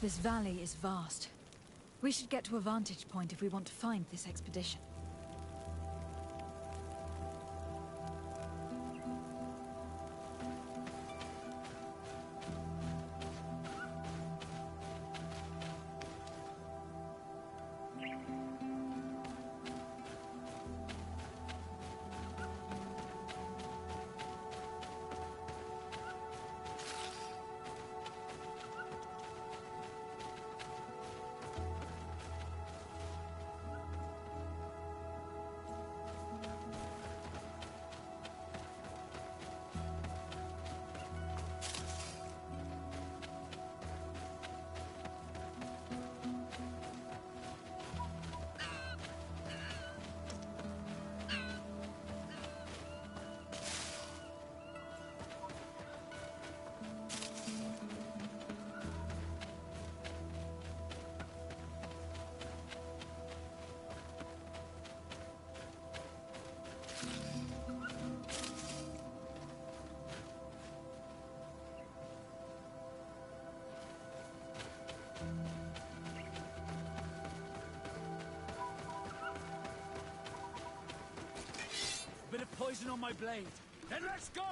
This valley is vast. We should get to a vantage point if we want to find this expedition. Bit of poison on my blade. Then let's go!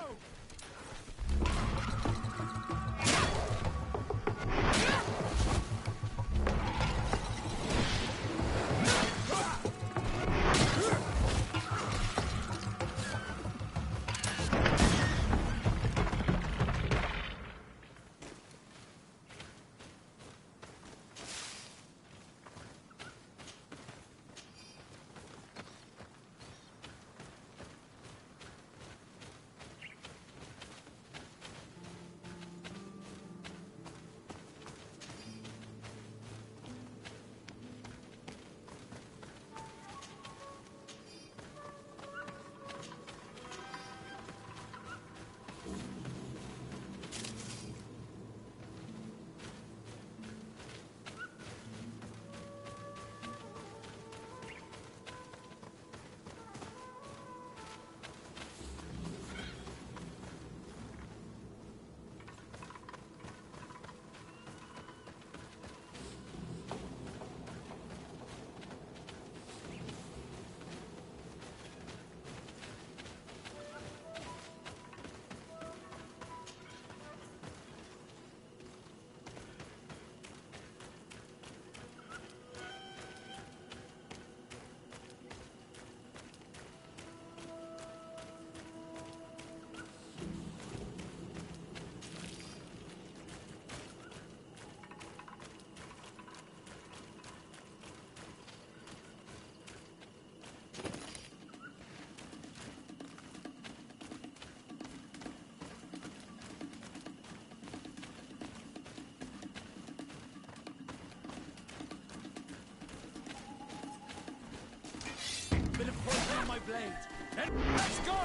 Bit of poison on my blade. Then let's go!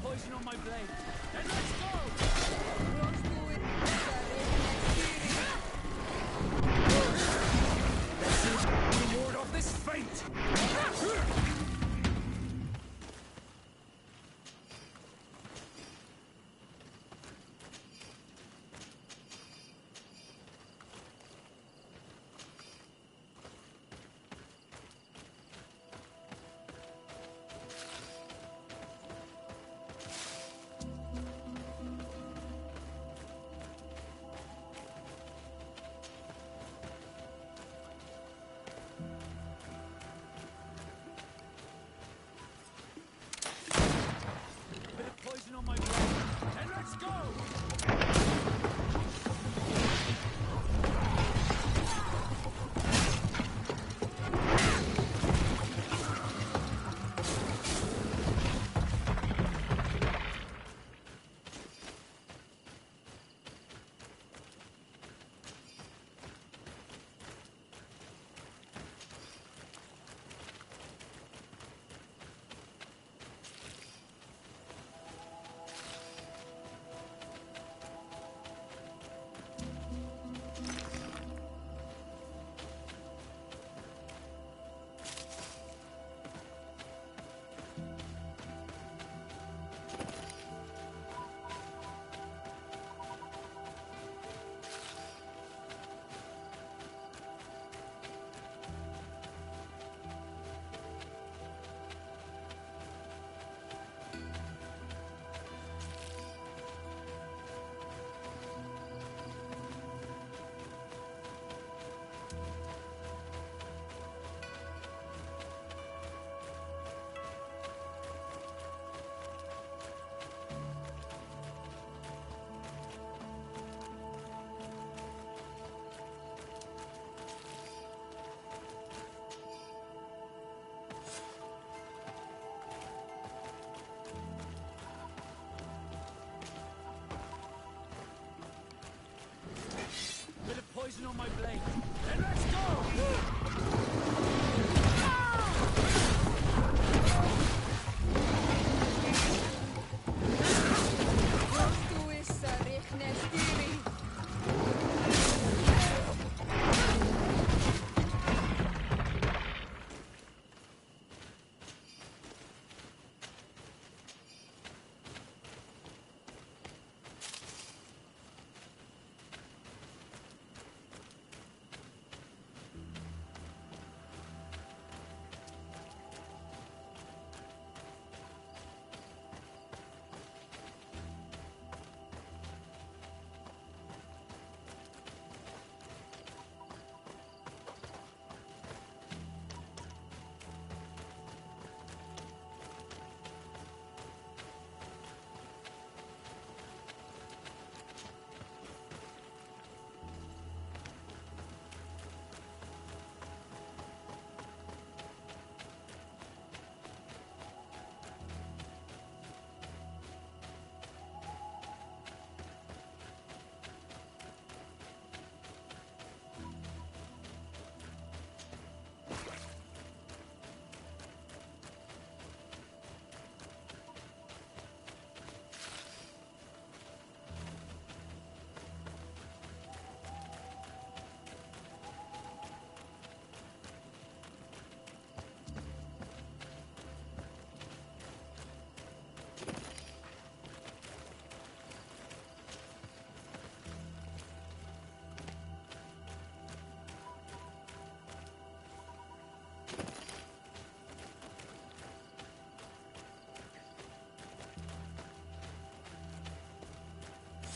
Poison on my blade. Then let's go! Let's ward off this fate!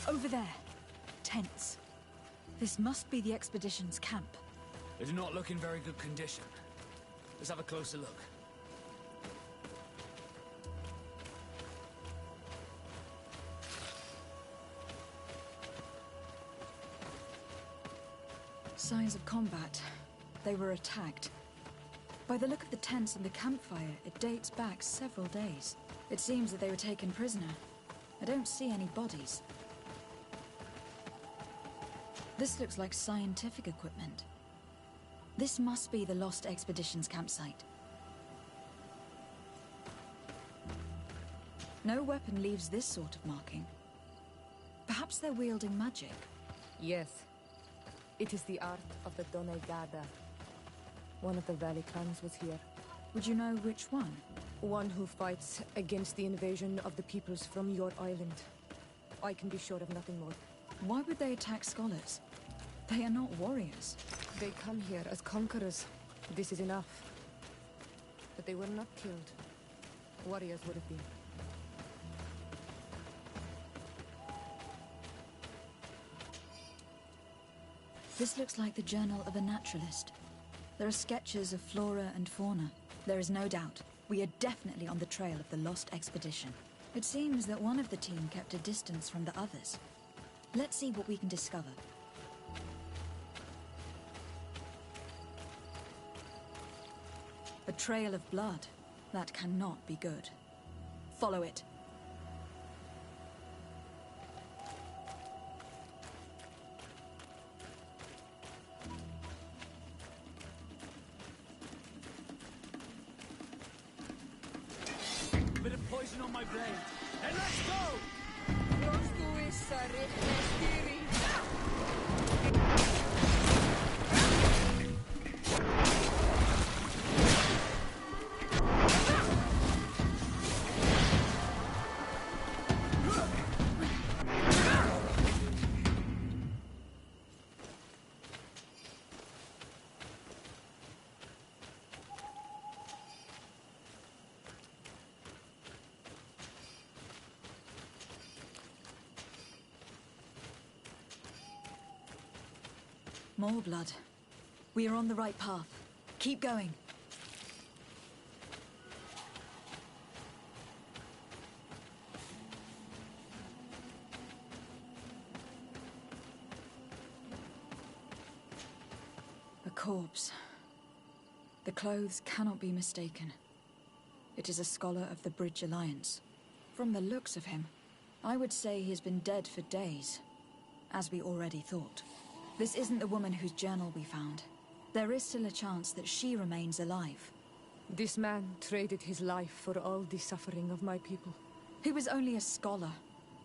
Over there. Tents. This must be the expedition's camp. They do not look in very good condition. Let's have a closer look. Signs of combat. They were attacked. By the look of the tents and the campfire, it dates back several days. It seems that they were taken prisoner. I don't see any bodies. This looks like scientific equipment. This must be the Lost Expedition's campsite. No weapon leaves this sort of marking. Perhaps they're wielding magic. Yes. It is the art of the Donegada. One of the Valley clans was here. Would you know which one? One who fights against the invasion of the peoples from your island. I can be sure of nothing more. Why would they attack scholars? They are not warriors. They come here as conquerors. This is enough. But they were not killed. Warriors would have been. This looks like the journal of a naturalist. There are sketches of flora and fauna. There is no doubt. We are definitely on the trail of the Lost Expedition. It seems that one of the team kept a distance from the others. Let's see what we can discover. A trail of blood. That cannot be good. Follow it. Bit of poison on my blade. And let's go! More blood. We are on the right path. Keep going. A corpse. The clothes cannot be mistaken. It is a scholar of the Bridge Alliance. From the looks of him, I would say he has been dead for days, as we already thought. This isn't the woman whose journal we found. There is still a chance that she remains alive. This man traded his life for all the suffering of my people. He was only a scholar,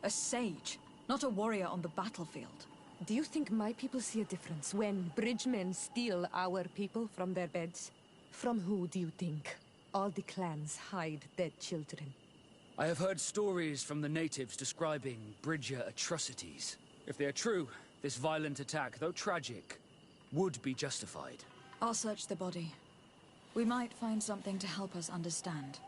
a sage, not a warrior on the battlefield. Do you think my people see a difference when bridgemen steal our people from their beds? From who do you think all the clans hide dead children? I have heard stories from the natives describing Bridger atrocities. If they are true, this violent attack, though tragic, would be justified. I'll search the body. We might find something to help us understand.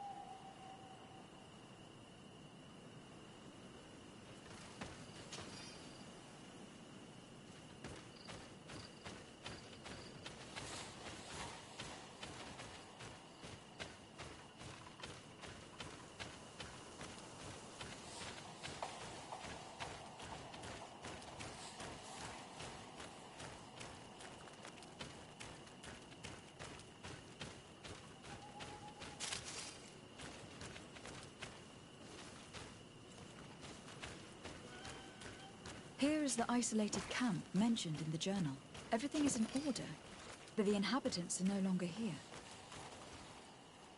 Here is the isolated camp mentioned in the journal. Everything is in order, but the inhabitants are no longer here.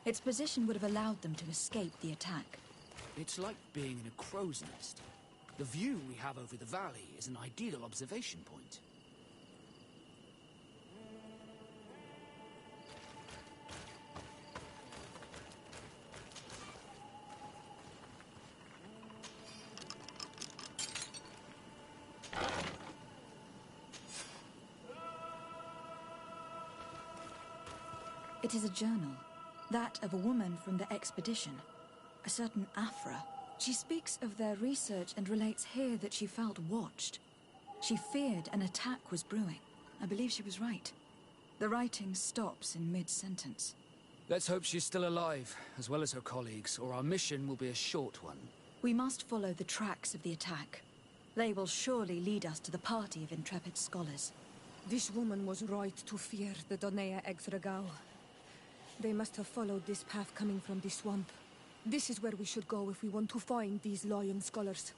Its position would have allowed them to escape the attack. It's like being in a crow's nest. The view we have over the valley is an ideal observation point. It is a journal. That of a woman from the expedition. A certain Afra. She speaks of their research and relates here that she felt watched. She feared an attack was brewing. I believe she was right. The writing stops in mid-sentence. Let's hope she's still alive, as well as her colleagues, or our mission will be a short one. We must follow the tracks of the attack. They will surely lead us to the party of intrepid scholars. This woman was right to fear the Donea Exregao. They must have followed this path coming from the swamp. This is where we should go if we want to find these lion scholars.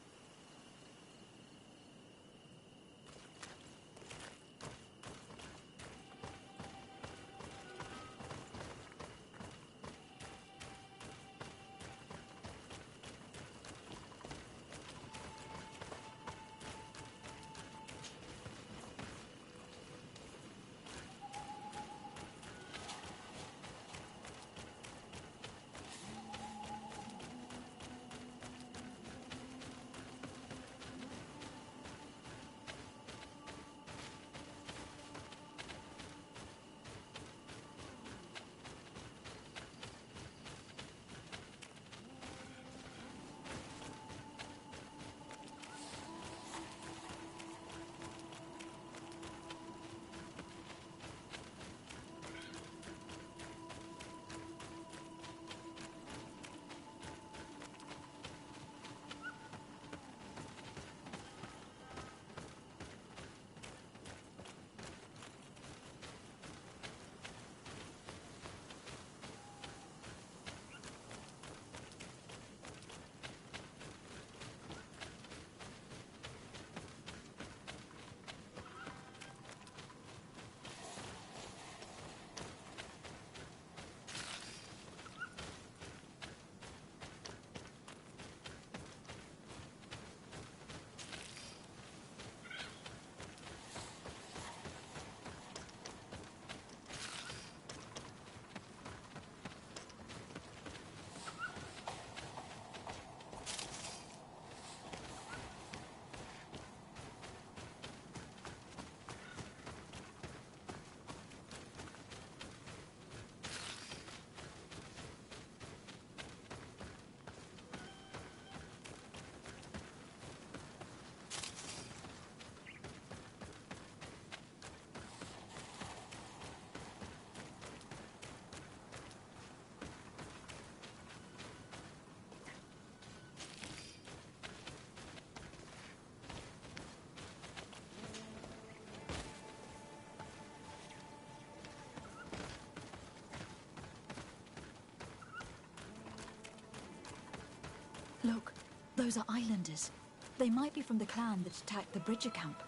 Look, those are islanders. They might be from the clan that attacked the Bridger camp.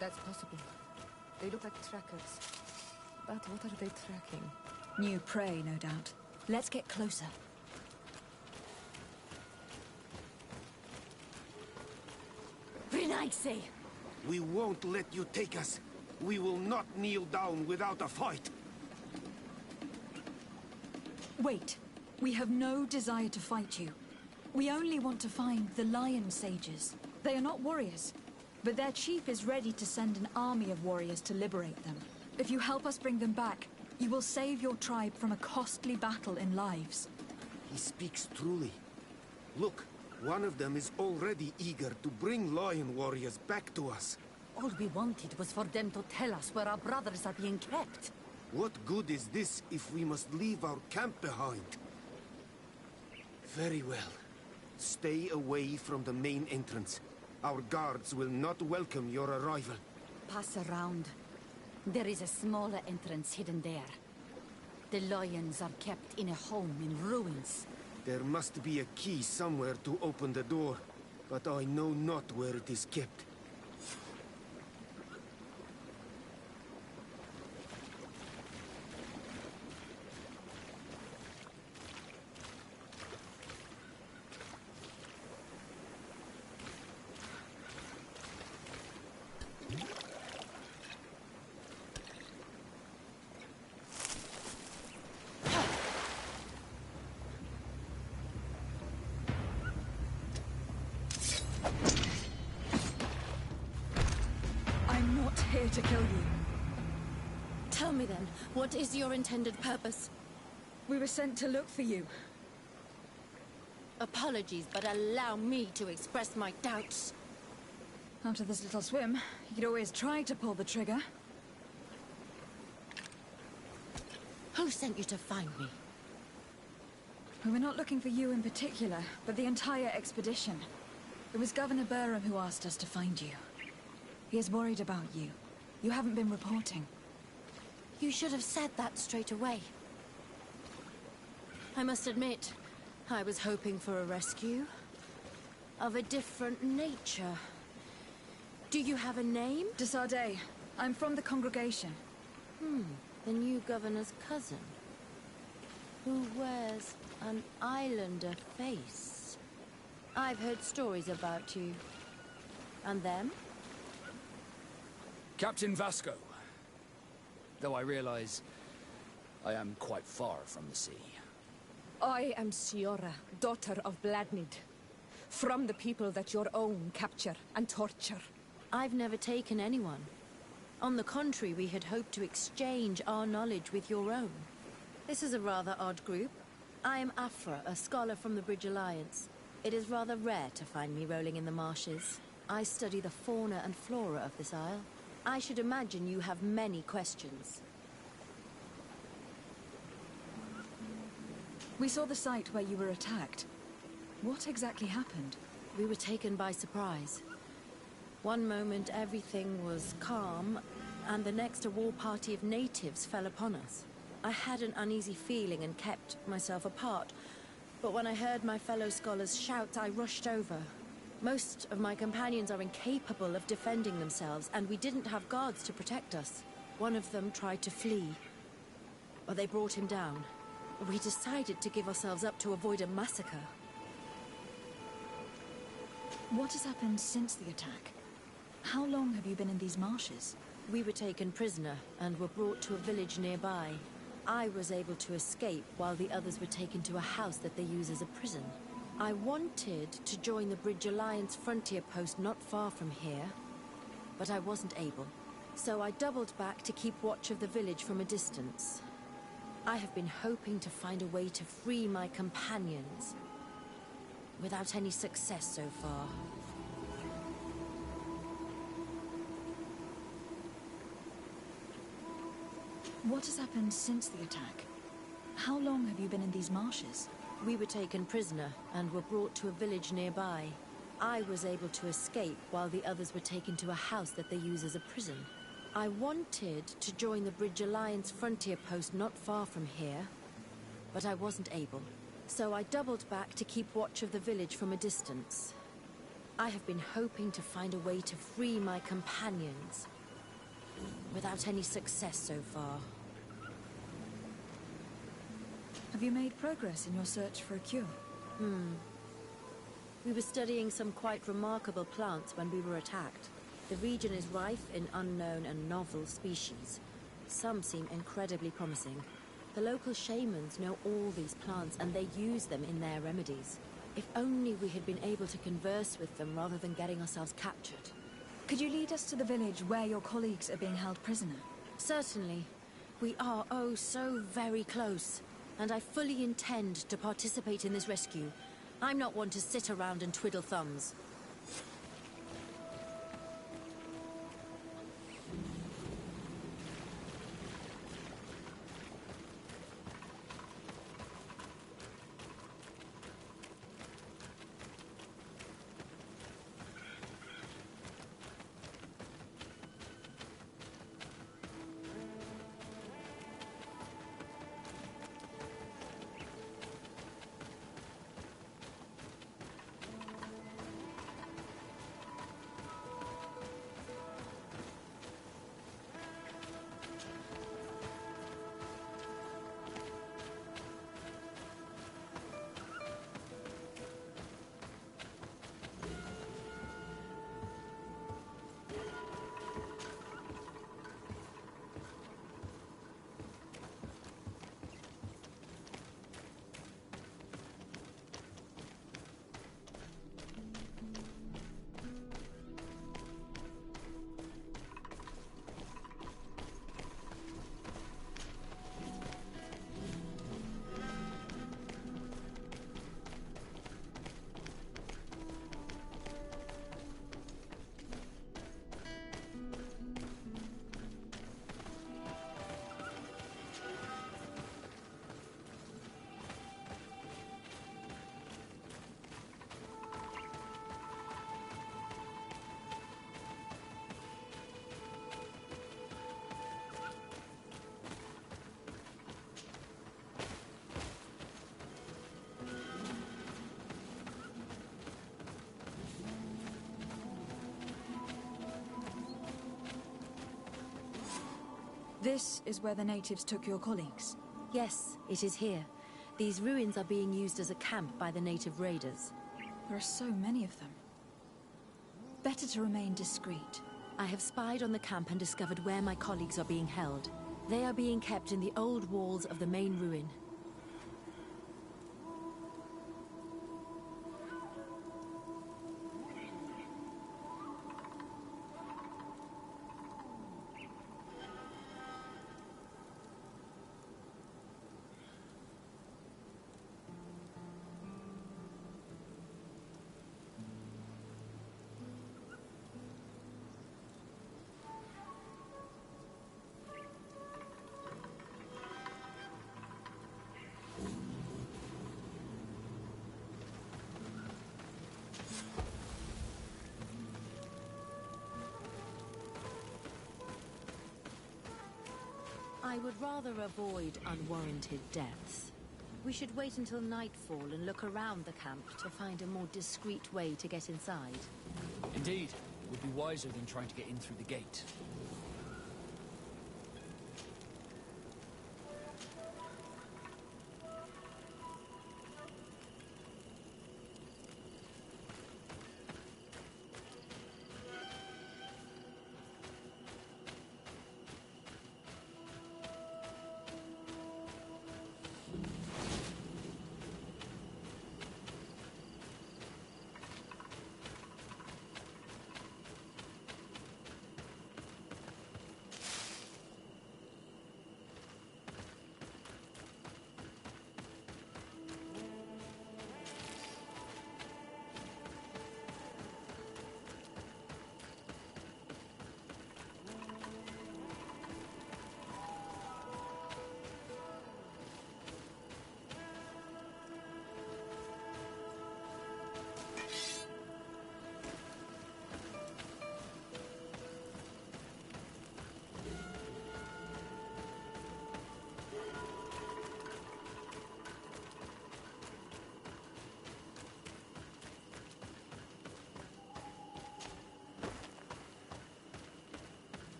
That's possible. They look like trackers. But what are they tracking? New prey, no doubt. Let's get closer. Renaise! We won't let you take us. We will not kneel down without a fight. Wait. We have no desire to fight you. We only want to find the Lion Sages. They are not warriors, but their chief is ready to send an army of warriors to liberate them. If you help us bring them back, you will save your tribe from a costly battle in lives. He speaks truly. Look, one of them is already eager to bring lion warriors back to us. All we wanted was for them to tell us where our brothers are being kept. What good is this if we must leave our camp behind? Very well. Stay away from the main entrance. Our guards will not welcome your arrival. Pass around. There is a smaller entrance hidden there. The lions are kept in a home in ruins. There must be a key somewhere to open the door, but I know not where it is kept. Here to kill you. Tell me then, what is your intended purpose? We were sent to look for you. Apologies, but allow me to express my doubts. After this little swim, you could always try to pull the trigger. Who sent you to find me? We were not looking for you in particular, but the entire expedition. It was Governor Burham who asked us to find you. He is worried about you. You haven't been reporting. You should have said that straight away. I must admit, I was hoping for a rescue. Of a different nature. Do you have a name? De Sardet. I'm from the congregation. The new governor's cousin. Who wears an islander face. I've heard stories about you. And them? Captain Vasco. Though I realize I am quite far from the sea. I am Siora, daughter of Bladnid. From the people that your own capture and torture. I've never taken anyone. On the contrary, we had hoped to exchange our knowledge with your own. This is a rather odd group. I am Afra, a scholar from the Bridge Alliance. It is rather rare to find me rolling in the marshes. I study the fauna and flora of this isle. I should imagine you have many questions. We saw the site where you were attacked. What exactly happened? We were taken by surprise. One moment everything was calm, and the next a war party of natives fell upon us. I had an uneasy feeling and kept myself apart, but when I heard my fellow scholars shout, I rushed over. Most of my companions are incapable of defending themselves, and we didn't have guards to protect us. One of them tried to flee, but they brought him down. We decided to give ourselves up to avoid a massacre. What has happened since the attack? How long have you been in these marshes? We were taken prisoner and were brought to a village nearby. I was able to escape while the others were taken to a house that they use as a prison. I wanted to join the Bridge Alliance frontier post not far from here, but I wasn't able. So I doubled back to keep watch of the village from a distance. I have been hoping to find a way to free my companions, without any success so far. What has happened since the attack? How long have you been in these marshes? We were taken prisoner and were brought to a village nearby. I was able to escape while the others were taken to a house that they use as a prison. I wanted to join the Bridge Alliance frontier post not far from here, but I wasn't able. So I doubled back to keep watch of the village from a distance. I have been hoping to find a way to free my companions, without any success so far. Have you made progress in your search for a cure? We were studying some quite remarkable plants when we were attacked. The region is rife in unknown and novel species. Some seem incredibly promising. The local shamans know all these plants and they use them in their remedies. If only we had been able to converse with them rather than getting ourselves captured. Could you lead us to the village where your colleagues are being held prisoner? Certainly. We are, oh, so very close. And I fully intend to participate in this rescue. I'm not one to sit around and twiddle thumbs. This is where the natives took your colleagues? Yes, it is here. These ruins are being used as a camp by the native raiders. There are so many of them. Better to remain discreet. I have spied on the camp and discovered where my colleagues are being held. They are being kept in the old walls of the main ruin. I would rather avoid unwarranted deaths. We should wait until nightfall and look around the camp to find a more discreet way to get inside. Indeed. It would be wiser than trying to get in through the gate.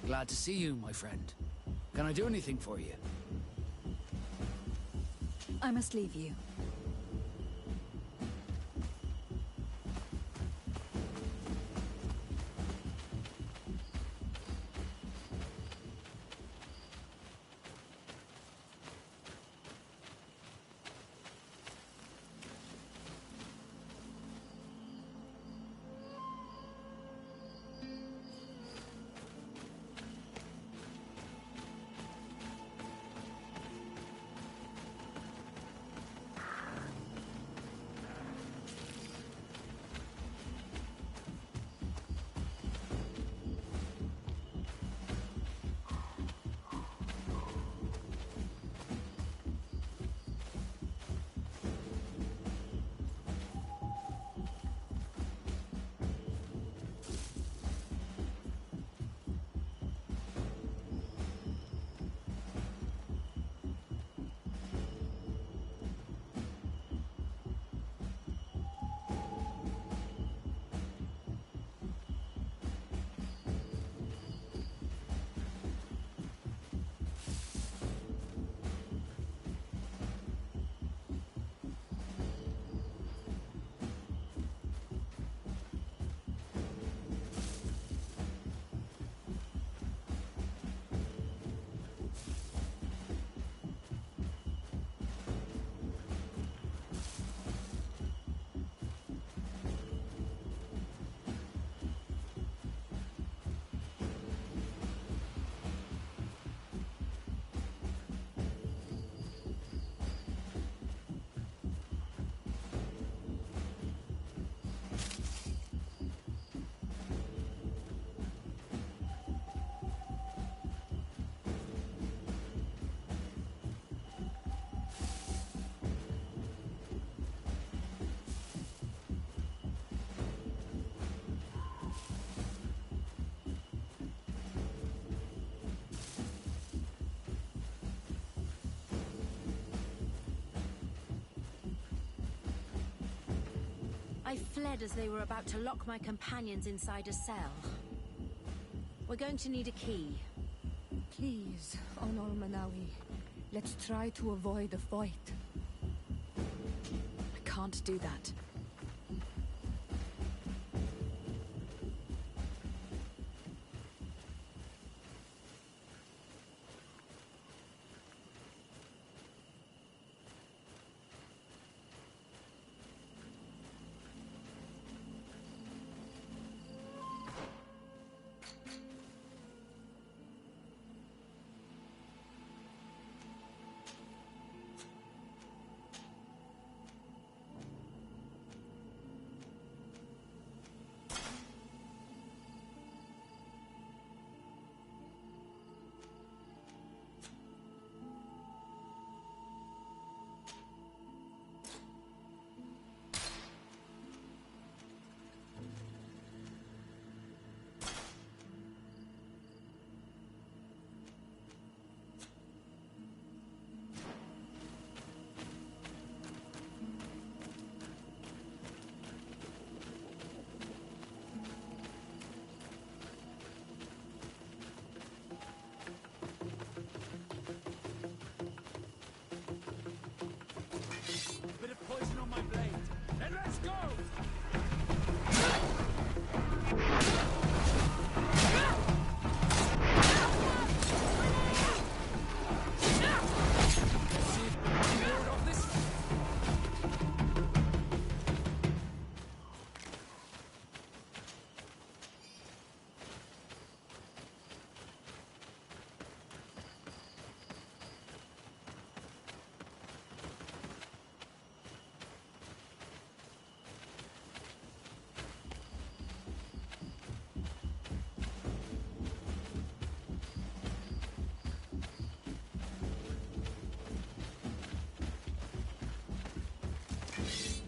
Glad to see you, my friend. Can I do anything for you? I must leave you. I fled as they were about to lock my companions inside a cell. We're going to need a key. Please, Honor Manawi, let's try to avoid a fight. I can't do that. Bit of poison on my blade. Then let's go!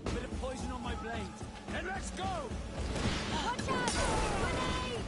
Bit of poison on my blade. Then let's go! Watch out! Grenade!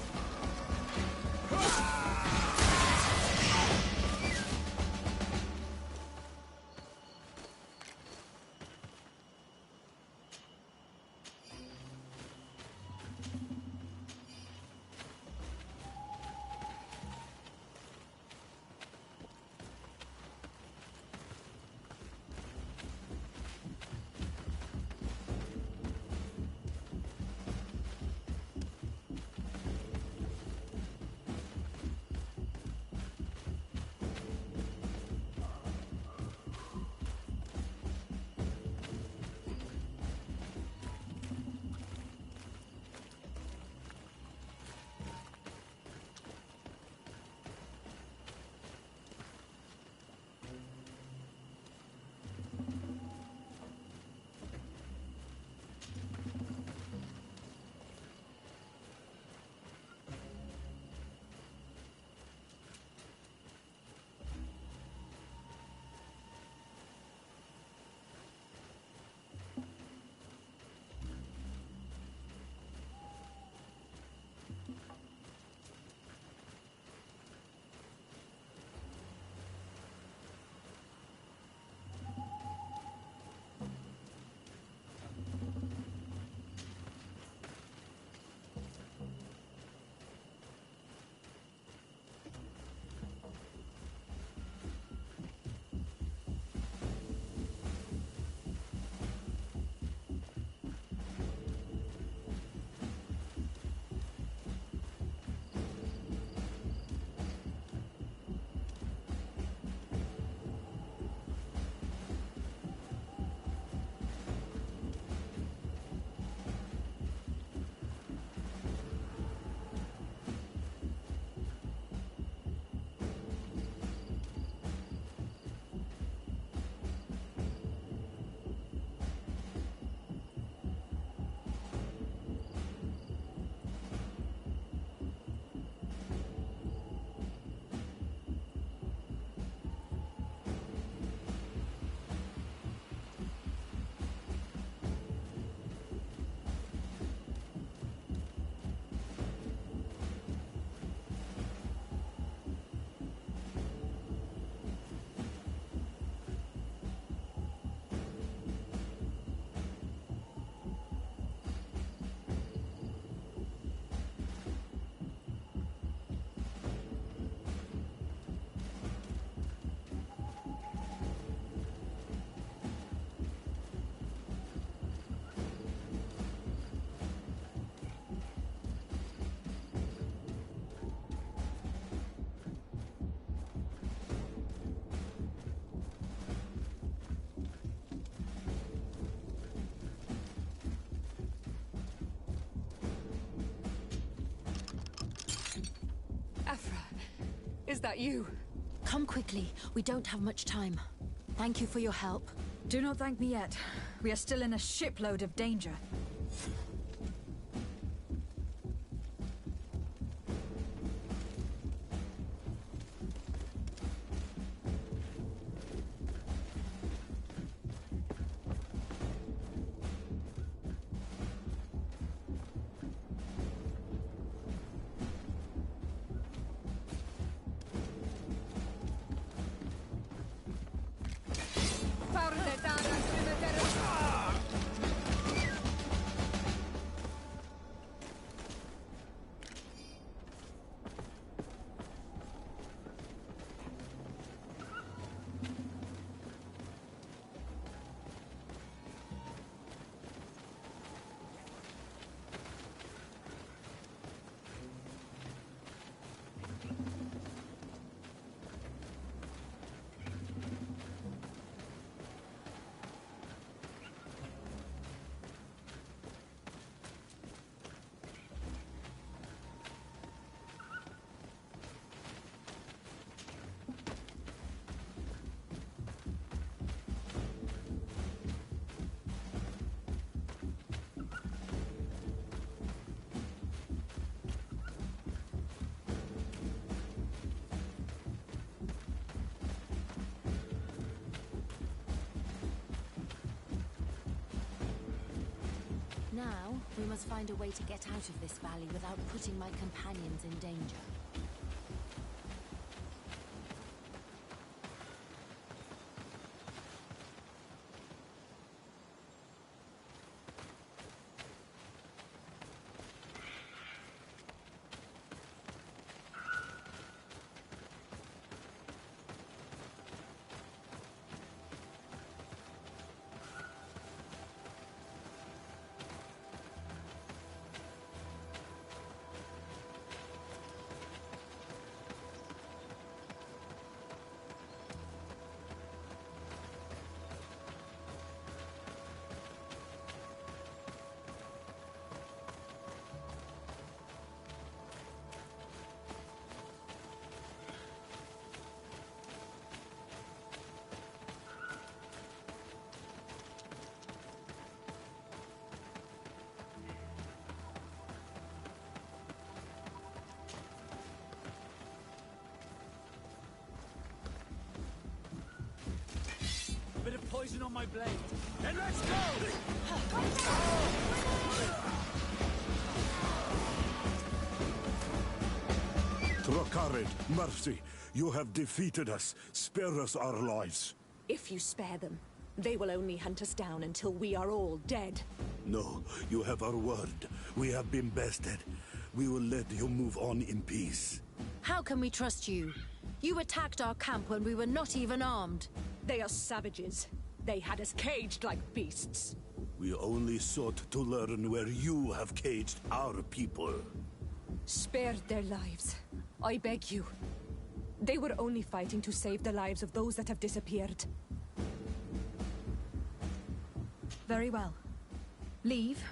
Was that you? Come quickly. We don't have much time. Thank you for your help. Do not thank me yet. We are still in a shipload of danger. Now, we must find a way to get out of this valley without putting my companions in danger. Bit of poison on my blade. And let's go! Trakarid, mercy, you have defeated us. Spare us our lives. If you spare them, they will only hunt us down until we are all dead. No, you have our word. We have been bested. We will let you move on in peace. How can we trust you? You attacked our camp when we were not even armed. They are savages. They had us caged like beasts. We only sought to learn where you have caged our people. Spare their lives. I beg you. They were only fighting to save the lives of those that have disappeared. Very well. Leave,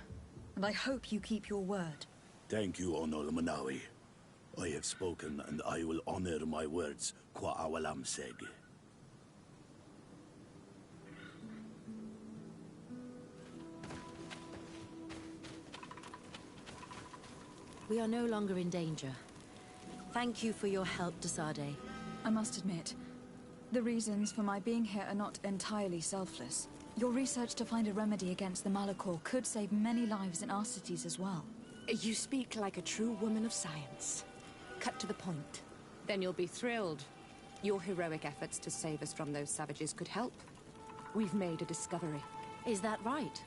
and I hope you keep your word. Thank you, Onol Manawi. I have spoken, and I will honor my words, Kwa awalam seg. We are no longer in danger. Thank you for your help, Desade. I must admit, the reasons for my being here are not entirely selfless. Your research to find a remedy against the Malachor could save many lives in our cities as well. You speak like a true woman of science. Cut to the point. Then you'll be thrilled. Your heroic efforts to save us from those savages could help. We've made a discovery. Is that right?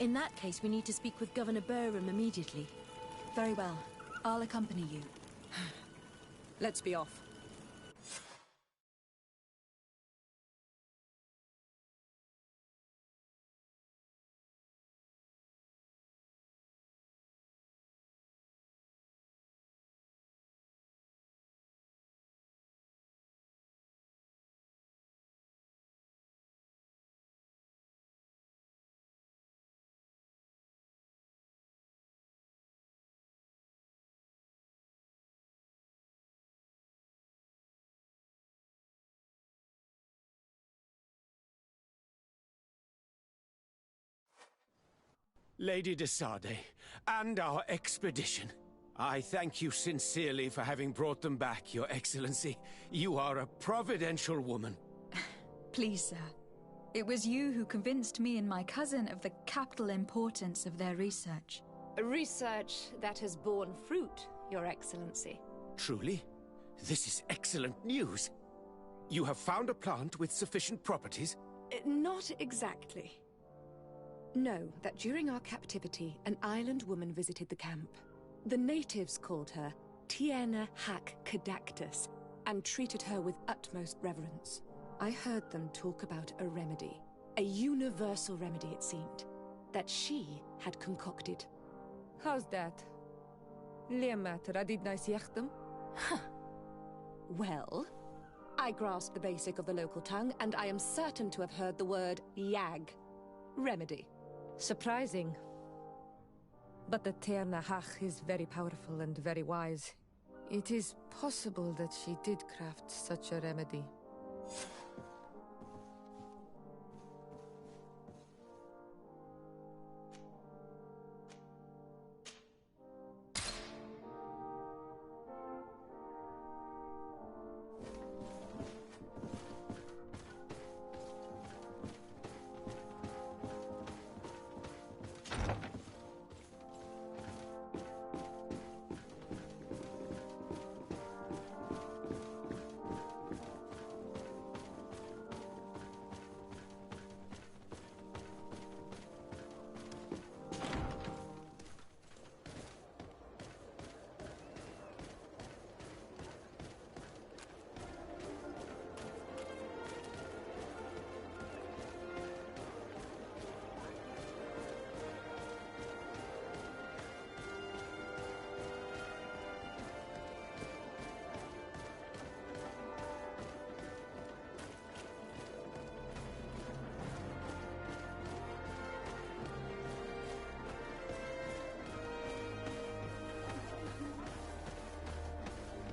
In that case, we need to speak with Governor Burham immediately. Very well. I'll accompany you. Let's be off. Lady de Sade, and our expedition. I thank you sincerely for having brought them back, Your Excellency. You are a providential woman. Please, sir. It was you who convinced me and my cousin of the capital importance of their research. A research that has borne fruit, Your Excellency. Truly? This is excellent news. You have found a plant with sufficient properties? Not exactly. Know that during our captivity, an island woman visited the camp. The natives called her Tiena Hac Cadactus and treated her with utmost reverence. I heard them talk about a remedy, a universal remedy it seemed, that she had concocted. How's that? Leamat radidnais yachtem? Well, I grasp the basic of the local tongue, and I am certain to have heard the word yag. Remedy. Surprising. But the Terna Hach is very powerful and very wise. It is possible that she did craft such a remedy.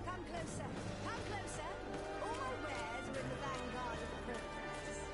Come closer. All my wares are in the vanguard of the protests.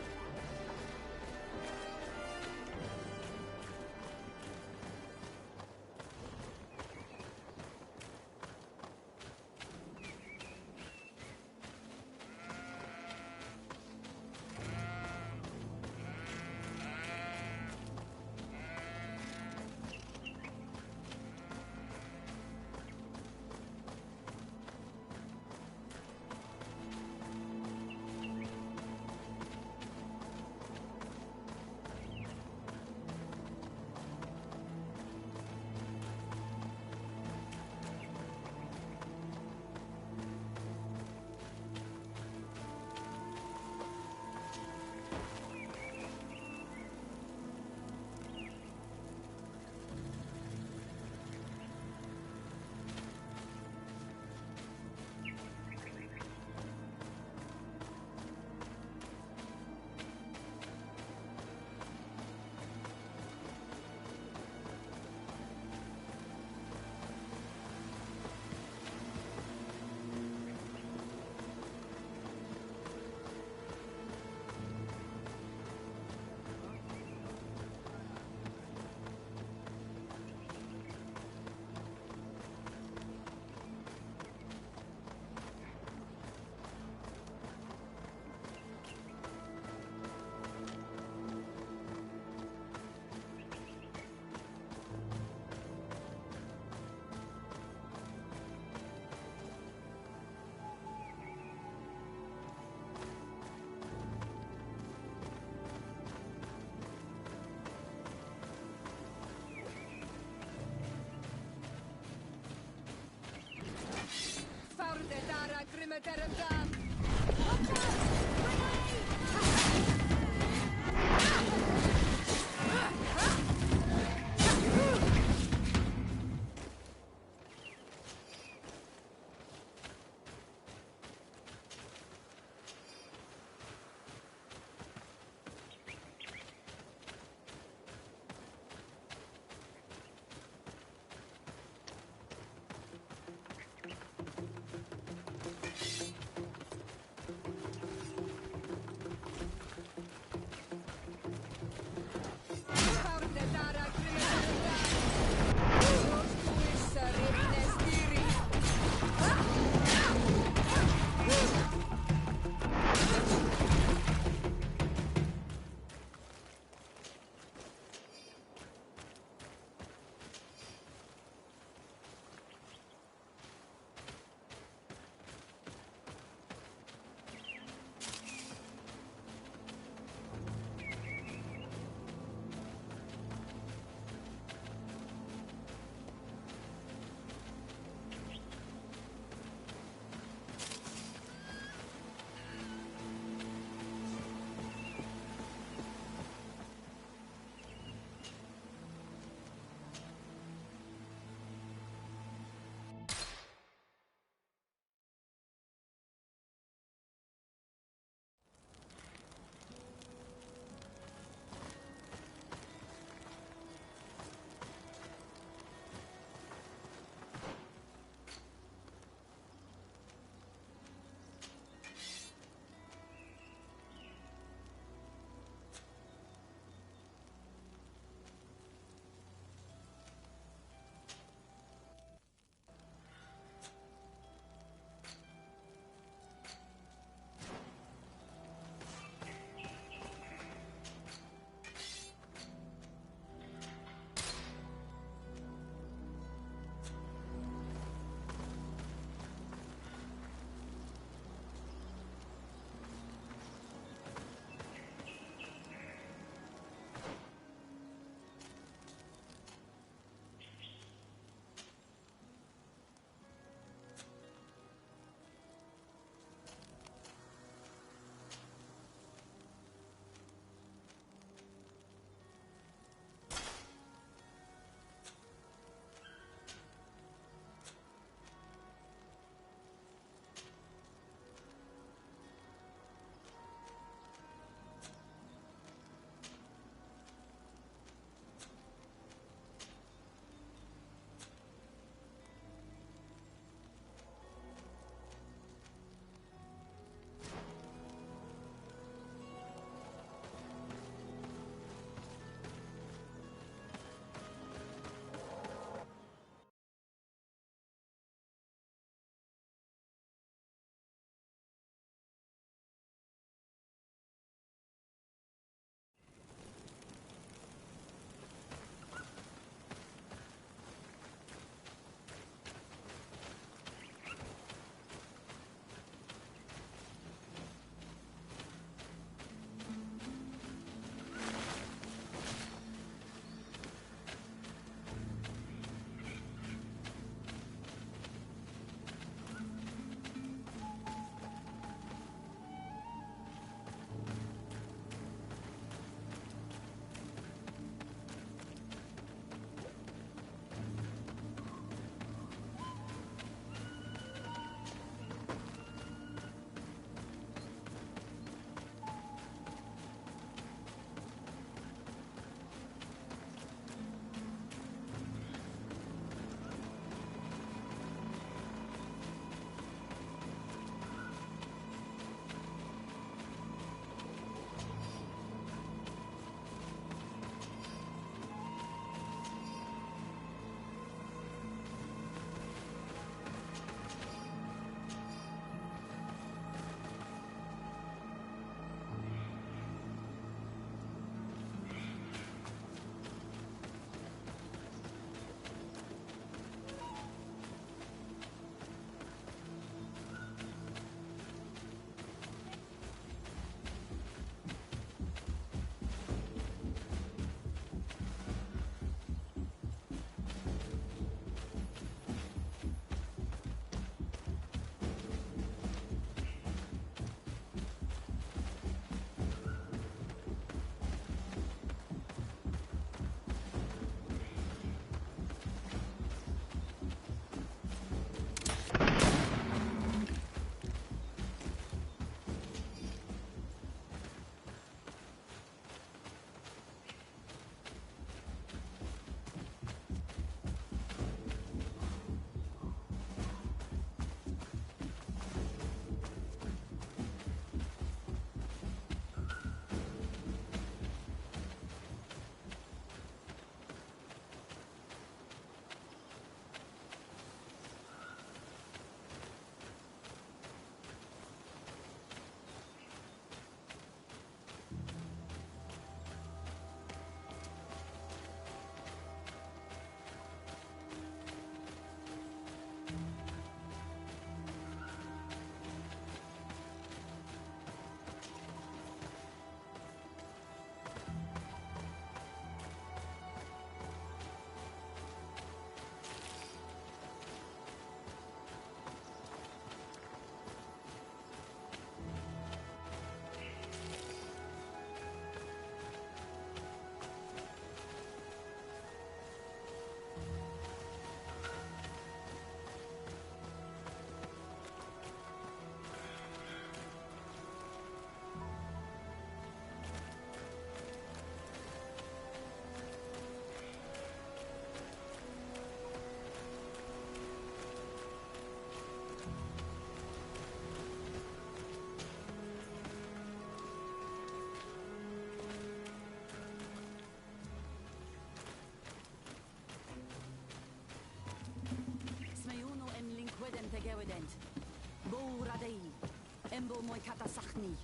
lembo moi katasachni.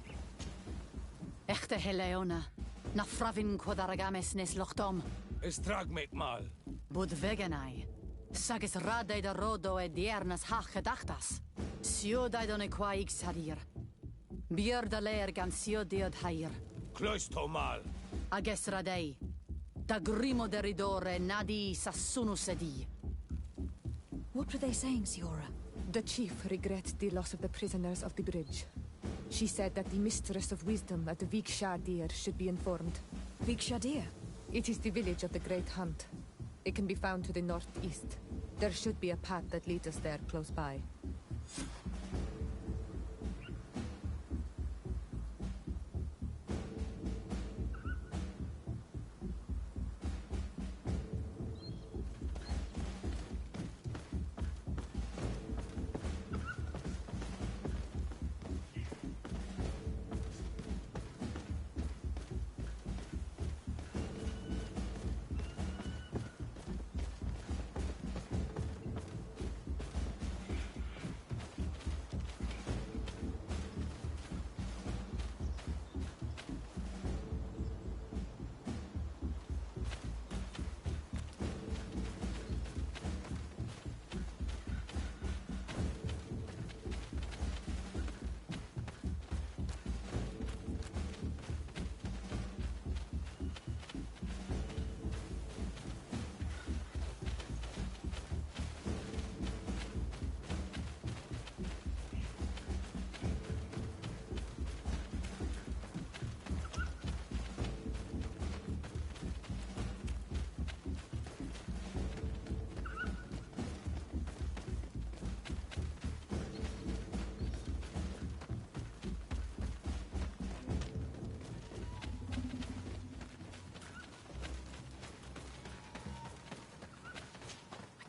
Echte Heleona. Na fravin quadaragames nes lochtom. Estragmek mal. Bud veganai. Sagis radei da rodo e diernas hach gedachtas. Sio daidone qua sadir. Bier da leer gan sio diod hair. Cloisto mal. Ages radei. Da grimo deridore nadi sassunu sedi. What were they saying, Siora? The chief regrets the loss of the prisoners of the bridge. She said that the Mistress of Wisdom at the Vikshadir should be informed. Vikshadir? It is the village of the Great Hunt. It can be found to the northeast. There should be a path that leads us there close by.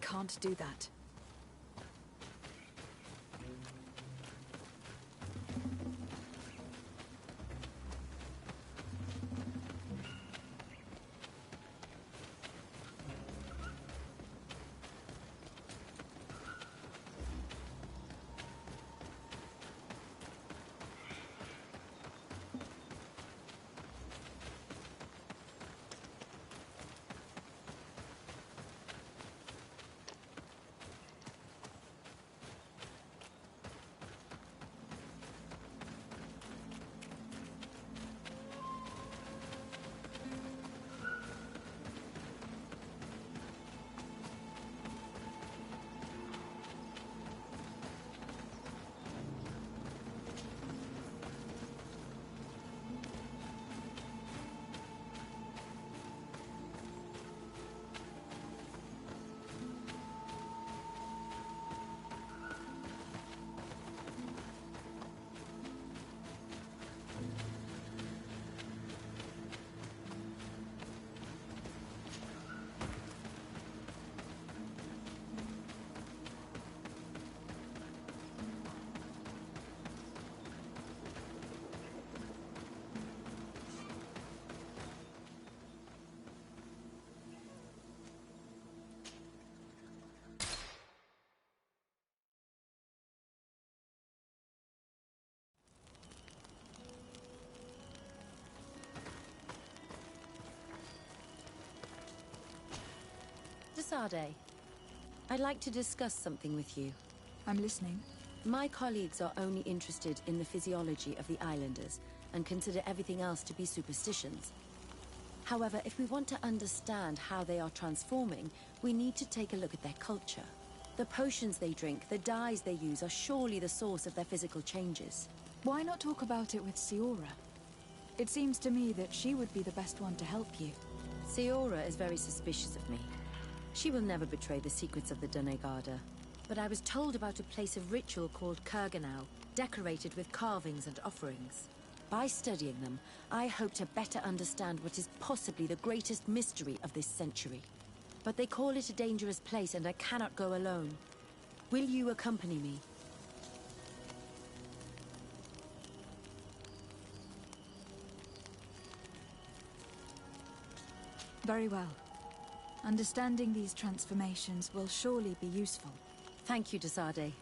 Can't do that. Desade, I'd like to discuss something with you. I'm listening. My colleagues are only interested in the physiology of the islanders and consider everything else to be superstitions. However, if we want to understand how they are transforming, we need to take a look at their culture. The potions they drink, the dyes they use are surely the source of their physical changes. Why not talk about it with Siora? It seems to me that she would be the best one to help you. Siora is very suspicious of me. She will never betray the secrets of the Donegarda. But I was told about a place of ritual called Kurganau, decorated with carvings and offerings. By studying them, I hope to better understand what is possibly the greatest mystery of this century. But they call it a dangerous place and I cannot go alone. Will you accompany me? Very well. Understanding these transformations will surely be useful. Thank you, Desade.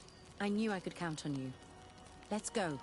I knew I could count on you. Let's go.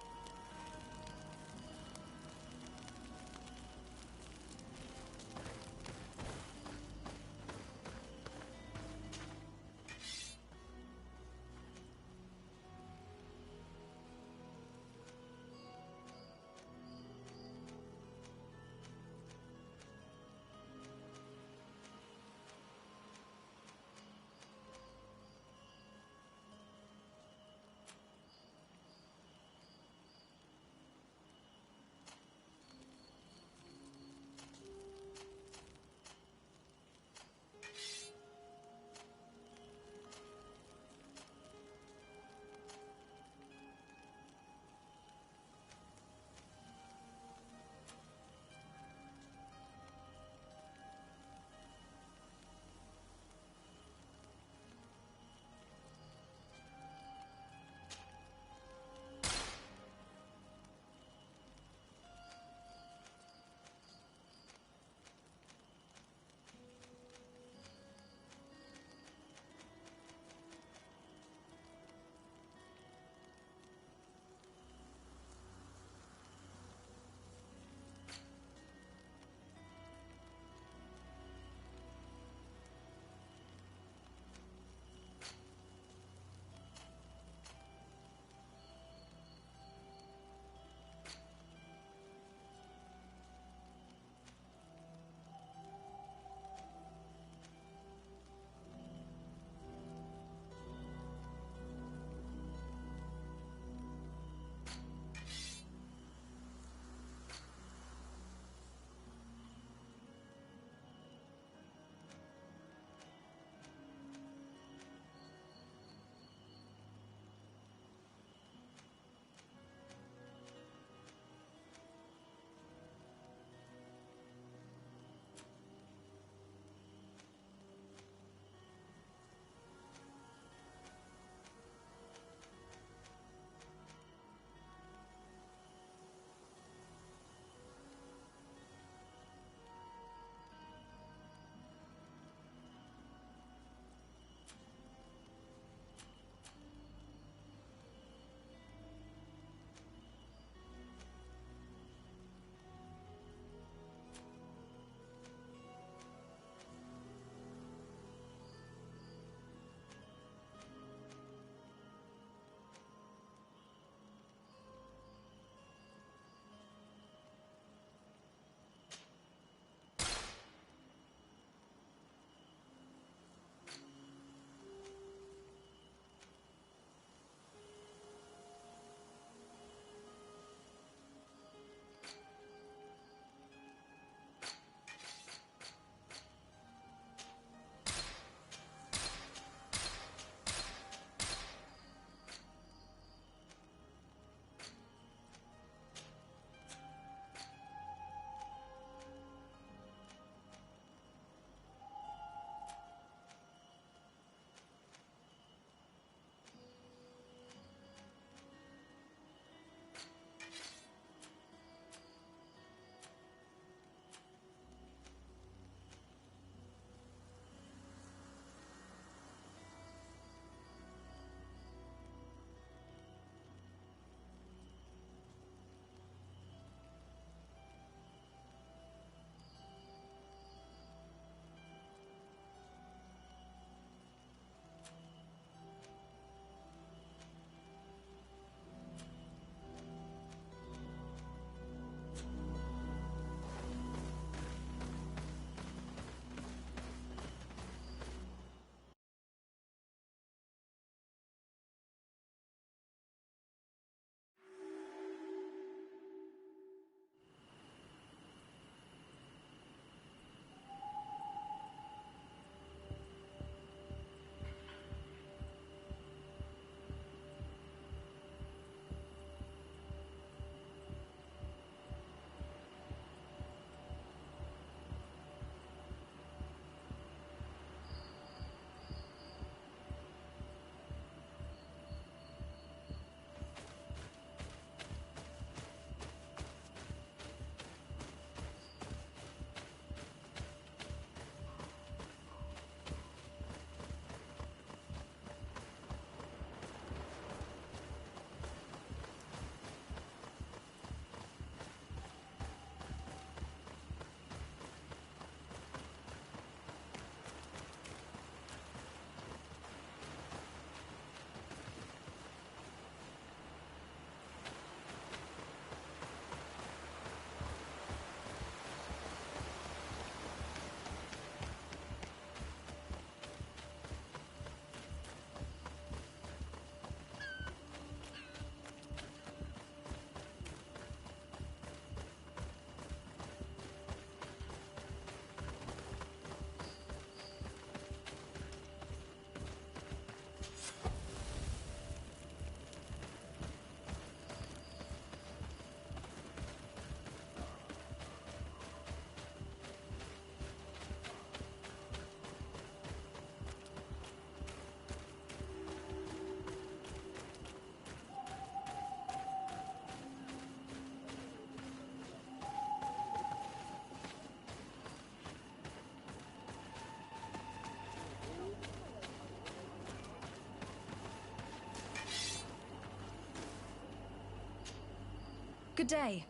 Good day.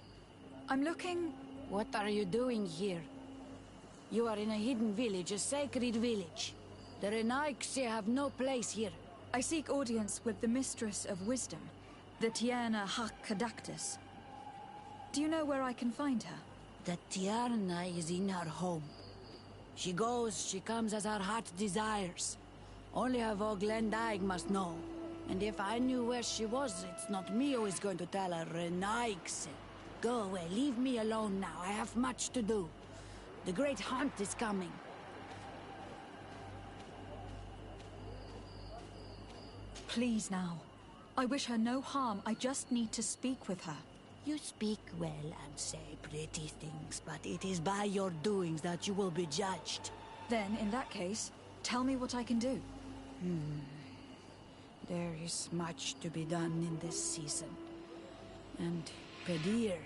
I'm looking... What are you doing here? You are in a hidden village, a sacred village. The Renaigse have no place here. I seek audience with the Mistress of Wisdom, the Tierna Hakkadaktus. Do you know where I can find her? The Tierna is in her home. She goes, she comes as her heart desires. Only her Voglendaig must know. And if I knew where she was, it's not me who is going to tell her, Renaigse. Go away, leave me alone now. I have much to do. The great hunt is coming. Please now. I wish her no harm. I just need to speak with her. You speak well and say pretty things, but it is by your doings that you will be judged. Then, in that case, tell me what I can do. There is much to be done in this season. And Pedir,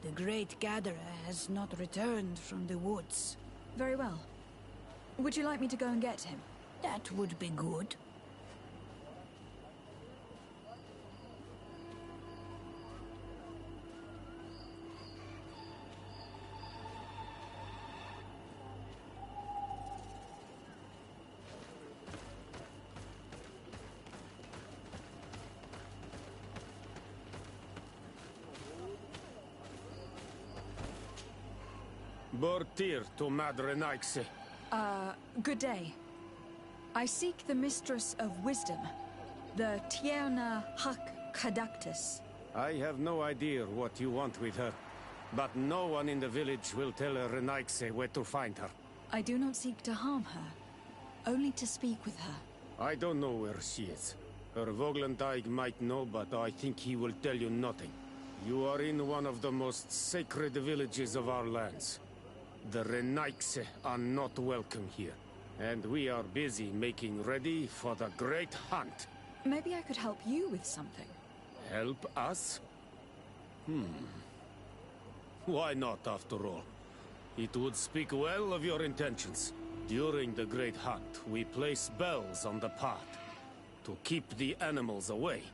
the great gatherer, has not returned from the woods. Very well. Would you like me to go and get him? That would be good. Bortir to Madre Naixe. Good day. I seek the Mistress of Wisdom, the Tierna Hakkadaktus. I have no idea what you want with her, but no one in the village will tell her Renaixe where to find her. I do not seek to harm her, only to speak with her. I don't know where she is. Her Voglendaig might know, but I think he will tell you nothing. You are in one of the most sacred villages of our lands. The Renaixe are not welcome here, and we are busy making ready for the great hunt. Maybe I could help you with something. Help us? Why not, after all? It would speak well of your intentions. During the great hunt, we place bells on the path to keep the animals away.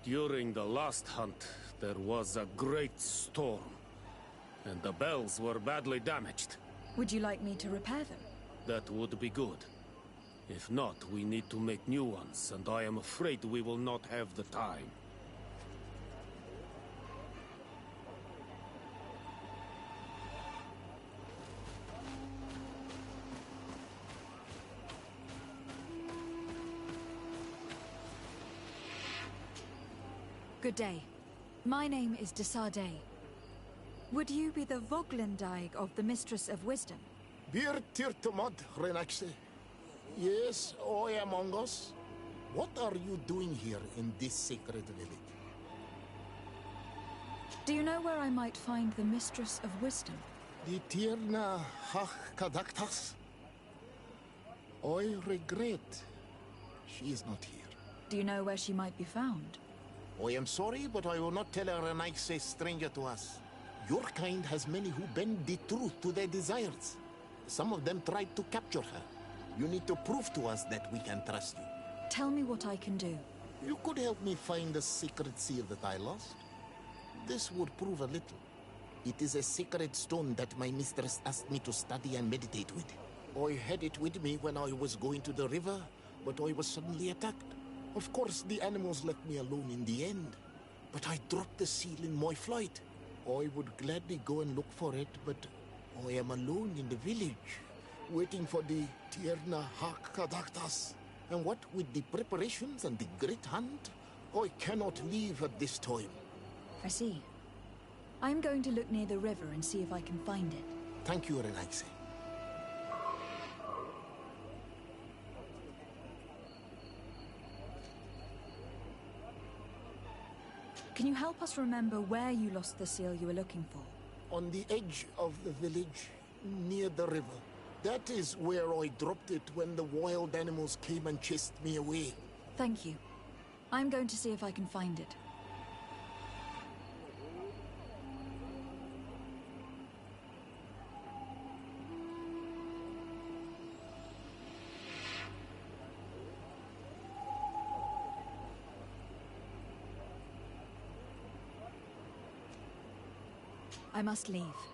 During the last hunt, there was a great storm, and the bells were badly damaged. Would you like me to repair them? That would be good. If not, we need to make new ones, and I am afraid we will not have the time. Good day. My name is Desardet. Would you be the Voglendaig of the Mistress of Wisdom? Bir tirtumad, Renaxe. Yes, I am among us. What are you doing here in this sacred village? Do you know where I might find the Mistress of Wisdom? The Tierna Hakkadaktus? I regret she is not here. Do you know where she might be found? I am sorry, but I will not tell a Renaigse stranger to us. Your kind has many who bend the truth to their desires. Some of them tried to capture her. You need to prove to us that we can trust you. Tell me what I can do. You could help me find the sacred seal that I lost. This would prove a little. It is a sacred stone that my mistress asked me to study and meditate with. I had it with me when I was going to the river, but I was suddenly attacked. Of course, the animals left me alone in the end. But I dropped the seal in my flight. I would gladly go and look for it, but I am alone in the village, waiting for the Tierna Hakkadaktus. And what with the preparations and the great hunt, I cannot leave at this time. I see. I'm going to look near the river and see if I can find it. Thank you, Renaigse. Can you help us remember where you lost the seal you were looking for? On the edge of the village, near the river. That is where I dropped it when the wild animals came and chased me away. Thank you. I'm going to see if I can find it. I must leave.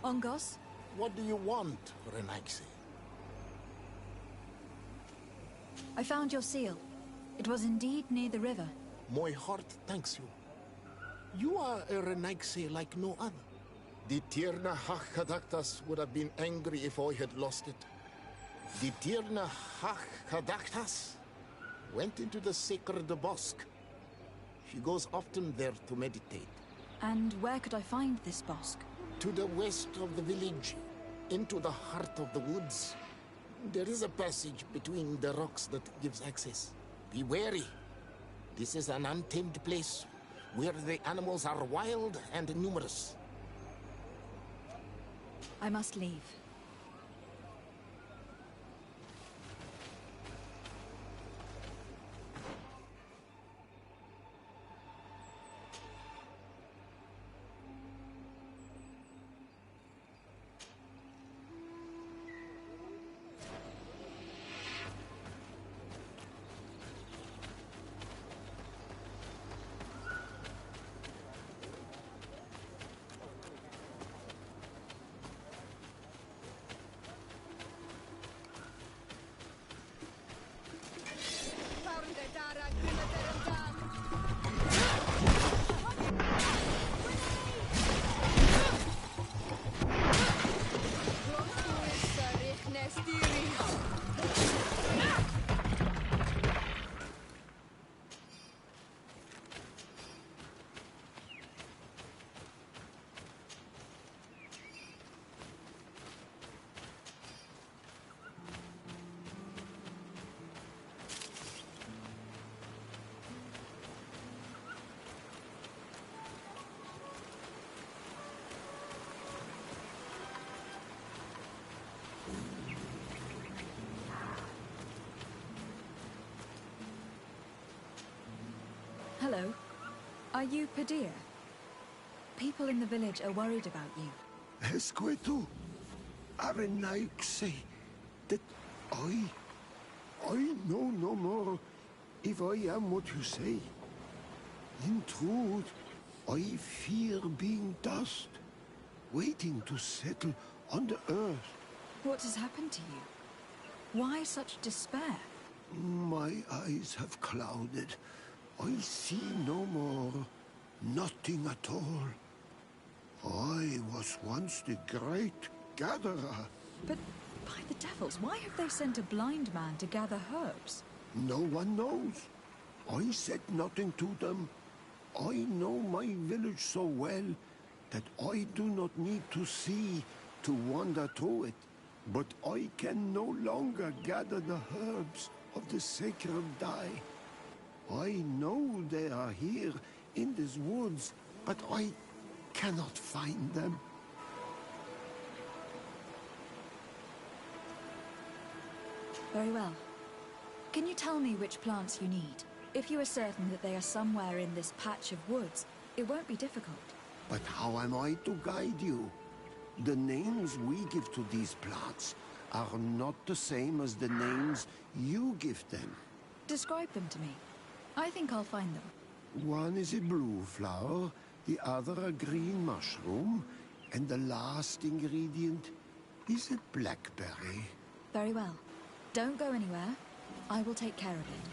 Ongos? What do you want, Renaixi? I found your seal. It was indeed near the river. My heart thanks you. You are a Renaixi like no other. The Tirna Hachadaktas would have been angry if I had lost it. The Tirna Hachadaktas went into the sacred bosque. She goes often there to meditate. And where could I find this bosque? To the west of the village, into the heart of the woods. There is a passage between the rocks that gives access. Be wary. This is an untamed place, where the animals are wild and numerous. I must leave. Hello. Are you Padilla? People in the village are worried about you. Esqueto, Arenaixi, that I know no more if I am what you say. In truth, I fear being dust, waiting to settle on the earth. What has happened to you? Why such despair? My eyes have clouded. I see no more, nothing at all. I was once the great gatherer. But by the devils, why have they sent a blind man to gather herbs? No one knows. I said nothing to them. I know my village so well that I do not need to see to wander through it. But I can no longer gather the herbs of the sacred dye. I know they are here in these woods, but I cannot find them. Very well. Can you tell me which plants you need? If you are certain that they are somewhere in this patch of woods, it won't be difficult. But how am I to guide you? The names we give to these plants are not the same as the names you give them. Describe them to me. I think I'll find them. One is a blue flower, the other a green mushroom, and the last ingredient is a blackberry. Very well. Don't go anywhere. I will take care of it.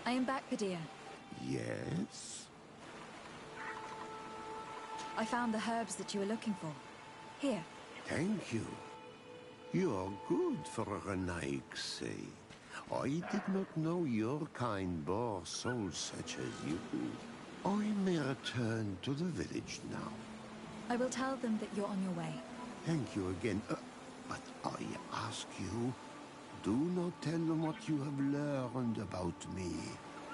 I am back, Padilla. Yes? I found the herbs that you were looking for. Here. Thank you. You are good for a Renaixi. I did not know your kind bore souls such as you. I may return to the village now. I will tell them that you're on your way. Thank you again. But I ask you, do not tell them what you have learned about me.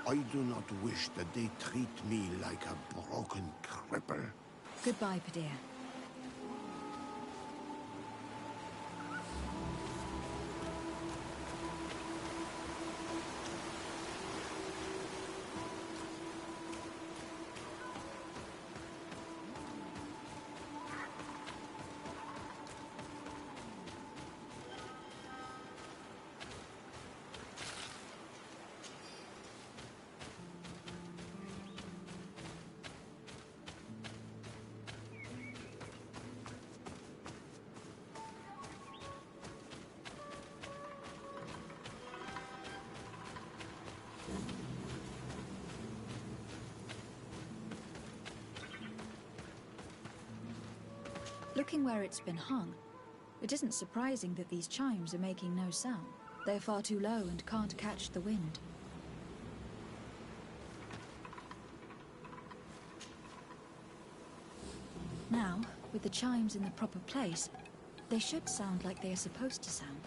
I do not wish that they treat me like a broken cripple. Goodbye, Padilla. Looking where it's been hung, it isn't surprising that these chimes are making no sound. They're far too low and can't catch the wind. Now, with the chimes in the proper place, they should sound like they are supposed to sound.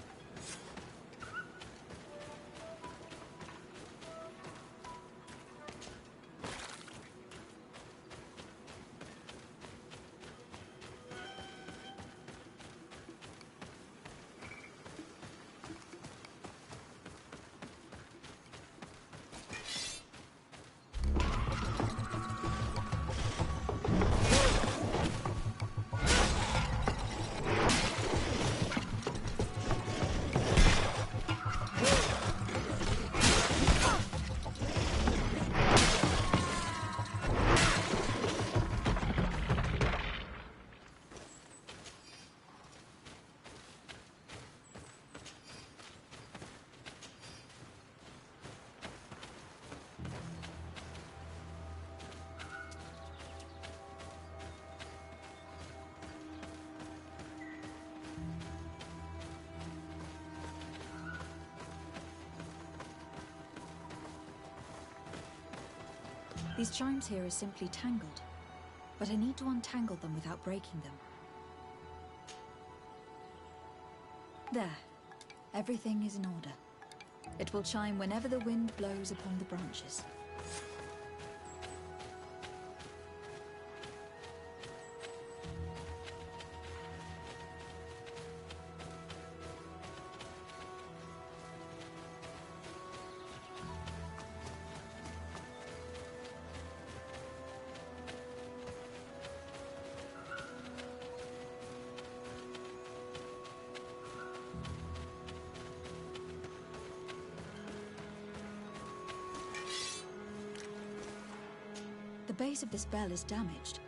These chimes here are simply tangled, but I need to untangle them without breaking them. There. Everything is in order. It will chime whenever the wind blows upon the branches. The base of this bell is damaged.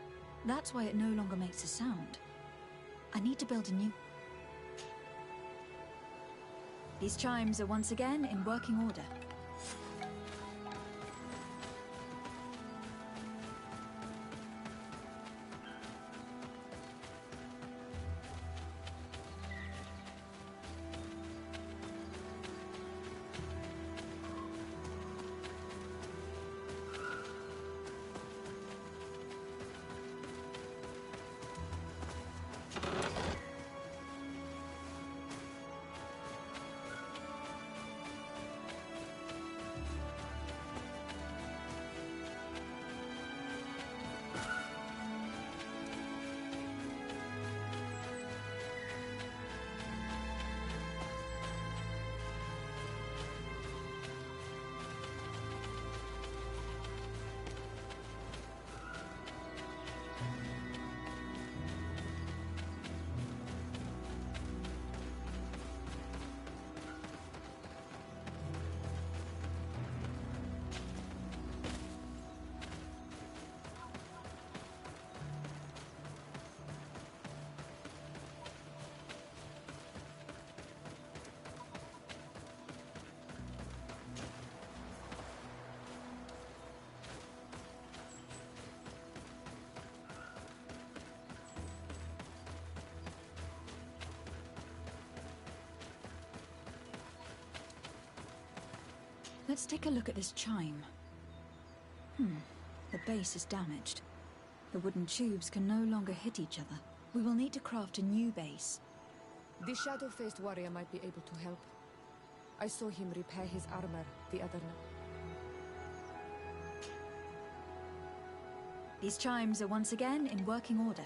That's why it no longer makes a sound. I need to build a new... These chimes are once again in working order. Let's take a look at this chime. The base is damaged. The wooden tubes can no longer hit each other. We will need to craft a new base. The shadow-faced warrior might be able to help. I saw him repair his armor the other night. These chimes are once again in working order.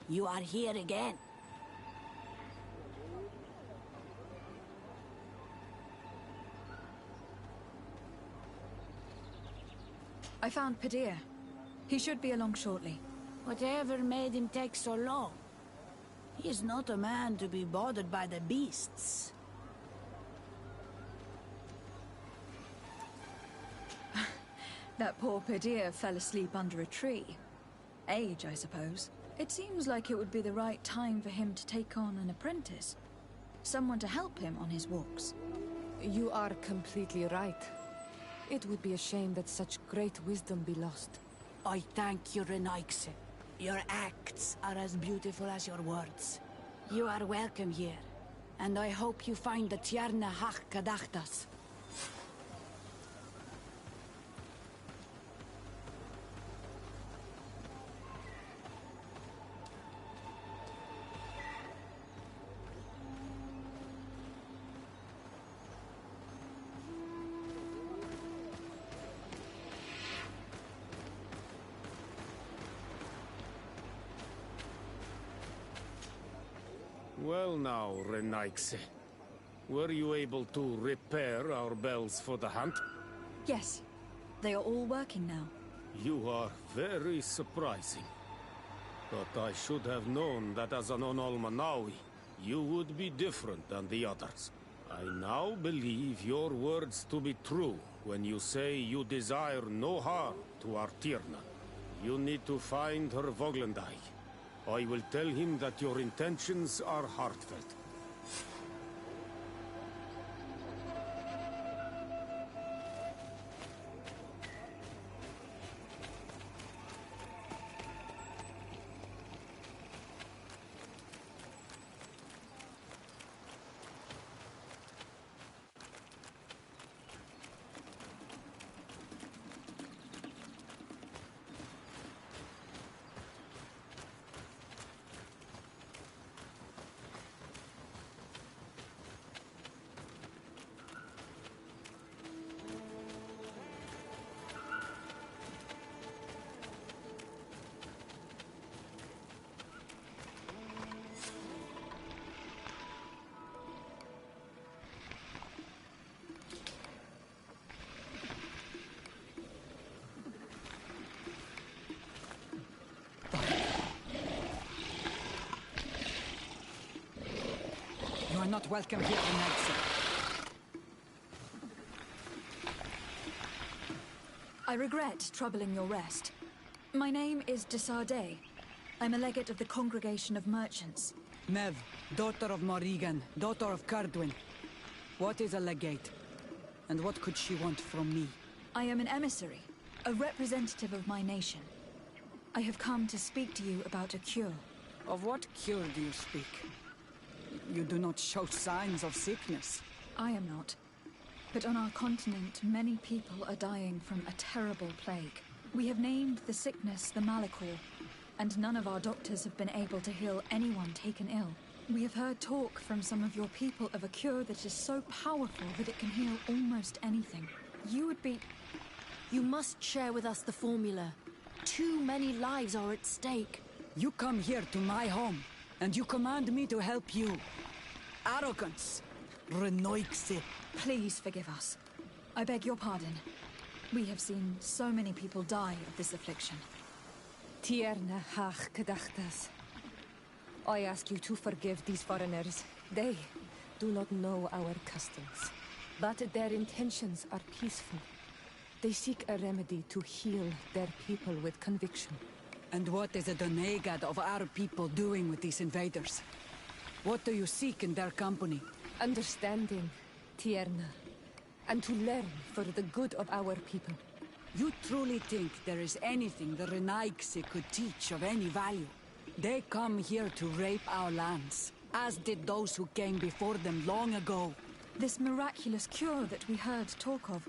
You are here again. I found Padir. He should be along shortly. Whatever made him take so long? He is not a man to be bothered by the beasts. That poor Padir fell asleep under a tree. Age, I suppose. It seems like it would be the right time for him to take on an apprentice. Someone to help him on his walks. You are completely right. It would be a shame that such great wisdom be lost. I thank you, Renaikse. Your acts are as beautiful as your words. You are welcome here, and I hope you find the Tierna Hach Kadachtas. Well now, Renaikse. Were you able to repair our bells for the hunt? Yes. They are all working now. You are very surprising. But I should have known that as an Onolmanawi, you would be different than the others. I now believe your words to be true when you say you desire no harm to our Tierna. You need to find her Voglendai. I will tell him that your intentions are heartfelt. You are not welcome here, Renaikse. I regret troubling your rest. My name is Desardet. I'm a legate of the Congregation of Merchants. Mev, daughter of Morrigan, daughter of Cardwin. What is a legate? And what could she want from me? I am an emissary, a representative of my nation. I have come to speak to you about a cure. Of what cure do you speak? You do not show signs of sickness. I am not. But on our continent, many people are dying from a terrible plague. We have named the sickness the Malachor, and none of our doctors have been able to heal anyone taken ill. We have heard talk from some of your people of a cure that is so powerful that it can heal almost anything. You would be... You must share with us the formula. Too many lives are at stake. You come here to my home, and you command me to help you. Arrogance. Renaikse. Please forgive us. I beg your pardon. We have seen so many people die of this affliction. Tierna Hach Kadachtas. I ask you to forgive these foreigners. They do not know our customs. But their intentions are peaceful. They seek a remedy to heal their people with conviction. And what is a Donegad of our people doing with these invaders? What do you seek in their company? Understanding, Tierna, and to learn for the good of our people. You truly think there is anything the Renaikse could teach of any value? They come here to rape our lands, as did those who came before them long ago. This miraculous cure that we heard talk of,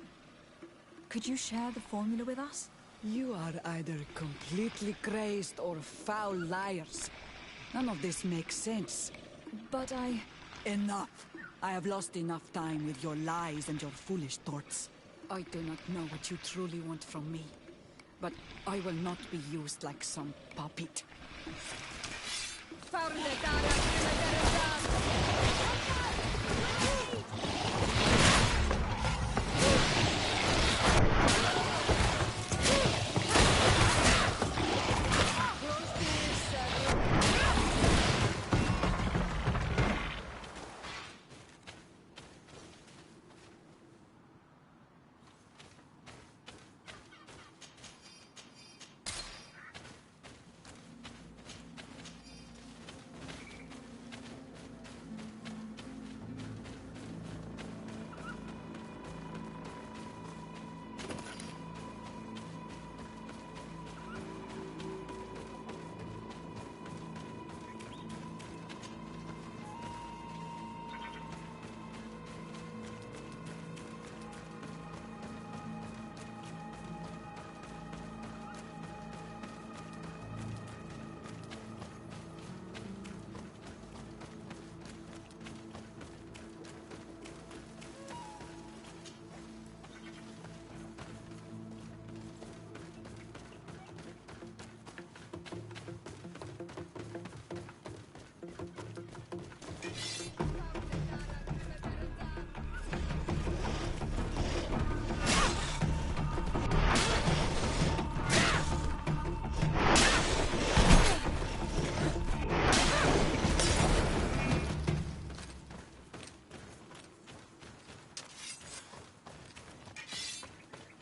could you share the formula with us? You are either completely crazed or foul liars. None of this makes sense. But I... Enough! I have lost enough time with your lies and your foolish thoughts. I do not know what you truly want from me, but I will not be used like some puppet.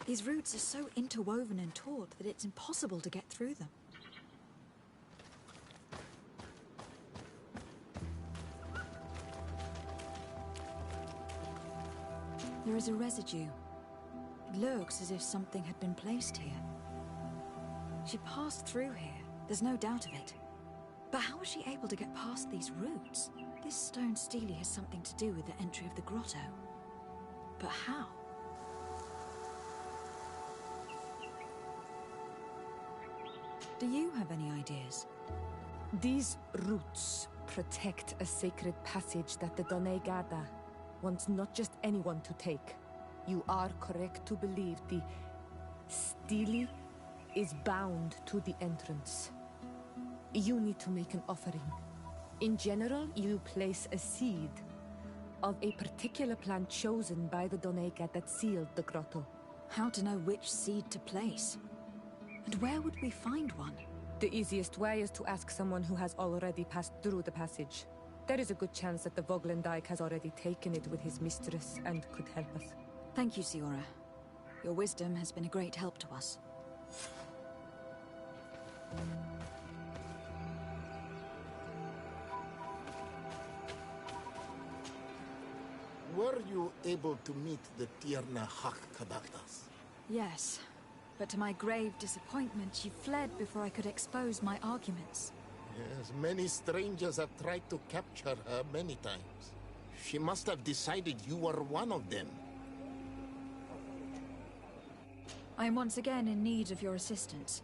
These roots are so interwoven and taut that it's impossible to get through them. There is a residue. It looks as if something had been placed here. She passed through here, there's no doubt of it. But how was she able to get past these roots? This stone stele has something to do with the entry of the grotto. But how? Do you have any ideas? These roots protect a sacred passage that the Donegada wants not just anyone to take. You are correct to believe the stele is bound to the entrance. You need to make an offering. In general, you place a seed of a particular plant chosen by the Donega that sealed the grotto. How to know which seed to place? And where would we find one? The easiest way is to ask someone who has already passed through the passage. There is a good chance that the Voglendike has already taken it with his mistress and could help us. Thank you, Siora. Your wisdom has been a great help to us. Were you able to meet the Tierna Hak Kadaktas? Yes, but to my grave disappointment, she fled before I could expose my arguments. Yes, many strangers have tried to capture her many times. She must have decided you were one of them. I am once again in need of your assistance.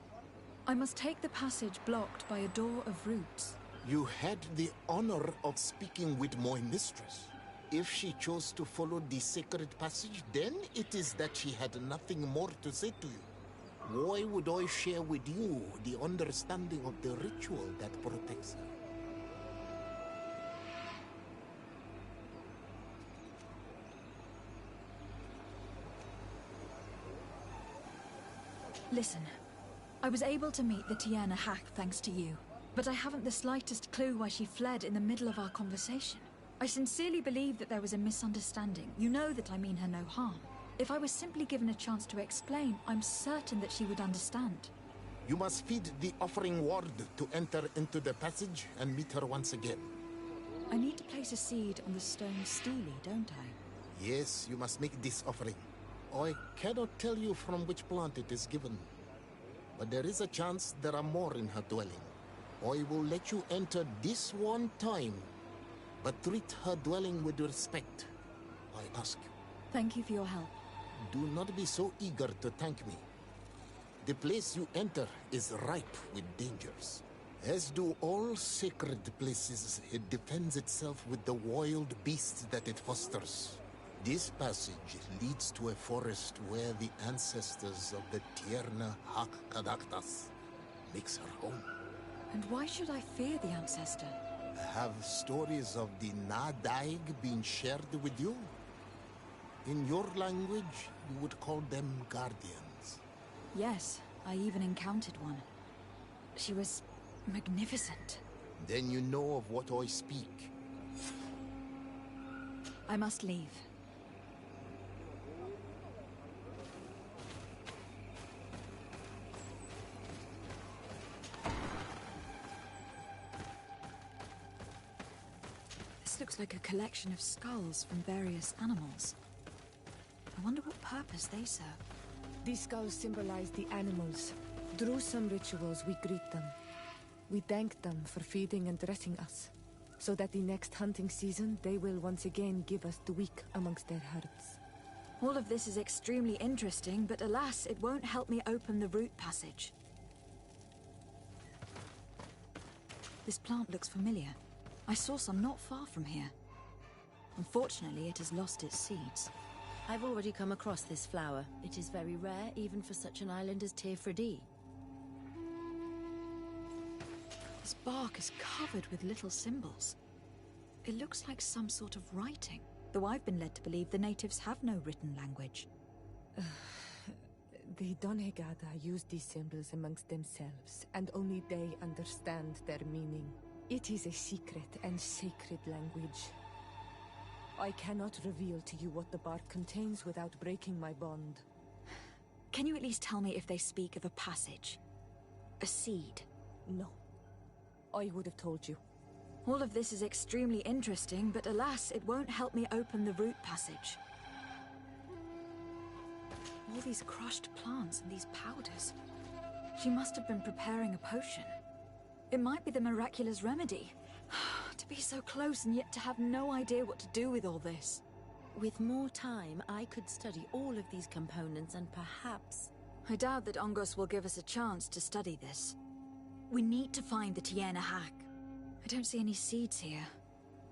I must take the passage blocked by a door of roots. You had the honor of speaking with my mistress. If she chose to follow the sacred passage, then it is that she had nothing more to say to you. Why would I share with you the understanding of the ritual that protects her? Listen, I was able to meet the Tierna Hak thanks to you, but I haven't the slightest clue why she fled in the middle of our conversation. I sincerely believe that there was a misunderstanding. You know that I mean her no harm. If I was simply given a chance to explain, I'm certain that she would understand. You must feed the offering ward to enter into the passage and meet her once again. I need to place a seed on the stone stele, don't I? Yes, you must make this offering. I cannot tell you from which plant it is given, but there is a chance there are more in her dwelling. I will let you enter this one time, but treat her dwelling with respect, I ask you. Thank you for your help. Do not be so eager to thank me. The place you enter is ripe with dangers. As do all sacred places, it defends itself with the wild beasts that it fosters. This passage leads to a forest where the ancestors of the Tierna Hak Kadaktas makes her home. And why should I fear the ancestor? Have stories of the Nadaig been shared with you? In your language, you would call them guardians. Yes, I even encountered one. She was magnificent. Then you know of what I speak. I must leave. This looks like a collection of skulls from various animals. I wonder what purpose they serve. These skulls symbolize the animals. Through some rituals, we greet them. We thank them for feeding and dressing us, so that the next hunting season, they will once again give us the weak amongst their herds. All of this is extremely interesting, but alas, it won't help me open the root passage. This plant looks familiar. I saw some not far from here. Unfortunately, it has lost its seeds. I've already come across this flower. It is very rare, even for such an island as pt4. This bark is covered with little symbols. It looks like some sort of writing, though I've been led to believe the natives have no written language. The Donegada use these symbols amongst themselves, and only they understand their meaning. It is a secret and sacred language. I cannot reveal to you what the bark contains without breaking my bond. Can you at least tell me if they speak of a passage? A seed? No. I would have told you. All of this is extremely interesting, but alas, it won't help me open the root passage. All these crushed plants and these powders. She must have been preparing a potion. It might be the miraculous remedy. To be so close and yet to have no idea what to do with all this. With more time, I could study all of these components and perhaps... I doubt that Ongos will give us a chance to study this. We need to find the Tiena hack. I don't see any seeds here.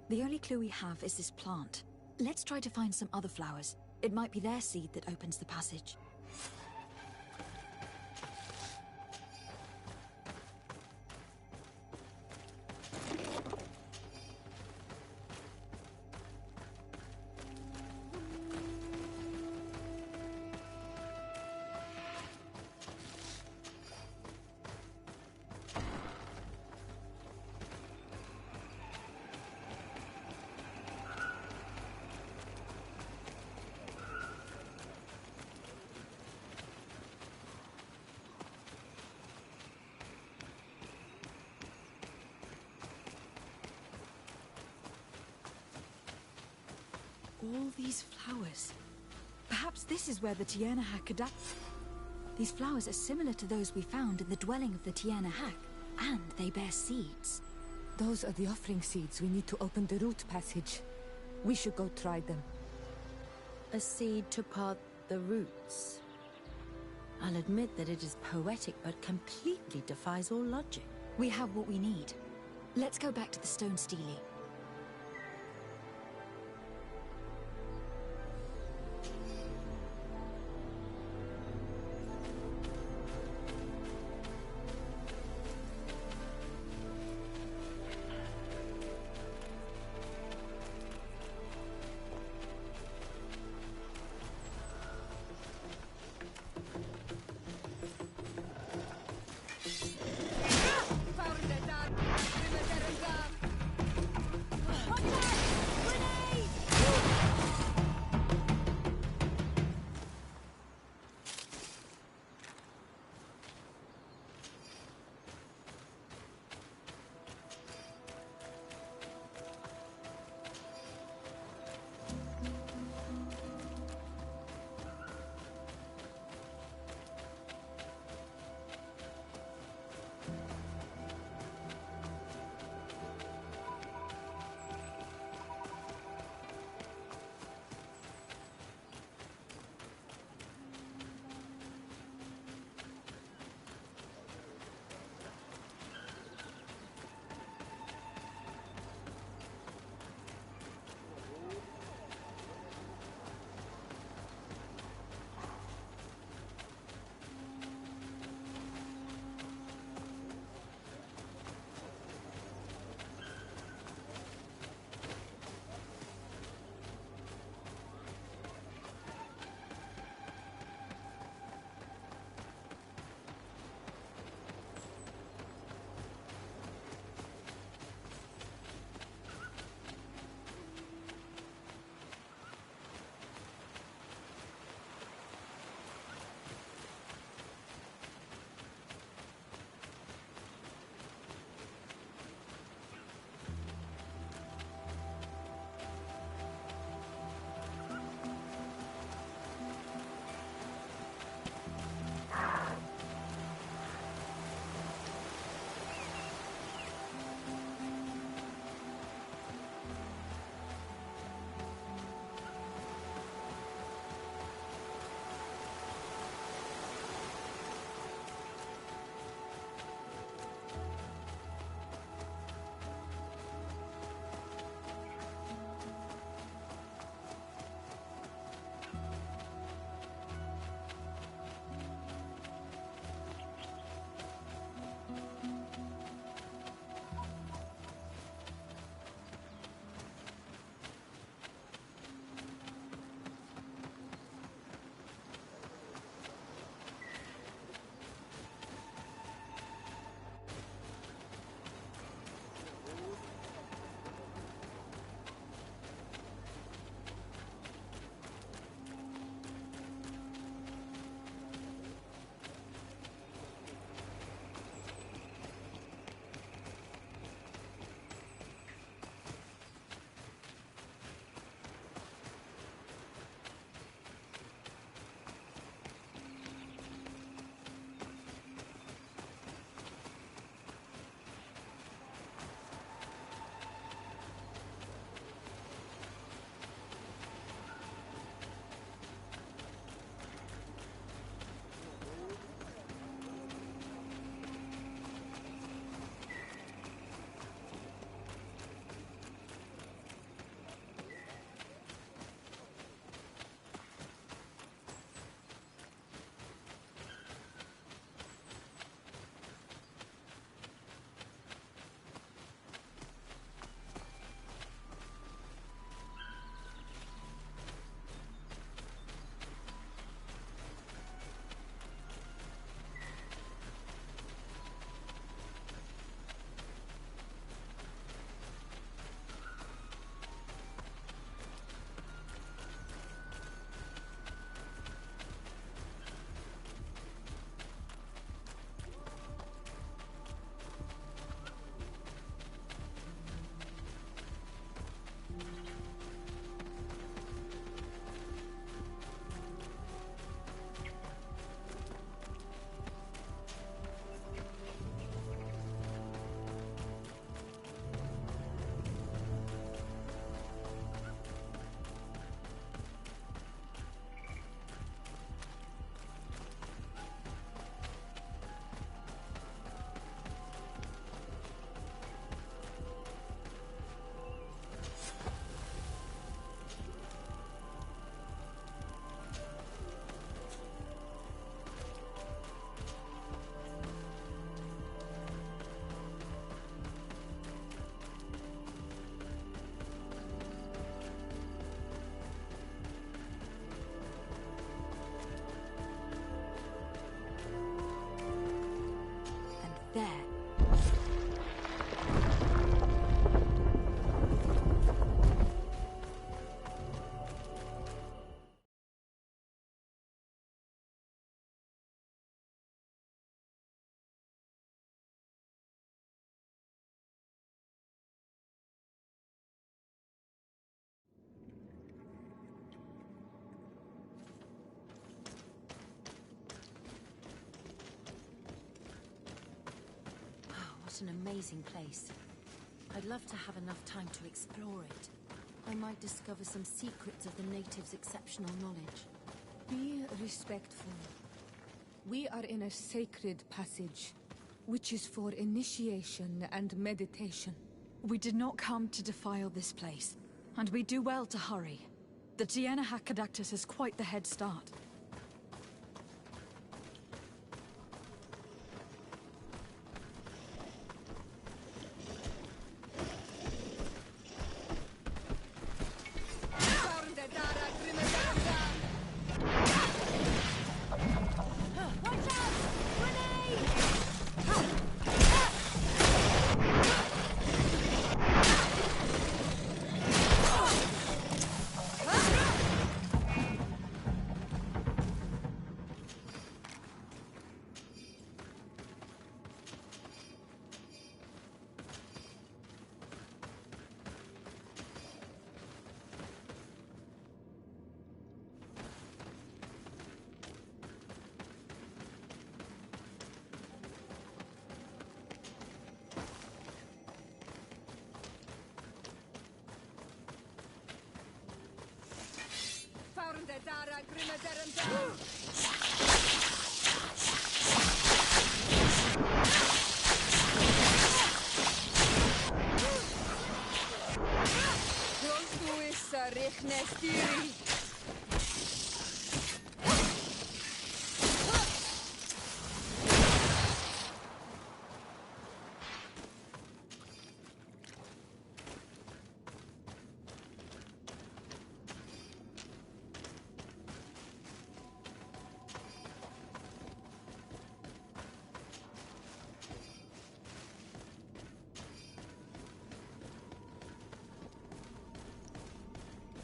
The only clue we have is this plant. Let's try to find some other flowers. It might be their seed that opens the passage. All these flowers. Perhaps this is where the Tiena hack could These flowers are similar to those we found in the dwelling of the Tiena hack, and they bear seeds. Those are the offering seeds we need to open the root passage. We should go try them. A seed to part the roots. I'll admit that it is poetic, but completely defies all logic. We have what we need. Let's go back to the stone stele. there. What an amazing place. I'd love to have enough time to explore it. I might discover some secrets of the natives' exceptional knowledge. Be respectful. We are in a sacred passage, which is for initiation and meditation. We did not come to defile this place, and we do well to hurry. The Tiena Hakkadactus has quite the head start.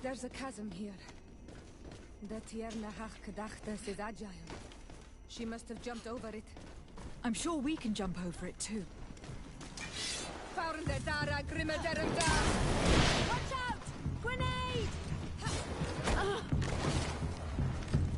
There's a chasm here. The Tiena Hakkadactus is agile. She must have jumped over it. I'm sure we can jump over it too. Watch out! Grenade! Watch out! Grenade!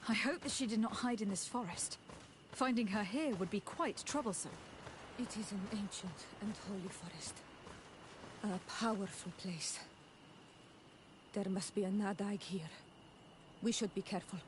I hope that she did not hide in this forest. Finding her here would be quite troublesome. It is an ancient and holy forest. A powerful place. There must be a Nadaig here. We should be careful.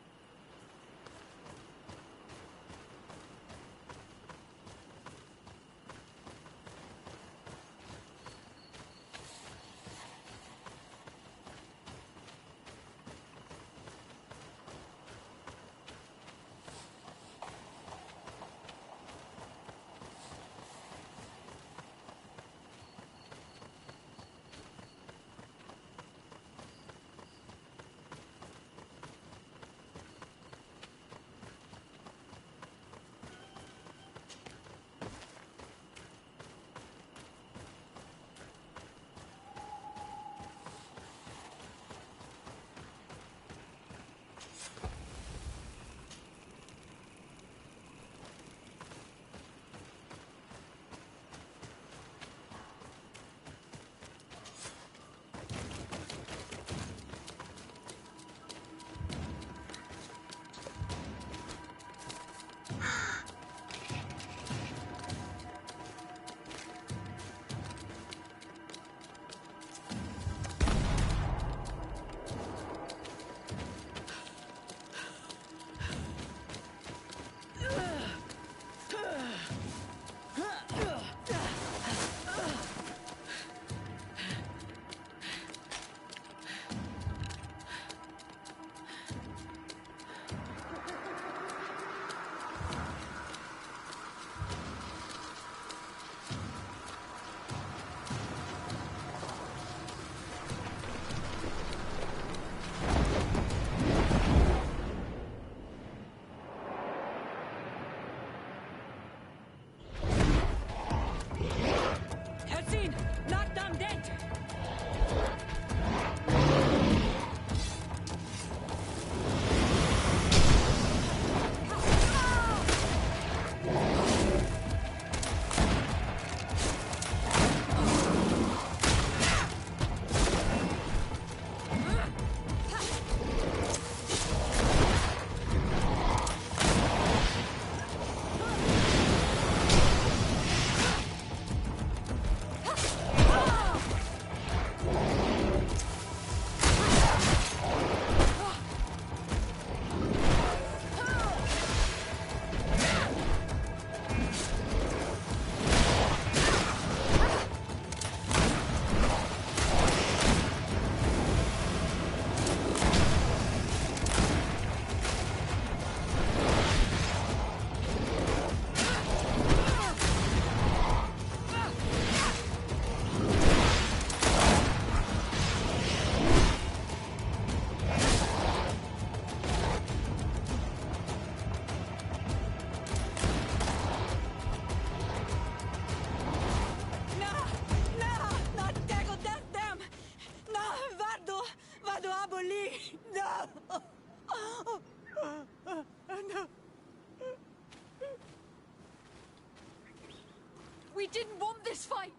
We didn't want this fight!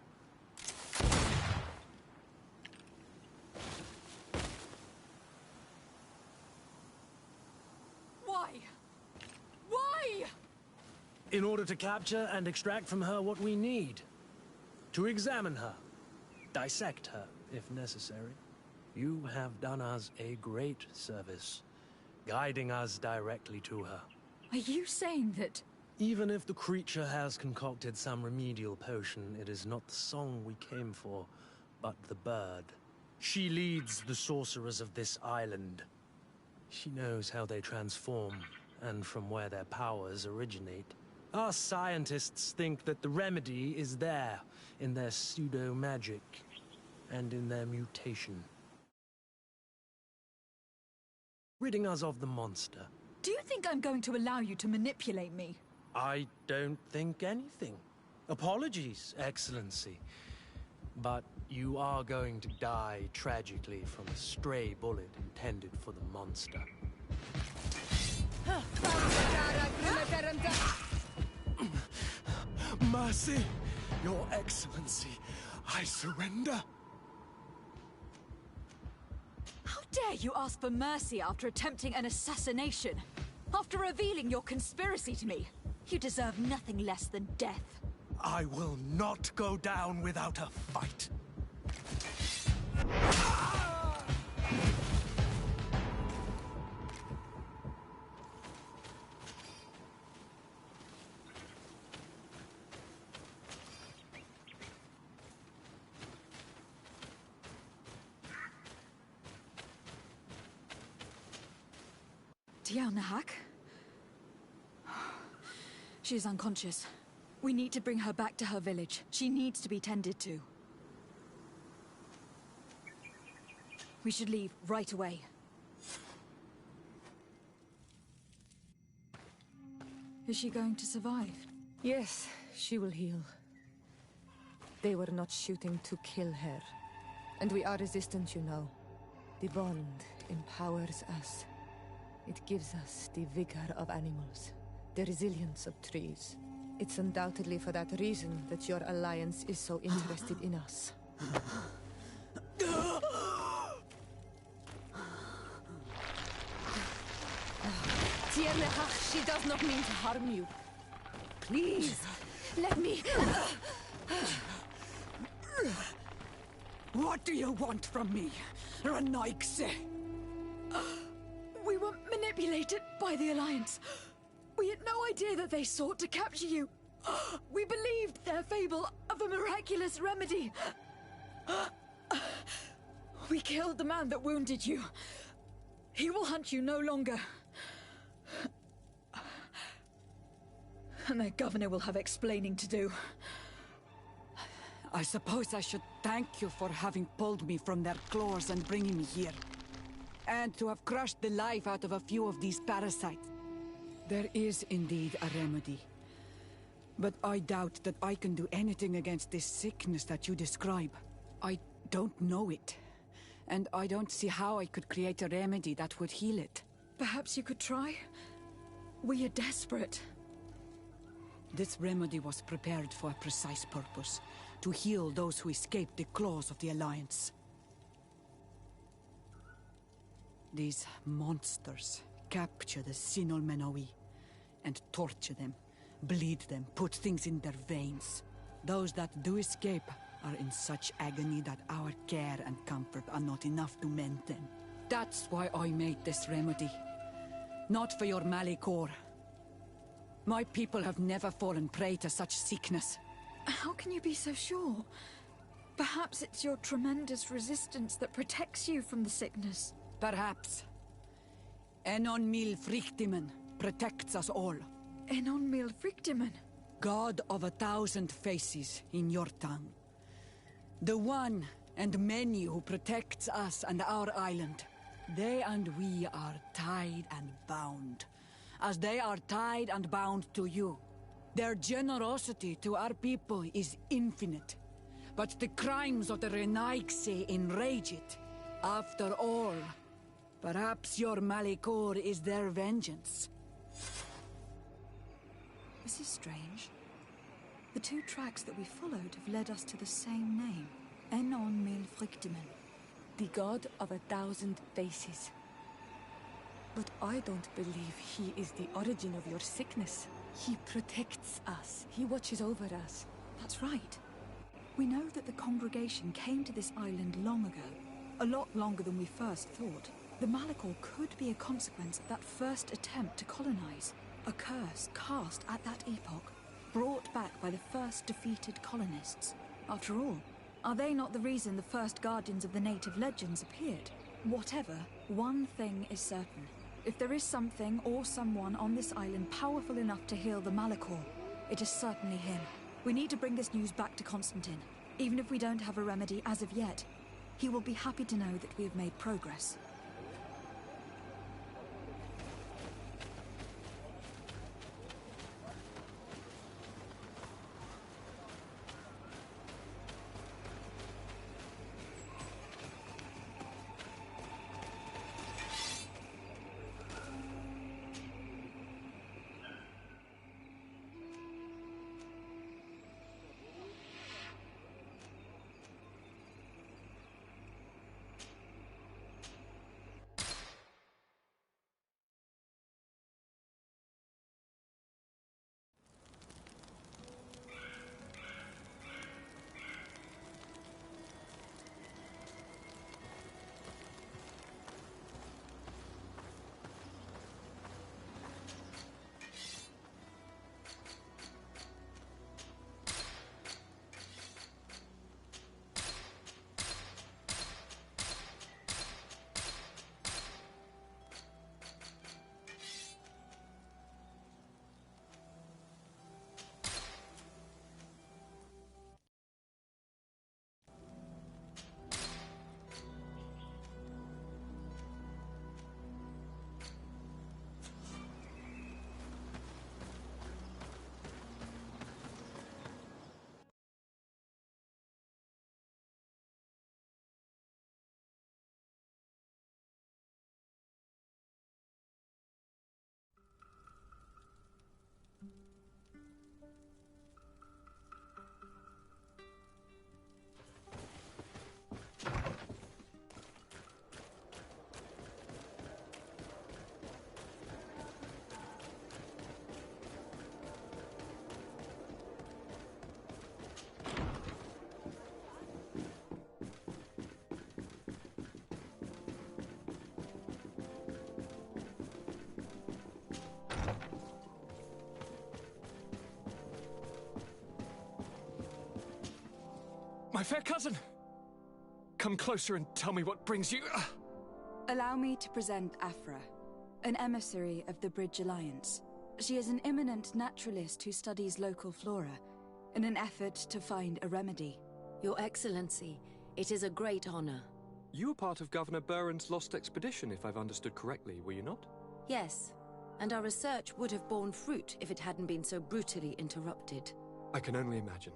Why? Why? In order to capture and extract from her what we need. To examine her. Dissect her, if necessary. You have done us a great service, guiding us directly to her. Are you saying that... Even if the creature has concocted some remedial potion, it is not the song we came for, but the bird. She leads the sorcerers of this island. She knows how they transform, and from where their powers originate. Our scientists think that the remedy is there, in their pseudo-magic, and in their mutation. Ridding us of the monster. Do you think I'm going to allow you to manipulate me? I don't think anything. Apologies, Excellency. But you are going to die tragically from a stray bullet intended for the monster. Mercy, Your Excellency, I surrender. How dare you ask for mercy after attempting an assassination? After revealing your conspiracy to me, you deserve nothing less than death. I will not go down without a fight. Tiana Hack? She is unconscious. We need to bring her back to her village. She needs to be tended to. We should leave right away. Is she going to survive? Yes, she will heal. They were not shooting to kill her. And we are resistant, you know. The bond empowers us. It gives us the vigor of animals, the resilience of trees. It's undoubtedly for that reason that your alliance is so interested in us. Tierlehach, she does not mean to harm you. Please, let me... What do you want from me, Ranaikse? We were manipulated by the Alliance. We had no idea that they sought to capture you. We believed their fable of a miraculous remedy. We killed the man that wounded you. He will hunt you no longer. And their governor will have explaining to do. I suppose I should thank you for having pulled me from their claws and bringing me here. And to have crushed the life out of a few of these parasites. There is indeed a remedy. But I doubt that I can do anything against this sickness that you describe. I don't know it. And I don't see how I could create a remedy that would heal it. Perhaps you could try? We are desperate. This remedy was prepared for a precise purpose. To heal those who escaped the claws of the Alliance. These monsters capture the Sinol Menawi and torture them, bleed them, put things in their veins. Those that do escape are in such agony that our care and comfort are not enough to mend them. That's why I made this remedy. Not for your Malikor. My people have never fallen prey to such sickness. How can you be so sure? Perhaps it's your tremendous resistance that protects you from the sickness. Perhaps. Enon Mil Frictimen protects us all. Enon Mil Frictimen? God of 1,000 faces in your tongue. The one and many who protects us and our island. They and we are tied and bound. As they are tied and bound to you. Their generosity to our people is infinite. But the crimes of the Renaigse enrage it. After all, perhaps your Malikor is their vengeance. This is strange. The two tracks that we followed have led us to the same name. Enon Mil Frictimen. The god of 1,000 faces. But I don't believe he is the origin of your sickness. He protects us. He watches over us. That's right. We know that the congregation came to this island long ago. A lot longer than we first thought. The Malikor could be a consequence of that first attempt to colonize. A curse cast at that epoch, brought back by the first defeated colonists. After all, are they not the reason the first guardians of the native legends appeared? Whatever, one thing is certain. If there is something or someone on this island powerful enough to heal the Malikor, it is certainly him. We need to bring this news back to Constantine. Even if we don't have a remedy as of yet, he will be happy to know that we have made progress. My fair cousin! Come closer and tell me what brings you... Allow me to present Afra, an emissary of the Bridge Alliance. She is an eminent naturalist who studies local flora, in an effort to find a remedy. Your Excellency, it is a great honor. You were part of Governor Buren's lost expedition, if I've understood correctly, were you not? Yes, and our research would have borne fruit if it hadn't been so brutally interrupted. I can only imagine.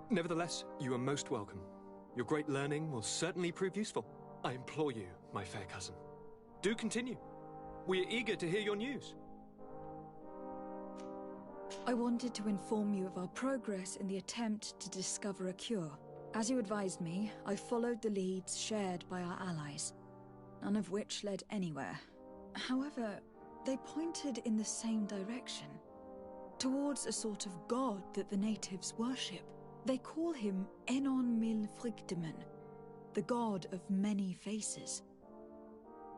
Nevertheless, you are most welcome. Your great learning will certainly prove useful. I implore you, my fair cousin. Do continue. We are eager to hear your news. I wanted to inform you of our progress in the attempt to discover a cure. As you advised me, I followed the leads shared by our allies, none of which led anywhere. However, they pointed in the same direction, towards a sort of god that the natives worship. They call him Enon Mil Frictimen, the god of many faces.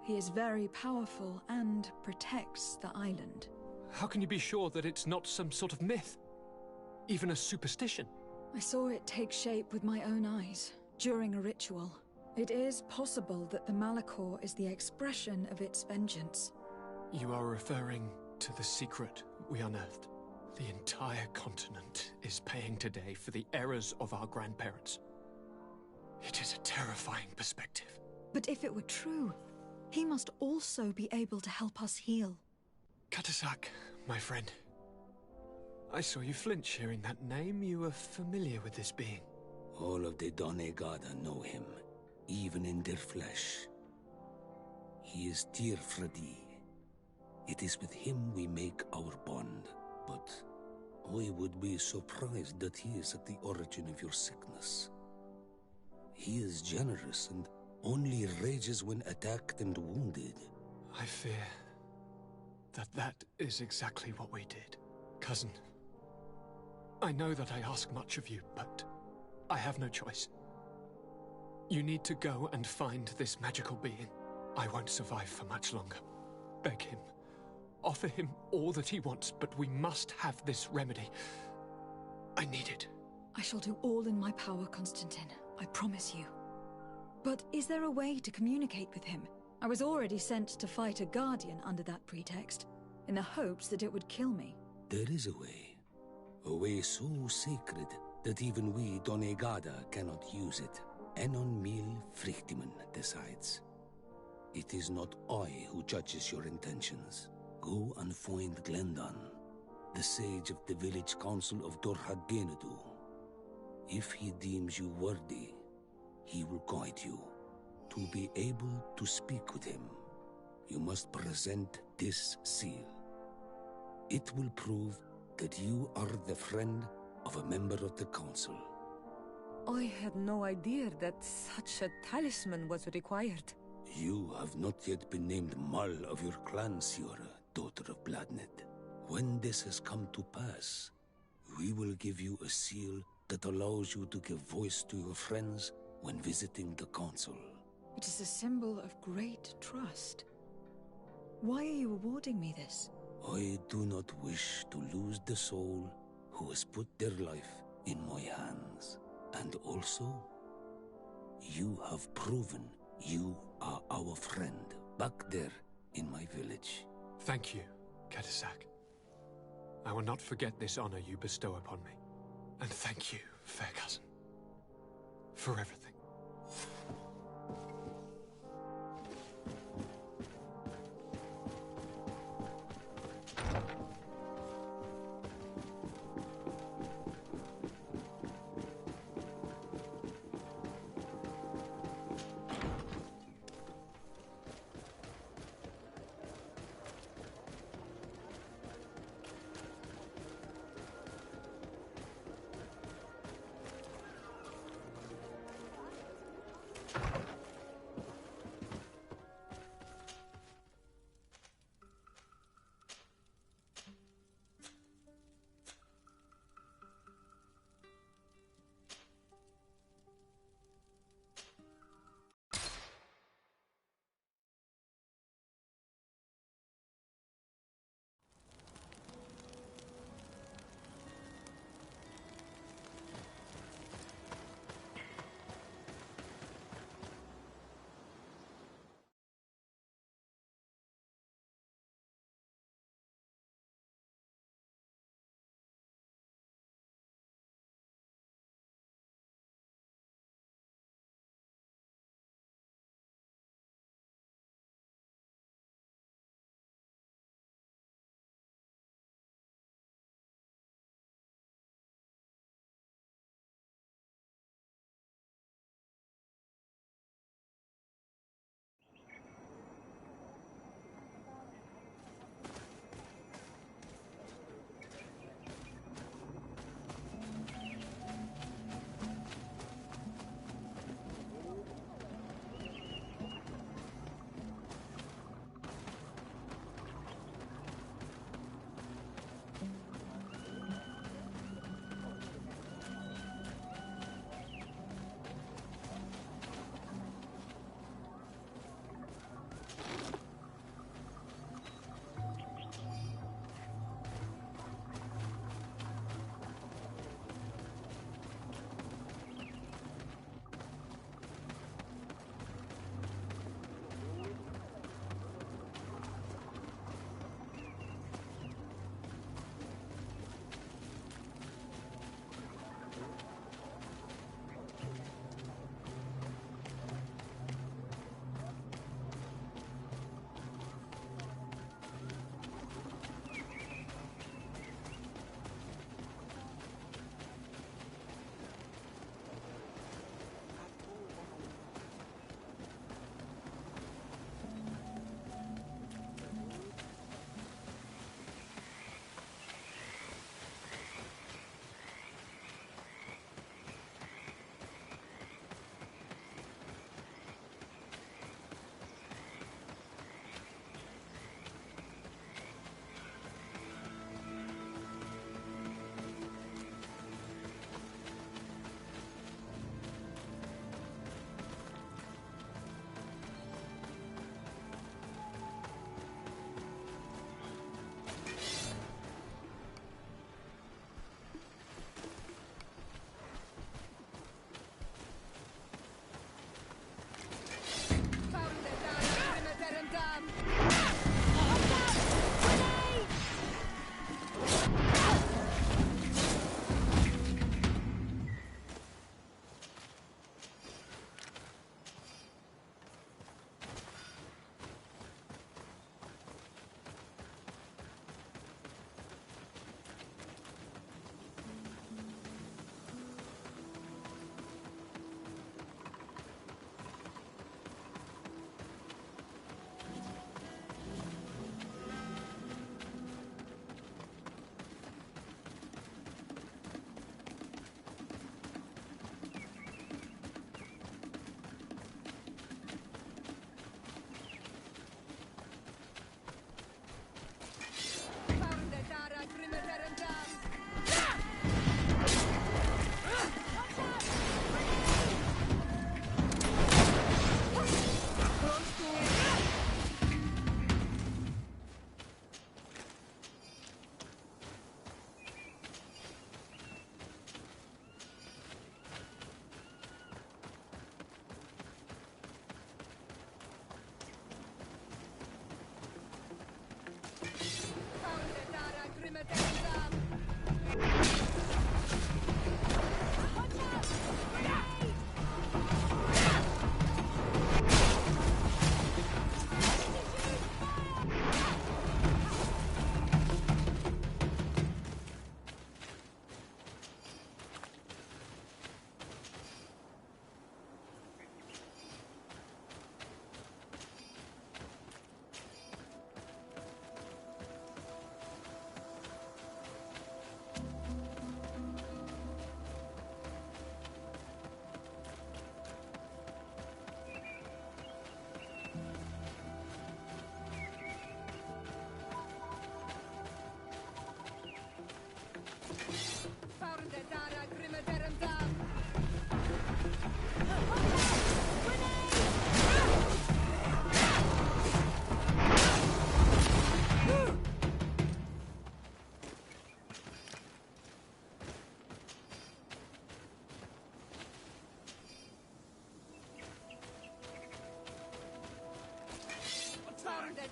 He is very powerful and protects the island. How can you be sure that it's not some sort of myth? Even a superstition? I saw it take shape with my own eyes, during a ritual. It is possible that the Malachor is the expression of its vengeance. You are referring to the secret we unearthed. The entire continent is paying today for the errors of our grandparents. It is a terrifying perspective. But if it were true, he must also be able to help us heal. Katasak, my friend. I saw you flinch hearing that name. You were familiar with this being. All of the Donegada know him, even in their flesh. He is Tyr Fredi. It is with him we make our bond. But I would be surprised that he is at the origin of your sickness. He is generous and only rages when attacked and wounded. I fear that is exactly what we did. Cousin, I know that I ask much of you, but I have no choice. You need to go and find this magical being. I won't survive for much longer. Beg him. Offer him all that he wants, but we must have this remedy. I need it. I shall do all in my power, Constantine. I promise you. But is there a way to communicate with him? I was already sent to fight a guardian under that pretext, in the hopes that it would kill me. There is a way so sacred that even we Donegada cannot use it. Enon Mil Frictimen decides. It is not I who judges your intentions. Go and find Glendan, the sage of the village council of Dorhagenedu. If he deems you worthy, he will guide you. To be able to speak with him, you must present this seal. It will prove that you are the friend of a member of the council. I had no idea that such a talisman was required. You have not yet been named Mal of your clan, Siora, daughter of Bladnet. When this has come to pass, we will give you a seal that allows you to give voice to your friends when visiting the council. It is a symbol of great trust. Why are you awarding me this? I do not wish to lose the soul who has put their life in my hands. And also, you have proven you are our friend back there in my village. Thank you, Katasak. I will not forget this honor you bestow upon me. And thank you, fair cousin, for everything.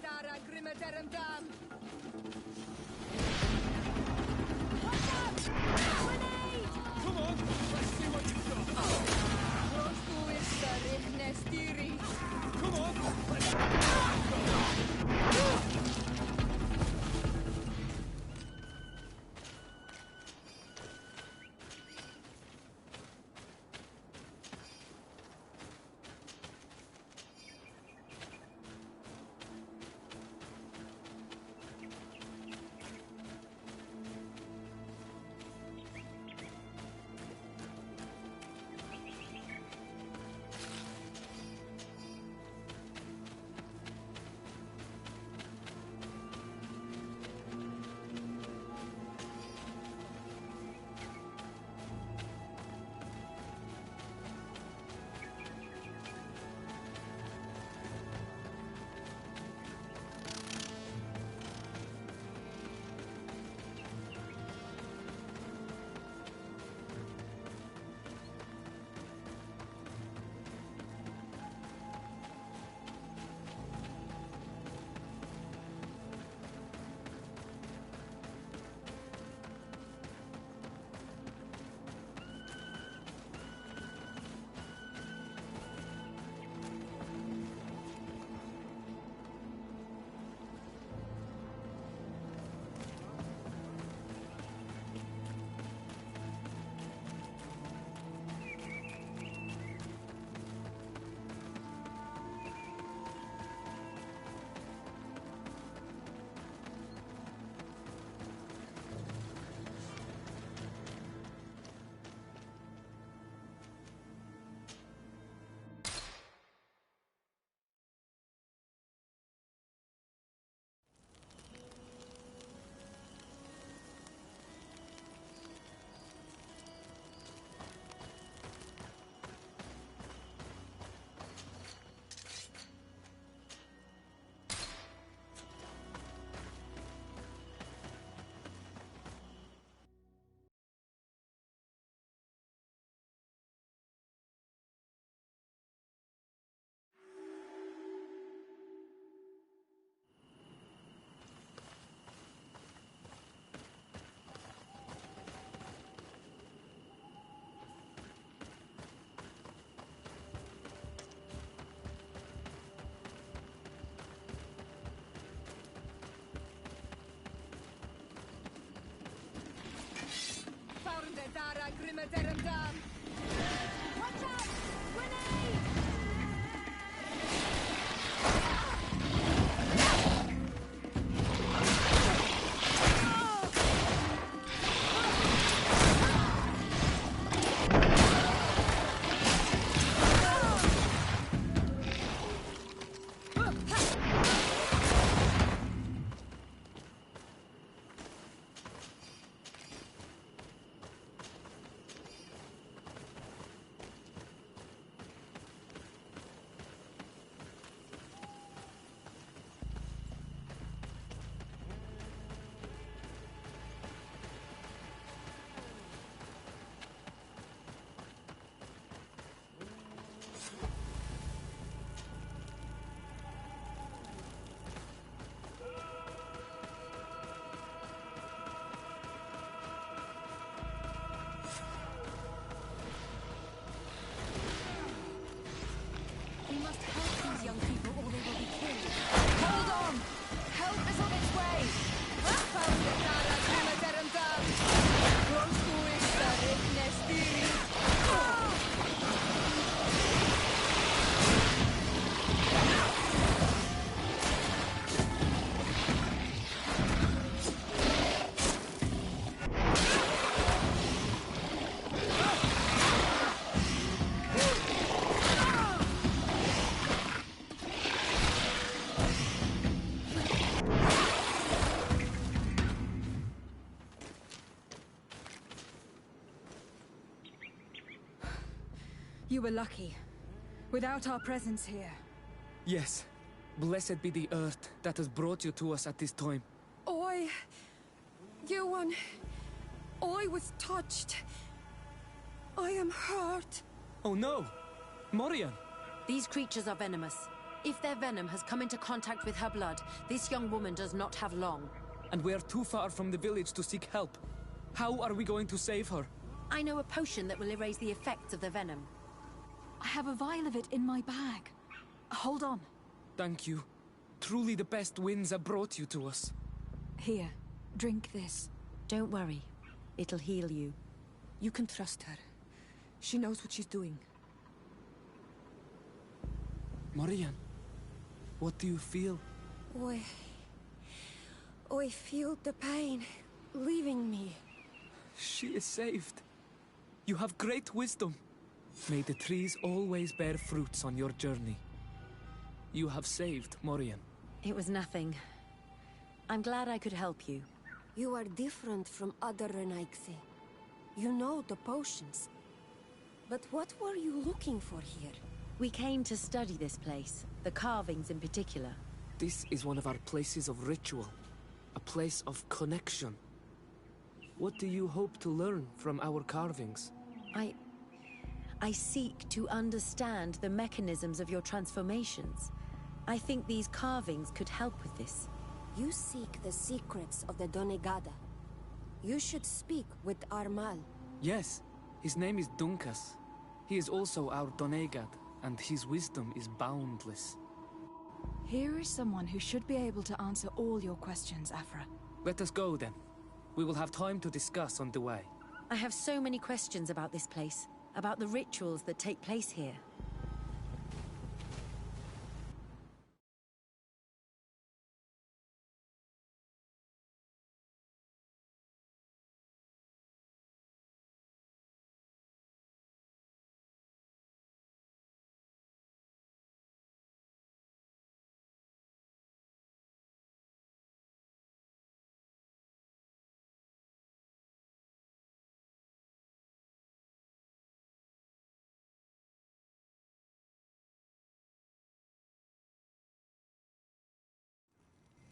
dara grimaderendam. Come on, let's see what you've got. Rosku is the Rignestiri. Come on, let's Dara grimaderendam. Watch out! Grenade! We must help these young people or they will be killed. Hold on! Help is on its way! Dara grimaderendam. Rosku is the Rignestiri. You were lucky. Without our presence here. Yes. Blessed be the earth that has brought you to us at this time. Ewan, I was touched. I am hurt. Oh no! Morian! These creatures are venomous. If their venom has come into contact with her blood, this young woman does not have long. And we're too far from the village to seek help. How are we going to save her? I know a potion that will erase the effects of the venom. I have a vial of it in my bag. Hold on. Thank you. Truly the best winds have brought you to us. Here, drink this. Don't worry. It'll heal you. You can trust her. She knows what she's doing. Marian, what do you feel? I feel the pain leaving me. She is saved. You have great wisdom. May the trees always bear fruits on your journey. You have saved Morian. It was nothing. I'm glad I could help you. You are different from other Renaigse. You know the potions. But what were you looking for here? We came to study this place, the carvings in particular. This is one of our places of ritual. A place of connection. What do you hope to learn from our carvings? I seek to understand the mechanisms of your transformations. I think these carvings could help with this. You seek the secrets of the Donegada. You should speak with Armal. Yes, his name is Dunkas. He is also our Donegad, and his wisdom is boundless. Here is someone who should be able to answer all your questions, Afra. Let us go, then. We will have time to discuss on the way. I have so many questions about this place, about the rituals that take place here.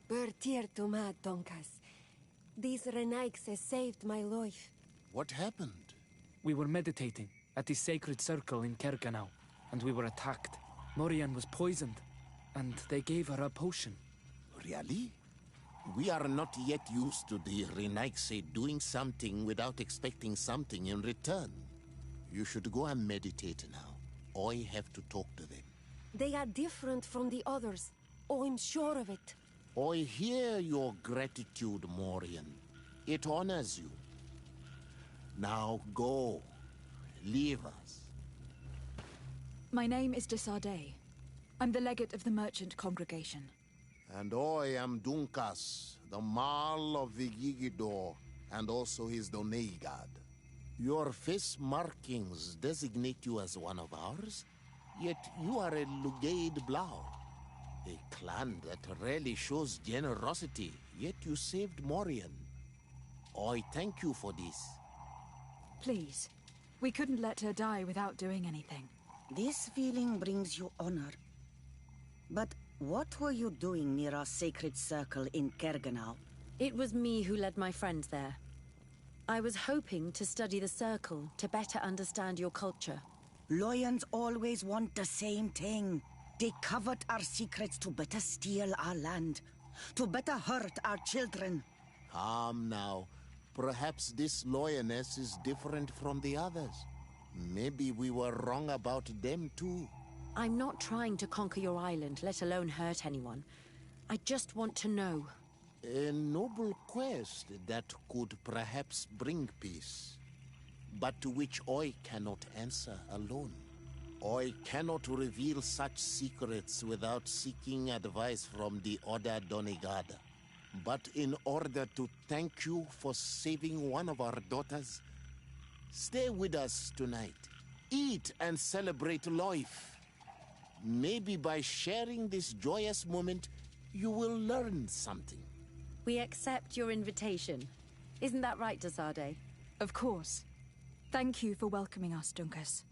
Bertir to my Donkas. These Renaigse saved my life. What happened? We were meditating at the sacred circle in Kerganau, and we were attacked. Morian was poisoned, and they gave her a potion. Really? We are not yet used to the Renaigse doing something without expecting something in return. You should go and meditate now. I have to talk to them. They are different from the others. Oh, I'm sure of it. I hear your gratitude, Morian. It honors you. Now go. Leave us. My name is Desardet. I'm the legate of the merchant congregation. And I am Dunkas, the Marl of the Gigidor, and also his Donegad. Your face markings designate you as one of ours, yet you are a Lugaid Blau. A clan that rarely shows generosity, yet you saved Morian. I thank you for this. Please, we couldn't let her die without doing anything. This feeling brings you honor. But what were you doing near our sacred circle in Kerganau? It was me who led my friends there. I was hoping to study the circle to better understand your culture. Loyans always want the same thing. They covet our secrets to better steal our land, to better hurt our children. Calm now. Perhaps this lioness is different from the others. Maybe we were wrong about them too. I'm not trying to conquer your island, let alone hurt anyone. I just want to know. A noble quest that could perhaps bring peace, but to which I cannot answer alone. I cannot reveal such secrets without seeking advice from the Order Donegada. But in order to thank you for saving one of our daughters, stay with us tonight. Eat and celebrate life. Maybe by sharing this joyous moment, you will learn something. We accept your invitation. Isn't that right, Desardet? Of course. Thank you for welcoming us, Dunkas.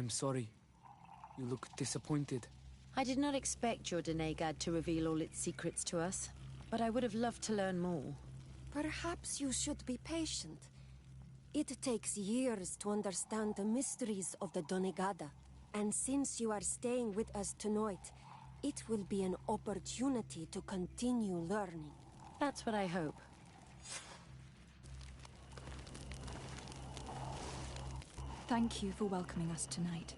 I'm sorry. You look disappointed. I did not expect your Denegad to reveal all its secrets to us, but I would have loved to learn more. Perhaps you should be patient. It takes years to understand the mysteries of the Donegada, and since you are staying with us tonight, it will be an opportunity to continue learning. That's what I hope. Thank you for welcoming us tonight.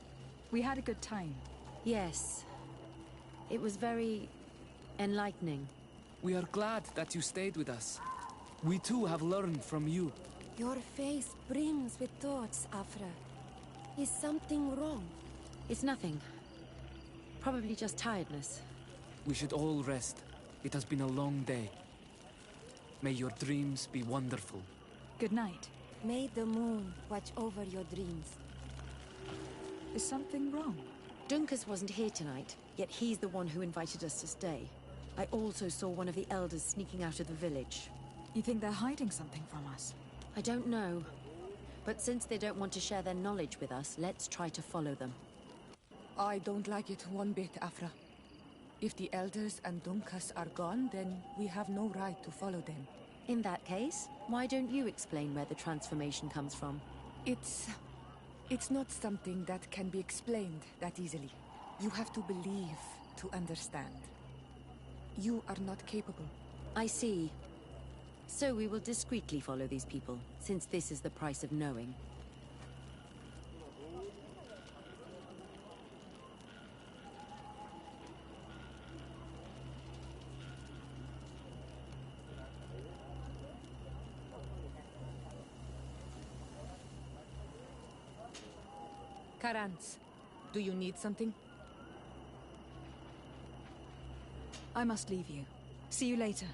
We had a good time. Yes. It was very enlightening. We are glad that you stayed with us. We too have learned from you. Your face brims with thoughts, Afra. Is something wrong? It's nothing. Probably just tiredness. We should all rest. It has been a long day. May your dreams be wonderful. Good night. May the moon watch over your dreams. Is something wrong? Dunkus wasn't here tonight, yet he's the one who invited us to stay. I also saw one of the elders sneaking out of the village. You think they're hiding something from us? I don't know. But since they don't want to share their knowledge with us, let's try to follow them. I don't like it one bit, Afra. If the elders and Dunkas are gone, then we have no right to follow them. In that case, why don't you explain where the transformation comes from? It's not something that can be explained that easily. You have to believe to understand. You are not capable. I see. So we will discreetly follow these people, since this is the price of knowing. Karans, do you need something? I must leave you. See you later.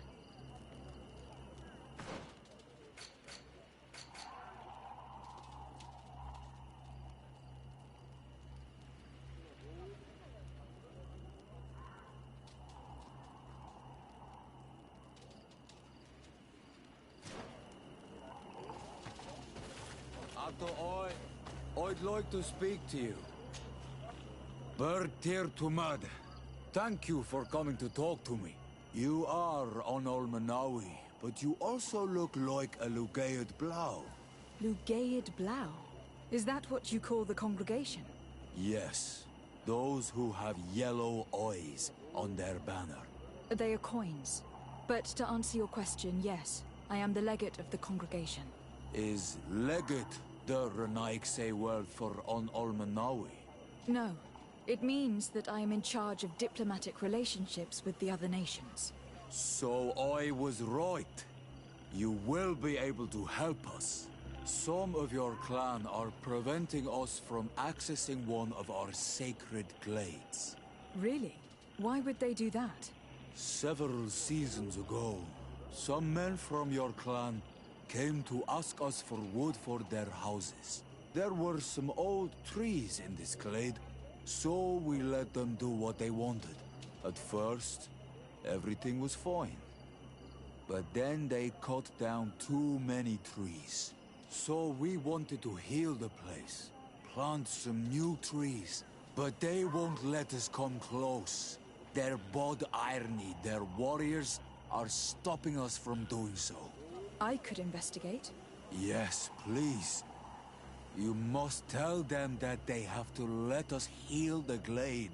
I'd like to speak to you. Bird Tir Tumad, thank you for coming to talk to me. You are on Olmanawi, but you also look like a Lugaid Blau. Lugaid Blau? Is that what you call the congregation? Yes, those who have yellow eyes on their banner. They are coins. But to answer your question, yes, I am the legate of the congregation. Is legate the Renaikse word for on Olmanawi? No. It means that I am in charge of diplomatic relationships with the other nations. So I was right. You will be able to help us. Some of your clan are preventing us from accessing one of our sacred glades. Really? Why would they do that? Several seasons ago, some men from your clan came to ask us for wood for their houses. There were some old trees in this glade, so we let them do what they wanted. At first, everything was fine. But then they cut down too many trees. So we wanted to heal the place, plant some new trees. But they won't let us come close. Their bod irony, their warriors, are stopping us from doing so. I could investigate. Yes, please. You must tell them that they have to let us heal the glade.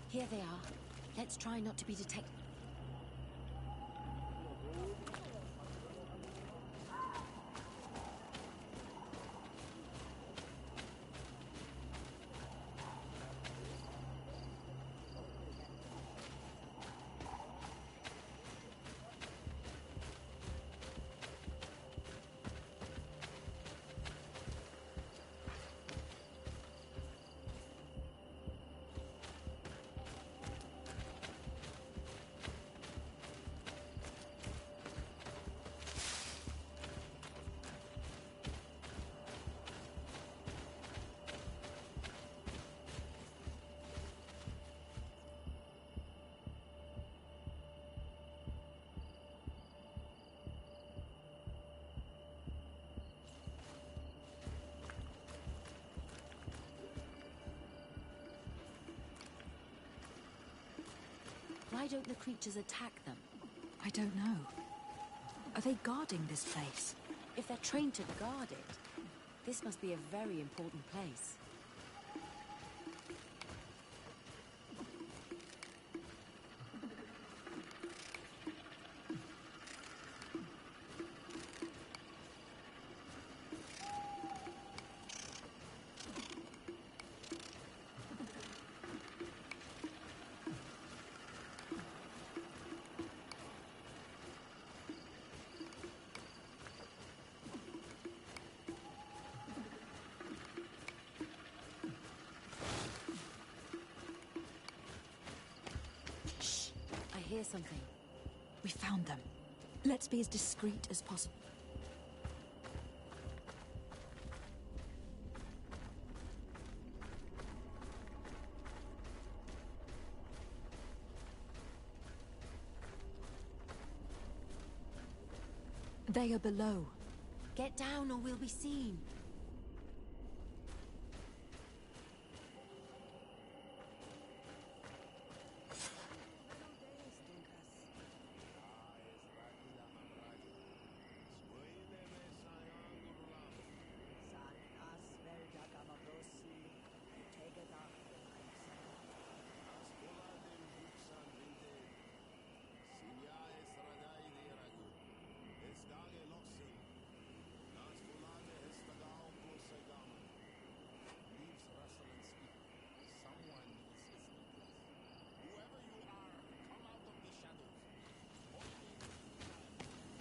Here they are. Let's try not to be detected. Why don't the creatures attack them? I don't know. Are they guarding this place? If they're trained to guard it, this must be a very important place. I hear something. We found them. Let's be as discreet as possible. They are below. Get down or we'll be seen.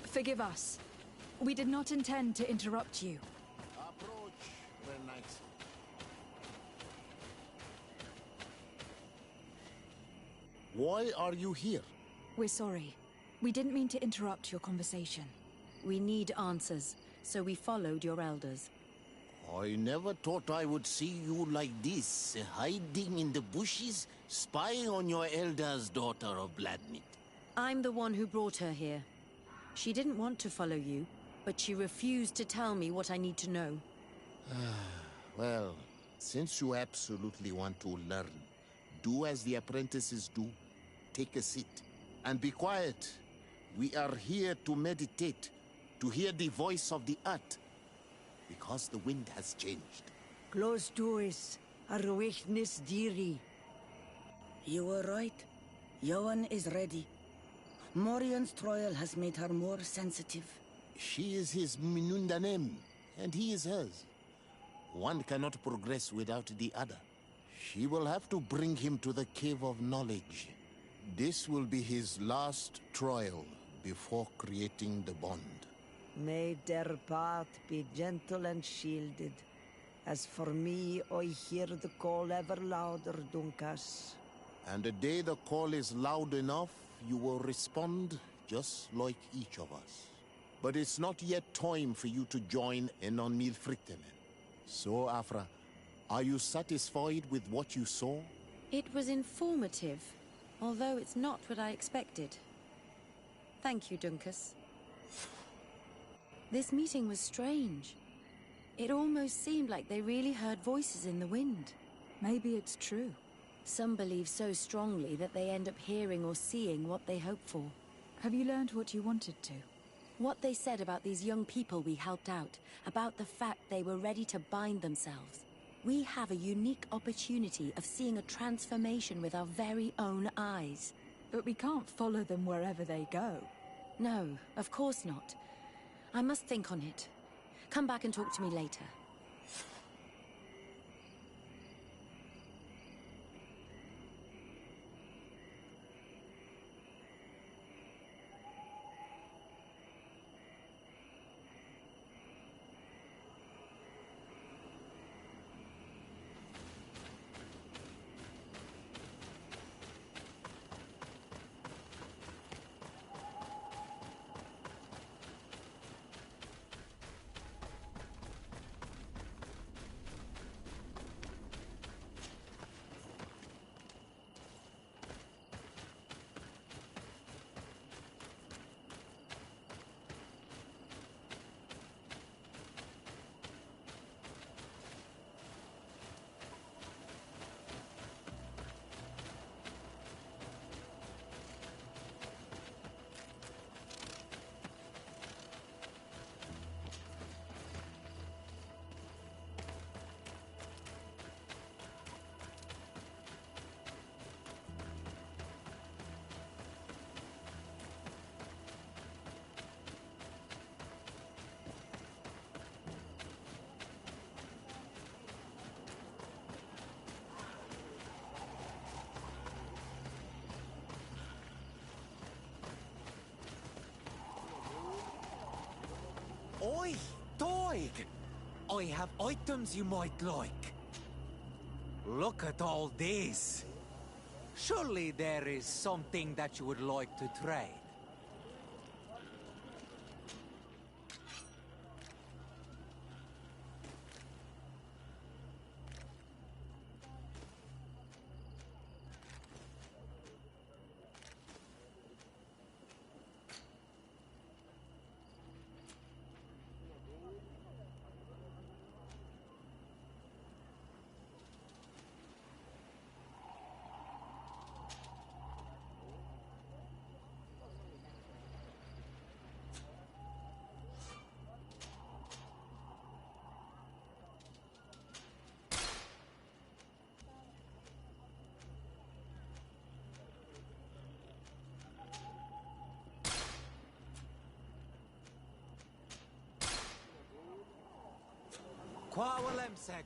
Forgive us. We did not intend to interrupt you. Approach, Red Knights. Why are you here? We're sorry. We didn't mean to interrupt your conversation. We need answers, so we followed your elders. I never thought I would see you like this, hiding in the bushes, spying on your elders, daughter of Bladmit. I'm the one who brought her here. She didn't want to follow you, but she refused to tell me what I need to know. Well, since you absolutely want to learn, do as the apprentices do. Take a seat and be quiet. We are here to meditate, to hear the voice of the earth, because the wind has changed. Close doors are weakness dearie. You were right. Johan is ready. Morian's trial has made her more sensitive. She is his Minundanem, and he is hers. One cannot progress without the other. She will have to bring him to the Cave of Knowledge. This will be his last trial before creating the bond. May their path be gentle and shielded. As for me, I hear the call ever louder, Dunkas. And the day the call is loud enough, you will respond just like each of us. But it's not yet time for you to join in on Milfrichtemen. So, Afra, are you satisfied with what you saw? It was informative, although it's not what I expected. Thank you, Dunkas. This meeting was strange. It almost seemed like they really heard voices in the wind. Maybe it's true. Some believe so strongly that they end up hearing or seeing what they hope for. Have you learned what you wanted to? What they said about these young people we helped out, about the fact they were ready to bind themselves. We have a unique opportunity of seeing a transformation with our very own eyes. But we can't follow them wherever they go. No, of course not. I must think on it. Come back and talk to me later. Oi, Doig! I have items you might like. Look at all this. Surely there is something that you would like to trade. Quawalemseg.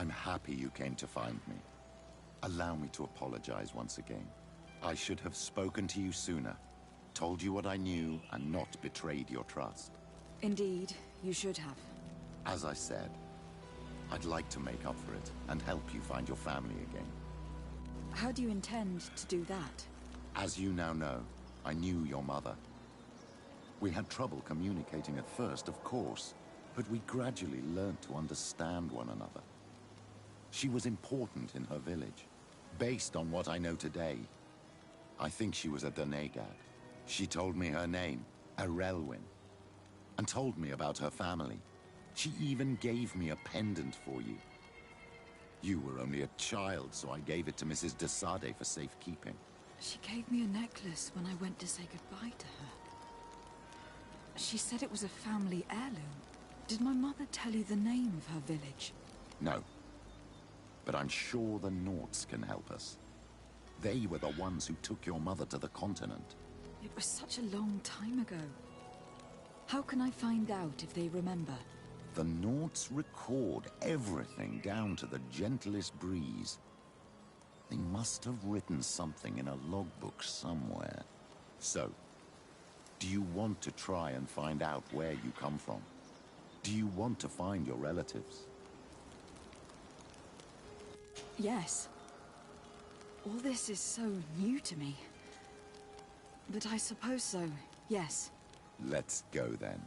I'm happy you came to find me. Allow me to apologize once again. I should have spoken to you sooner, told you what I knew, and not betrayed your trust. Indeed, you should have. As I said, I'd like to make up for it and help you find your family again. How do you intend to do that? As you now know, I knew your mother. We had trouble communicating at first, of course, but we gradually learned to understand one another. She was important in her village. Based on what I know today, I think she was a Donegad. She told me her name, Arelwyn, and told me about her family. She even gave me a pendant for you. You were only a child, so I gave it to Mrs. de Sade for safekeeping. She gave me a necklace when I went to say goodbye to her. She said it was a family heirloom. Did my mother tell you the name of her village? No. But I'm sure the Norts can help us. They were the ones who took your mother to the continent. It was such a long time ago. How can I find out if they remember? The Norts record everything down to the gentlest breeze. They must have written something in a logbook somewhere. So, do you want to try and find out where you come from? Do you want to find your relatives? Yes. All this is so new to me. But I suppose so, yes. Let's go then.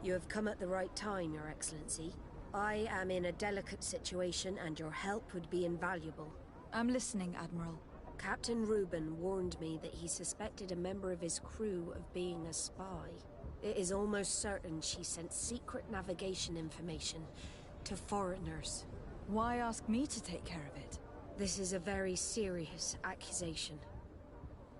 You have come at the right time, Your Excellency. I am in a delicate situation and your help would be invaluable. I'm listening, Admiral. Captain Reuben warned me that he suspected a member of his crew of being a spy. It is almost certain she sent secret navigation information to foreigners. Why ask me to take care of it? This is a very serious accusation.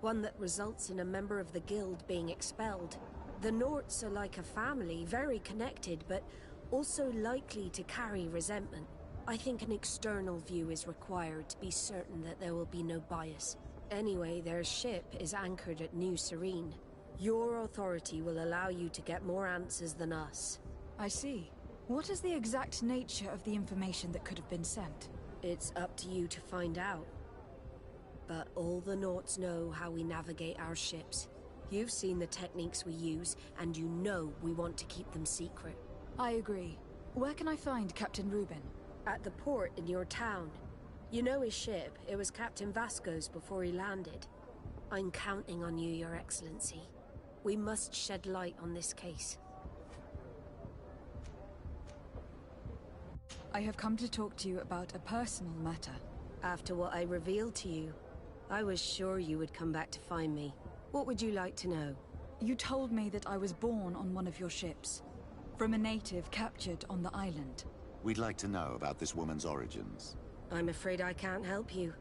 One that results in a member of the guild being expelled. The Norts are like a family, very connected, but also likely to carry resentment. I think an external view is required to be certain that there will be no bias. Anyway, their ship is anchored at New Serene. Your authority will allow you to get more answers than us. I see. What is the exact nature of the information that could have been sent? It's up to you to find out. But all the Norts know how we navigate our ships. You've seen the techniques we use, and you know we want to keep them secret. I agree. Where can I find Captain Reuben? At the port in your town. You know his ship. It was Captain Vasco's before he landed. I'm counting on you, Your Excellency. We must shed light on this case. I have come to talk to you about a personal matter. After what I revealed to you, I was sure you would come back to find me. What would you like to know? You told me that I was born on one of your ships, from a native captured on the island. We'd like to know about this woman's origins. I'm afraid I can't help you.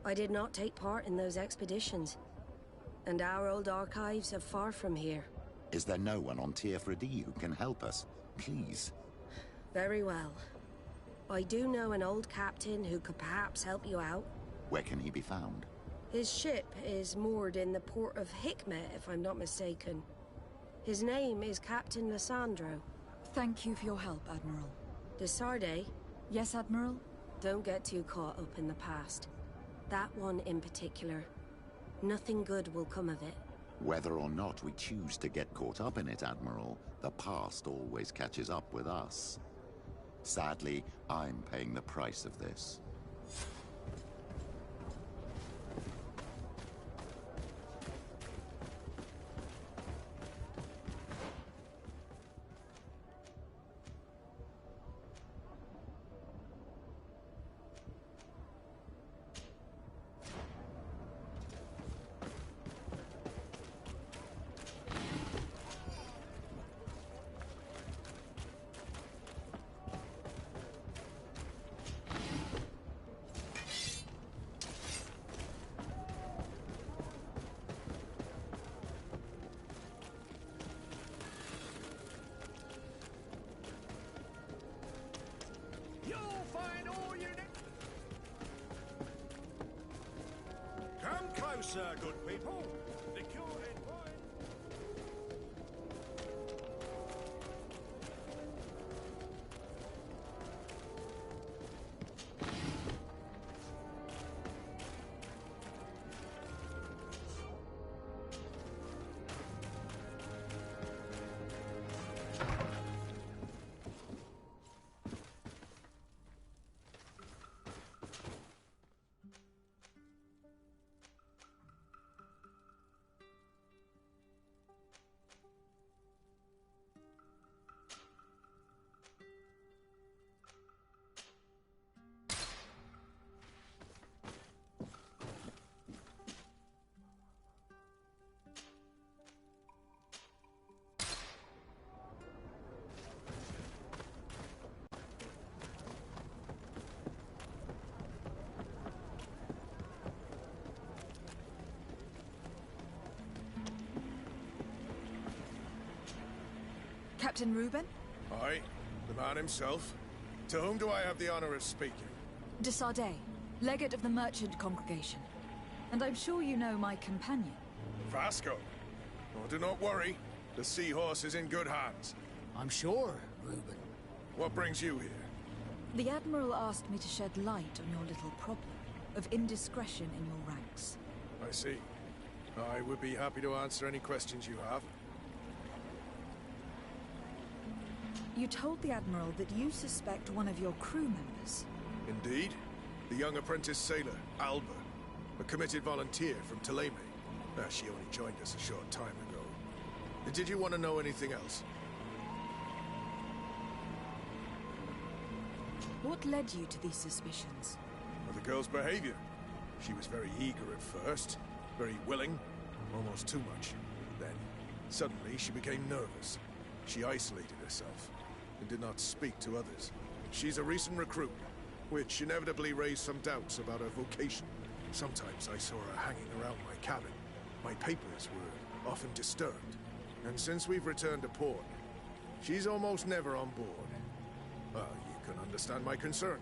I did not take part in those expeditions. And our old archives are far from here. Is there no one on Tier 4D who can help us? Please. Very well. I do know an old captain who could perhaps help you out. Where can he be found? His ship is moored in the port of Hikmet, if I'm not mistaken. His name is Captain Lissandro. Thank you for your help, Admiral. De Sardet? Yes, Admiral? Don't get too caught up in the past. That one in particular. Nothing good will come of it. Whether or not we choose to get caught up in it, Admiral, the past always catches up with us. Sadly, I'm paying the price of this. Come closer, good people. The cure in wine. Captain Reuben? Aye, the man himself. To whom do I have the honor of speaking? De Sardet, legate of the merchant congregation. And I'm sure you know my companion. Vasco. Oh, do not worry. The seahorse is in good hands. I'm sure, Reuben. What brings you here? The Admiral asked me to shed light on your little problem of indiscretion in your ranks. I see. I would be happy to answer any questions you have. You told the Admiral that you suspect one of your crew members. Indeed. The young apprentice sailor, Alba. A committed volunteer from Ptolemy. She only joined us a short time ago. Did you want to know anything else? What led you to these suspicions? Well, the girl's behavior. She was very eager at first, very willing, almost too much. Then, suddenly, she became nervous. She isolated herself and did not speak to others. She's a recent recruit, which inevitably raised some doubts about her vocation. Sometimes I saw her hanging around my cabin. My papers were often disturbed. And since we've returned to port, she's almost never on board. Well, you can understand my concern,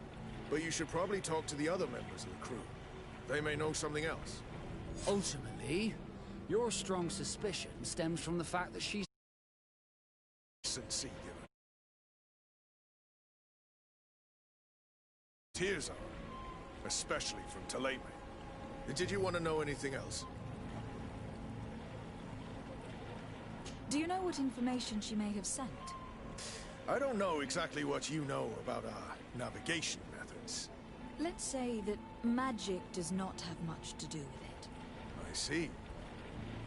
but you should probably talk to the other members of the crew. They may know something else. Ultimately, your strong suspicion stems from the fact that she's singular. Tears are, especially from Taleme. Did you want to know anything else? Do you know what information she may have sent? I don't know exactly what you know about our navigation methods. Let's say that magic does not have much to do with it. I see.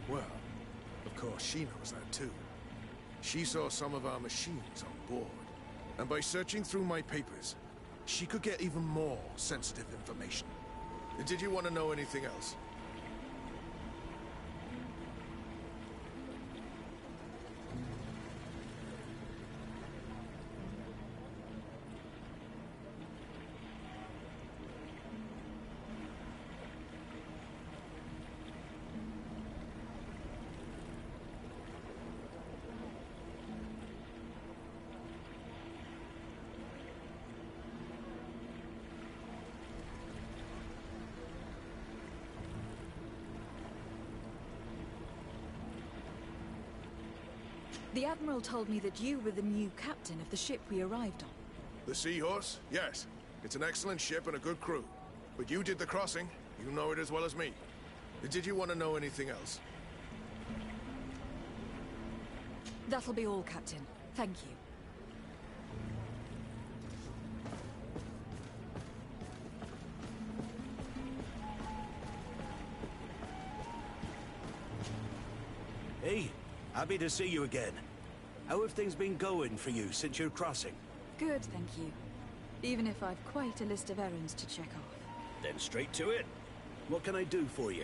Well, of course she knows that too. She saw some of our machines on board. And by searching through my papers, she could get even more sensitive information. Did you want to know anything else? The Admiral told me that you were the new captain of the ship we arrived on. The Seahorse? Yes. It's an excellent ship and a good crew. But you did the crossing. You know it as well as me. Did you want to know anything else? That'll be all, Captain. Thank you. Hey, happy to see you again. How have things been going for you since your crossing? Good, thank you. Even if I've quite a list of errands to check off. Then straight to it. What can I do for you?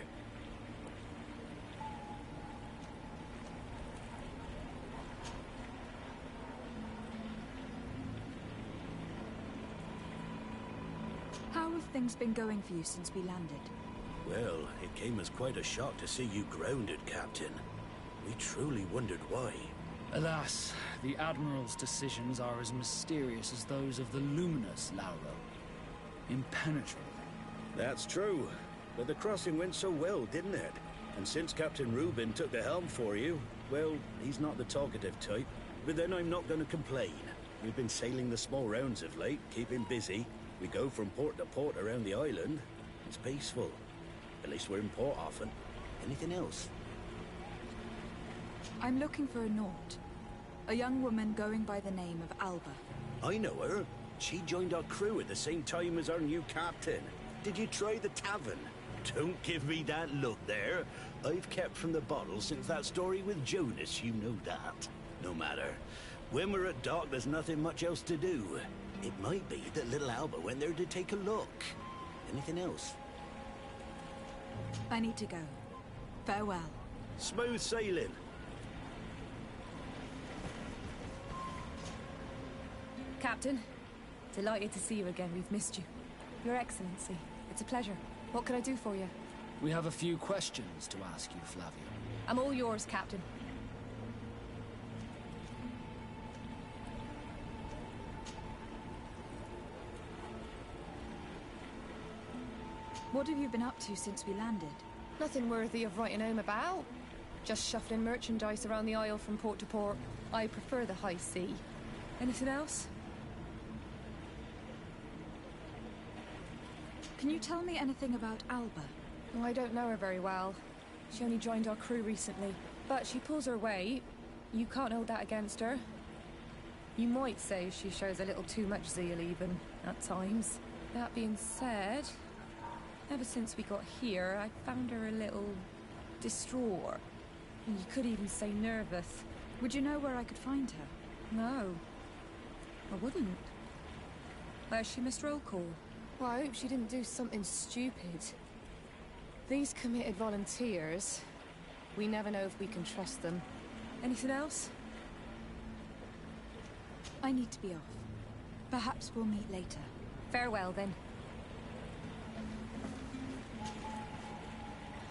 How have things been going for you since we landed? Well, it came as quite a shock to see you grounded, Captain. We truly wondered why. Alas, the Admiral's decisions are as mysterious as those of the luminous Lauro. Impenetrable. That's true. But the crossing went so well, didn't it? And since Captain Rubin took the helm for you, well, he's not the talkative type. But then I'm not going to complain. We've been sailing the small rounds of late, keeping busy. We go from port to port around the island. It's peaceful. At least we're in port often. Anything else? I'm looking for a Naut. A young woman going by the name of Alba. I know her. She joined our crew at the same time as our new captain. Did you try the tavern? Don't give me that look there. I've kept from the bottle since that story with Jonas, you know that. No matter. When we're at dock, there's nothing much else to do. It might be that little Alba went there to take a look. Anything else? I need to go. Farewell. Smooth sailing. Captain, delighted to see you again. We've missed you. Your Excellency, it's a pleasure. What can I do for you? We have a few questions to ask you, Flavio. I'm all yours, Captain. What have you been up to since we landed? Nothing worthy of writing home about. Just shuffling merchandise around the Isle from port to port. I prefer the high sea. Anything else? Can you tell me anything about Alba? I don't know her very well. She only joined our crew recently. But she pulls her weight. You can't hold that against her. You might say she shows a little too much zeal even, at times. That being said, ever since we got here, I found her a little distraught. And you could even say nervous. Would you know where I could find her? No. I wouldn't. Where's she missed roll call? Well, I hope she didn't do something stupid. These committed volunteers, we never know if we can trust them. Anything else? I need to be off. Perhaps we'll meet later. Farewell, then.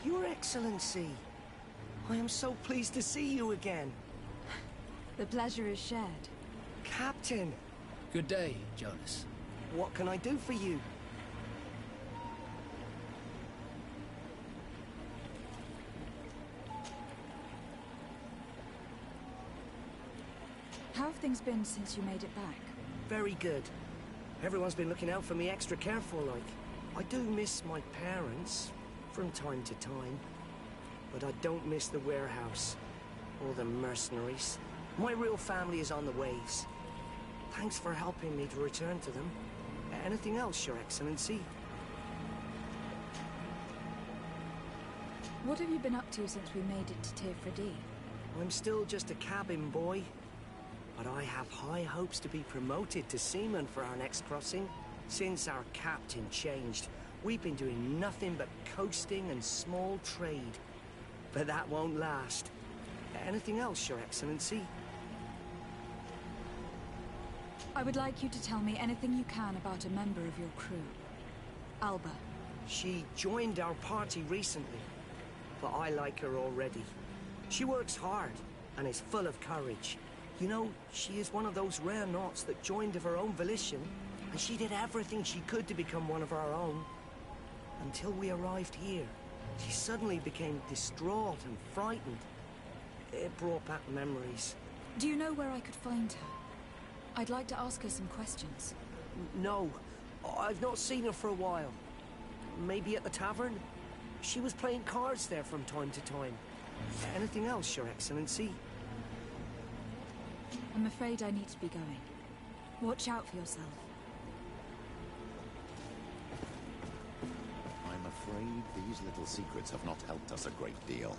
Your Excellency, I am so pleased to see you again. The pleasure is shared. Captain! Good day, Jonas. What can I do for you? How have things been since you made it back? Very good. Everyone's been looking out for me extra careful, like. I do miss my parents, from time to time. But I don't miss the warehouse, or the mercenaries. My real family is on the waves. Thanks for helping me to return to them. Anything else, Your Excellency? What have you been up to since we made it to pt4? I'm still just a cabin boy. But I have high hopes to be promoted to seaman for our next crossing. Since our captain changed, we've been doing nothing but coasting and small trade. But that won't last. Anything else, Your Excellency? I would like you to tell me anything you can about a member of your crew. Alba. She joined our party recently, but I like her already. She works hard and is full of courage. You know, she is one of those rare knots that joined of her own volition, and she did everything she could to become one of our own. Until we arrived here, she suddenly became distraught and frightened. It brought back memories. Do you know where I could find her? I'd like to ask her some questions. No, I've not seen her for a while. Maybe at the tavern? She was playing cards there from time to time. Anything else, Your Excellency? I'm afraid I need to be going. Watch out for yourself. I'm afraid these little secrets have not helped us a great deal.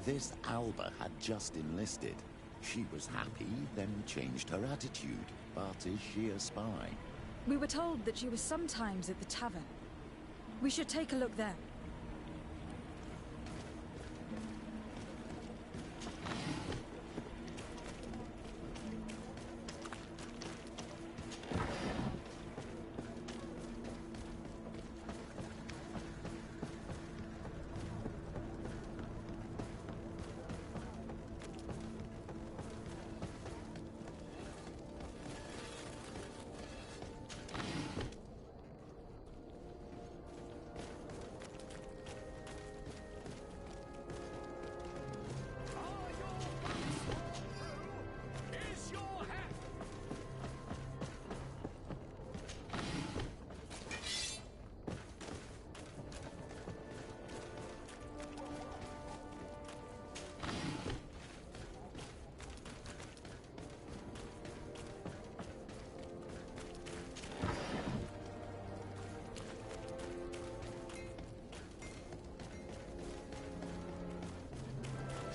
This Alba had just enlisted. She was happy, then changed her attitude. But is she a spy? We were told that she was sometimes at the tavern. We should take a look there.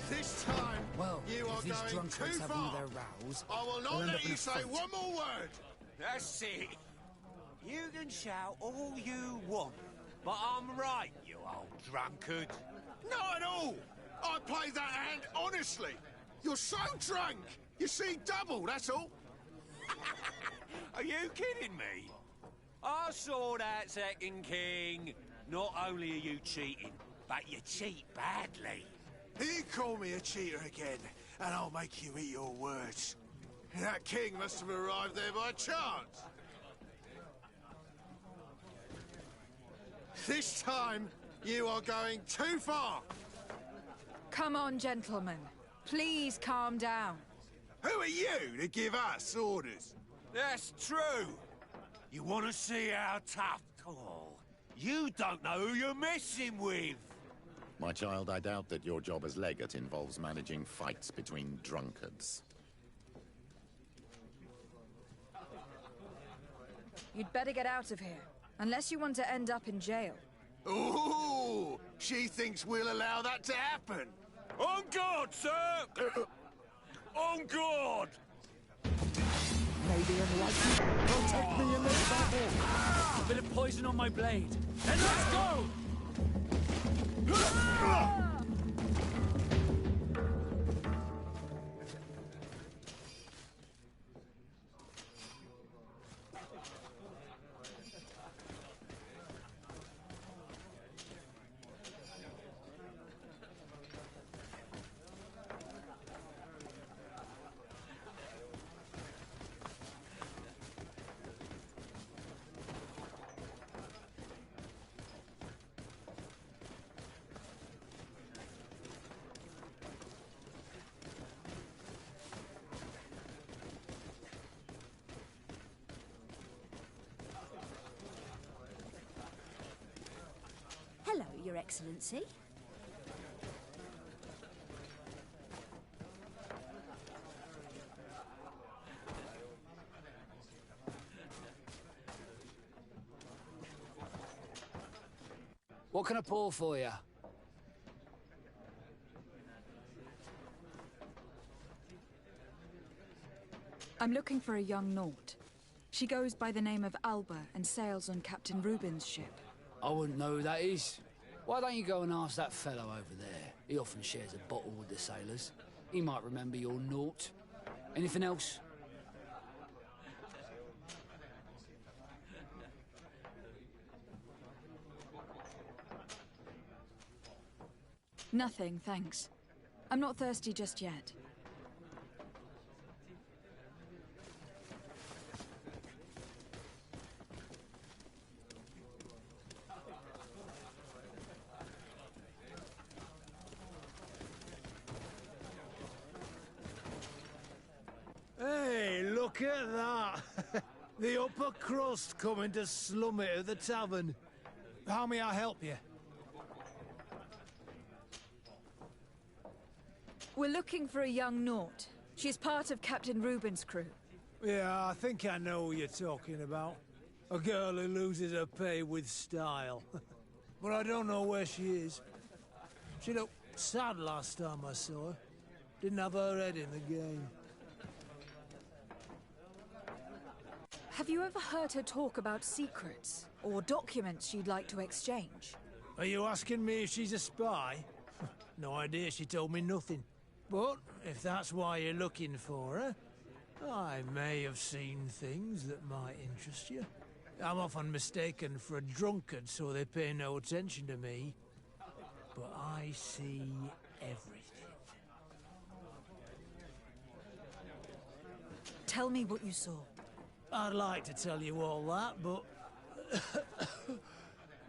This time, well, you are if these going drunkards too have far. all their rows, I will they'll not end up let in you a say fight. one more word. That's it. You can shout all you want, but I'm right, you old drunkard. Not at all. I played that hand honestly. You're so drunk. You see double, that's all. Are you kidding me? I saw that second king. Not only are you cheating, but you cheat badly. You call me a cheater again, and I'll make you eat your words. That king must have arrived there by chance. This time, you are going too far. Come on, gentlemen. Please calm down. Who are you to give us orders? That's true. You want to see how tough? Oh, you don't know who you're messing with. My child, I doubt that your job as legate involves managing fights between drunkards. You'd better get out of here, unless you want to end up in jail. Ooh, she thinks we'll allow that to happen. On guard, sir! On guard! lady and like to protect me in this battle. A bit of poison on my blade. Then let's go! Hello, Your Excellency. What can I pour for you? I'm looking for a young Naut. She goes by the name of Alba and sails on Captain Reuben's ship. I wouldn't know who that is. Why don't you go and ask that fellow over there? He often shares a bottle with the sailors. He might remember your Naut. Anything else? Nothing, thanks. I'm not thirsty just yet. Hey, look at that! The upper crust coming to slum it at the tavern. How may I help you? We're looking for a young Naut. She's part of Captain Reuben's crew. Yeah, I think I know who you're talking about. A girl who loses her pay with style. But I don't know where she is. She looked sad last time I saw her. Didn't have her head in the game. Have you ever heard her talk about secrets or documents she'd like to exchange? Are you asking me if she's a spy? No idea, she told me nothing. But if that's why you're looking for her, I may have seen things that might interest you. I'm often mistaken for a drunkard, so they pay no attention to me. But I see everything. Tell me what you saw. I'd like to tell you all that, but...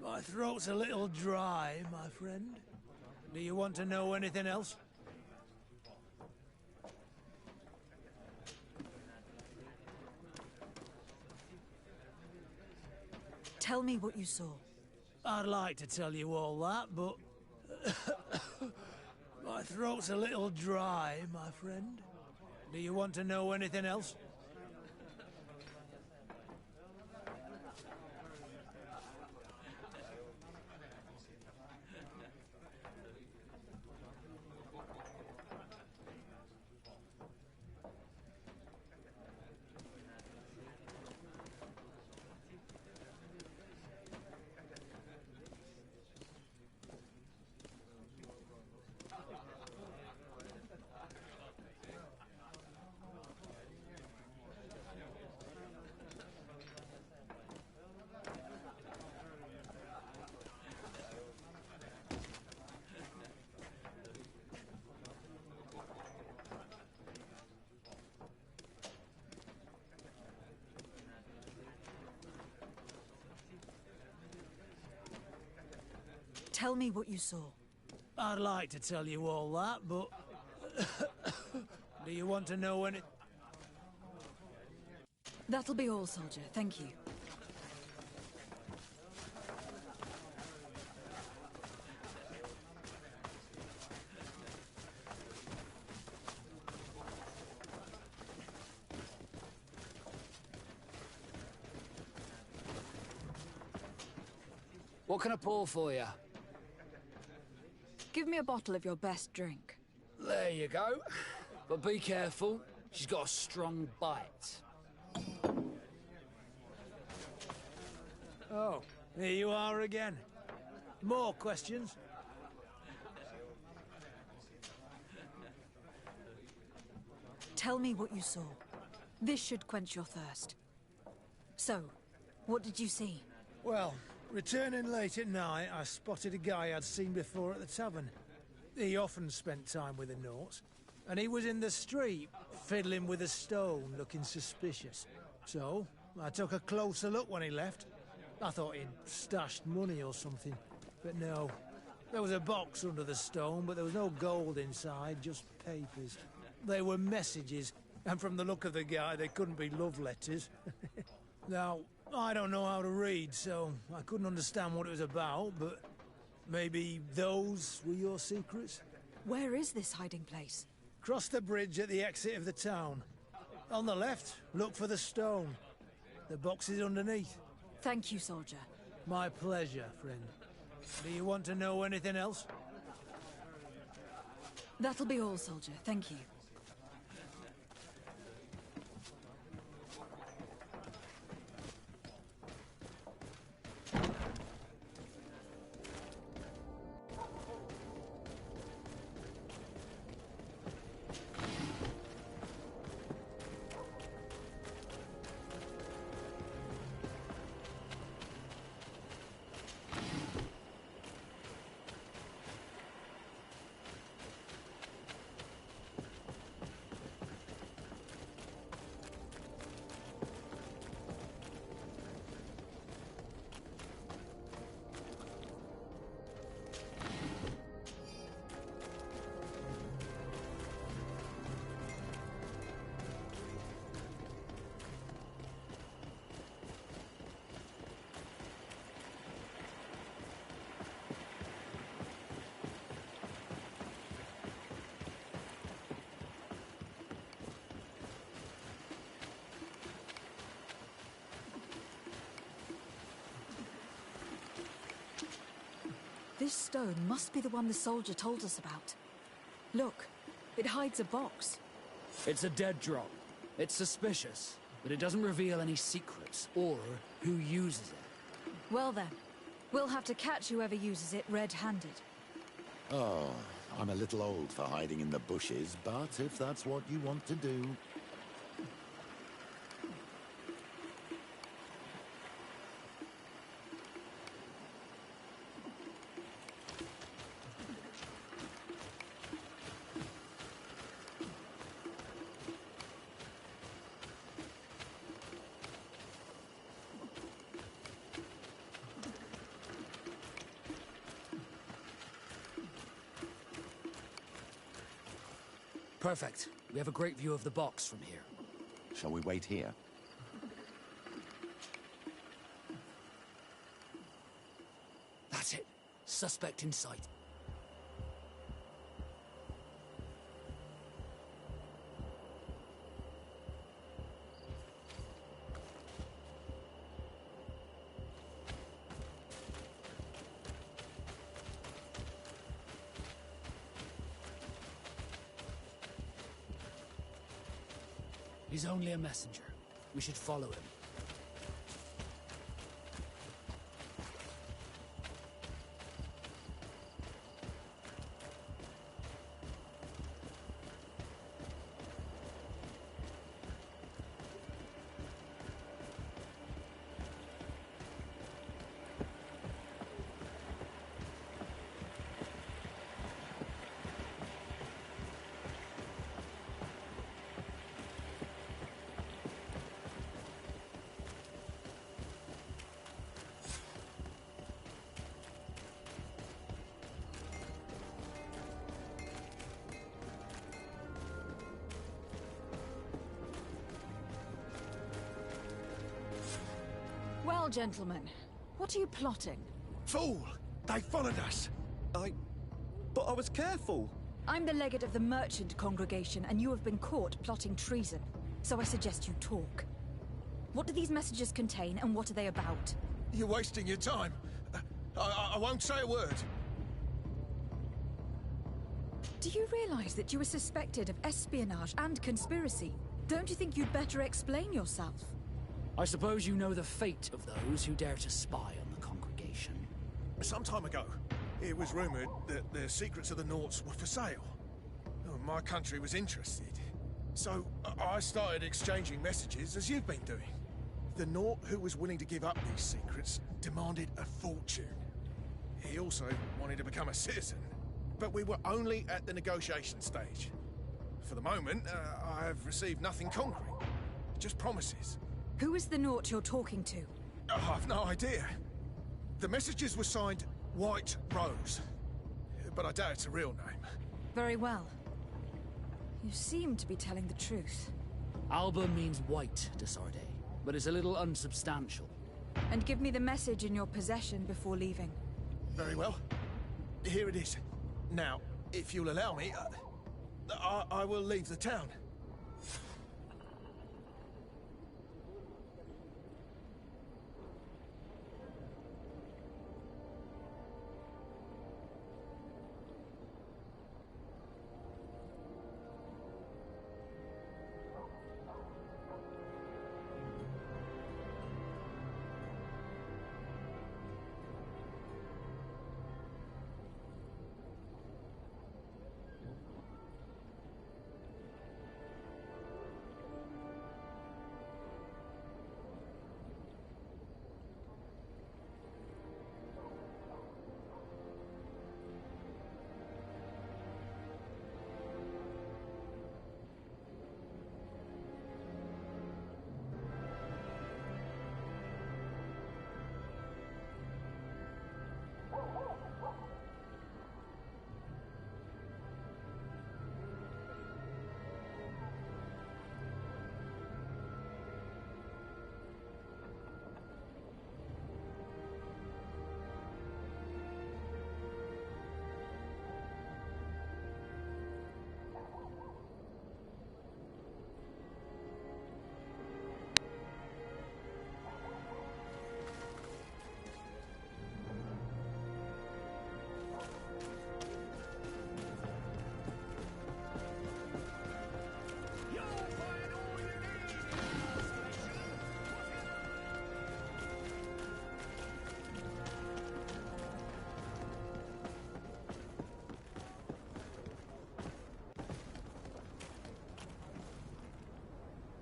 my throat's a little dry, my friend. Do you want to know anything else? Tell me what you saw. I'd like to tell you all that, but... my throat's a little dry, my friend. Do you want to know anything else? Tell me what you saw. I'd like to tell you all that, but... do you want to know any... That'll be all, soldier. Thank you. What can I pour for you? Give me a bottle of your best drink. There you go. But be careful. She's got a strong bite. Oh, here you are again. More questions? Tell me what you saw. This should quench your thirst. So, what did you see? Well, returning late at night, I spotted a guy I'd seen before at the tavern. He often spent time with the Nauts, and he was in the street, fiddling with a stone, looking suspicious. So, I took a closer look when he left. I thought he'd stashed money or something, but no. There was a box under the stone, but there was no gold inside, just papers. They were messages, and from the look of the guy, they couldn't be love letters. Now, I don't know how to read, so I couldn't understand what it was about, but maybe those were your secrets? Where is this hiding place? Cross the bridge at the exit of the town. On the left, look for the stone. The box is underneath. Thank you, soldier. My pleasure, friend. Do you want to know anything else? That'll be all, soldier. Thank you. This stone must be the one the soldier told us about. Look, it hides a box. It's a dead drop. It's suspicious, but it doesn't reveal any secrets or who uses it. Well then, we'll have to catch whoever uses it red-handed. Oh, I'm a little old for hiding in the bushes, but if that's what you want to do... Perfect. We have a great view of the box from here. Shall we wait here? That's it. Suspect in sight. He's only a messenger. We should follow him. Well, gentlemen, what are you plotting? Fool! They followed us! But I was careful! I'm the legate of the merchant congregation, and you have been caught plotting treason. So I suggest you talk. What do these messages contain, and what are they about? You're wasting your time. I won't say a word. Do you realize that you are suspected of espionage and conspiracy? Don't you think you'd better explain yourself? I suppose you know the fate of those who dare to spy on the congregation. Some time ago, it was rumored that the secrets of the Naughts were for sale. Oh, my country was interested. So I started exchanging messages as you've been doing. The Naught who was willing to give up these secrets demanded a fortune. He also wanted to become a citizen. But we were only at the negotiation stage. For the moment, I've received nothing concrete. Just promises. Who is the Naught you're talking to? I've no idea. The messages were signed White Rose. But I doubt it's a real name. Very well. You seem to be telling the truth. Alba means white to Sarde, but is a little unsubstantial. And give me the message in your possession before leaving. Very well. Here it is. Now, if you'll allow me, I will leave the town.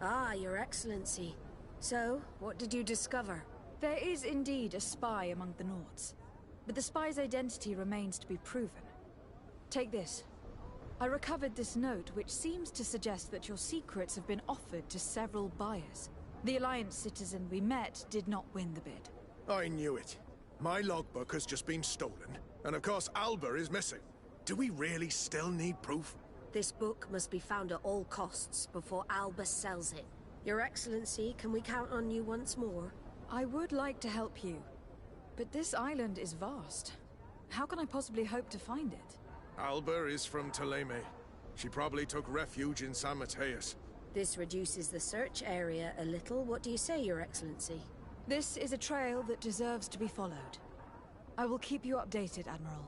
Ah, Your Excellency. So, what did you discover? There is indeed a spy among the Naughts, but the spy's identity remains to be proven. Take this. I recovered this note, which seems to suggest that your secrets have been offered to several buyers. The Alliance citizen we met did not win the bid. I knew it. My logbook has just been stolen, and of course Alba is missing. Do we really still need proof? This book must be found at all costs before Alba sells it. Your Excellency, can we count on you once more? I would like to help you, but this island is vast. How can I possibly hope to find it? Alba is from Teleme. She probably took refuge in San Mateus. This reduces the search area a little. What do you say, Your Excellency? This is a trail that deserves to be followed. I will keep you updated, Admiral.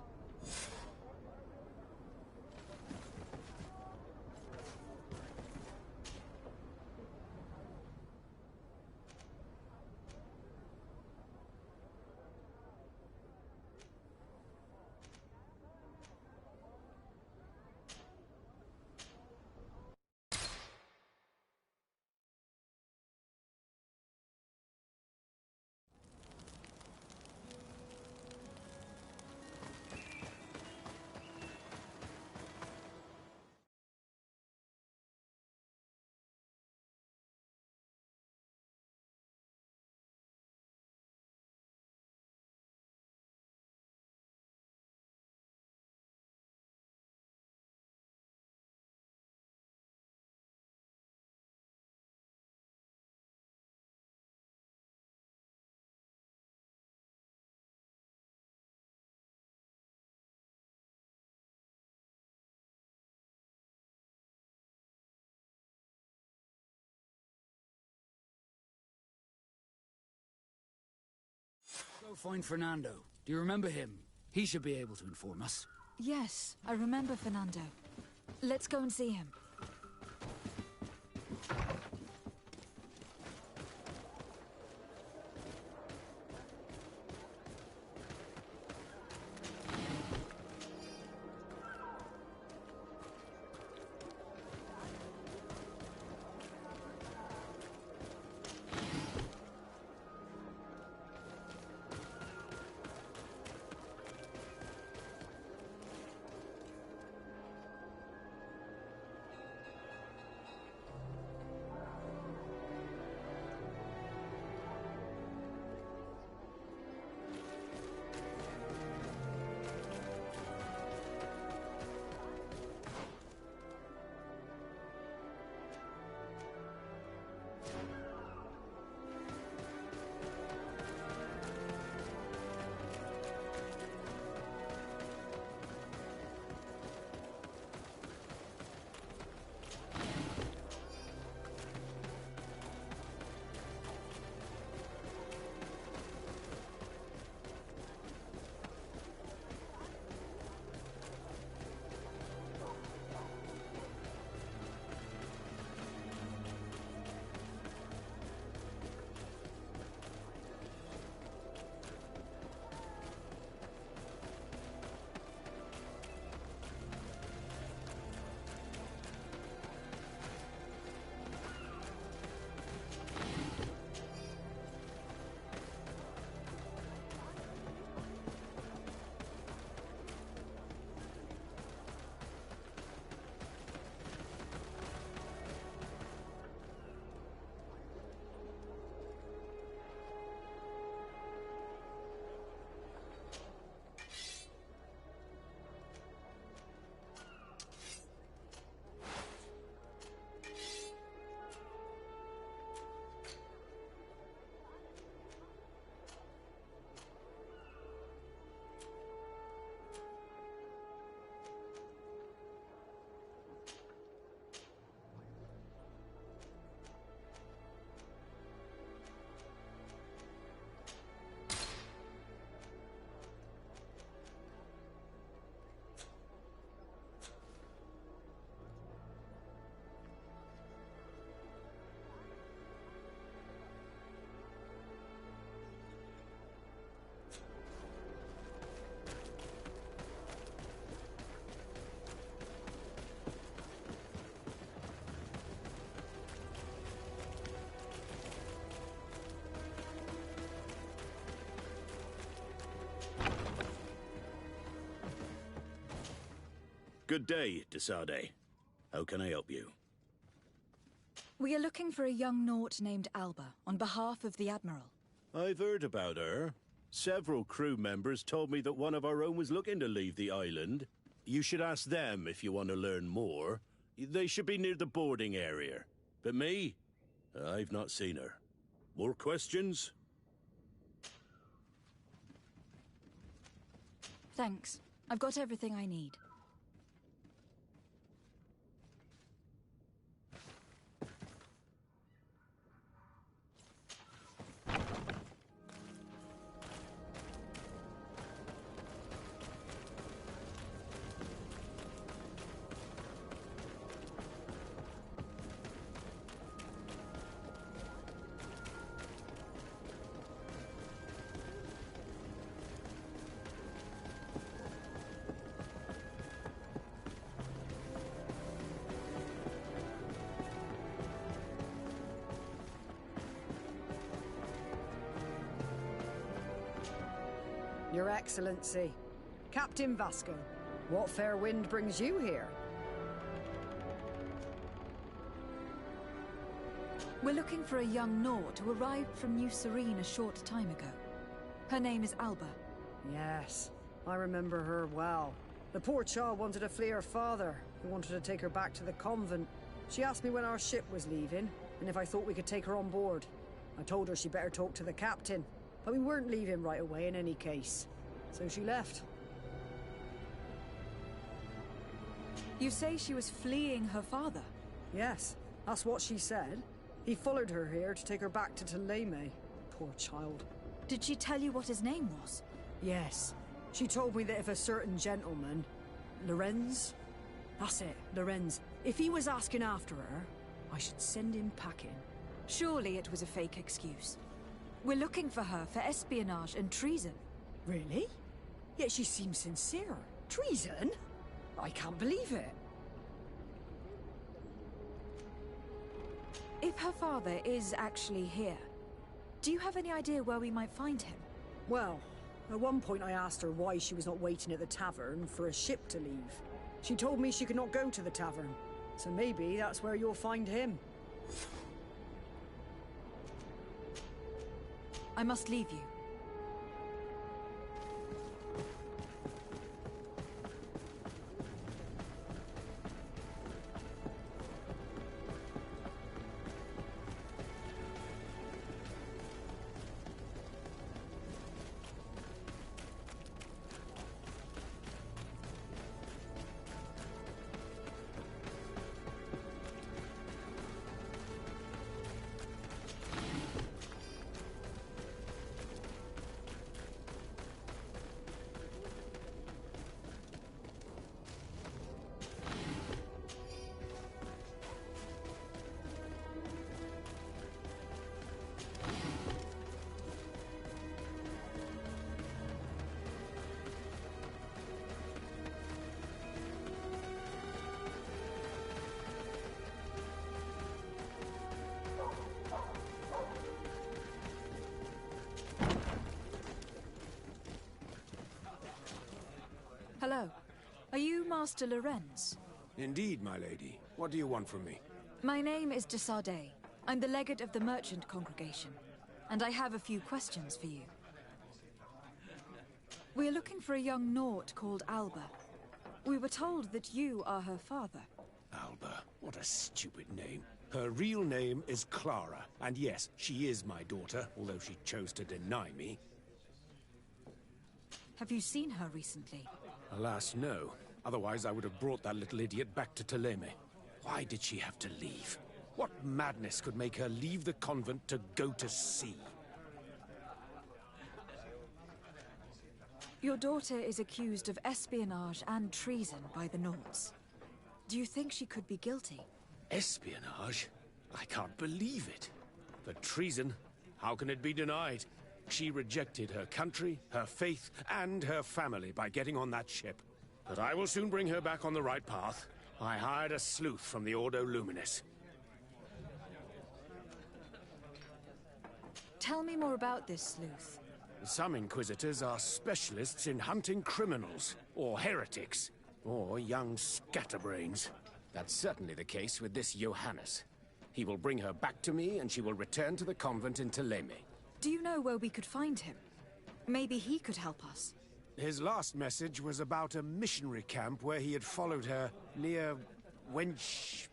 Go find Fernando. Do you remember him? He should be able to inform us. Yes, I remember Fernando. Let's go and see him. Good day, Desade. How can I help you? We are looking for a young Naut named Alba, on behalf of the Admiral. I've heard about her. Several crew members told me that one of our own was looking to leave the island. You should ask them if you want to learn more. They should be near the boarding area. But me? I've not seen her. More questions? Thanks. I've got everything I need. Your Excellency, Captain Vasco, what fair wind brings you here? We're looking for a young Naut who arrived from New Serene a short time ago. Her name is Alba. Yes, I remember her well. The poor child wanted to flee her father, who wanted to take her back to the convent. She asked me when our ship was leaving, and if I thought we could take her on board. I told her she better talk to the captain, but we weren't leaving right away in any case. So she left. You say she was fleeing her father? Yes, that's what she said. He followed her here to take her back to Thélème. Poor child. Did she tell you what his name was? Yes. She told me that if a certain gentleman... Lorenz? That's it, Lorenz. If he was asking after her, I should send him packing. Surely it was a fake excuse. We're looking for her for espionage and treason. Really? Yet she seems sincere. Treason? I can't believe it. If her father is actually here, do you have any idea where we might find him? Well, at one point I asked her why she was not waiting at the tavern for a ship to leave. She told me she could not go to the tavern, so maybe that's where you'll find him. I must leave you. Hello. Are you Master Lorenz? Indeed, my lady. What do you want from me? My name is Desade. I'm the legate of the merchant congregation, and I have a few questions for you. We're looking for a young Naut called Alba. We were told that you are her father. Alba. What a stupid name. Her real name is Clara, and yes, she is my daughter, although she chose to deny me. Have you seen her recently? Alas, no. Otherwise, I would have brought that little idiot back to Thélème. Why did she have to leave? What madness could make her leave the convent to go to sea? Your daughter is accused of espionage and treason by the Nauts. Do you think she could be guilty? Espionage? I can't believe it. But treason? How can it be denied? She rejected her country, her faith, and her family by getting on that ship. But I will soon bring her back on the right path. I hired a sleuth from the Ordo Luminis. Tell me more about this sleuth. Some Inquisitors are specialists in hunting criminals, or heretics. Or young scatterbrains. That's certainly the case with this Johannes. He will bring her back to me, and she will return to the convent in Teleme. Do you know where we could find him? Maybe he could help us. His last message was about a missionary camp where he had followed her near Wench...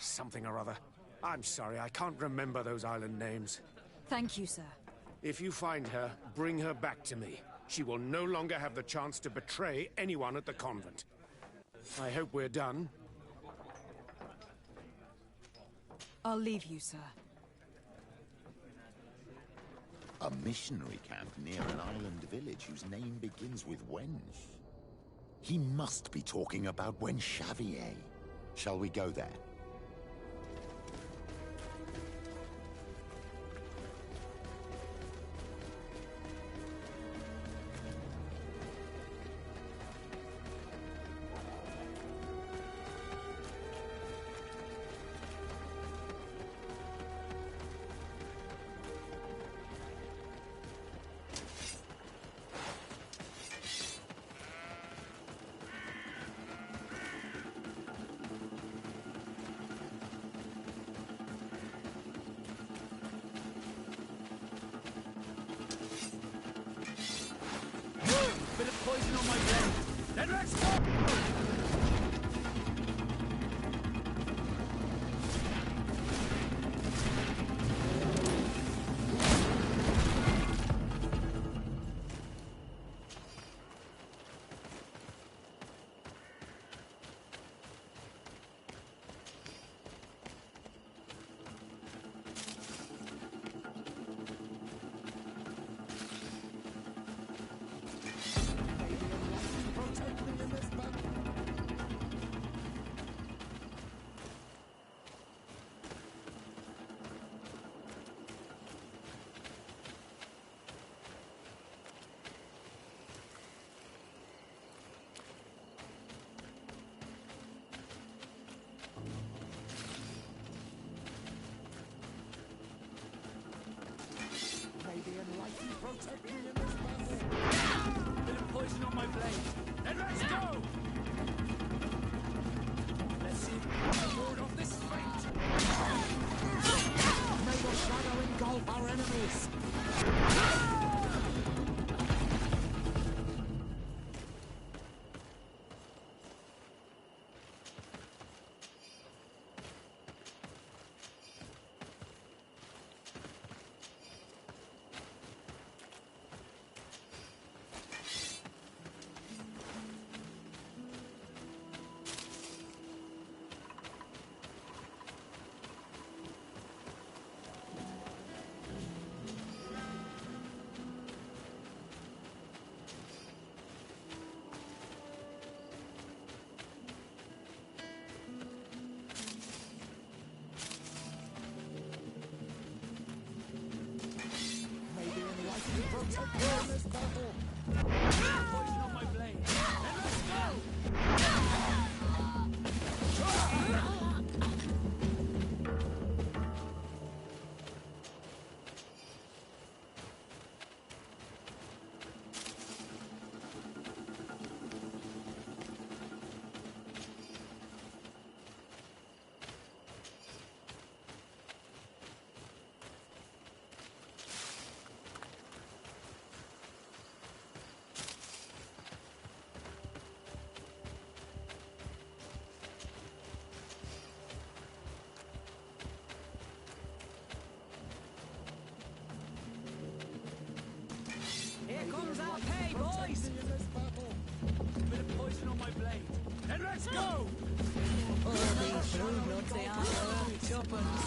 something or other. I'm sorry, I can't remember those island names. Thank you, sir. If you find her, bring her back to me. She will no longer have the chance to betray anyone at the convent. I hope we're done. I'll leave you, sir. A missionary camp near an island village whose name begins with Wench. He must be talking about Wench Xavier. Shall we go there? Bit of poison on my blade. Then let's go! Protect me in this battle! Bit of poison on my blade. Then let's go! Let's see if we can ward off this fate. May the shadow engulf our enemies! Protect me in this battle! Poison on my blade. Then let's go! Here comes our pay, boys! Bit of poison on my blade. Then let's go! Oh, these shrewd nuts, they aren't worth tuppence.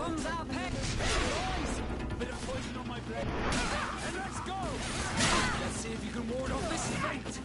comes our pet! Boys! Bit of poison on my blade. And let's go! Let's see if you can ward off this fate!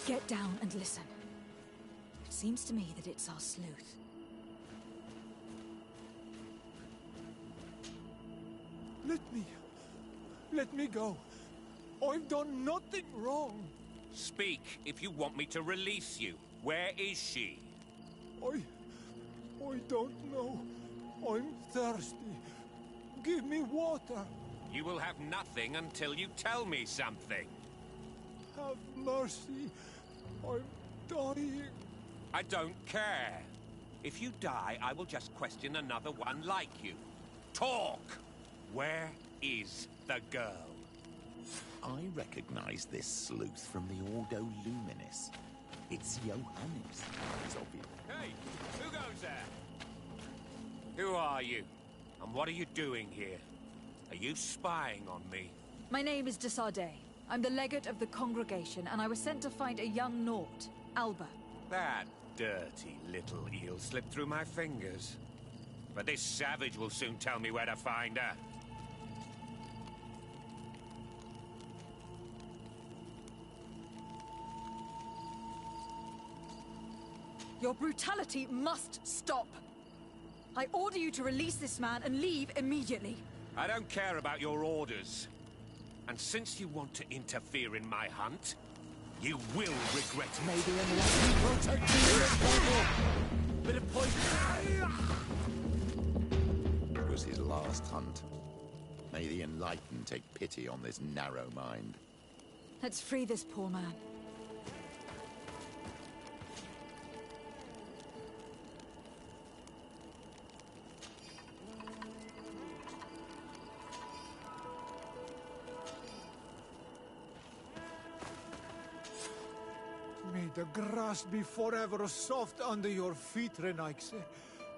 Get down and listen. It seems to me that it's our sleuth. Let me go. I've done nothing wrong. Speak if you want me to release you. Where is she? I don't know. I'm thirsty. Give me water. You will have nothing until you tell me something. Have mercy. I'm dying. I don't care. If you die, I will just question another one like you. Talk! Where is the girl? I recognize this sleuth from the Ordo Luminis. It's Johannes. It's obvious. Hey, who goes there? Who are you? And what are you doing here? Are you spying on me? My name is Desardet. I'm the legate of the congregation, and I was sent to find a young Naut, Alba. That dirty little eel slipped through my fingers. But this savage will soon tell me where to find her. Your brutality must stop. I order you to release this man and leave immediately. I don't care about your orders. And since you want to interfere in my hunt, you will regret it. Maybe unless you protect me, Bit of poison. It was his last hunt. May the Enlightened take pity on this narrow mind. Let's free this poor man. May the grass be forever soft under your feet, Renaigse.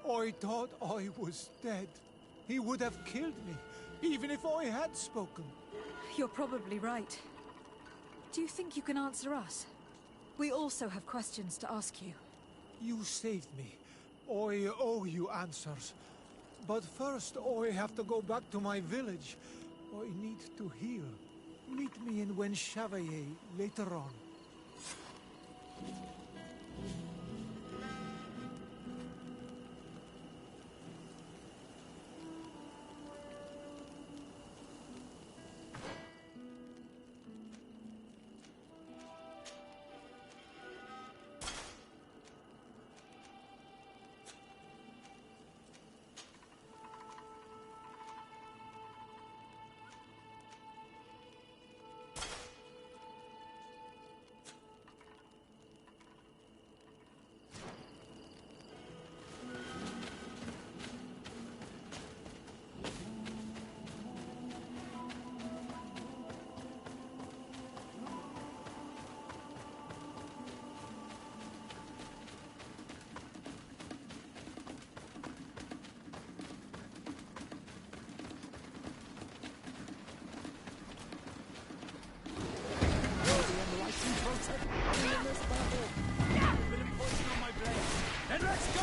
I thought I was dead. He would have killed me, even if I had spoken. You're probably right. Do you think you can answer us? We also have questions to ask you. You saved me. I owe you answers. But first, I have to go back to my village. I need to heal. Meet me in Wen Chevalier later on. And let's go!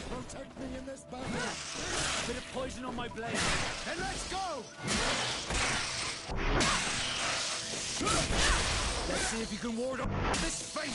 Protect me in this battle! Bit of poison on my blade. And let's go! Let's see if you can ward off this fate!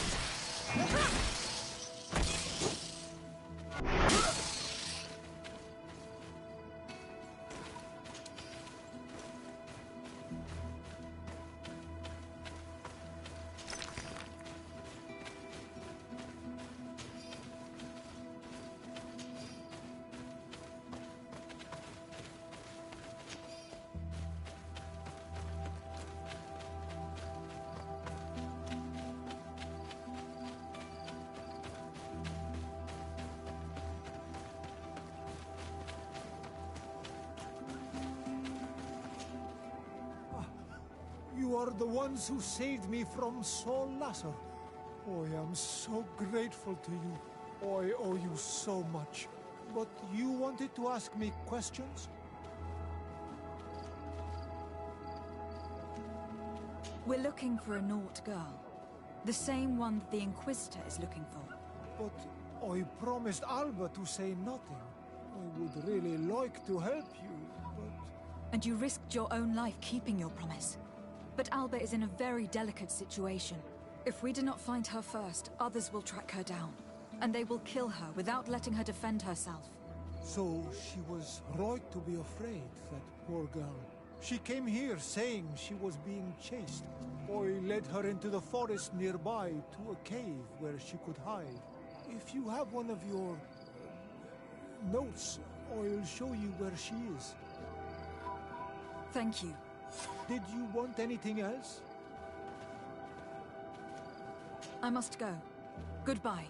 You are the ones who saved me from Saul Lasser. I am so grateful to you. I owe you so much. But you wanted to ask me questions? We're looking for a Naut girl. The same one that the Inquisitor is looking for. But I promised Alba to say nothing. I would really like to help you, but... And you risked your own life keeping your promise. But Alba is in a very delicate situation. If we do not find her first, others will track her down. And they will kill her without letting her defend herself. So she was right to be afraid, that poor girl. She came here saying she was being chased. I led her into the forest nearby to a cave where she could hide. If you have one of your... notes, I'll show you where she is. Thank you. Did you want anything else? I must go. Goodbye.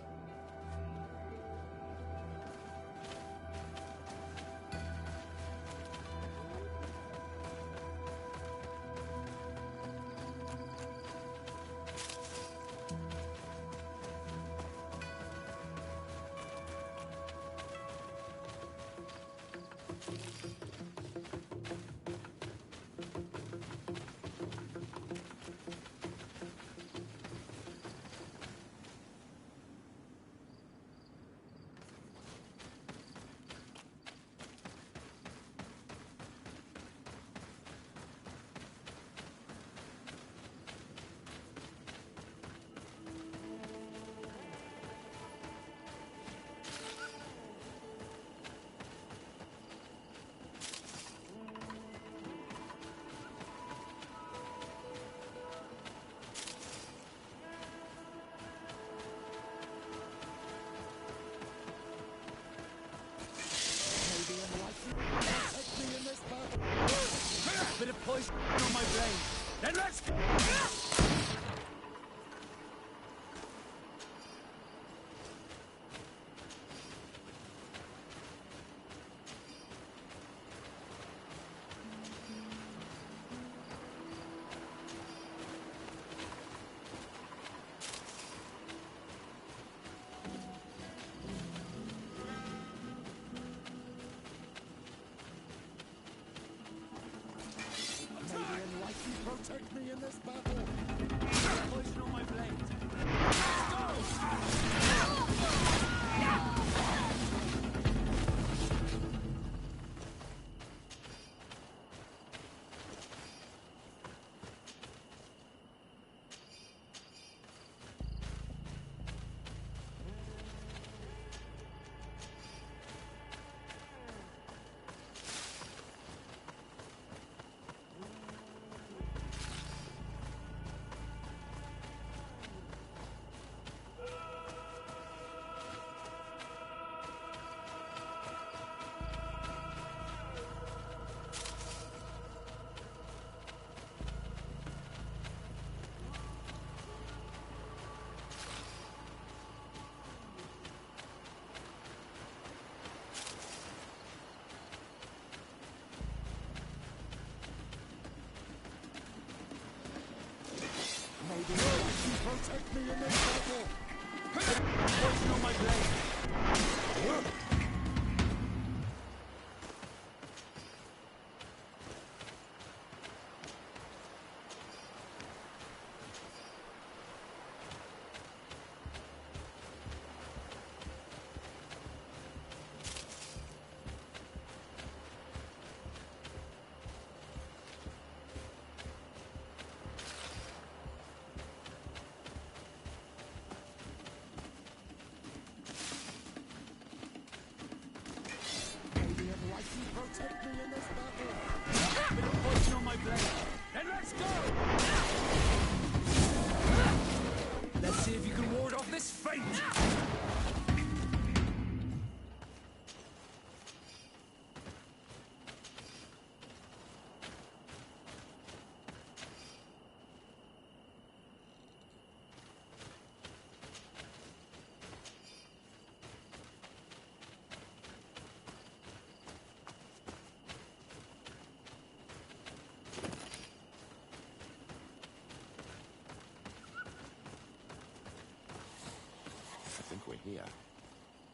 think we're here.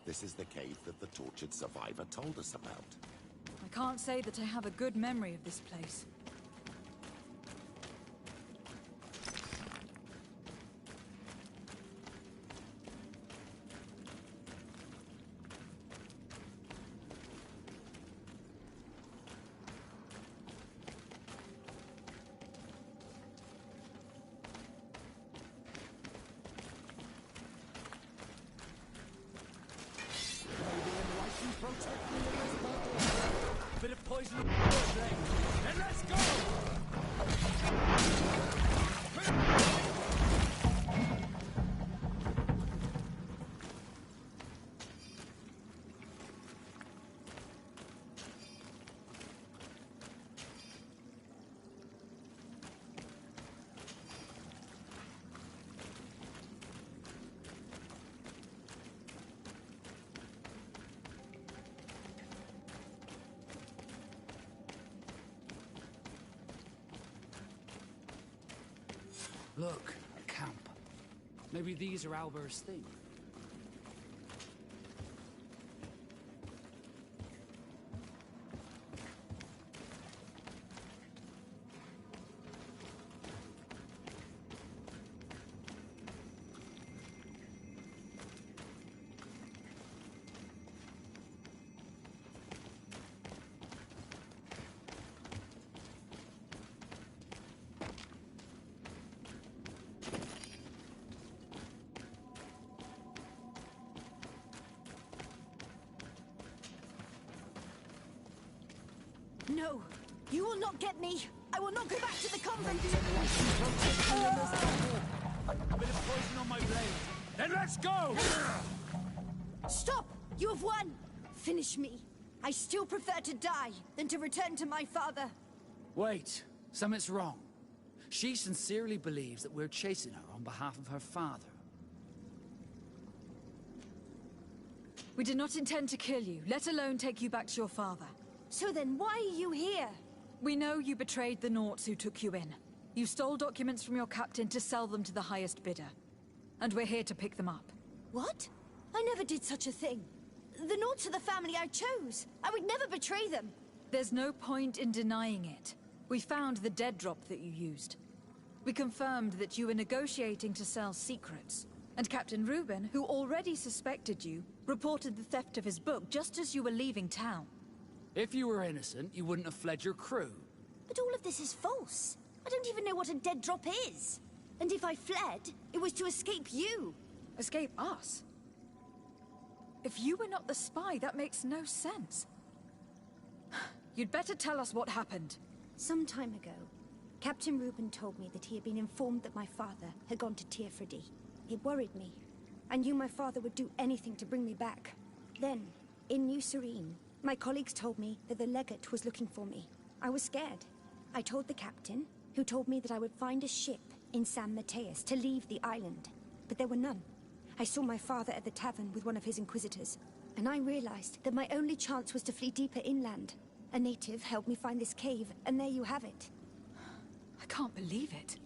This is the cave that the tortured survivor told us about. I can't say that I have a good memory of this place. Bit of poison on the thing. Then let's go! Look, a camp. Maybe these are Albert's things. No, you will not get me. I will not go back to the convent. A bit of poison on my blade. Then let's go! Stop! You have won! Finish me. I still prefer to die than to return to my father. Wait, something's wrong. She sincerely believes that we're chasing her on behalf of her father. We did not intend to kill you, let alone take you back to your father. So then why are you here? We know you betrayed the Naughts who took you in. You stole documents from your captain to sell them to the highest bidder. And we're here to pick them up. What? I never did such a thing. The Naughts are the family I chose. I would never betray them. There's no point in denying it. We found the dead drop that you used. We confirmed that you were negotiating to sell secrets. And Captain Reuben, who already suspected you, reported the theft of his book just as you were leaving town. If you were innocent, you wouldn't have fled your crew. But all of this is false. I don't even know what a dead drop is. And if I fled, it was to escape you. Escape us? If you were not the spy, that makes no sense. You'd better tell us what happened. Some time ago, Captain Reuben told me that he had been informed that my father had gone to Teerfredi. It worried me. I knew my father would do anything to bring me back. Then, in New Serene, my colleagues told me that the legate was looking for me. I was scared. I told the captain, who told me that I would find a ship in San Mateus to leave the island. But there were none. I saw my father at the tavern with one of his inquisitors, and I realized that my only chance was to flee deeper inland. A native helped me find this cave, and there you have it. I can't believe it.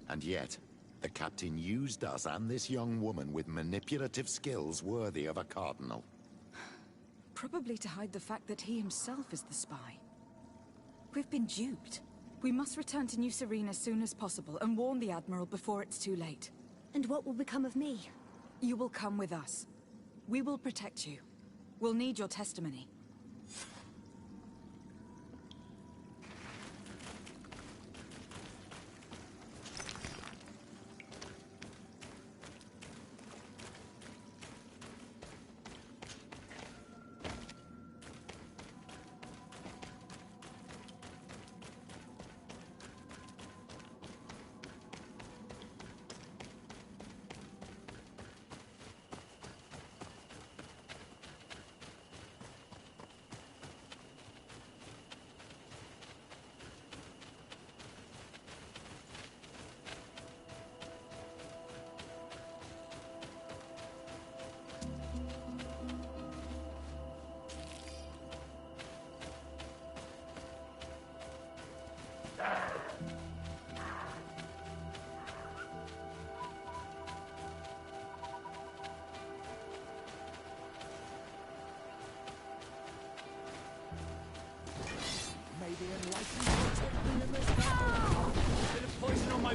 And yet, the captain used us and this young woman with manipulative skills worthy of a cardinal. Probably to hide the fact that he himself is the spy. We've been duped. We must return to New Serene as soon as possible and warn the Admiral before it's too late. And what will become of me? You will come with us. We will protect you. We'll need your testimony.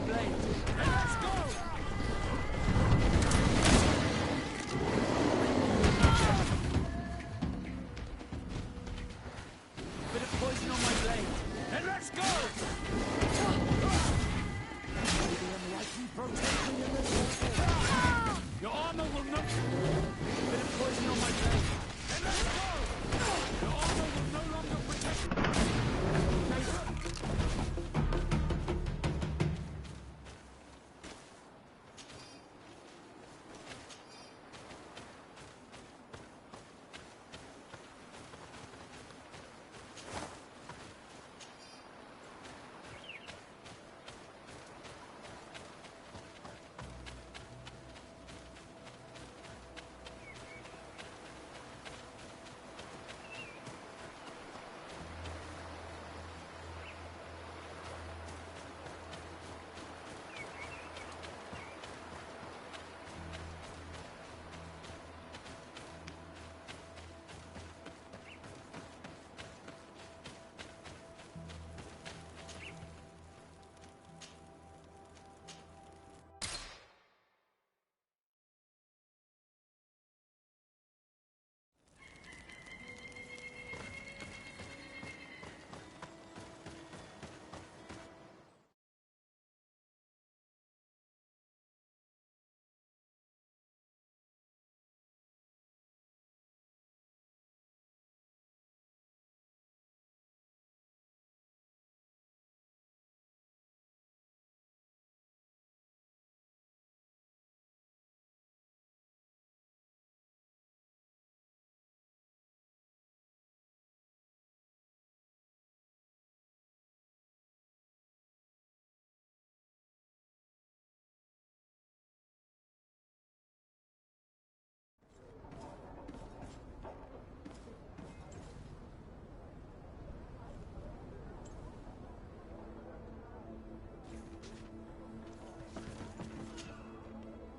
blade. And let's go! Bit of poison on my blade. And let's go! Your armor will not... Bit of poison on my blade. And let's go! Your armor will no longer protect...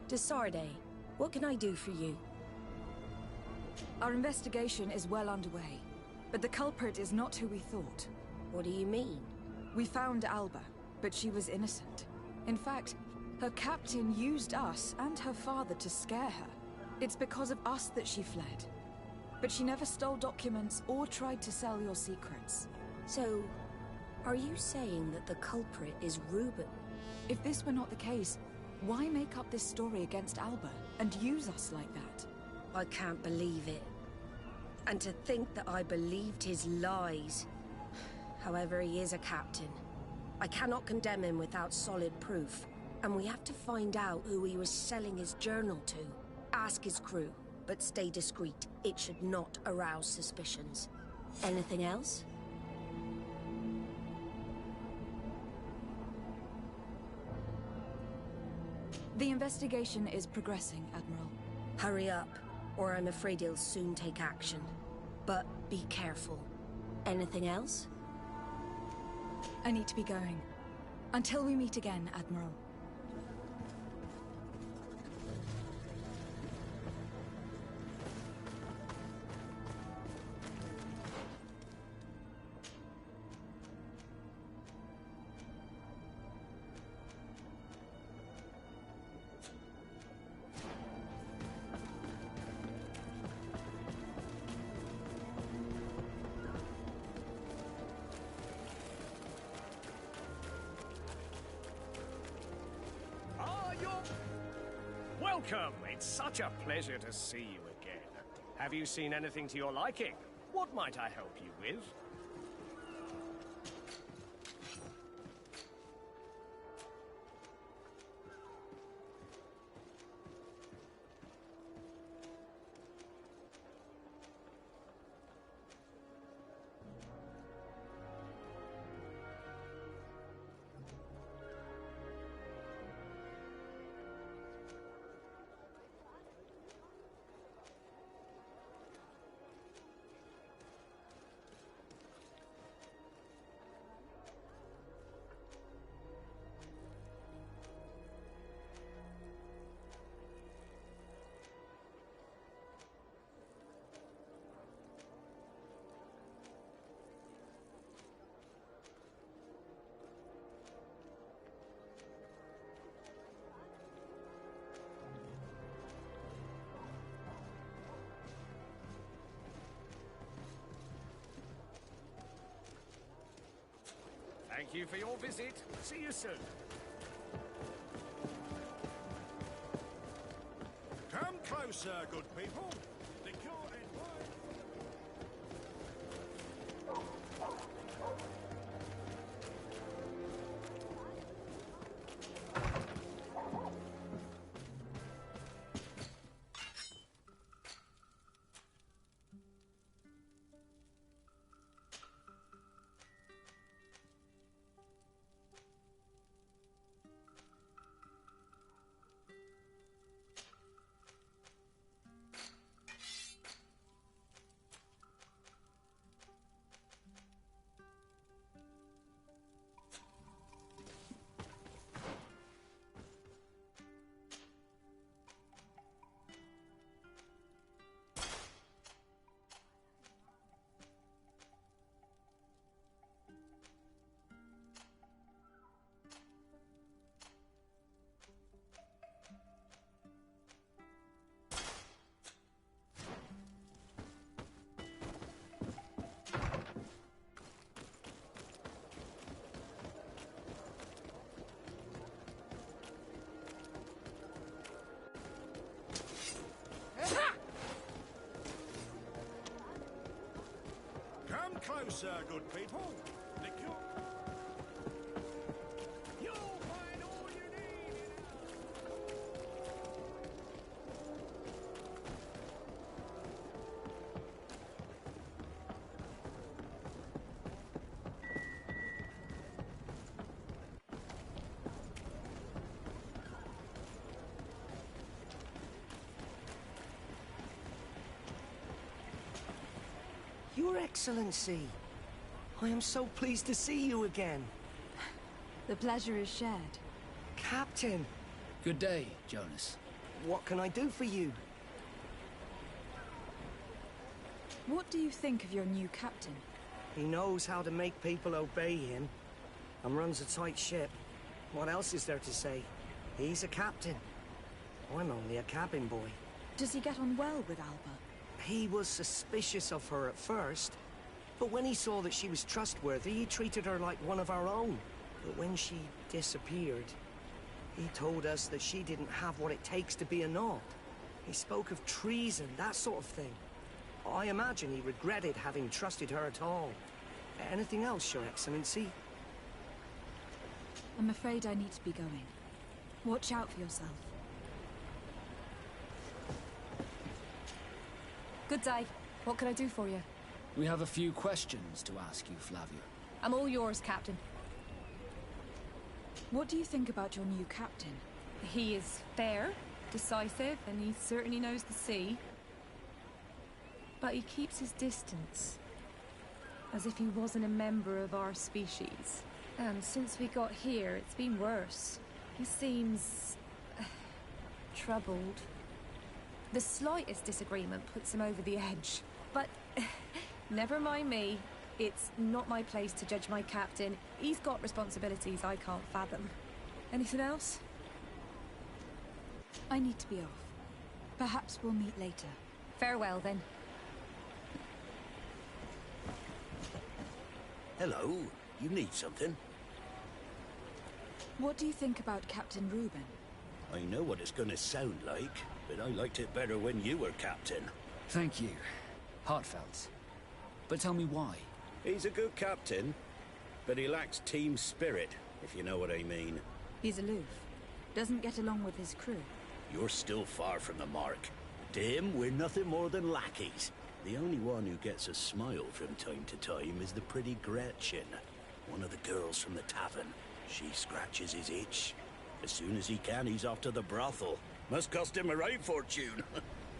Desarde, what can I do for you? Our investigation is well underway, but the culprit is not who we thought. What do you mean? We found Alba, but she was innocent. In fact, her captain used us and her father to scare her. It's because of us that she fled. But she never stole documents or tried to sell your secrets. So, are you saying that the culprit is Reuben? If this were not the case, why make up this story against Alba and use us like that? I can't believe it. And to think that I believed his lies. However, he is a captain. I cannot condemn him without solid proof. And we have to find out who he was selling his journal to. Ask his crew, but stay discreet. It should not arouse suspicions. Anything else? The investigation is progressing, Admiral. Hurry up, or I'm afraid he'll soon take action. But be careful. Anything else? I need to be going. Until we meet again, Admiral. Welcome! It's such a pleasure to see you again. Have you seen anything to your liking? What might I help you with? Thank you for your visit. See you soon. Come closer, good people. Liqueur and wine. Come closer, good people. Liqueur. You'll find all you need in Your Excellency, I am so pleased to see you again. The pleasure is shared. Captain! Good day, Jonas. What can I do for you? What do you think of your new captain? He knows how to make people obey him, and runs a tight ship. What else is there to say? He's a captain. I'm only a cabin boy. Does he get on well with Alba? He was suspicious of her at first, but when he saw that she was trustworthy, he treated her like one of our own. But when she disappeared, he told us that she didn't have what it takes to be a Nod. He spoke of treason, that sort of thing. I imagine he regretted having trusted her at all. Anything else, Your Excellency? I'm afraid I need to be going. Watch out for yourself. Good day. What can I do for you? We have a few questions to ask you, Flavia. I'm all yours, Captain. What do you think about your new captain? He is fair, decisive, and he certainly knows the sea. But he keeps his distance. As if he wasn't a member of our species. And since we got here, it's been worse. He seems... troubled. The slightest disagreement puts him over the edge. But never mind me. It's not my place to judge my captain. He's got responsibilities I can't fathom. Anything else? I need to be off. Perhaps we'll meet later. Farewell, then. Hello. You need something? What do you think about Captain Reuben? I know what it's gonna sound like, but I liked it better when you were captain. Thank you. Heartfelt. But tell me why. He's a good captain, but he lacks team spirit, if you know what I mean. He's aloof. Doesn't get along with his crew. You're still far from the mark. To him, we're nothing more than lackeys. The only one who gets a smile from time to time is the pretty Gretchen, one of the girls from the tavern. She scratches his itch. As soon as he can, he's off to the brothel. Must cost him a right fortune.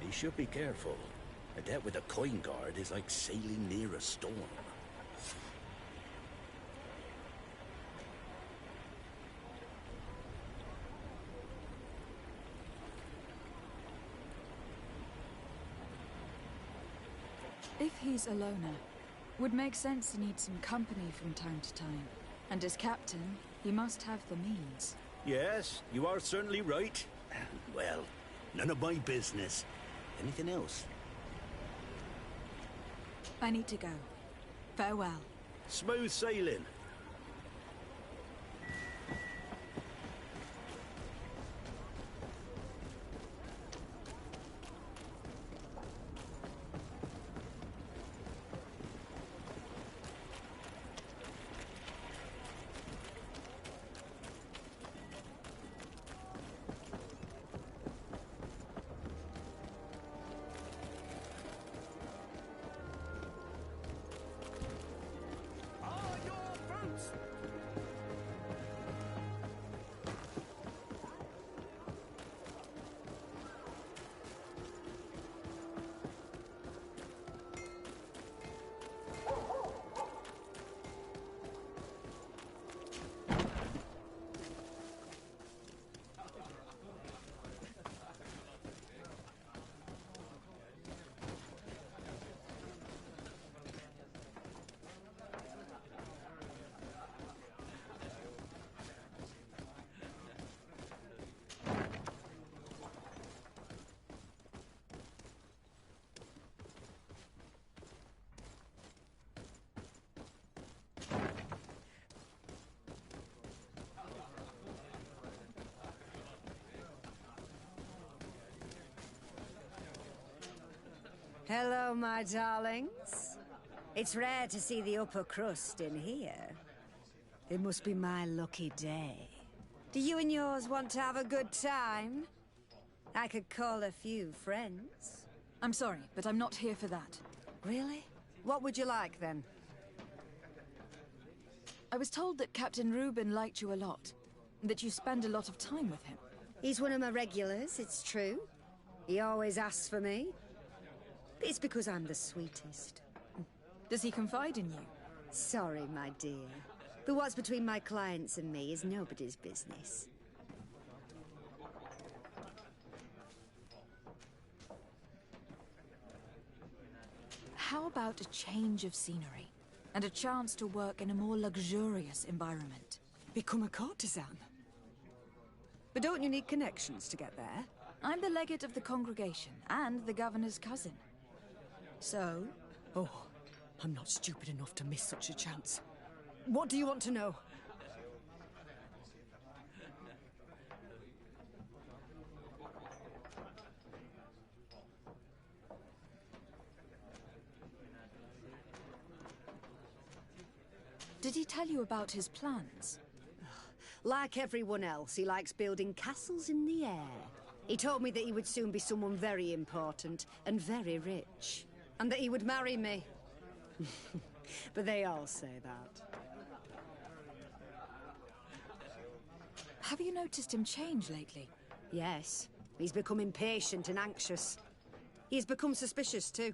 He should be careful. A debt with a coin guard is like sailing near a storm. If he's a loner, would make sense to need some company from time to time. And as captain, he must have the means. Yes, you are certainly right. Well, none of my business. Anything else? I need to go. Farewell. Smooth sailing. Hello, my darlings. It's rare to see the upper crust in here. It must be my lucky day. Do you and yours want to have a good time? I could call a few friends. I'm sorry, but I'm not here for that. Really? What would you like, then? I was told that Captain Reuben liked you a lot, and that you spend a lot of time with him. He's one of my regulars, it's true. He always asks for me. It's because I'm the sweetest. Does he confide in you? Sorry, my dear. But what's between my clients and me is nobody's business. How about a change of scenery? And a chance to work in a more luxurious environment? Become a courtesan? But don't you need connections to get there? I'm the legate of the congregation, and the governor's cousin. So? Oh, I'm not stupid enough to miss such a chance. What do you want to know? Did he tell you about his plans? Like everyone else, he likes building castles in the air. He told me that he would soon be someone very important and very rich. And that he would marry me. But they all say that. Have you noticed him change lately? Yes. He's become impatient and anxious. He's become suspicious too.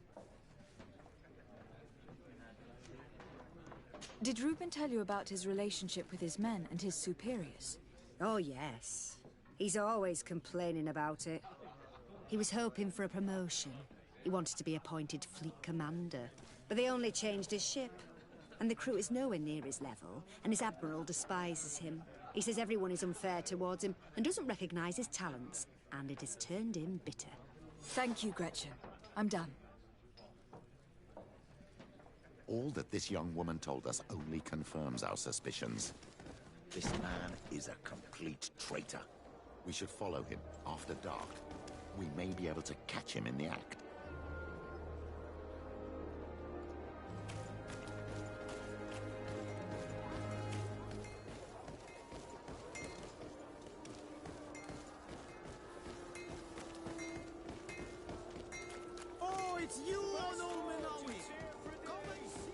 Did Reuben tell you about his relationship with his men and his superiors? Oh, yes. He's always complaining about it. He was hoping for a promotion. He wanted to be appointed fleet commander. But they only changed his ship. And the crew is nowhere near his level, and his admiral despises him. He says everyone is unfair towards him and doesn't recognize his talents. And it has turned him bitter. Thank you, Gretchen. I'm done. All that this young woman told us only confirms our suspicions. This man is a complete traitor. We should follow him after dark. We may be able to catch him in the act. Oh, it's you, old Menawi! Come and see!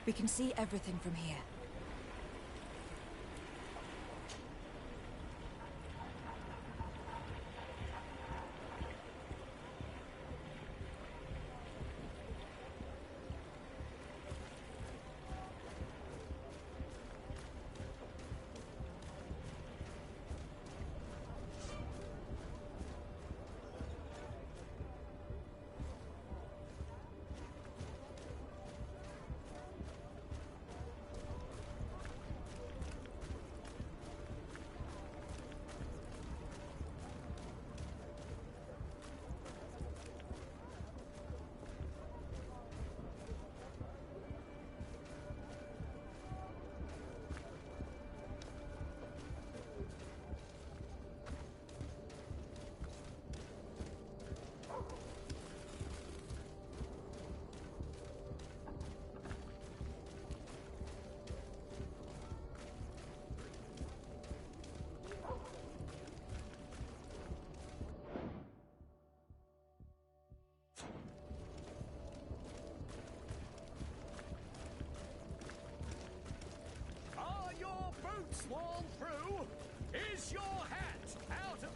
We can see everything from here. Are your boots worn through? Is your hat out of...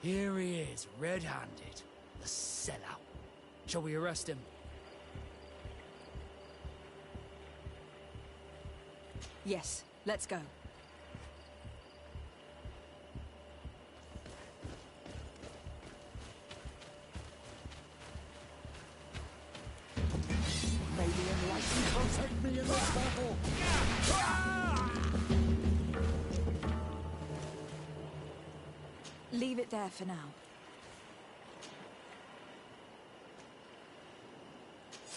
Here he is, red-handed. The sellout. Shall we arrest him? Yes, let's go. May the enlightened protect me in this battle! Leave it there for now.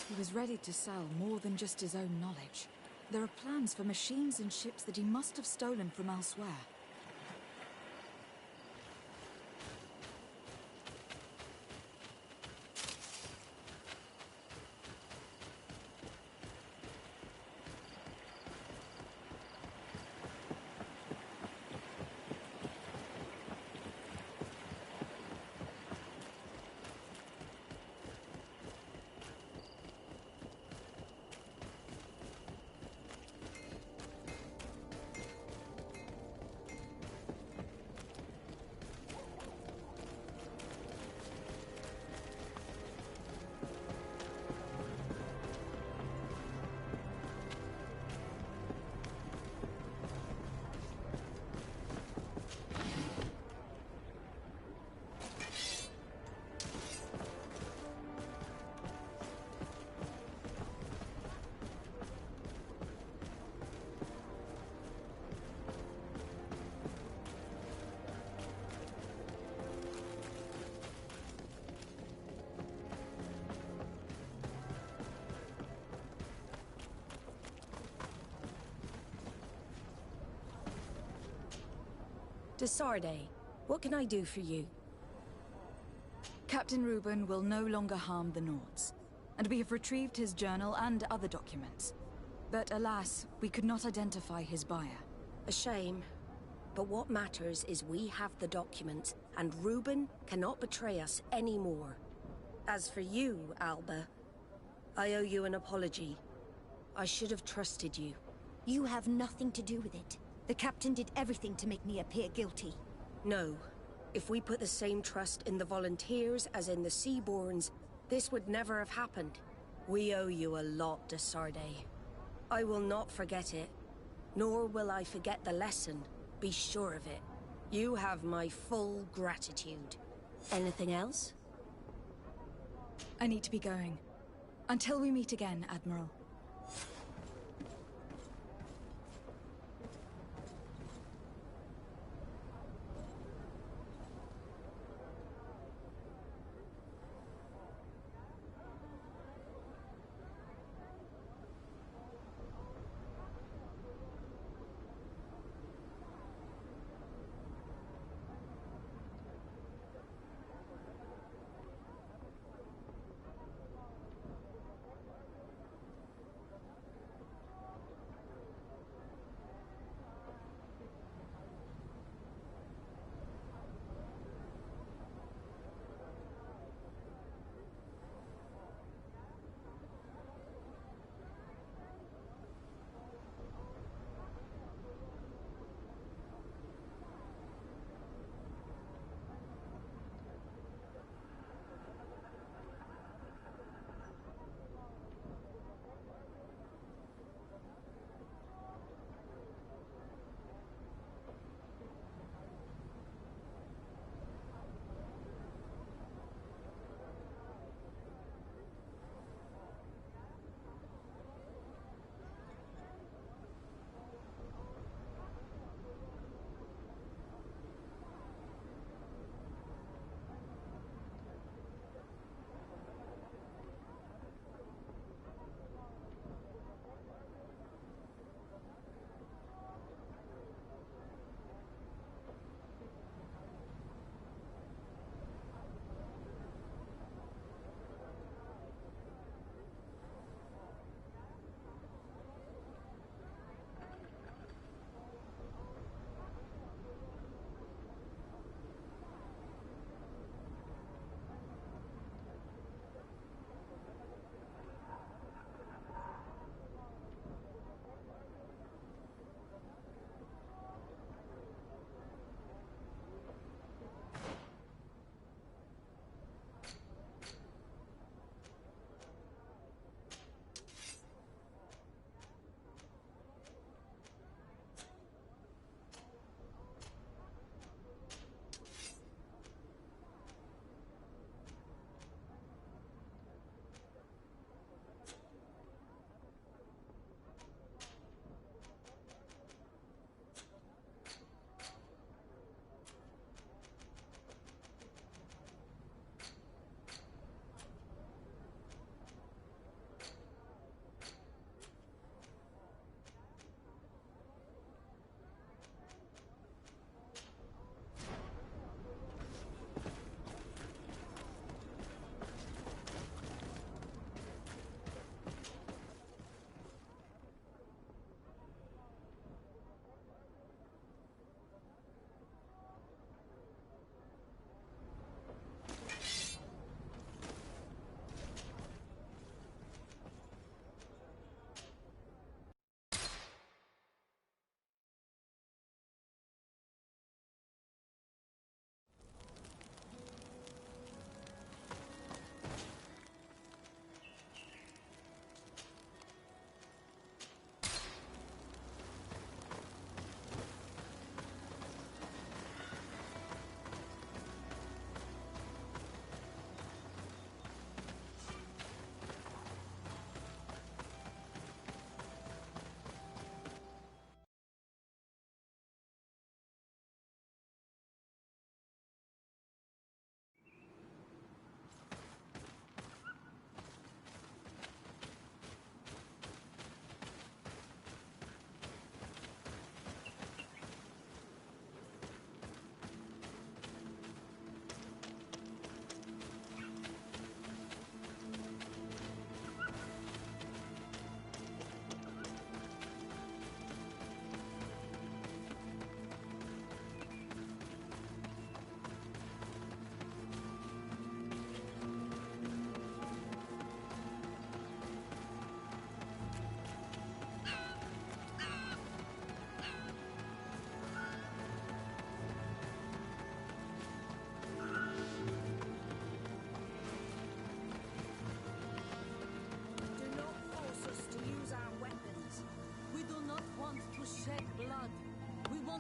He was ready to sell more than just his own knowledge. There are plans for machines and ships that he must have stolen from elsewhere. Desarde, what can I do for you? Captain Reuben will no longer harm the Nords, and we have retrieved his journal and other documents. But alas, we could not identify his buyer. A shame. But what matters is we have the documents, and Reuben cannot betray us anymore. As for you, Alba, I owe you an apology. I should have trusted you. You have nothing to do with it. The captain did everything to make me appear guilty. No. If we put the same trust in the volunteers as in the Seaborns, this would never have happened. We owe you a lot, de Sardet. I will not forget it, nor will I forget the lesson. Be sure of it. You have my full gratitude. Anything else? I need to be going. Until we meet again, Admiral.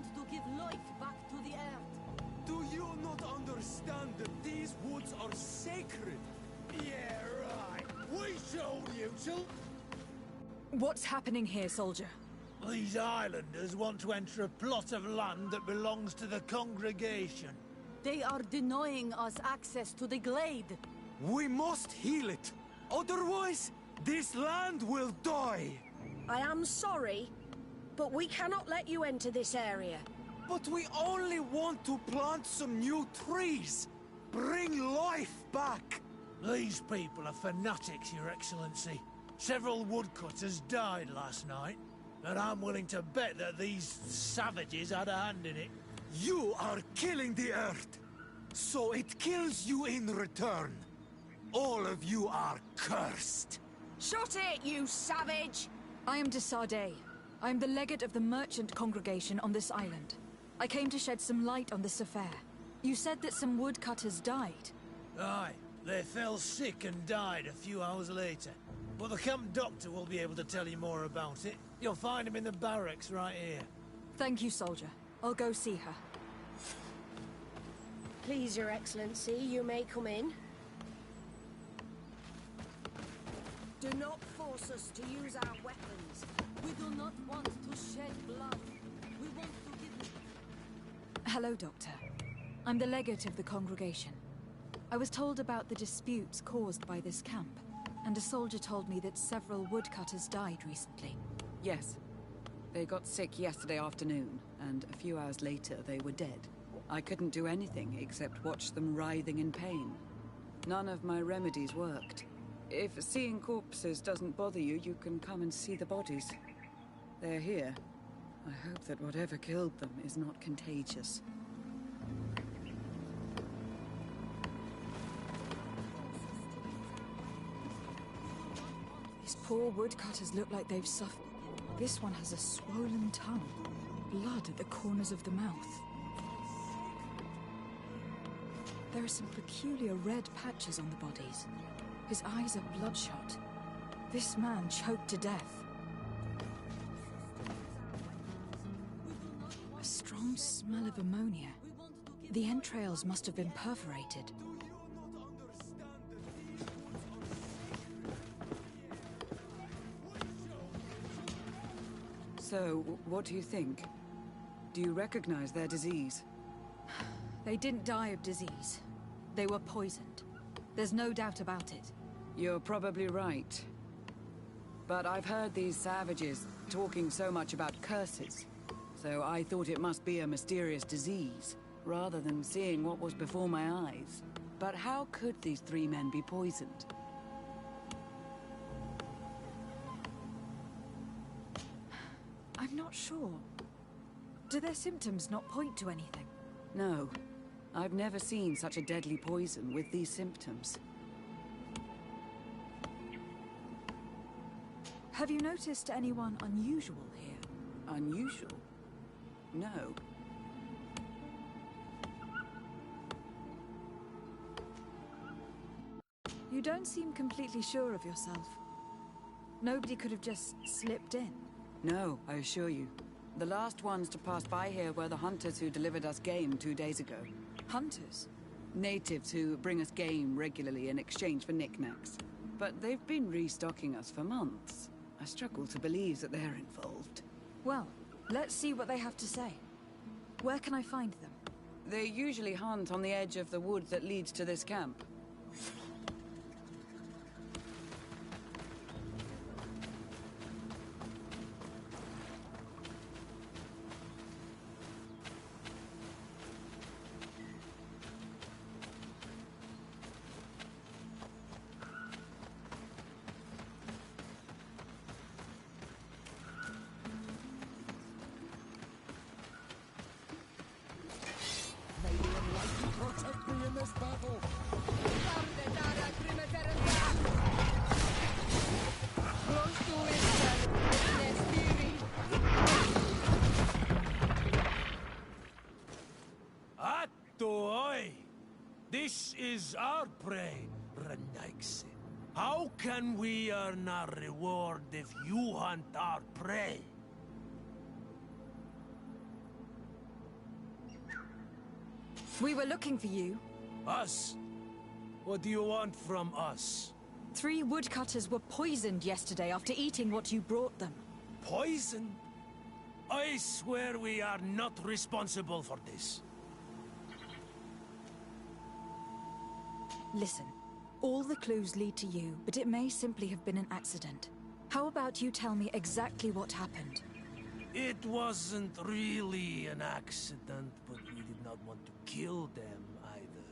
want to give life back to the earth. Do you not understand that these woods are sacred? Yeah, right. We showed you to. What's happening here, soldier? These islanders want to enter a plot of land that belongs to the congregation. They are denying us access to the glade. We must heal it. Otherwise, this land will die. I am sorry, but we cannot let you enter this area. But we only want to plant some new trees. Bring life back. These people are fanatics, Your Excellency. Several woodcutters died last night, and I'm willing to bet that these savages had a hand in it. You are killing the earth, so it kills you in return. All of you are cursed. Shut it, you savage! I am de Sardet. I am the legate of the merchant congregation on this island. I came to shed some light on this affair. You said that some woodcutters died. Aye, they fell sick and died a few hours later. But the camp doctor will be able to tell you more about it. You'll find him in the barracks right here. Thank you, soldier. I'll go see her. Please, Your Excellency, you may come in. Do not force us to use our weapons. We do not want to shed blood. We want to give... Hello, Doctor. I'm the legate of the congregation. I was told about the disputes caused by this camp, and a soldier told me that several woodcutters died recently. Yes. They got sick yesterday afternoon, and a few hours later they were dead. I couldn't do anything except watch them writhing in pain. None of my remedies worked. If seeing corpses doesn't bother you, you can come and see the bodies. They're here. I hope that whatever killed them is not contagious. These poor woodcutters look like they've suffered. This one has a swollen tongue, blood at the corners of the mouth. There are some peculiar red patches on the bodies. His eyes are bloodshot. This man choked to death. A strong smell of ammonia. The entrails must have been perforated. So, what do you think? Do you recognize their disease? They didn't die of disease. They were poisoned. There's no doubt about it. You're probably right. But I've heard these savages talking so much about curses, so I thought it must be a mysterious disease, rather than seeing what was before my eyes. But how could these three men be poisoned? I'm not sure. Do their symptoms not point to anything? No. I've never seen such a deadly poison with these symptoms. Have you noticed anyone unusual here? Unusual? No. You don't seem completely sure of yourself. Nobody could have just slipped in. No, I assure you. The last ones to pass by here were the hunters who delivered us game 2 days ago. Hunters? Natives who bring us game regularly in exchange for knickknacks. But they've been restocking us for months. I struggle to believe that they're involved. Well, let's see what they have to say. Where can I find them? They usually hunt on the edge of the wood that leads to this camp. Protect me in this battle! Atoi! This is our prey, Rendaiksin. How can we earn our reward if you hunt our prey? We were looking for you. Us? What do you want from us? 3 woodcutters were poisoned yesterday after eating what you brought them. Poison? I swear we are not responsible for this. Listen, all the clues lead to you, but it may simply have been an accident. How about you tell me exactly what happened? It wasn't really an accident, but we did not want to kill them either.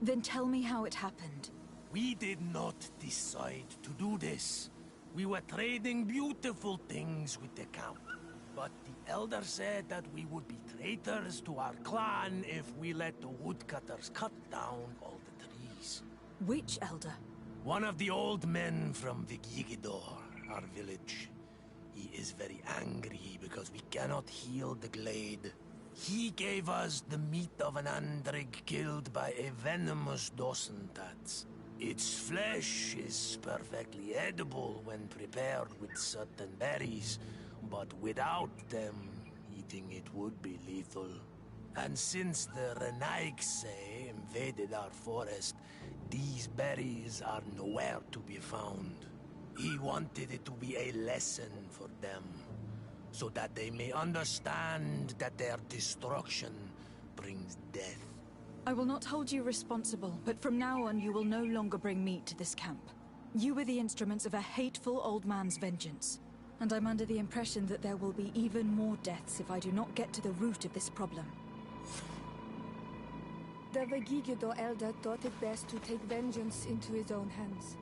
Then tell me how it happened. We did not decide to do this. We were trading beautiful things with the Count. But the Elder said that we would be traitors to our clan if we let the woodcutters cut down all the trees. Which Elder? One of the old men from Vigigidor, our village. He is very angry because we cannot heal the glade. He gave us the meat of an Andrig killed by a venomous Dosentats. Its flesh is perfectly edible when prepared with certain berries, but without them, eating it would be lethal. And since the Renaigse invaded our forest, these berries are nowhere to be found. He wanted it to be a lesson for them, so that they may understand that their destruction brings death. I will not hold you responsible, but from now on you will no longer bring meat to this camp. You were the instruments of a hateful old man's vengeance, and I'm under the impression that there will be even more deaths if I do not get to the root of this problem. The Vegigido elder thought it best to take vengeance into his own hands.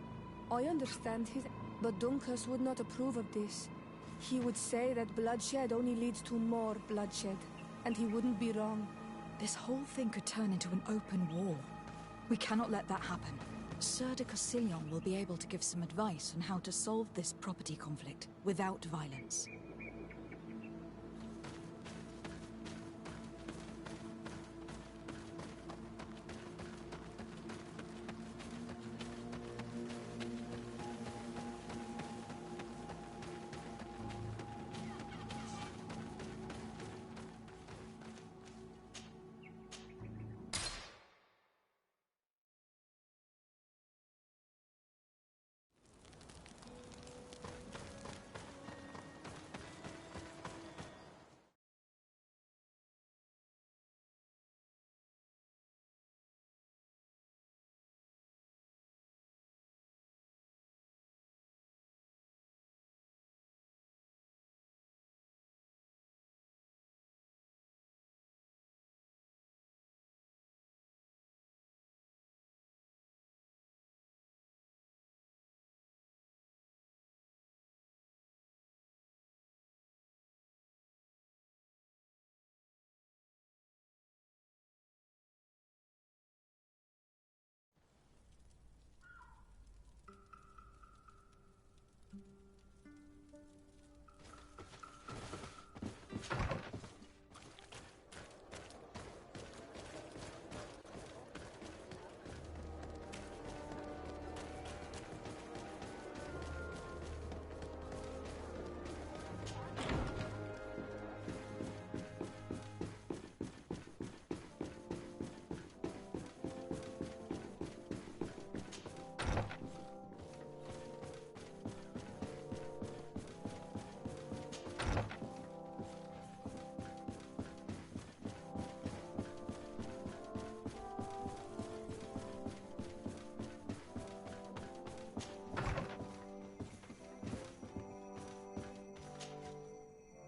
I understand his... but Dunkus would not approve of this. He would say that bloodshed only leads to more bloodshed, and he wouldn't be wrong. This whole thing could turn into an open war. We cannot let that happen. Sir de Cosillon will be able to give some advice on how to solve this property conflict without violence.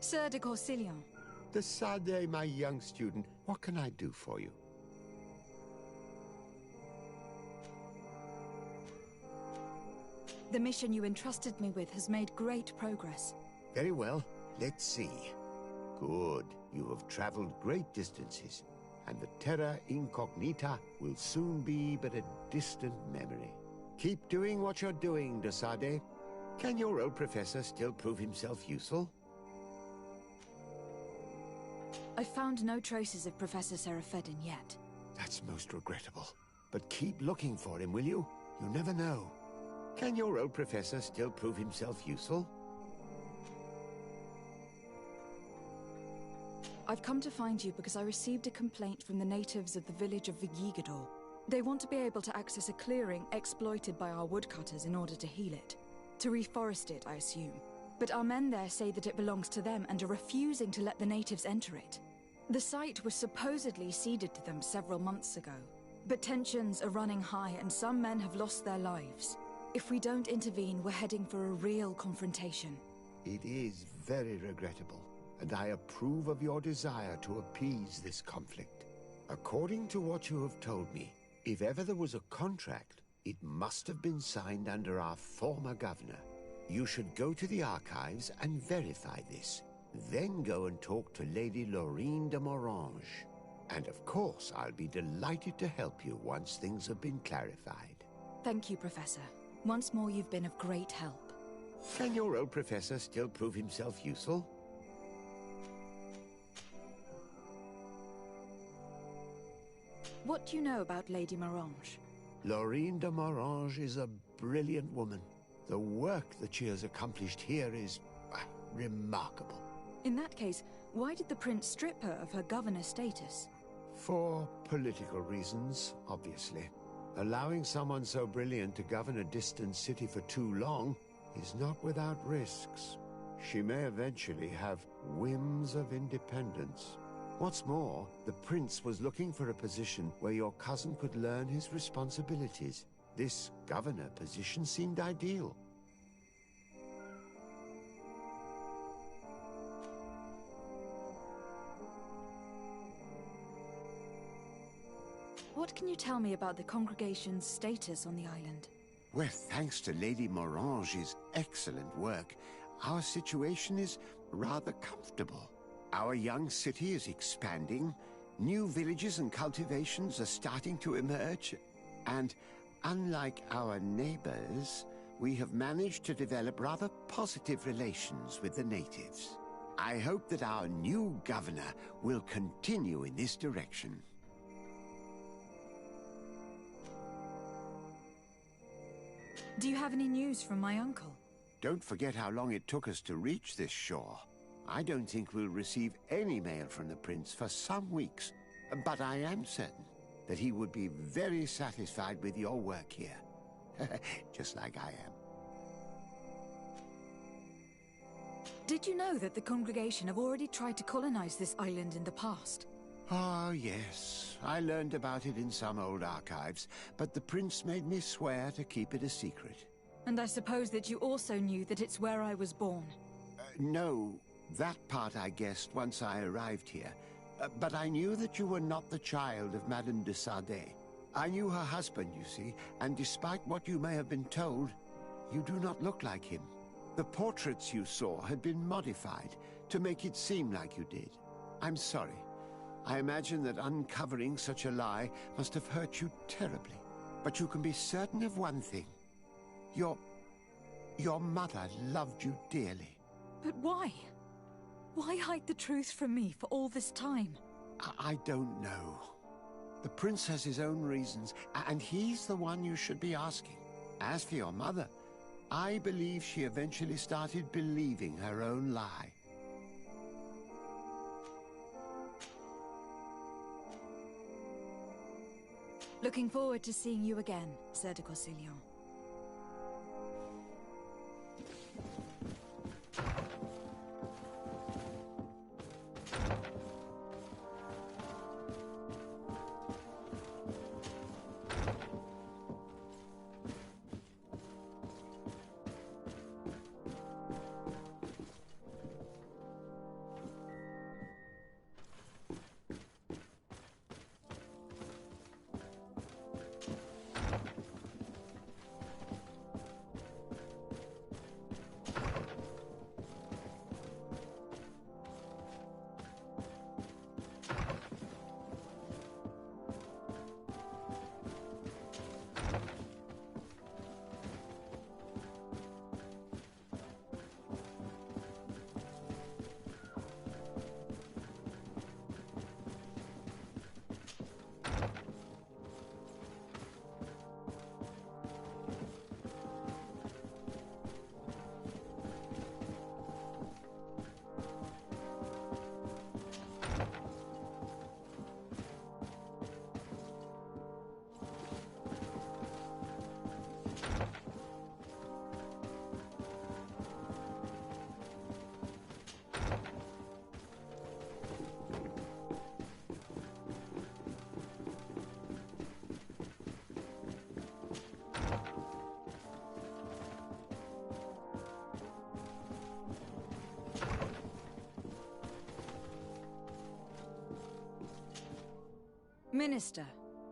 Sir de Cosillon. Desade, my young student, what can I do for you? The mission you entrusted me with has made great progress. Very well. Let's see. Good. You have traveled great distances, and the Terra Incognita will soon be but a distant memory. Keep doing what you're doing, Desade. Can your old professor still prove himself useful? I found no traces of Professor Seraphedin yet. That's most regrettable. But keep looking for him, will you? You never know. Can your old professor still prove himself useful? I've come to find you because I received a complaint from the natives of the village of Vigigador. They want to be able to access a clearing exploited by our woodcutters in order to heal it. To reforest it, I assume. But our men there say that it belongs to them and are refusing to let the natives enter it. The site was supposedly ceded to them several months ago. But tensions are running high and some men have lost their lives. If we don't intervene, we're heading for a real confrontation. It is very regrettable, and I approve of your desire to appease this conflict. According to what you have told me, if ever there was a contract, it must have been signed under our former governor. You should go to the archives and verify this. Then go and talk to Lady Laurine de Morange. And of course, I'll be delighted to help you once things have been clarified. Thank you, Professor. Once more, you've been of great help. Can your old professor still prove himself useful? What do you know about Lady Morange? Laurine de Morange is a brilliant woman. The work that she has accomplished here is remarkable. In that case, why did the prince strip her of her governor status? For political reasons, obviously. Allowing someone so brilliant to govern a distant city for too long is not without risks. She may eventually have whims of independence. What's more, the prince was looking for a position where your cousin could learn his responsibilities. This governor position seemed ideal. What can you tell me about the congregation's status on the island? Well, thanks to Lady Morange's excellent work, our situation is rather comfortable. Our young city is expanding, new villages and cultivations are starting to emerge, and unlike our neighbors, we have managed to develop rather positive relations with the natives. I hope that our new governor will continue in this direction. Do you have any news from my uncle? Don't forget how long it took us to reach this shore. I don't think we'll receive any mail from the prince for some weeks, but I am certain that he would be very satisfied with your work here. Just like I am. Did you know that the congregation have already tried to colonize this island in the past? Oh, yes. I learned about it in some old archives, but the prince made me swear to keep it a secret. And I suppose that you also knew that it's where I was born. No, that part I guessed once I arrived here. But I knew that you were not the child of Madame de Sardet. I knew her husband, you see, and despite what you may have been told, you do not look like him. The portraits you saw had been modified to make it seem like you did. I'm sorry. I imagine that uncovering such a lie must have hurt you terribly. But you can be certain of one thing. Your mother loved you dearly. But why? Why hide the truth from me for all this time? I don't know. The prince has his own reasons, and he's the one you should be asking. As for your mother, I believe she eventually started believing her own lie. Looking forward to seeing you again, Sir de Corsillon. Minister.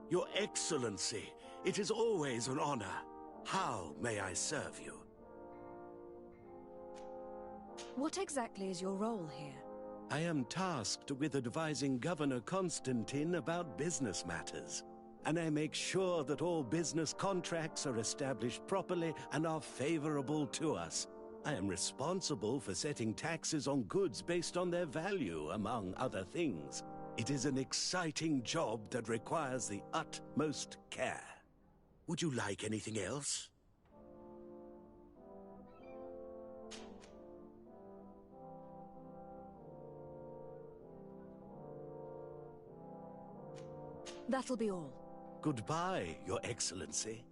Your Excellency, it is always an honor. How may I serve you? What exactly is your role here? I am tasked with advising Governor Constantine about business matters, and I make sure that all business contracts are established properly and are favorable to us. I am responsible for setting taxes on goods based on their value, among other things. It is an exciting job that requires the utmost care. Would you like anything else? That'll be all. Goodbye, Your Excellency.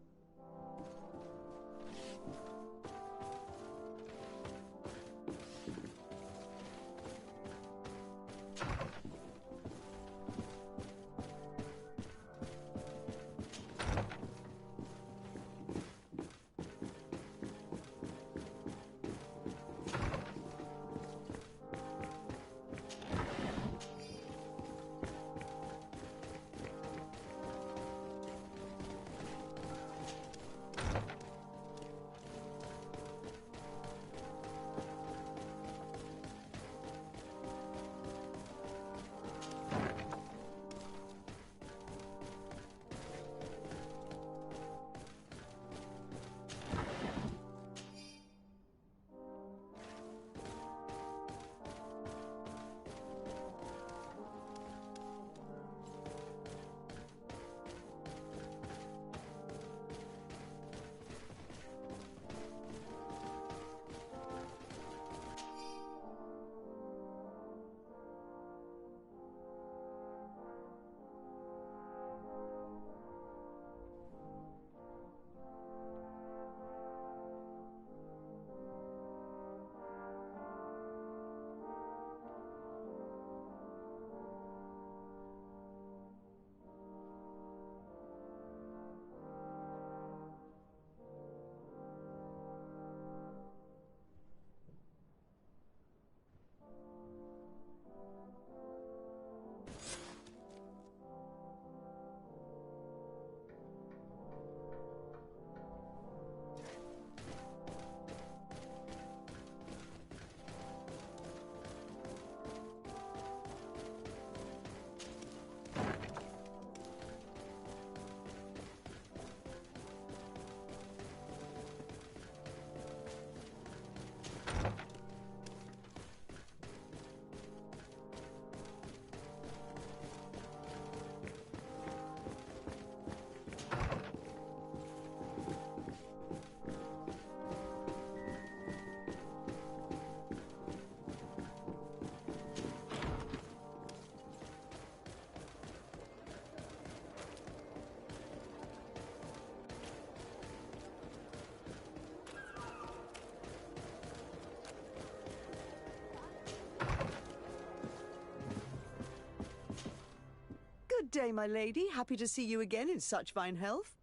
Good day, my lady. Happy to see you again in such fine health.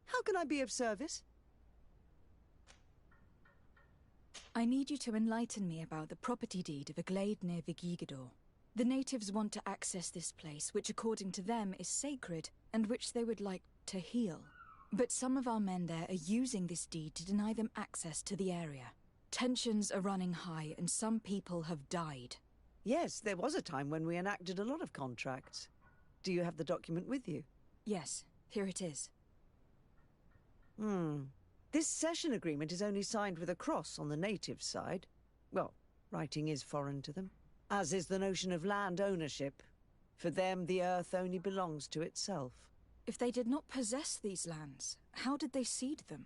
How can I be of service? I need you to enlighten me about the property deed of a glade near Vigigidor. The natives want to access this place, which according to them is sacred, and which they would like to heal. But some of our men there are using this deed to deny them access to the area. Tensions are running high, and some people have died. Yes, there was a time when we enacted a lot of contracts. Do you have the document with you? Yes, here it is. This cession agreement is only signed with a cross on the native side. Well, writing is foreign to them, as is the notion of land ownership. For them, the earth only belongs to itself. If they did not possess these lands, how did they cede them?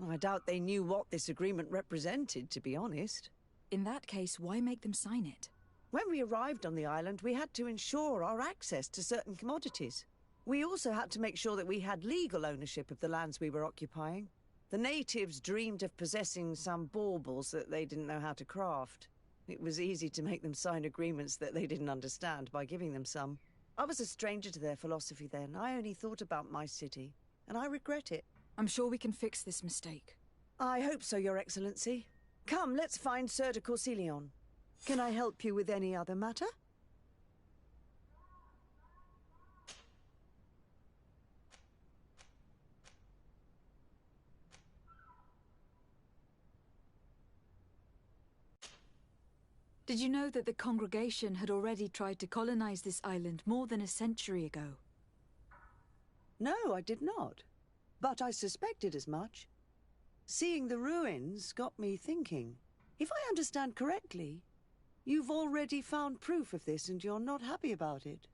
I doubt they knew what this agreement represented, to be honest. In that case, why make them sign it? When we arrived on the island, we had to ensure our access to certain commodities. We also had to make sure that we had legal ownership of the lands we were occupying. The natives dreamed of possessing some baubles that they didn't know how to craft. It was easy to make them sign agreements that they didn't understand by giving them some. I was a stranger to their philosophy then. I only thought about my city, and I regret it. I'm sure we can fix this mistake. I hope so, Your Excellency. Come, let's find Sir de Corsilion. Can I help you with any other matter? Did you know that the congregation had already tried to colonize this island more than a century ago? No, I did not. But I suspected as much. Seeing the ruins got me thinking. If I understand correctly, you've already found proof of this and you're not happy about it.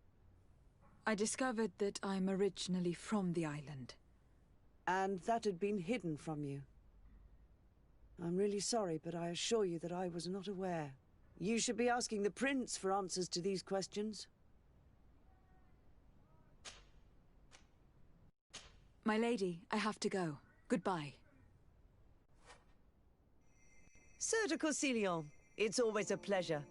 I discovered that I'm originally from the island. And that had been hidden from you. I'm really sorry, but I assure you that I was not aware. You should be asking the Prince for answers to these questions. My lady, I have to go. Goodbye. Sir de Corsilion, it's always a pleasure.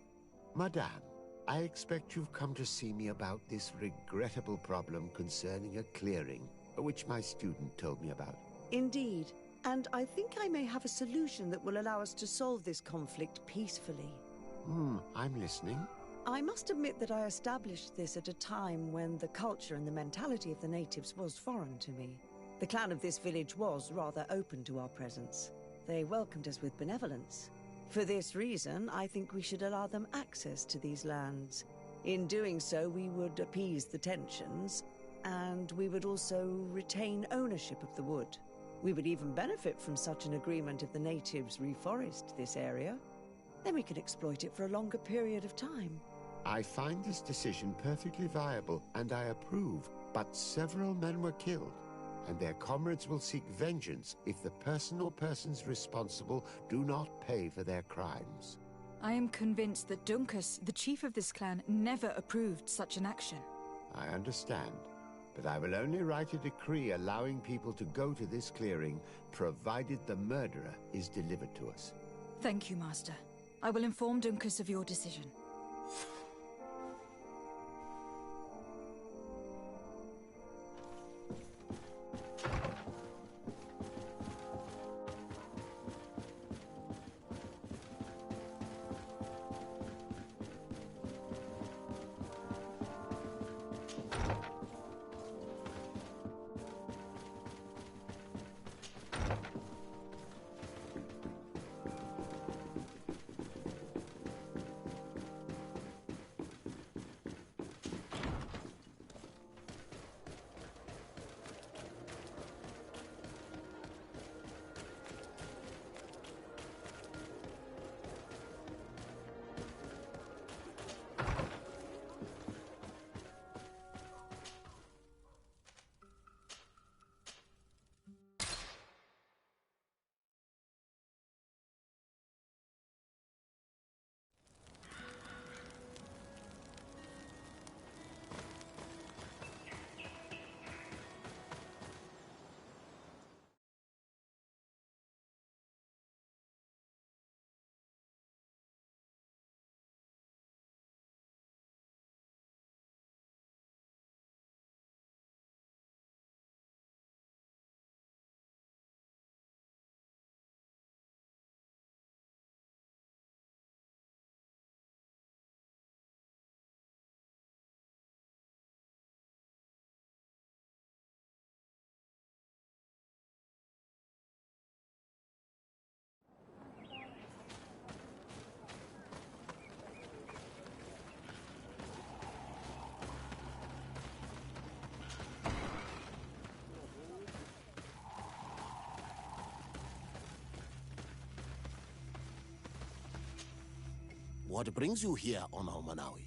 Madame, I expect you've come to see me about this regrettable problem concerning a clearing, which my student told me about. Indeed, and I think I may have a solution that will allow us to solve this conflict peacefully. I'm listening. I must admit that I established this at a time when the culture and the mentality of the natives was foreign to me. The clan of this village was rather open to our presence. They welcomed us with benevolence. For this reason, I think we should allow them access to these lands. In doing so, we would appease the tensions, and we would also retain ownership of the wood. We would even benefit from such an agreement if the natives reforest this area. Then we could exploit it for a longer period of time. I find this decision perfectly viable, and I approve, but several men were killed, and their comrades will seek vengeance if the person or persons responsible do not pay for their crimes. I am convinced that Duncus, the chief of this clan, never approved such an action. I understand, but I will only write a decree allowing people to go to this clearing, provided the murderer is delivered to us. Thank you, Master. I will inform Duncus of your decision. What brings you here, Ono Manawi?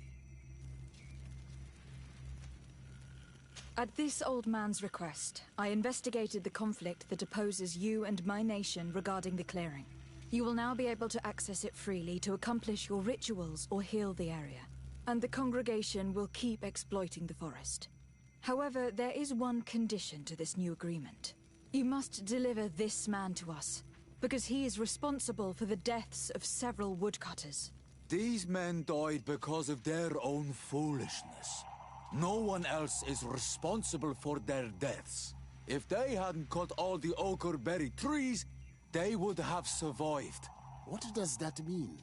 At this old man's request, I investigated the conflict that opposes you and my nation regarding the clearing. You will now be able to access it freely to accomplish your rituals or heal the area. And the congregation will keep exploiting the forest. However, there is one condition to this new agreement. You must deliver this man to us, because he is responsible for the deaths of several woodcutters. These men died because of their own foolishness. No one else is responsible for their deaths. If they hadn't cut all the ochreberry trees, they would have survived. What does that mean?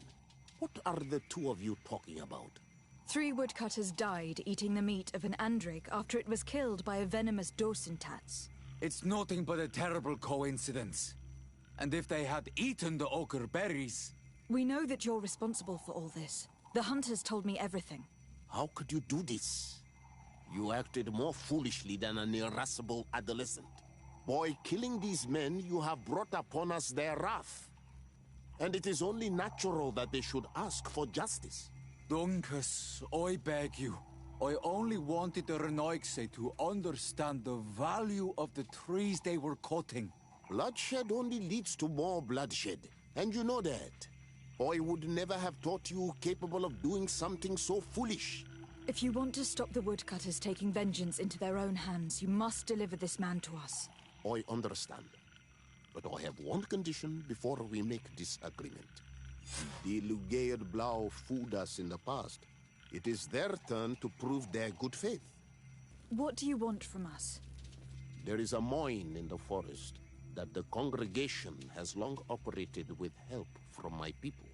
What are the two of you talking about? 3 woodcutters died eating the meat of an andrig after it was killed by a venomous dosentats. It's nothing but a terrible coincidence. And if they had eaten the ochre berries, We know that you're responsible for all this. The hunters told me everything. How could you do this? You acted more foolishly than an irascible adolescent. By killing these men, you have brought upon us their wrath. And it is only natural that they should ask for justice. Duncas, I beg you. I only wanted the Renoixe to understand the value of the trees they were cutting. Bloodshed only leads to more bloodshed, and you know that. I would never have thought you capable of doing something so foolish. If you want to stop the woodcutters taking vengeance into their own hands, you must deliver this man to us. I understand. But I have one condition before we make this agreement. The Lugaid Blau fooled us in the past. It is their turn to prove their good faith. What do you want from us? There is a mine in the forest that the congregation has long operated with help from my people.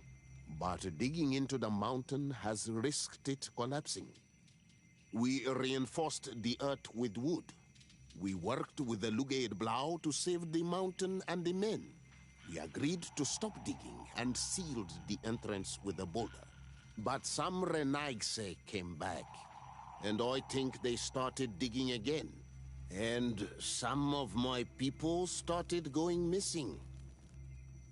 But digging into the mountain has risked it collapsing. We reinforced the earth with wood. We worked with the Lugaid Blau to save the mountain and the men. We agreed to stop digging and sealed the entrance with a boulder. But some Renaigse came back, and I think they started digging again. And some of my people started going missing.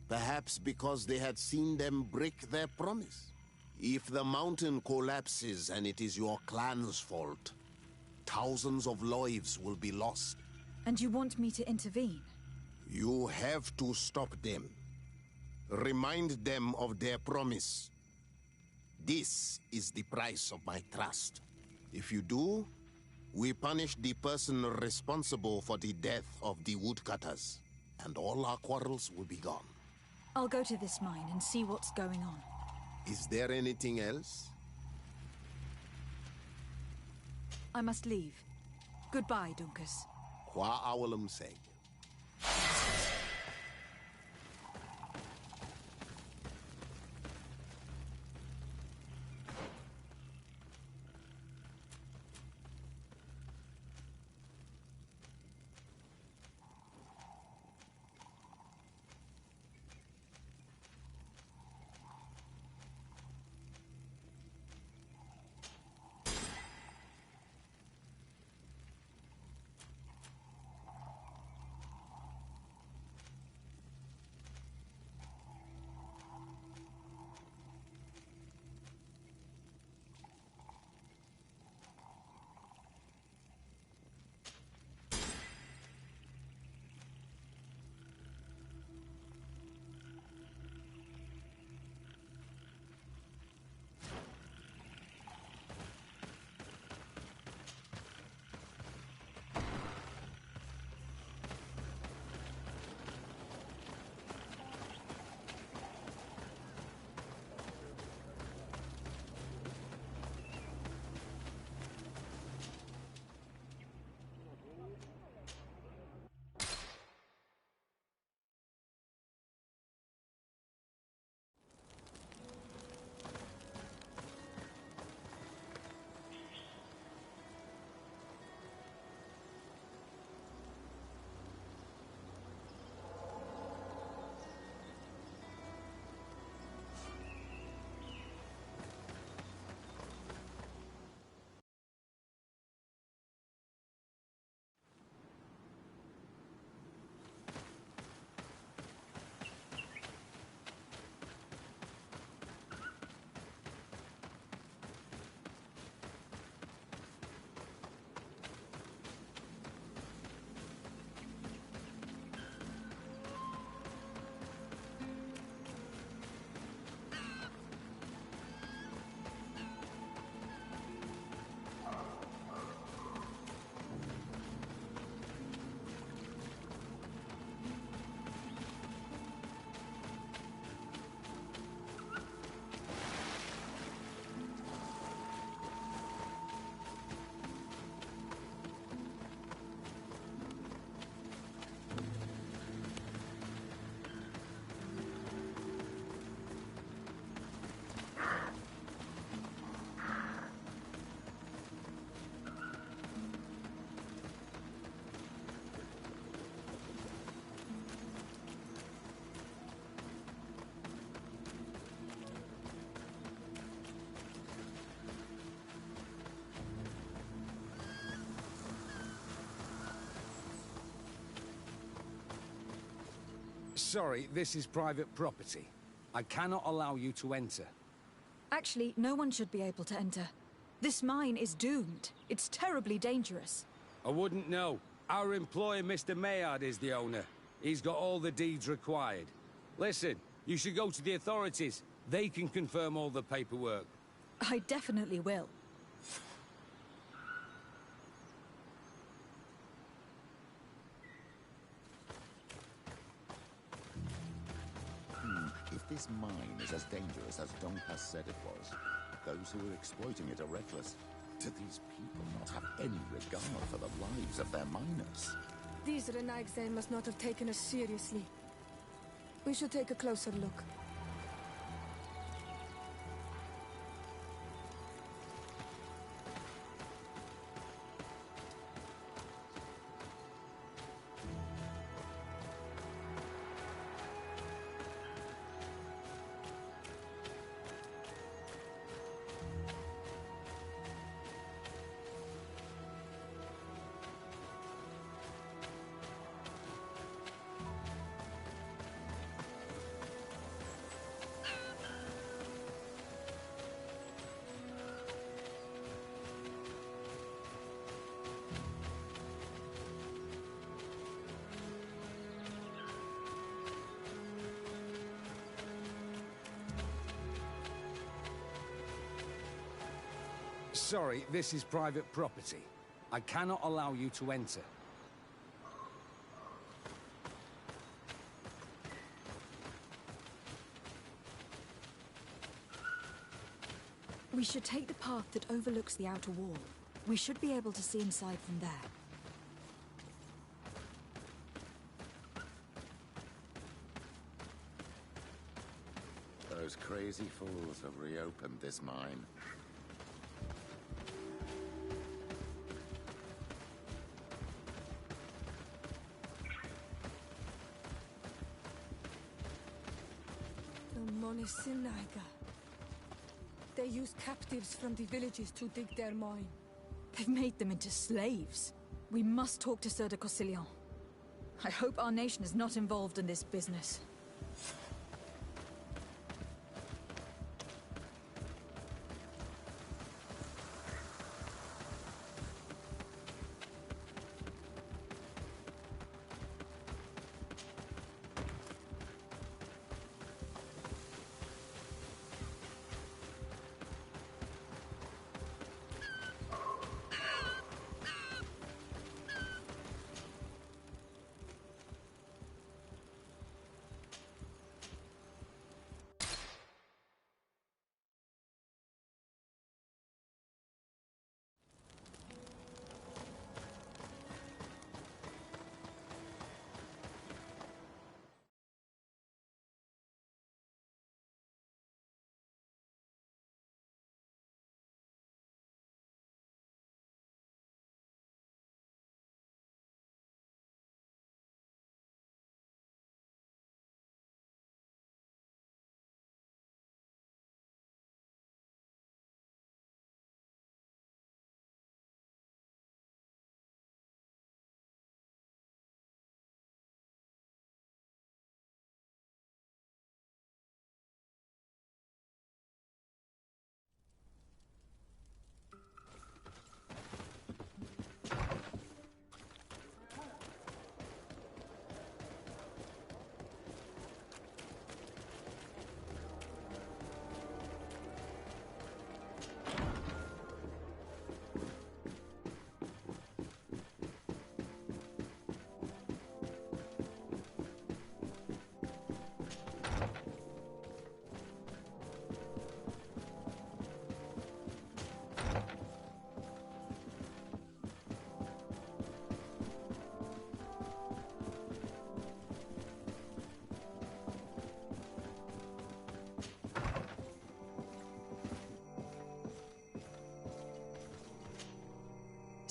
Perhaps because they had seen them break their promise. If the mountain collapses and it is your clan's fault, thousands of lives will be lost. And you want me to intervene? You have to stop them. Remind them of their promise. This is the price of my trust. If you do, we punish the person responsible for the death of the woodcutters, and all our quarrels will be gone. I'll go to this mine and see what's going on. Is there anything else? I must leave. Goodbye, Duncas. Qua awalum seg. Sorry, this is private property. I cannot allow you to enter. Actually, no one should be able to enter. This mine is doomed. It's terribly dangerous. I wouldn't know. Our employer, Mr. Maillard, is the owner. He's got all the deeds required. Listen, you should go to the authorities. They can confirm all the paperwork. I definitely will. If this mine is as dangerous as Donkas said it was, those who are exploiting it are reckless. Do these people not have any regard for the lives of their miners? These Renagse must not have taken us seriously. We should take a closer look. Sorry, this is private property. I cannot allow you to enter. We should take the path that overlooks the outer wall. We should be able to see inside from there. Those crazy fools have reopened this mine. Sinaga. They use captives from the villages to dig their mine. They've made them into slaves. We must talk to Sir de Corsillon. I hope our nation is not involved in this business.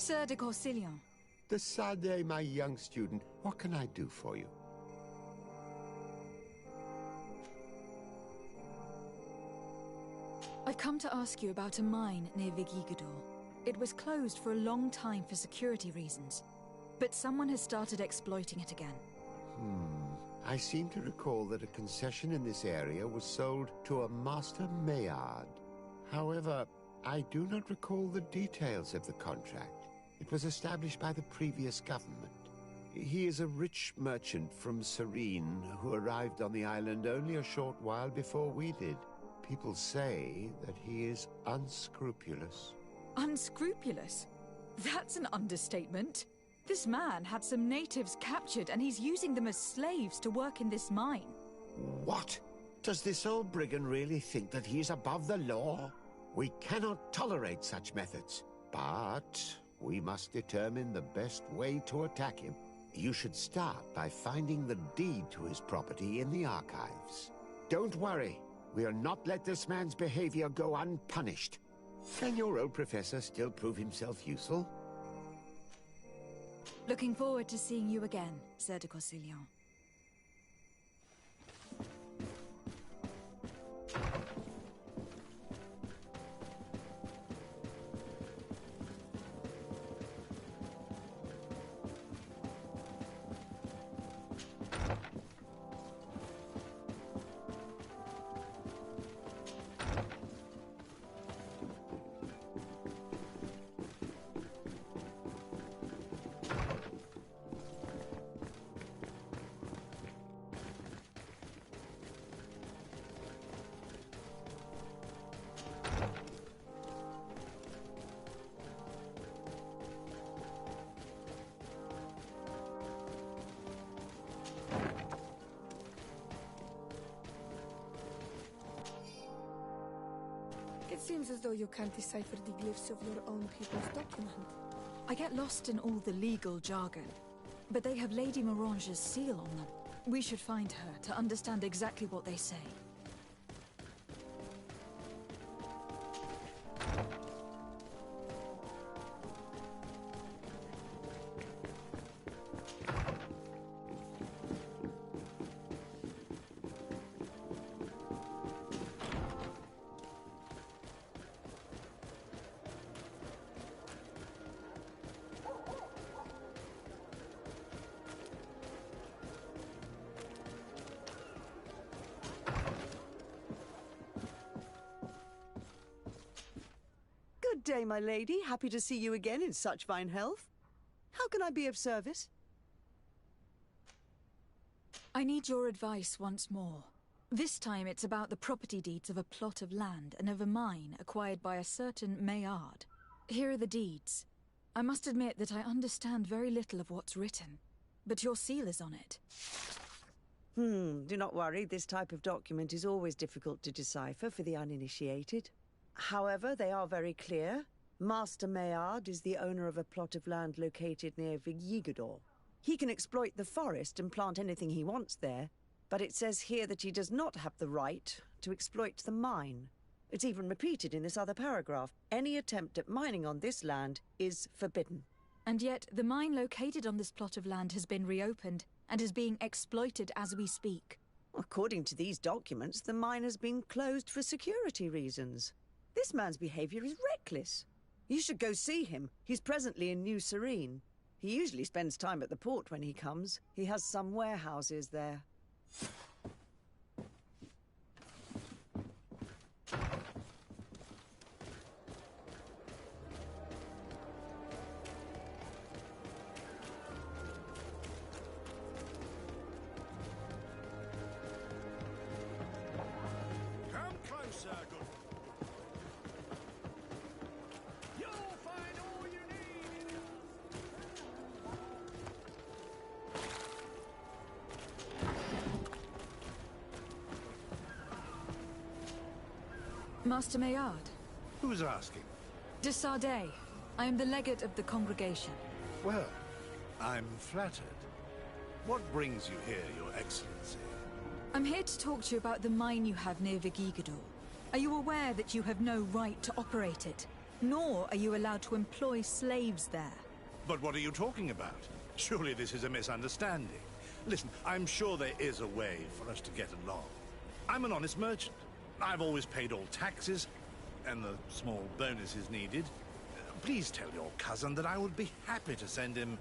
Sir de Corsillon. The Sade, my young student. What can I do for you? I've come to ask you about a mine near Vigigador. It was closed for a long time for security reasons, but someone has started exploiting it again. I seem to recall that a concession in this area was sold to a Master Maillard. However, I do not recall the details of the contract. It was established by the previous government. He is a rich merchant from Serene who arrived on the island only a short while before we did. People say that he is unscrupulous. Unscrupulous? That's an understatement. This man had some natives captured and he's using them as slaves to work in this mine. What? Does this old brigand really think that he is above the law? We cannot tolerate such methods, but we must determine the best way to attack him. You should start by finding the deed to his property in the archives. Don't worry, we'll not let this man's behavior go unpunished. Can your old professor still prove himself useful? Looking forward to seeing you again, Sir de Corsillon. It seems as though you can't decipher the glyphs of your own people's document. I get lost in all the legal jargon, but they have Lady Morange's seal on them. We should find her to understand exactly what they say. Good day, my lady. Happy to see you again in such fine health. How can I be of service? I need your advice once more. This time it's about the property deeds of a plot of land and of a mine acquired by a certain Maillard. Here are the deeds. I must admit that I understand very little of what's written, but your seal is on it. Do not worry. This type of document is always difficult to decipher for the uninitiated. However, they are very clear. Master Maillard is the owner of a plot of land located near Vigigador. He can exploit the forest and plant anything he wants there, but it says here that he does not have the right to exploit the mine. It's even repeated in this other paragraph. Any attempt at mining on this land is forbidden. And yet, the mine located on this plot of land has been reopened and is being exploited as we speak. According to these documents, the mine has been closed for security reasons. This man's behavior is reckless. You should go see him. He's presently in New Serene. He usually spends time at the port when he comes. He has some warehouses there. Come closer, good. You'll find all you need. Master Maillard. Who's asking? De Sardet. I am the legate of the congregation. Well, I'm flattered. What brings you here, Your Excellency? I'm here to talk to you about the mine you have near Vigigador. Are you aware that you have no right to operate it? Nor are you allowed to employ slaves there. But what are you talking about? Surely this is a misunderstanding. Listen, I'm sure there is a way for us to get along. I'm an honest merchant. I've always paid all taxes, and the small bonuses needed. Please tell your cousin that I would be happy to send him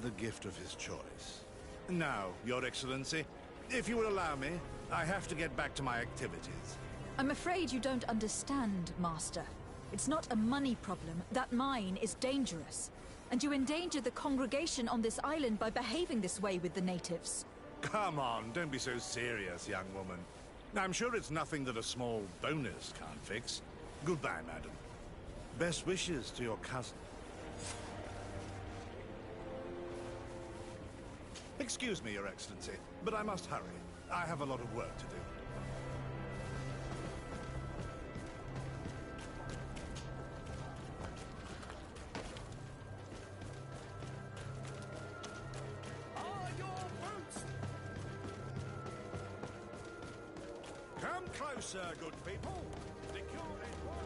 the gift of his choice. Now, Your Excellency, if you will allow me, I have to get back to my activities. I'm afraid you don't understand, Master. It's not a money problem. That mine is dangerous. And you endanger the congregation on this island by behaving this way with the natives. Come on, don't be so serious, young woman. I'm sure it's nothing that a small bonus can't fix. Goodbye, madam. Best wishes to your cousin. Excuse me, Your Excellency, but I must hurry. I have a lot of work to do. Come closer, good people. The cure ain't work.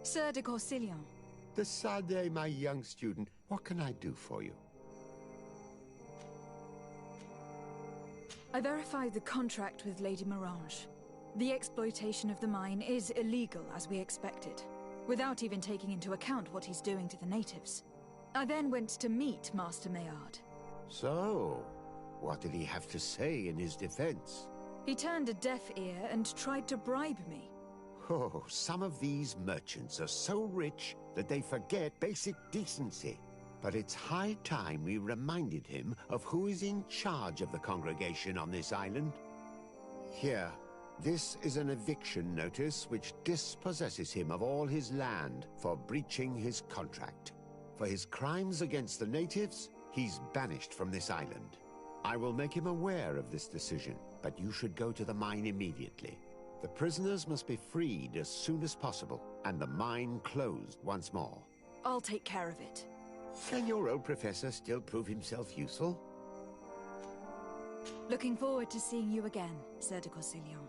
Sir de Corsilion. Desade, my young student, what can I do for you? I verified the contract with Lady Mirange. The exploitation of the mine is illegal, as we expected, without even taking into account what he's doing to the natives. I then went to meet Master Maillard. So, what did he have to say in his defense? He turned a deaf ear and tried to bribe me. Oh, some of these merchants are so rich that they forget basic decency. But it's high time we reminded him of who is in charge of the congregation on this island. Here, this is an eviction notice which dispossesses him of all his land for breaching his contract. For his crimes against the natives, he's banished from this island. I will make him aware of this decision, but you should go to the mine immediately. The prisoners must be freed as soon as possible, and the mine closed once more. I'll take care of it. Can your old professor still prove himself useful? Looking forward to seeing you again, Sir de Corsilion.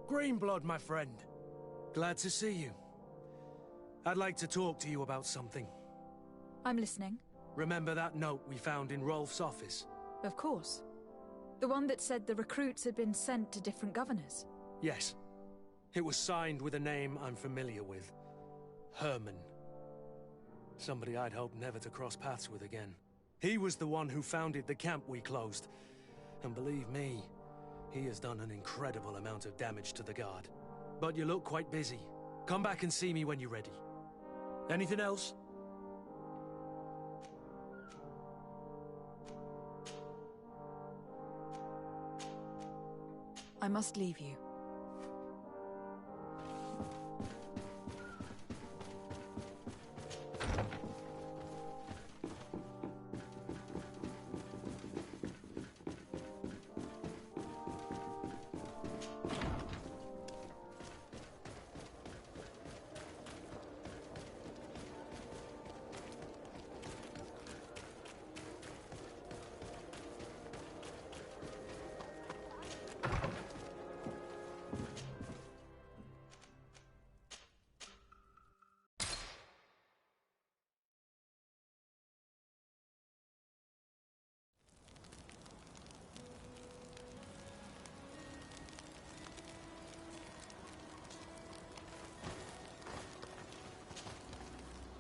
Greenblood, my friend. Glad to see you. I'd like to talk to you about something. I'm listening. Remember that note we found in Rolf's office? Of course. The one that said the recruits had been sent to different governors. Yes. It was signed with a name I'm familiar with. Herman. Somebody I'd hoped never to cross paths with again. He was the one who founded the camp we closed. And believe me, he has done an incredible amount of damage to the Guard. But you look quite busy. Come back and see me when you're ready. Anything else? I must leave you.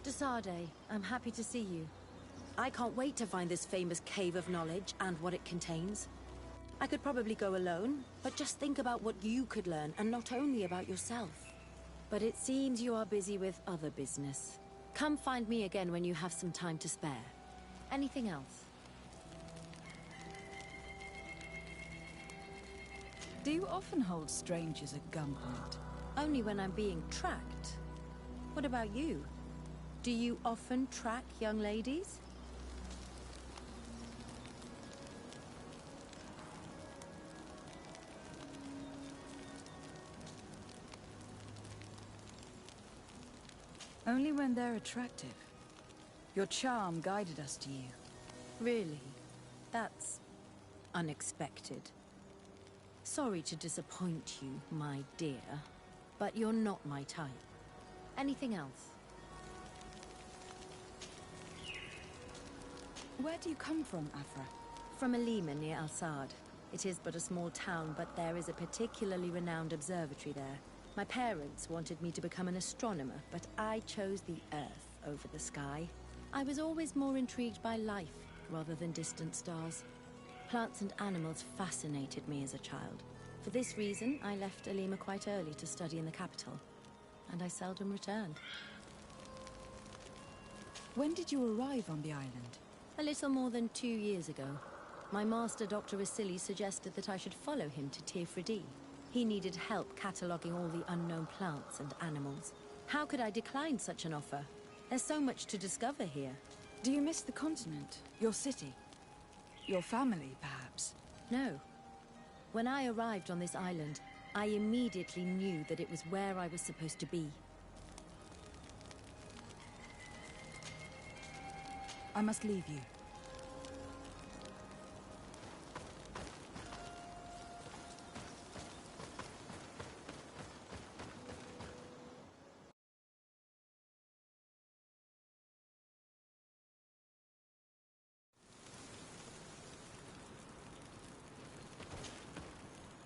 Desade, I'm happy to see you. I can't wait to find this famous cave of knowledge and what it contains. I could probably go alone, but just think about what you could learn, and not only about yourself. But it seems you are busy with other business. Come find me again when you have some time to spare. Anything else? Do you often hold strangers at gunpoint? Only when I'm being tracked. What about you? Do you often track young ladies? Only when they're attractive. Your charm guided us to you. Really? That's unexpected. Sorry to disappoint you, my dear, but you're not my type. Anything else? Where do you come from, Afra? From Alima near Al-Sad. It is but a small town, but there is a particularly renowned observatory there. My parents wanted me to become an astronomer, but I chose the Earth over the sky. I was always more intrigued by life rather than distant stars. Plants and animals fascinated me as a child. For this reason, I left Alima quite early to study in the capital, and I seldom returned. When did you arrive on the island? A little more than 2 years ago. My master, Dr. Vasily, suggested that I should follow him to Tir. He needed help cataloguing all the unknown plants and animals. How could I decline such an offer? There's so much to discover here. Do you miss the continent? Your city? Your family, perhaps? No. When I arrived on this island, I immediately knew that it was where I was supposed to be. I must leave you.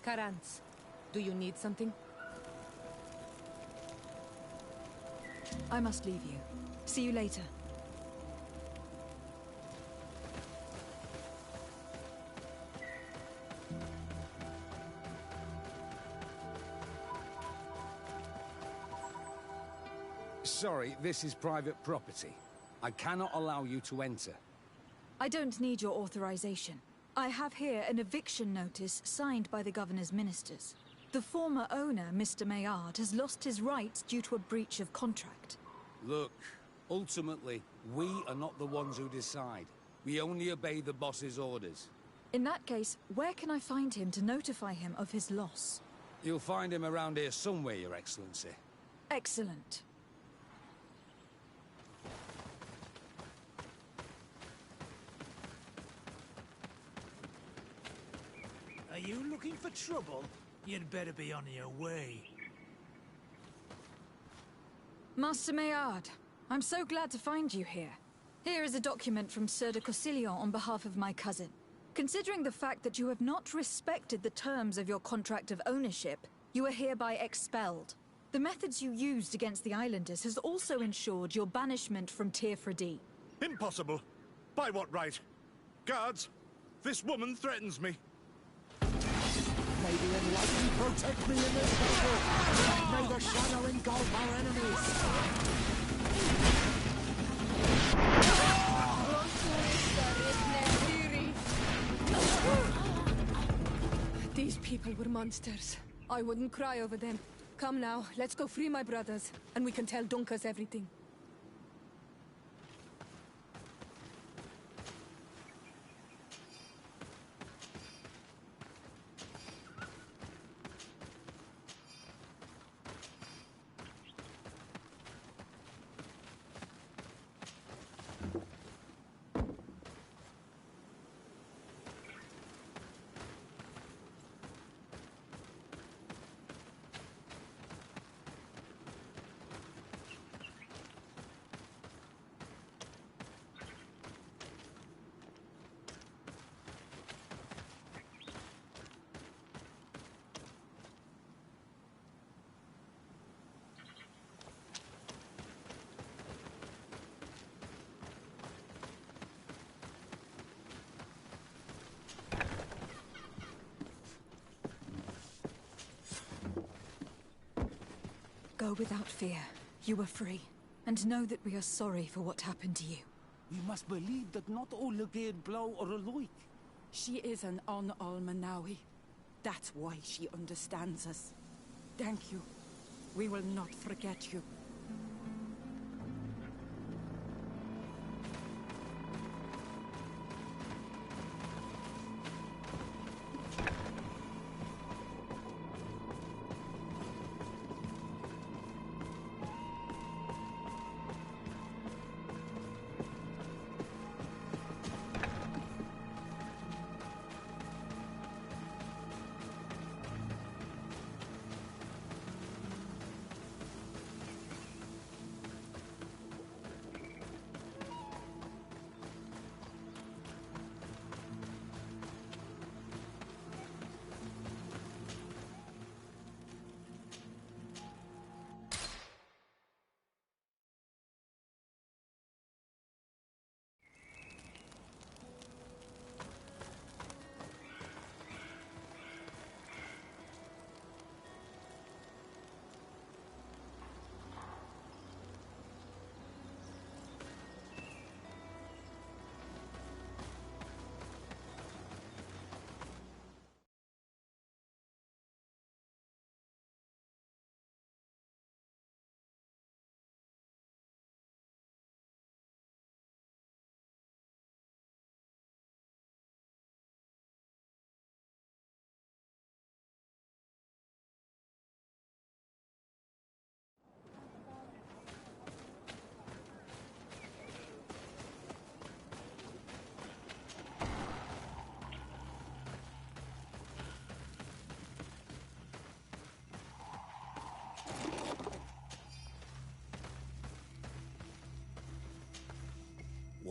Karans, do you need something? I must leave you. See you later. Sorry, this is private property. I cannot allow you to enter. I don't need your authorization. I have here an eviction notice signed by the governor's ministers. The former owner, Mr. Maillard, has lost his rights due to a breach of contract. Look, ultimately, we are not the ones who decide. We only obey the boss's orders. In that case, where can I find him to notify him of his loss? You'll find him around here somewhere, Your Excellency. Excellent. Are you looking for trouble? You'd better be on your way. Master Maillard, I'm so glad to find you here. Here is a document from Sieur de Cossillon on behalf of my cousin. Considering the fact that you have not respected the terms of your contract of ownership, you are hereby expelled. The methods you used against the islanders has also ensured your banishment from Tir. Impossible. By what right? Guards, this woman threatens me. May the enlightened protect me in this battle! May the shadow engulf our enemies! These people were monsters. I wouldn't cry over them. Come now, let's go free my brothers, and we can tell Dunkas everything. Go without fear. You are free. And know that we are sorry for what happened to you. We must believe that not all Legate blow or alike. She is an On Almanawi. That's why she understands us. Thank you. We will not forget you.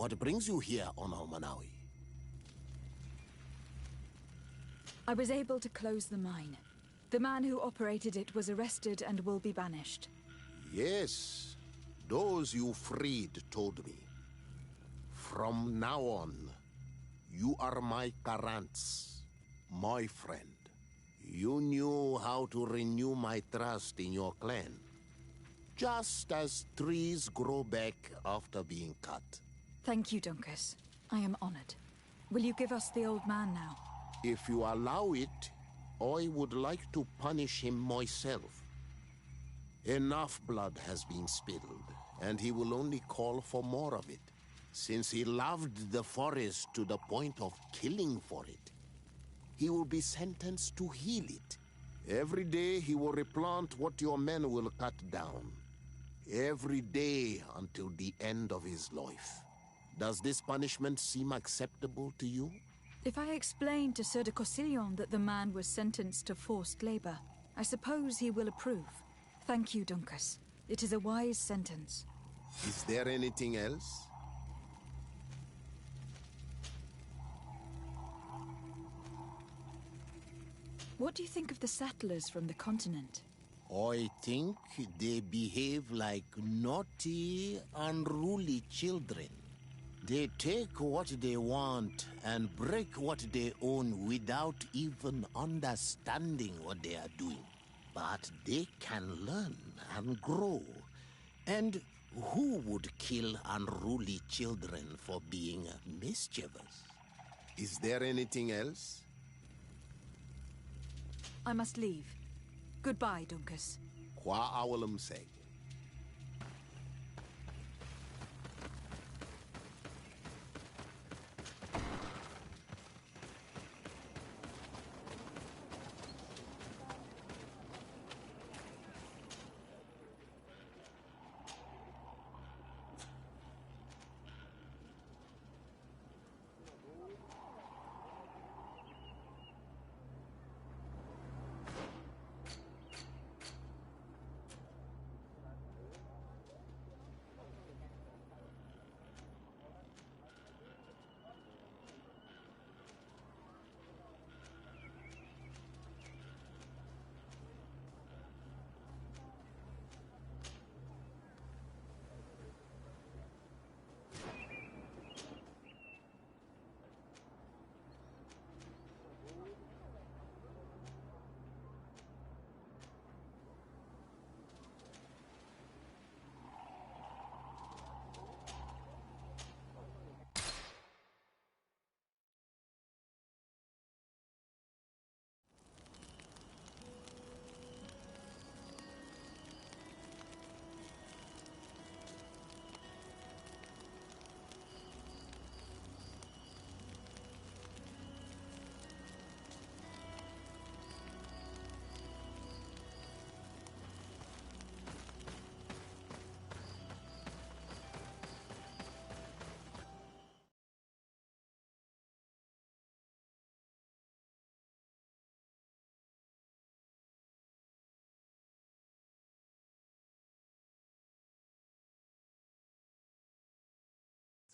What brings you here on Almanawi? I was able to close the mine. The man who operated it was arrested and will be banished. Yes, those you freed told me. From now on, you are my Karants, my friend. You knew how to renew my trust in your clan, just as trees grow back after being cut. Thank you, Dunkus. I am honored. Will you give us the old man now? If you allow it, I would like to punish him myself. Enough blood has been spilled, and he will only call for more of it, since he loved the forest to the point of killing for it. He will be sentenced to heal it. Every day he will replant what your men will cut down. Every day until the end of his life. Does this punishment seem acceptable to you? If I explain to Sir de Corsillon that the man was sentenced to forced labor, I suppose he will approve. Thank you, Dunkus. It is a wise sentence. Is there anything else? What do you think of the settlers from the continent? I think they behave like naughty, unruly children. They take what they want and break what they own without even understanding what they are doing. But they can learn and grow. And who would kill unruly children for being mischievous? Is there anything else? I must leave. Goodbye, Dunkus. Qua awalum seg.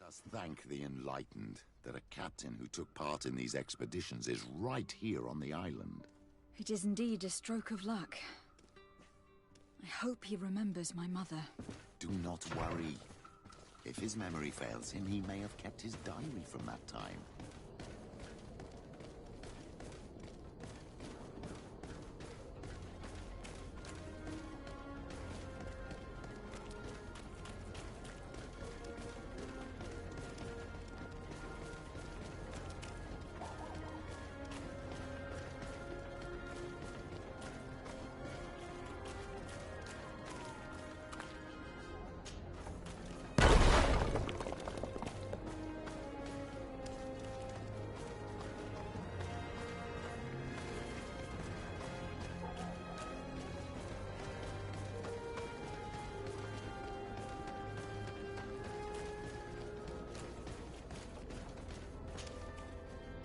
Let us thank the enlightened that a captain who took part in these expeditions is right here on the island. It is indeed a stroke of luck. I hope he remembers my mother. Do not worry. If his memory fails him, he may have kept his diary from that time.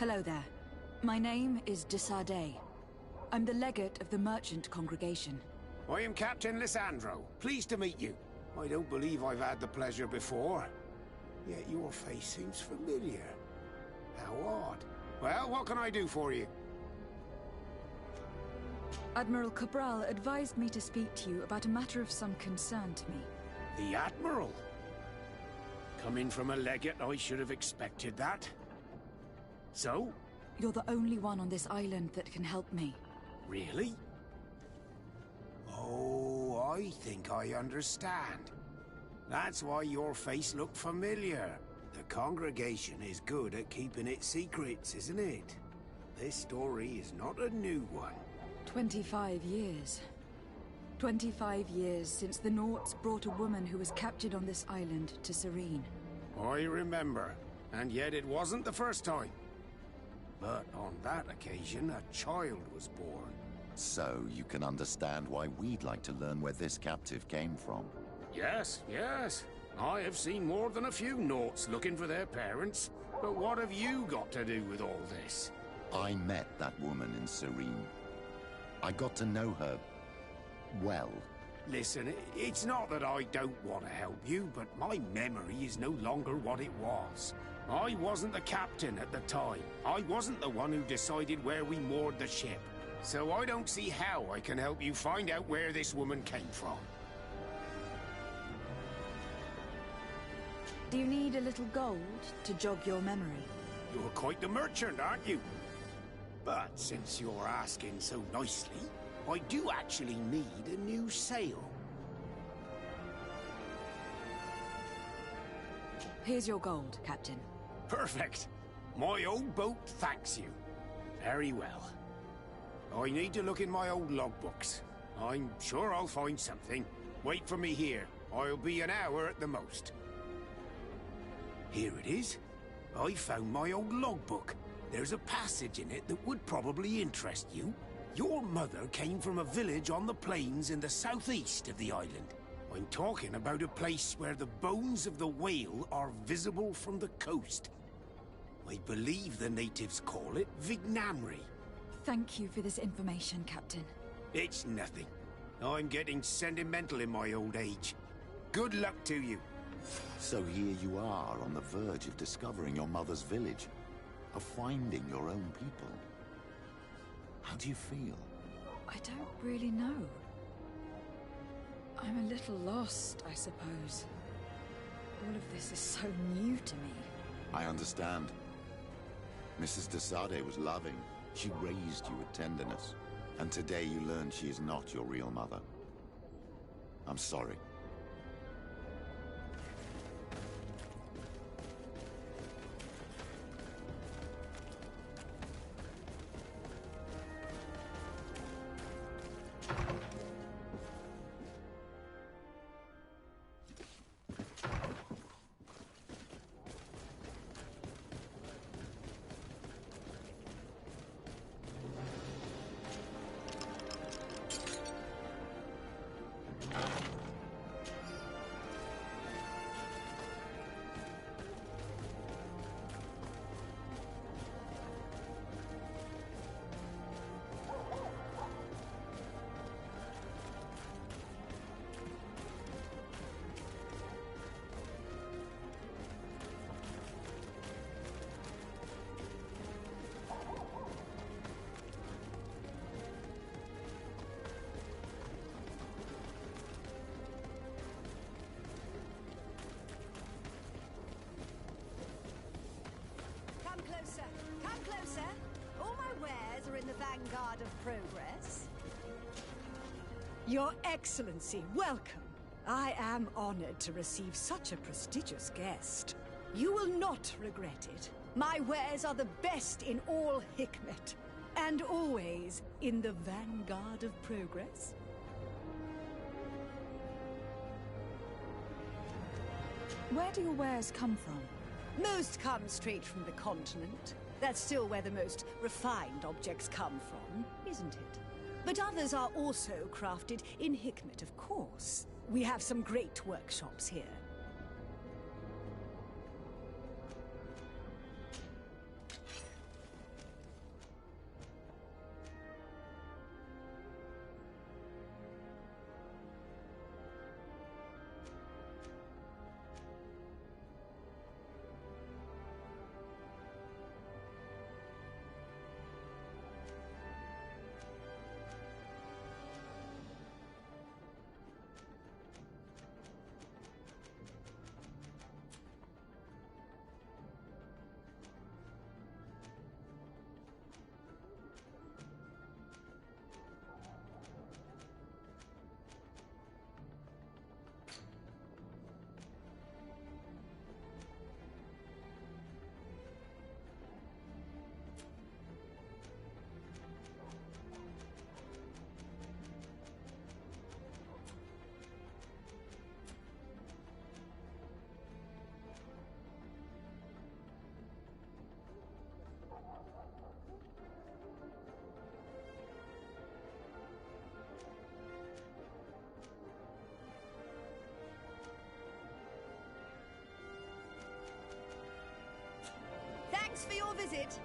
Hello there. My name is de Sardet. I'm the legate of the merchant congregation. I am Captain Lysandro. Pleased to meet you. I don't believe I've had the pleasure before. Yet your face seems familiar. How odd. Well, what can I do for you? Admiral Cabral advised me to speak to you about a matter of some concern to me. The Admiral? Coming from a legate, I should have expected that. So? You're the only one on this island that can help me. Really? Oh, I think I understand. That's why your face looked familiar. The congregation is good at keeping its secrets, isn't it? This story is not a new one. 25 years. 25 years since the Nauts brought a woman who was captured on this island to Serene. I remember, and yet it wasn't the first time. But on that occasion, a child was born. So you can understand why we'd like to learn where this captive came from. Yes, yes. I have seen more than a few Nauts looking for their parents. But what have you got to do with all this? I met that woman in Serene. I got to know her, well. Listen, it's not that I don't want to help you, but my memory is no longer what it was. I wasn't the captain at the time. I wasn't the one who decided where we moored the ship. So I don't see how I can help you find out where this woman came from. Do you need a little gold to jog your memory? You're quite the merchant, aren't you? But since you're asking so nicely, I do actually need a new sail. Here's your gold, Captain. Perfect. My old boat thanks you. Very well. I need to look in my old logbooks. I'm sure I'll find something. Wait for me here. I'll be an hour at the most. Here it is. I found my old logbook. There's a passage in it that would probably interest you. Your mother came from a village on the plains in the southeast of the island. I'm talking about a place where the bones of the whale are visible from the coast. I believe the natives call it Vignamri. Thank you for this information, Captain. It's nothing. I'm getting sentimental in my old age. Good luck to you. So here you are on the verge of discovering your mother's village, of finding your own people. How do you feel? I don't really know. I'm a little lost, I suppose. All of this is so new to me. I understand. Mrs. de Sardet was loving. She raised you with tenderness. And today you learn she is not your real mother. I'm sorry. closer. All my wares are in the vanguard of progress. Your Excellency, welcome. I am honored to receive such a prestigious guest. You will not regret it. My wares are the best in all Hikmet, and always in the vanguard of progress. Where do your wares come from? Most come straight from the continent. That's still where the most refined objects come from, isn't it? But others are also crafted in Hikmet, of course. We have some great workshops here. Thanks for your visit.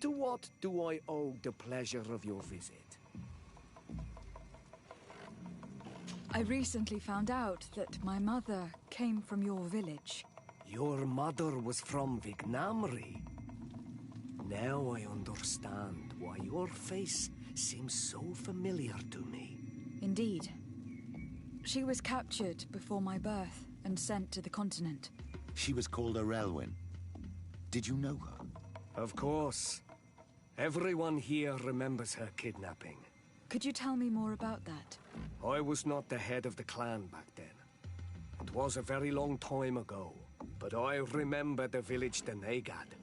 To what do I owe the pleasure of your visit? I recently found out that my mother came from your village. Your mother was from Vignamri. Now I understand why your face seems so familiar to me. Indeed. She was captured before my birth and sent to the continent. She was called Arelwyn. Did you know her? Of course. Everyone here remembers her kidnapping. Could you tell me more about that? I was not the head of the clan back then. It was a very long time ago, but I remember the village Denegad.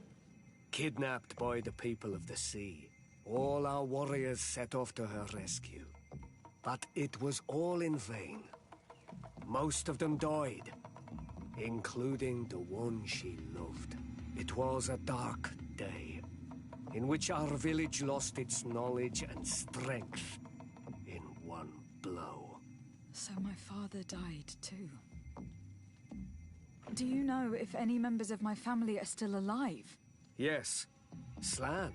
Kidnapped by the people of the sea. All our warriors set off to her rescue. But it was all in vain. Most of them died, including the one she loved. It was a dark day, in which our village lost its knowledge and strength in one blow. So my father died too. Do you know if any members of my family are still alive? Yes, Slan,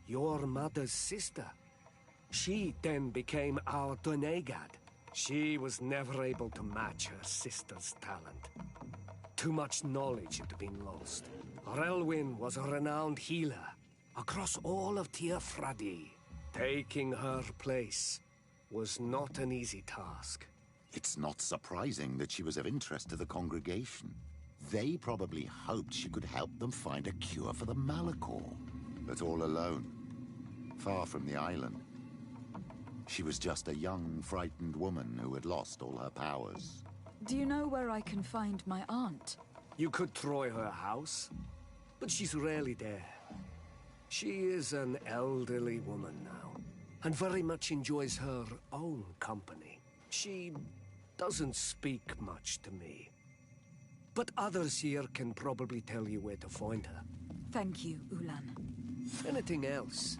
your mother's sister. She then became our Donegad. She was never able to match her sister's talent. Too much knowledge had been lost. Relwyn was a renowned healer across all of Tiafradi. Taking her place was not an easy task. It's not surprising that she was of interest to the congregation. They probably hoped she could help them find a cure for the Malachor. But all alone, far from the island. She was just a young, frightened woman who had lost all her powers. Do you know where I can find my aunt? You could try her house, but she's rarely there. She is an elderly woman now, and very much enjoys her own company. She doesn't speak much to me. But others here can probably tell you where to find her. Thank you, Ulan. Anything else?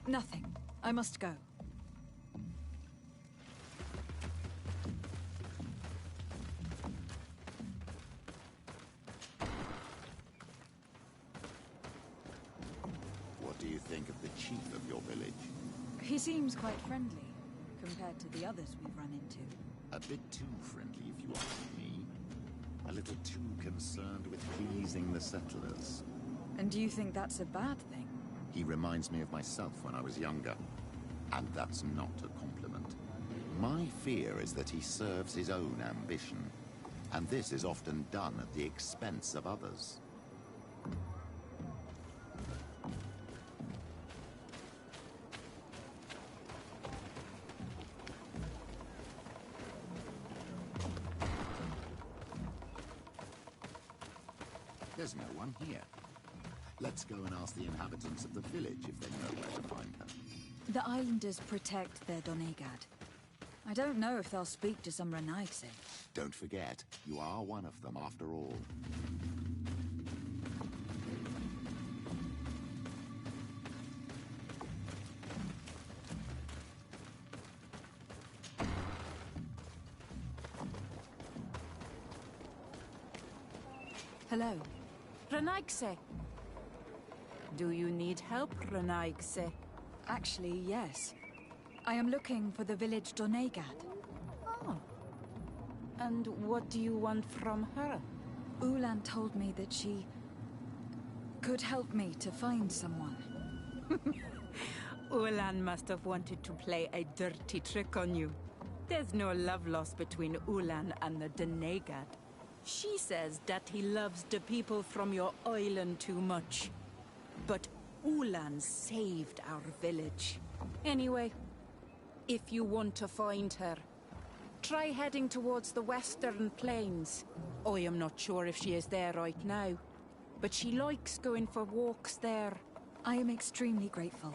Nothing. I must go. What do you think of the chief of your village? He seems quite friendly, compared to the others we've run into. A bit too friendly, if you ask me. A little too concerned with pleasing the settlers. And do you think that's a bad thing? He reminds me of myself when I was younger. And that's not a compliment. My fear is that he serves his own ambition. And this is often done at the expense of others. There's no one here. Let's go and ask the inhabitants of the village if they know where to find her. The islanders protect their Donegad. I don't know if they'll speak to some Renaigse. Don't forget, you are one of them after all. Hello. Renaigse. Do you need help, Renaigse? Actually, yes. I am looking for the village Donegad. Oh. And what do you want from her? Ulan told me that she could help me to find someone. Ulan must have wanted to play a dirty trick on you. There's no love lost between Ulan and the Donegad. She says that he loves the people from your island too much. But Ulan saved our village. Anyway, if you want to find her, try heading towards the western plains. I am not sure if she is there right now, but she likes going for walks there. I am extremely grateful.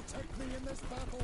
protect me in this battle.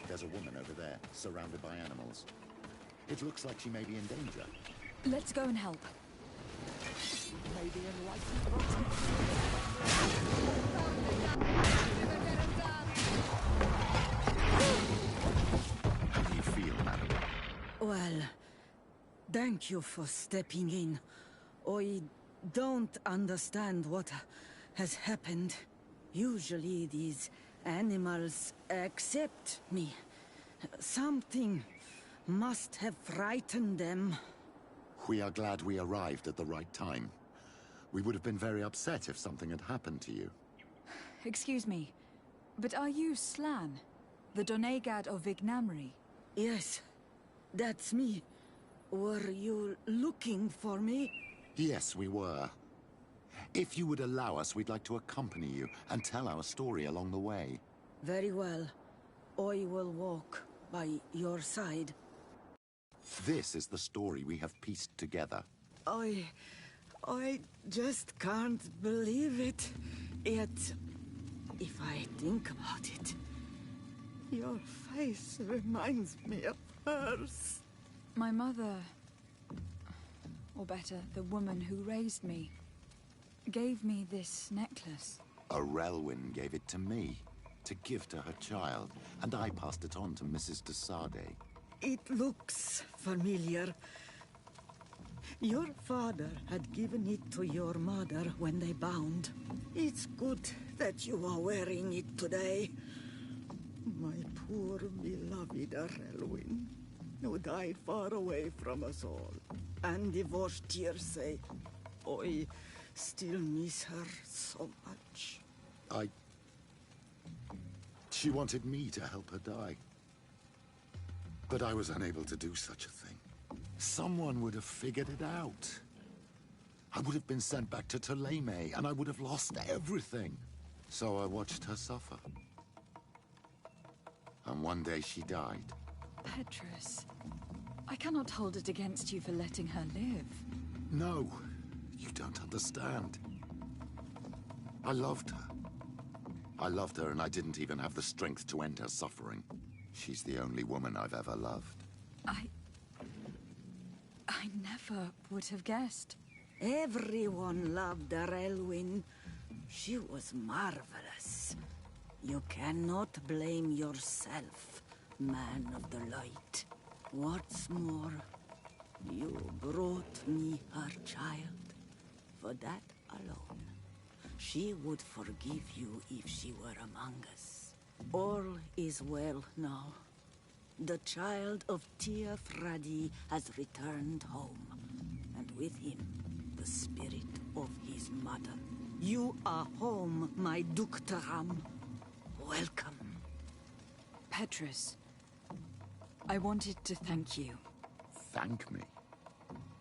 There's a woman over there, surrounded by animals. It looks like she may be in danger. Let's go and help. Maybe How do you feel, madam? Well, thank you for stepping in. I don't understand what has happened. Usually these animals accept me. Something must have frightened them. We are glad we arrived at the right time. We would have been very upset if something had happened to you. Excuse me, but are you Slan? The Donegad of Vignamri? Yes, that's me. Were you looking for me? Yes, we were. If you would allow us, we'd like to accompany you and tell our story along the way. Very well. I will walk by your side. This is the story we have pieced together. I just can't believe it. Yet, if I think about it, your face reminds me of hers. My mother, or better, the woman who raised me, gave me this necklace. A Relwyn gave it to me, to give to her child, and I passed it on to Mrs. de Sade. It looks familiar. Your father had given it to your mother when they bound. It's good that you are wearing it today. My poor beloved Relwyn, who died far away from us all. And divorced Tirce. I still miss her so much. She wanted me to help her die. But I was unable to do such a thing. Someone would have figured it out. I would have been sent back to Ptolemy, and I would have lost everything. So I watched her suffer. And one day she died. Petrus, I cannot hold it against you for letting her live. No, you don't understand. I loved her. I loved her, and I didn't even have the strength to end her suffering. She's the only woman I've ever loved. I never would have guessed. Everyone loved Relwyn. She was marvelous. You cannot blame yourself, man of the light. What's more, you brought me her child. For that alone, she would forgive you if she were among us. All is well now. The child of Tia Fradi has returned home, and with him, the spirit of his mother. You are home, my Duktaram. Welcome. Petrus, I wanted to thank you. Thank me?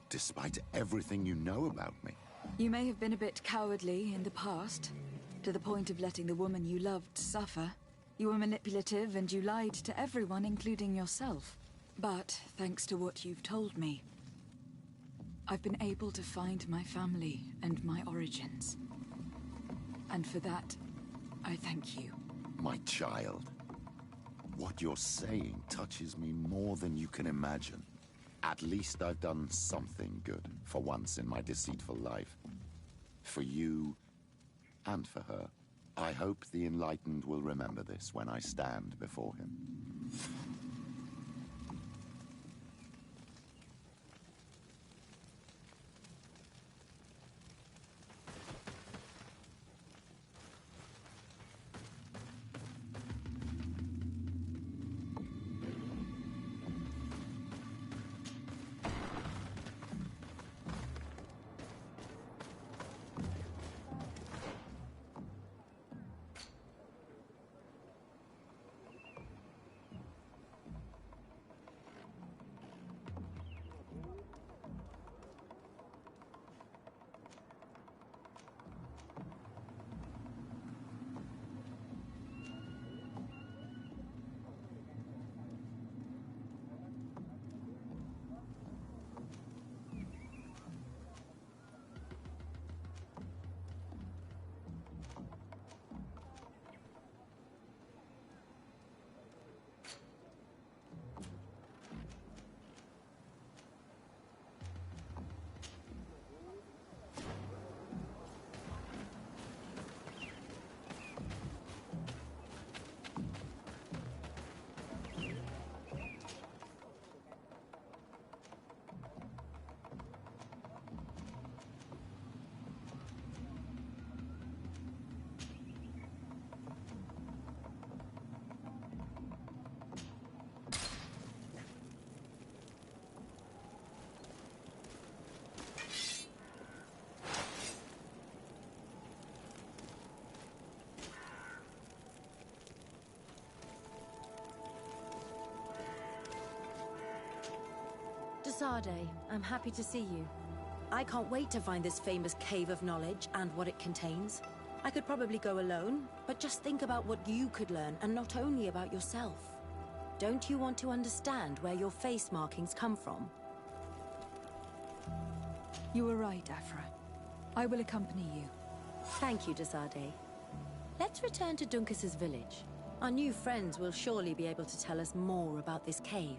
Despite everything you know about me? You may have been a bit cowardly in the past, to the point of letting the woman you loved suffer. You were manipulative and you lied to everyone, including yourself. But thanks to what you've told me, I've been able to find my family and my origins. And for that, I thank you. My child, what you're saying touches me more than you can imagine. At least I've done something good for once in my deceitful life. For you and for her. I hope the Enlightened will remember this when I stand before him. Desade, I'm happy to see you. I can't wait to find this famous cave of knowledge and what it contains. I could probably go alone, but just think about what you could learn, and not only about yourself. Don't you want to understand where your face markings come from? You were right, Afra. I will accompany you. Thank you, Desade. Let's return to Duncas's village. Our new friends will surely be able to tell us more about this cave.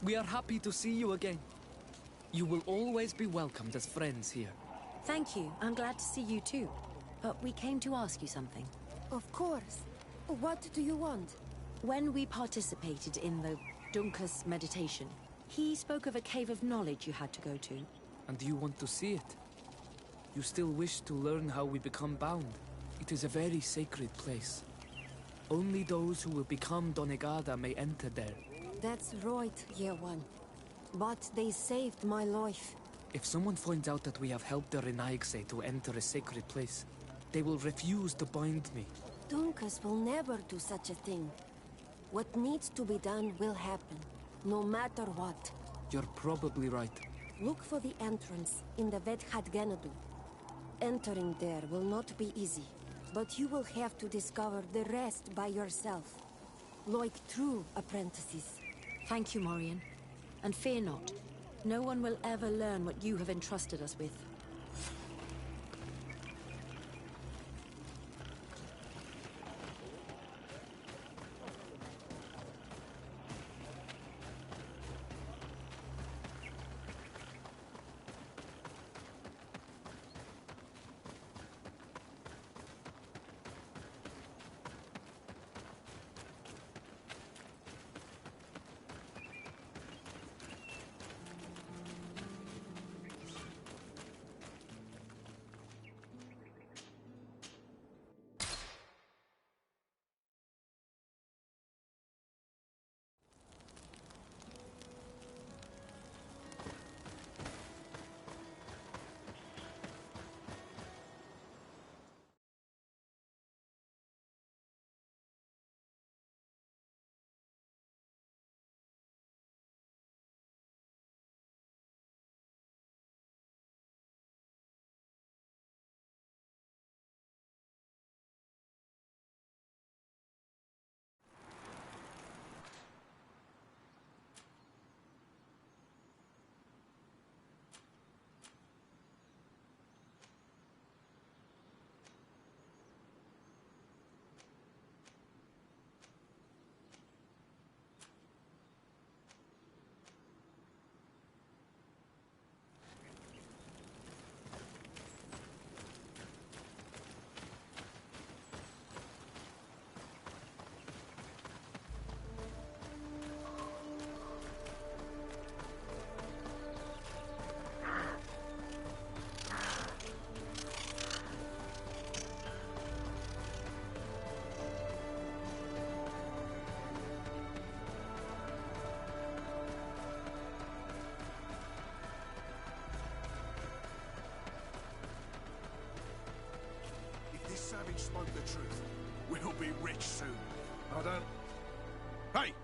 We are happy to see you again. You will always be welcomed as friends here. Thank you. I'm glad to see you too. But we came to ask you something. Of course. What do you want? When we participated in the Dunkus meditation, he spoke of a cave of knowledge you had to go to. And you want to see it? You still wish to learn how we become bound? It is a very sacred place. Only those who will become Donegada may enter there. That's right, Year One. But they saved my life. If someone finds out that we have helped the Renaigse to enter a sacred place, they will refuse to bind me. Dunkus will never do such a thing. What needs to be done will happen, no matter what. You're probably right. Look for the entrance in the Vedhat Ganadu. Entering there will not be easy, but you will have to discover the rest by yourself. Like true apprentices. Thank you, Morian. And fear not. No one will ever learn what you have entrusted us with. This savage spoke the truth. We'll be rich soon. I don't... Hey!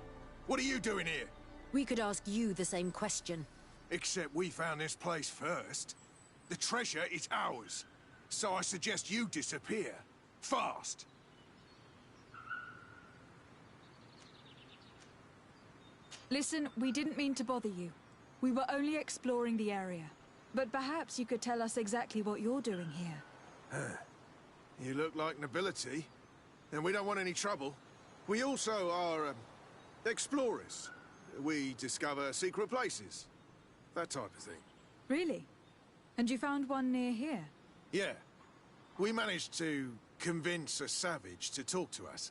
What are you doing here? We could ask you the same question. Except we found this place first. The treasure is ours. So I suggest you disappear. Fast! Listen, we didn't mean to bother you. We were only exploring the area. But perhaps you could tell us exactly what you're doing here. Huh. You look like nobility, and we don't want any trouble. We also are, explorers. We discover secret places. That type of thing. Really? And you found one near here? Yeah. We managed to convince a savage to talk to us.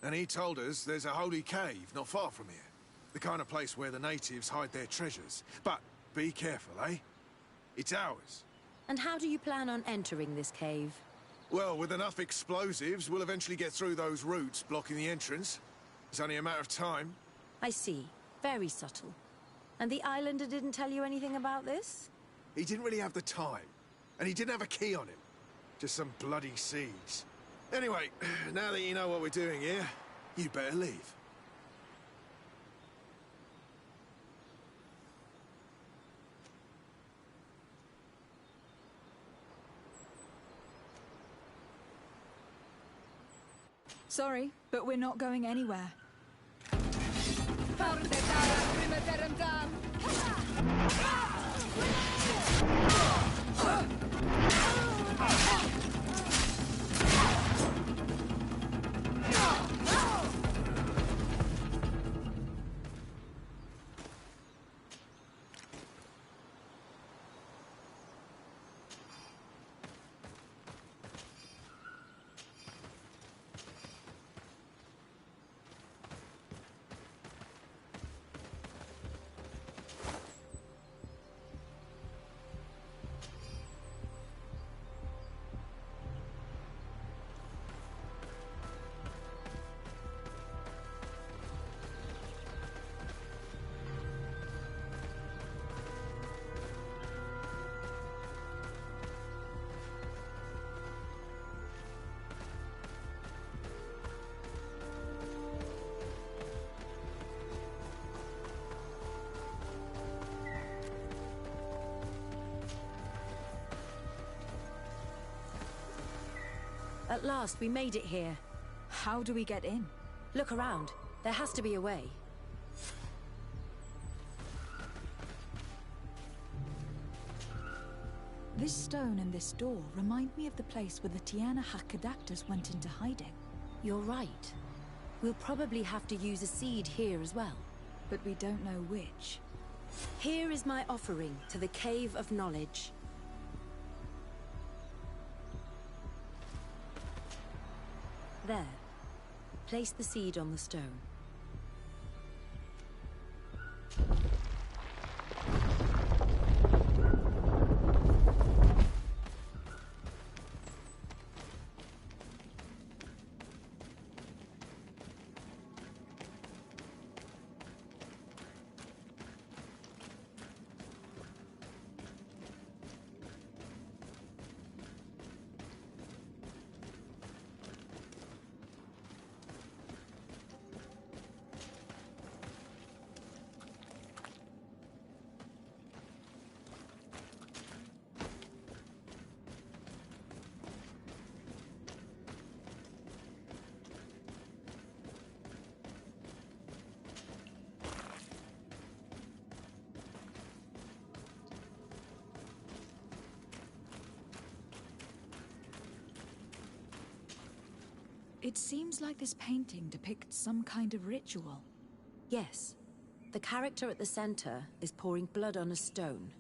And he told us there's a holy cave not far from here. The kind of place where the natives hide their treasures. But be careful, eh? It's ours. And how do you plan on entering this cave? Well, with enough explosives, we'll eventually get through those roots blocking the entrance. It's only a matter of time. I see. Very subtle. And the Islander didn't tell you anything about this? He didn't really have the time. And he didn't have a key on him. Just some bloody seeds. Anyway, now that you know what we're doing here, you better leave. Sorry, but we're not going anywhere. At last, we made it here. How do we get in? Look around. There has to be a way. This stone and this door remind me of the place where the Tiana Hakkadactors went into hiding. You're right. We'll probably have to use a seed here as well. But we don't know which. Here is my offering to the Cave of Knowledge. There. Place the seed on the stone. It seems like this painting depicts some kind of ritual. Yes. The character at the center is pouring blood on a stone.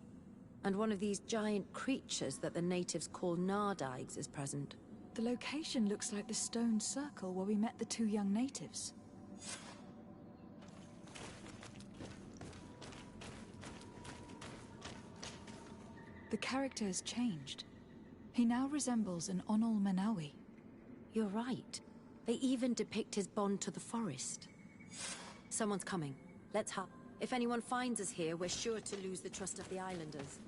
And one of these giant creatures that the natives call Nardigs is present. The location looks like the stone circle where we met the two young natives. The character has changed. He now resembles an Onol Menawi. You're right. They even depict his bond to the forest. Someone's coming. Let's hurry. If anyone finds us here, we're sure to lose the trust of the islanders.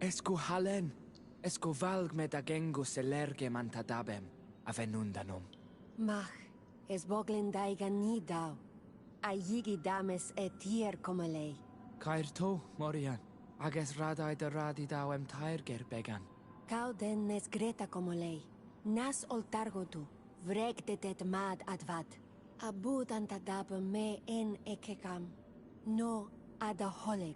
Esco halen, esco valg med agengo selerge mantadabem, avenundanum. Mach, es boglin daiga ni dau. A yigi dames etier comelei. Cair to, Morian, ages radai de radi dawem tairger began. Cau den nes greta comelei. Nas oltargotu, vreg de det mad advad. Abud antadab me en ekekam. No adaholeg.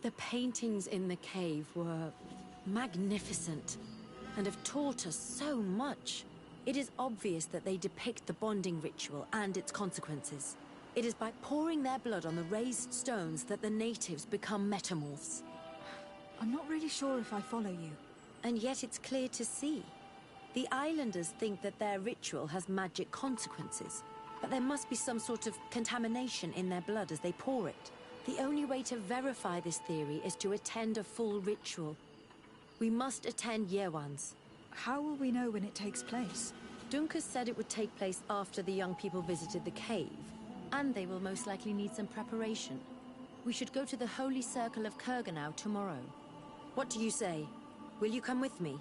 The paintings in the cave were magnificent and have taught us so much. It is obvious that they depict the bonding ritual and its consequences. It is by pouring their blood on the raised stones that the natives become metamorphs. I'm not really sure if I follow you. And yet it's clear to see. The islanders think that their ritual has magic consequences, but there must be some sort of contamination in their blood as they pour it. The only way to verify this theory is to attend a full ritual. We must attend Yewan's. How will we know when it takes place? Dunkus said it would take place after the young people visited the cave, and they will most likely need some preparation. We should go to the Holy Circle of Kurganau tomorrow. What do you say? Will you come with me?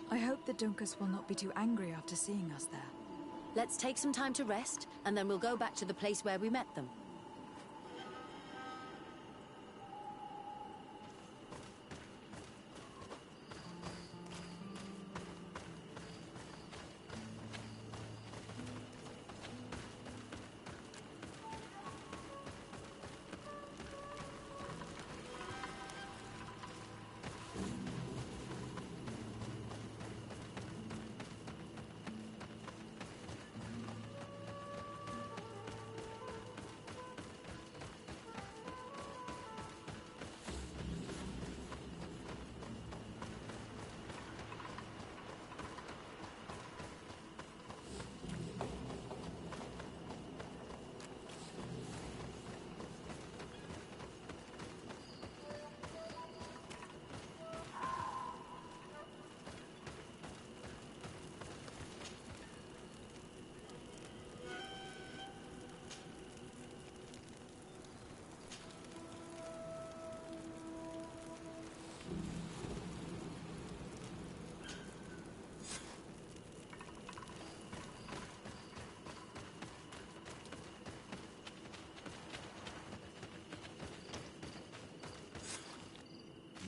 I hope the Dunkus will not be too angry after seeing us there. Let's take some time to rest, and then we'll go back to the place where we met them.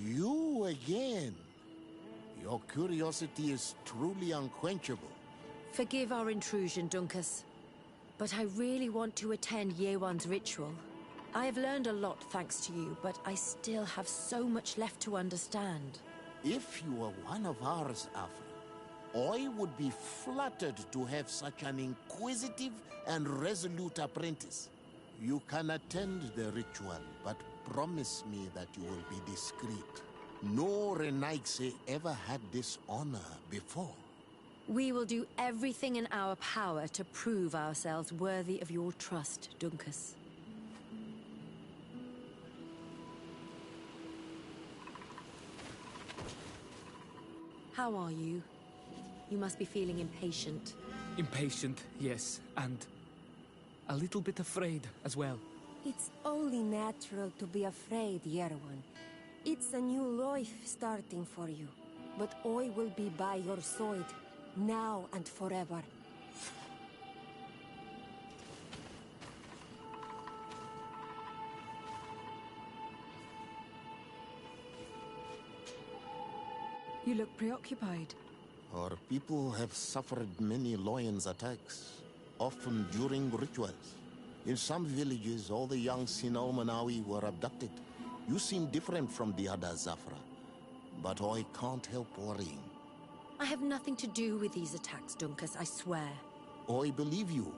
You again. Your curiosity is truly unquenchable. Forgive our intrusion, Dunkus. But I really want to attend Yewan's ritual. I have learned a lot thanks to you, but I still have so much left to understand. If you were one of ours, Afra, I would be flattered to have such an inquisitive and resolute apprentice. You can attend the ritual, but promise me that you will be discreet. No Renaigse ever had this honor before. We will do everything in our power to prove ourselves worthy of your trust, Dunkus. How are you? You must be feeling impatient. Impatient, yes, and a little bit afraid as well. It's only natural to be afraid, Yerwan. It's a new life starting for you. But I will be by your side, now and forever. You look preoccupied. Our people have suffered many lions attacks, often during rituals. In some villages, all the young Sinal Manawi were abducted. You seem different from the other Zafra, but I can't help worrying. I have nothing to do with these attacks, Dunkus, I swear. I believe you.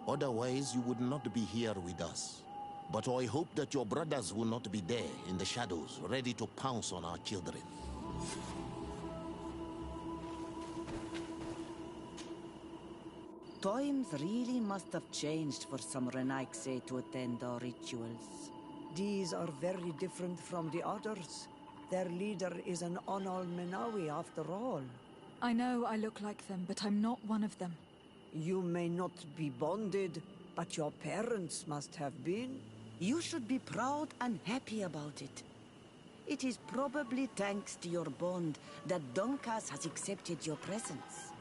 Otherwise, you would not be here with us. But I hope that your brothers will not be there in the shadows, ready to pounce on our children. Times really must have changed for some Renaigse to attend our rituals. These are very different from the others. Their leader is an Onal Menawi after all. I know I look like them, but I'm not one of them. You may not be bonded, but your parents must have been. You should be proud and happy about it. It is probably thanks to your bond that Dunkus has accepted your presence.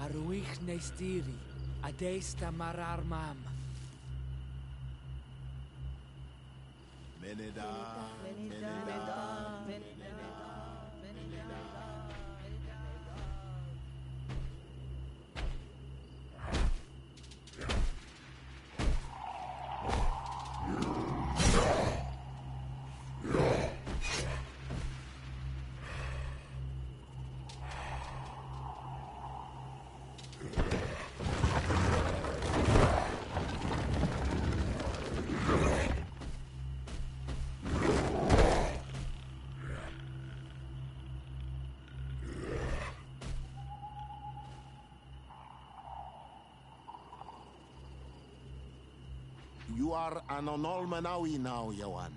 Aruich Nestiri, Adesta Marar Mam. You are an Onolmanawi now, Yawan.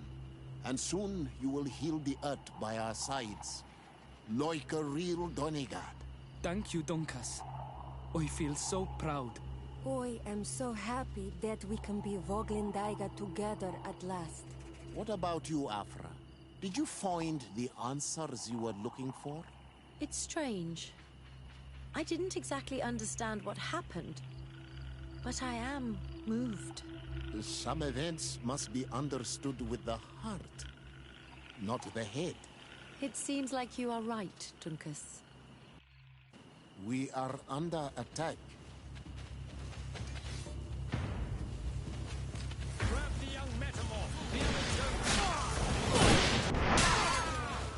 And soon you will heal the earth by our sides. Like a real Donegad. Thank you, Dunkas. I feel so proud. I am so happy that we can be Voglendaiga together at last. What about you, Afra? Did you find the answers you were looking for? It's strange. I didn't exactly understand what happened, but I am moved. Some events must be understood with the heart, not the head. It seems like you are right, Dunkas. We are under attack. Grab the young metamorph.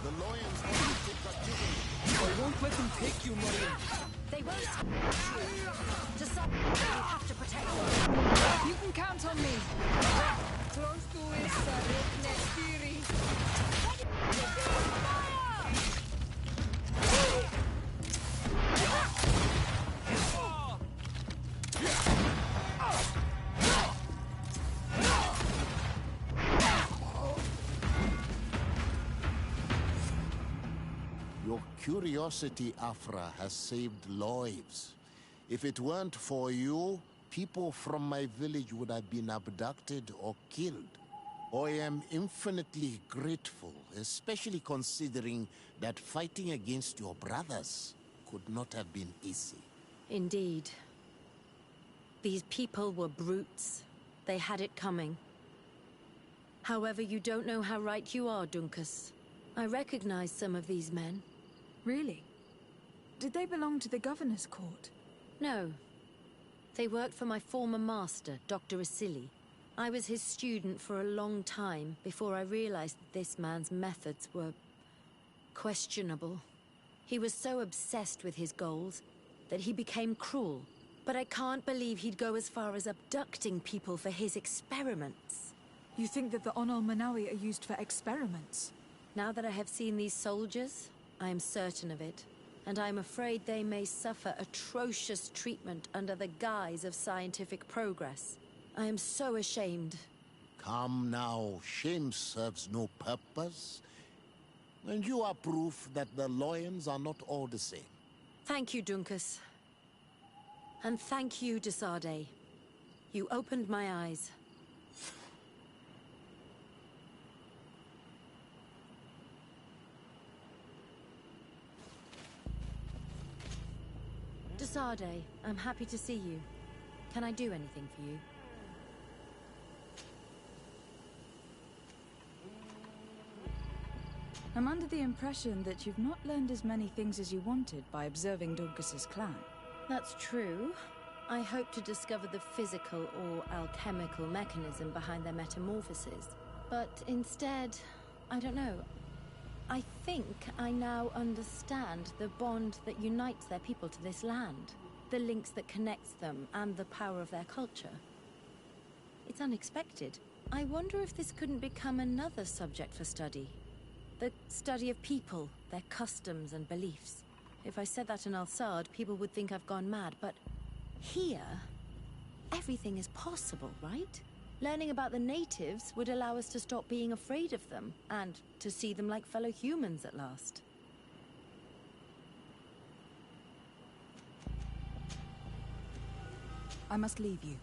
The lions want to take captivity. I won't let them take you, Mariam. They won't. Just stop. We have to protect them. You can count on me. Close to his next theory. Your curiosity, Afra, has saved lives. If it weren't for you, people from my village would have been abducted or killed. I am infinitely grateful, especially considering that fighting against your brothers could not have been easy. Indeed. These people were brutes. They had it coming. However, you don't know how right you are, Dunkas. I recognize some of these men. Really? Did they belong to the governor's court? No. They worked for my former master, Dr. Asili. I was his student for a long time before I realized that this man's methods were questionable. He was so obsessed with his goals that he became cruel. But I can't believe he'd go as far as abducting people for his experiments. You think that the Onol Manawi are used for experiments? Now that I have seen these soldiers, I am certain of it. And I'm afraid they may suffer atrocious treatment under the guise of scientific progress. I am so ashamed. Come now, shame serves no purpose. And you are proof that the lions are not all the same. Thank you, Dunkas. And thank you, Desade. You opened my eyes. Desade, I'm happy to see you. Can I do anything for you? I'm under the impression that you've not learned as many things as you wanted by observing Dunkas's clan. That's true. I hope to discover the physical or alchemical mechanism behind their metamorphoses. But instead, I don't know. I think I now understand the bond that unites their people to this land. The links that connects them and the power of their culture. It's unexpected. I wonder if this couldn't become another subject for study. The study of people, their customs and beliefs. If I said that in Al-Sad, people would think I've gone mad, but here, everything is possible, right? Learning about the natives would allow us to stop being afraid of them, and to see them like fellow humans at last. I must leave you.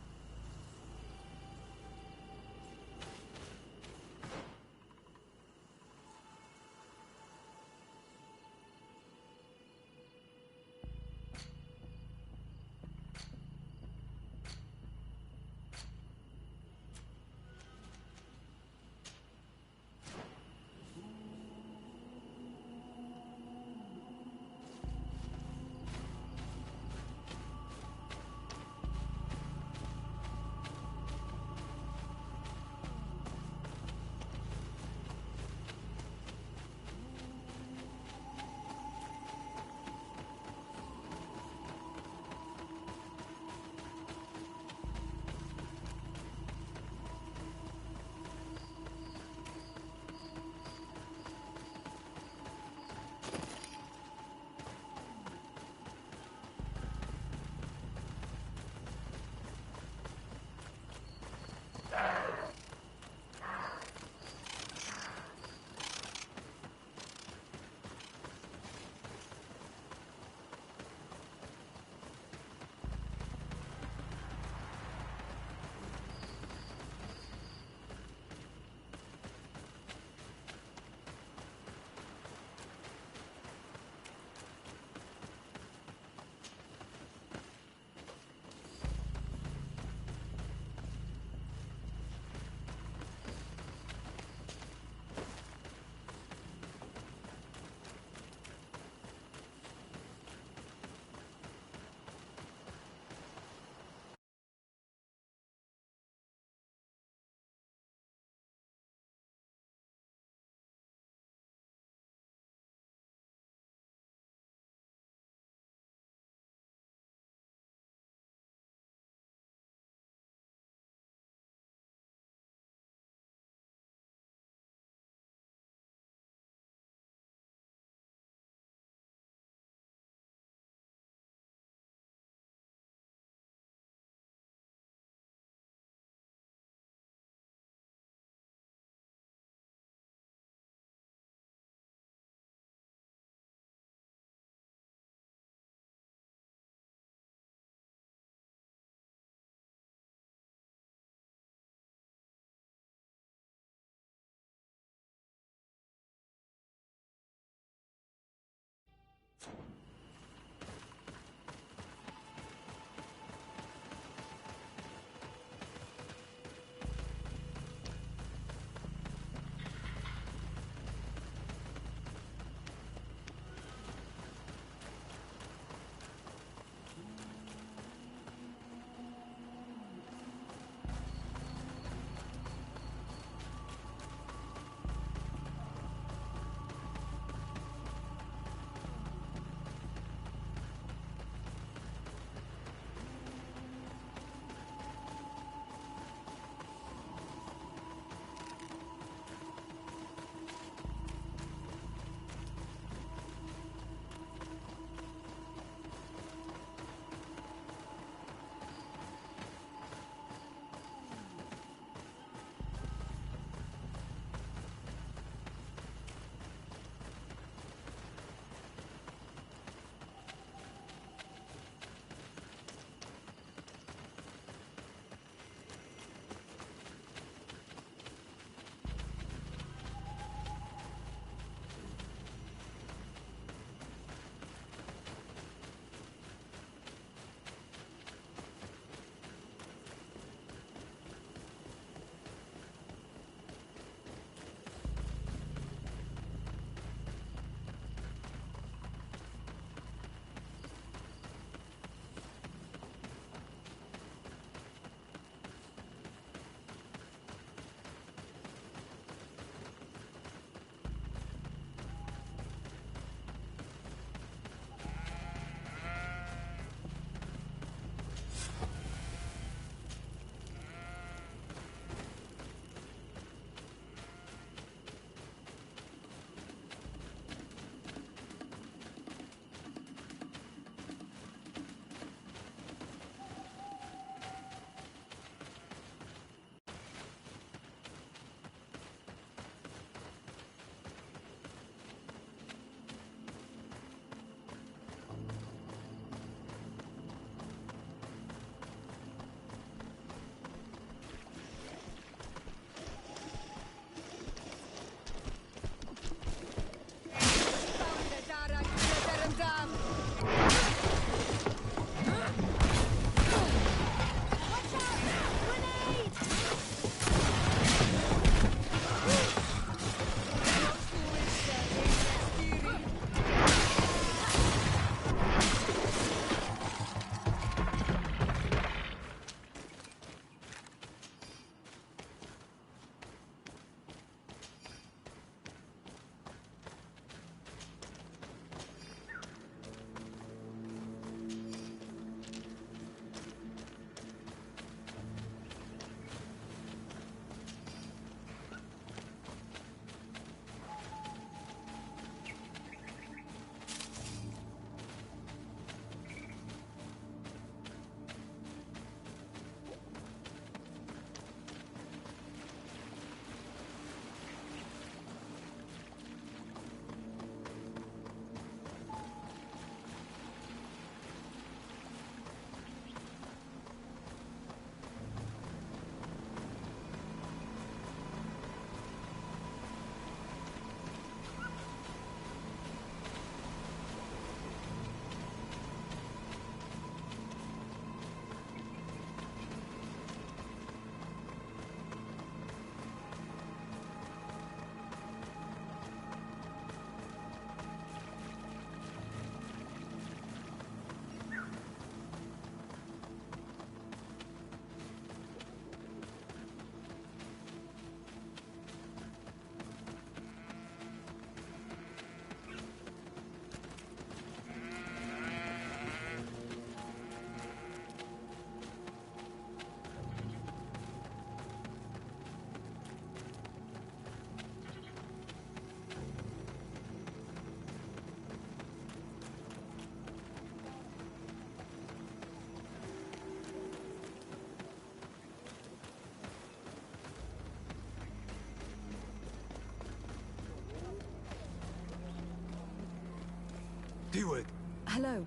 Diwed. Hello.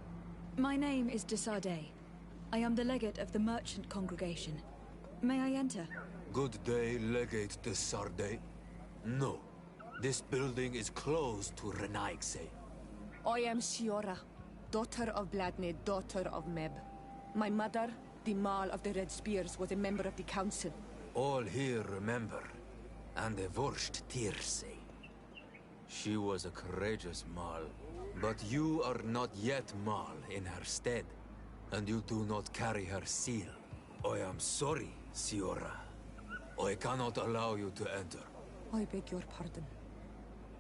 My name is Desardet. I am the legate of the merchant congregation. May I enter? Good day, Legate de Sardet. No. This building is closed to Renaigse. I am Siora, daughter of Bladne, daughter of Meb. My mother, the Marl of the Red Spears, was a member of the council. All here remember, and the Vorst Tirse. She was a courageous Marl, but you are not yet Marl in her stead, and you do not carry her seal. I am sorry, Siora. I cannot allow you to enter. I beg your pardon.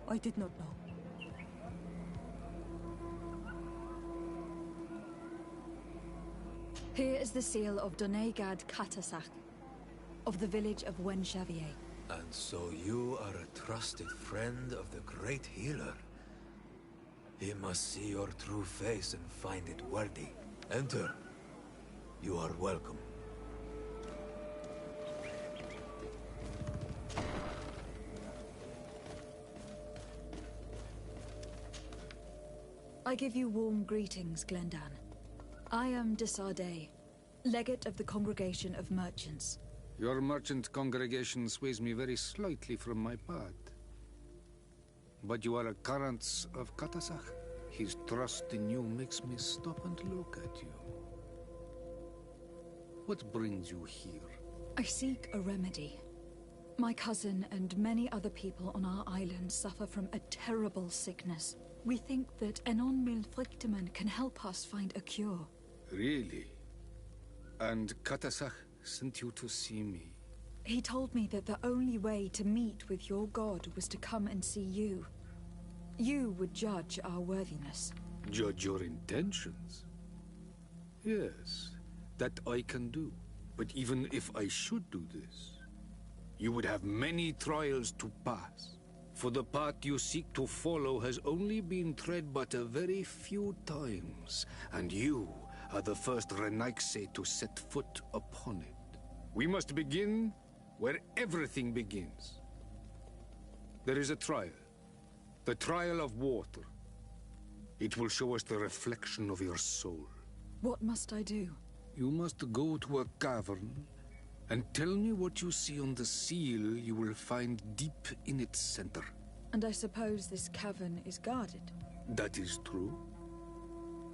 I did not know. Here is the seal of Donegad Katasach, of the village of Wenxavier. And so you are a trusted friend of the great healer. He must see your true face and find it worthy. Enter. You are welcome. I give you warm greetings, Glendan. I am Desardet, legate of the Congregation of Merchants. Your merchant congregation sways me very slightly from my path. But you are a current of Katasach. His trust in you makes me stop and look at you. What brings you here? I seek a remedy. My cousin and many other people on our island suffer from a terrible sickness. We think that Enon Milfrichteman can help us find a cure. Really? And Katasach sent you to see me? He told me that the only way to meet with your god was to come and see you. You would judge our worthiness. Judge your intentions? Yes, that I can do. But even if I should do this, you would have many trials to pass. For the path you seek to follow has only been tread but a very few times, and you are the first Renaigse to set foot upon it. We must begin where everything begins. There is a trial. The trial of water. It will show us the reflection of your soul. What must I do? You must go to a cavern and tell me what you see on the seal you will find deep in its center. And I suppose this cavern is guarded? That is true.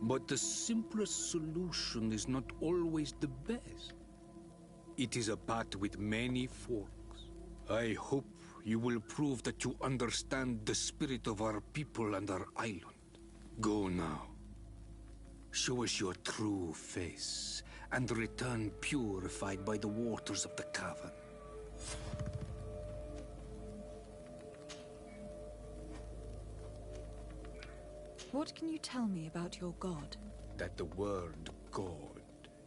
But the simplest solution is not always the best. It is a path with many forks. I hope you will prove that you understand the spirit of our people and our island. Go now. Show us your true face, and return purified by the waters of the cavern. What can you tell me about your god? That the word God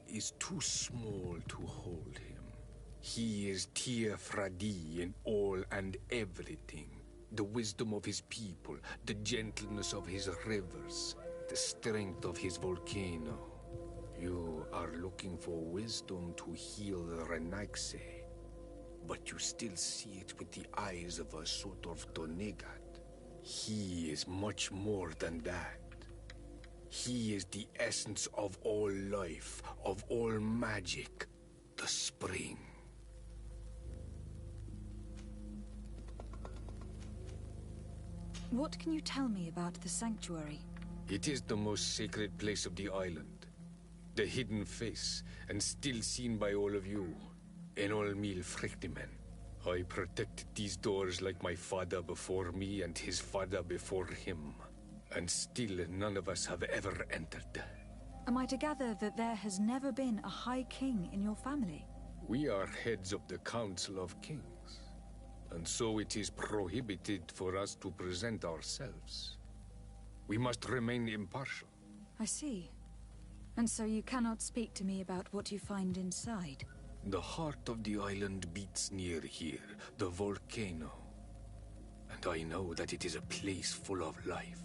is too small to hold him. He is Tir Fradi in all and everything. The wisdom of his people, the gentleness of his rivers, the strength of his volcano. You are looking for wisdom to heal the Renaigse, but you still see it with the eyes of a sort of Donegad. He is much more than that. He is the essence of all life, of all magic, the spring. What can you tell me about the sanctuary? It is the most sacred place of the island. The hidden face, and still seen by all of you. Enol Mil Frichtemen. I protected these doors like my father before me and his father before him. And still none of us have ever entered. Am I to gather that there has never been a High King in your family? We are heads of the Council of Kings. And so it is prohibited for us to present ourselves. We must remain impartial. I see. And so you cannot speak to me about what you find inside? The heart of the island beats near here, the volcano. And I know that it is a place full of life.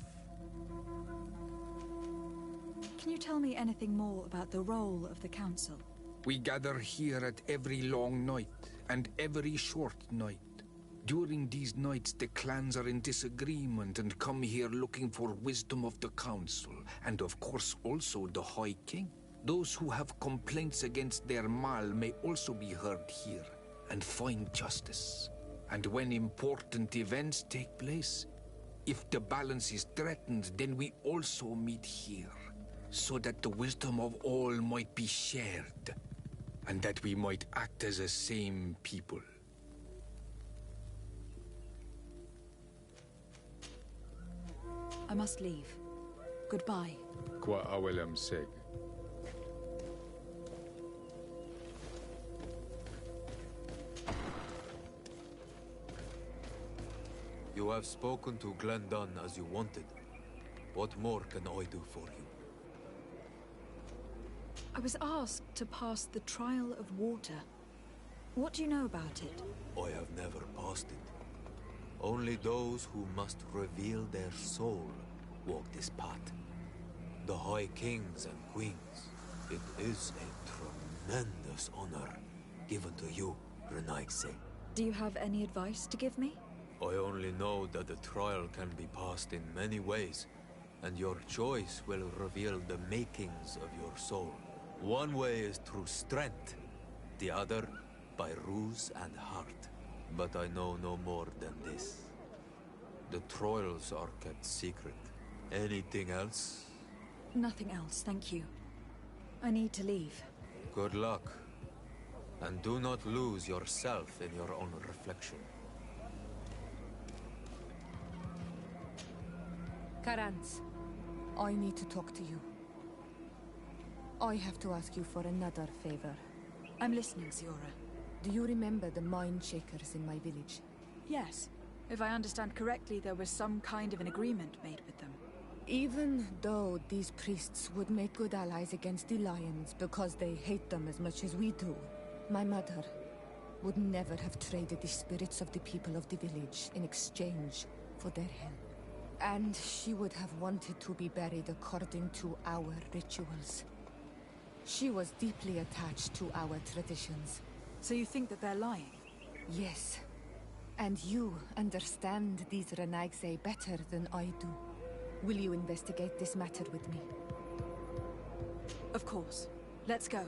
Can you tell me anything more about the role of the Council? We gather here at every long night, and every short night. During these nights, the clans are in disagreement and come here looking for wisdom of the council, and of course also the High King. Those who have complaints against their Mal may also be heard here and find justice. And when important events take place, if the balance is threatened, then we also meet here, so that the wisdom of all might be shared, and that we might act as a same people. I must leave. Goodbye. Qua awelam seg. You have spoken to Glendon as you wanted. What more can I do for you? I was asked to pass the trial of water. What do you know about it? I have never passed it. Only those who must reveal their soul walk this path. The High Kings and Queens. It is a tremendous honor given to you, Renaigse. Do you have any advice to give me? I only know that the trial can be passed in many ways, and your choice will reveal the makings of your soul. One way is through strength, the other by ruse and heart. But I know no more than this. The trials are kept secret. Anything else? Nothing else, thank you. I need to leave. Good luck. And do not lose yourself in your own reflection. Karans, I need to talk to you. I have to ask you for another favor. I'm listening, Siora. Do you remember the mine shakers in my village? Yes. If I understand correctly, there was some kind of an agreement made with them. Even though these priests would make good allies against the Lions because they hate them as much as we do, my mother would never have traded the spirits of the people of the village in exchange for their help. And she would have wanted to be buried according to our rituals. She was deeply attached to our traditions. So you think that they're lying? Yes. And you understand these Renaigse better than I do. Will you investigate this matter with me? Of course. Let's go.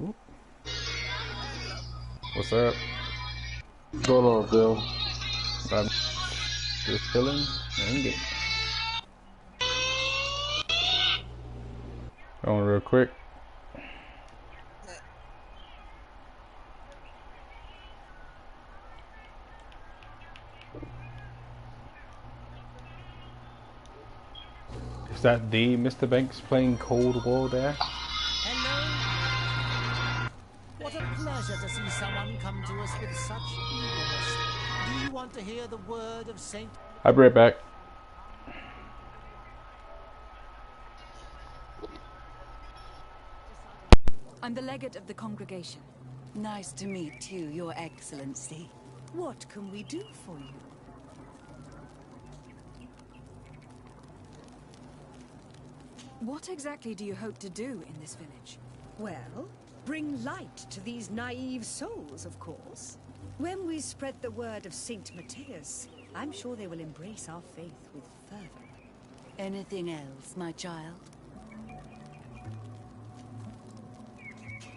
Ooh. What's up? What's going on, Phil? I'm just chilling and getting. Going real quick. Is that the Mr. Banks playing Cold War there? Hello. What a pleasure to see someone come to us with such eagerness. Do you want to hear the word of Saint... I'll be right back. I'm the legate of the congregation. Nice to meet you, Your Excellency. What can we do for you? What exactly do you hope to do in this village? Well, bring light to these naive souls, of course. When we spread the word of Saint Matthias, I'm sure they will embrace our faith with fervor. Anything else, my child?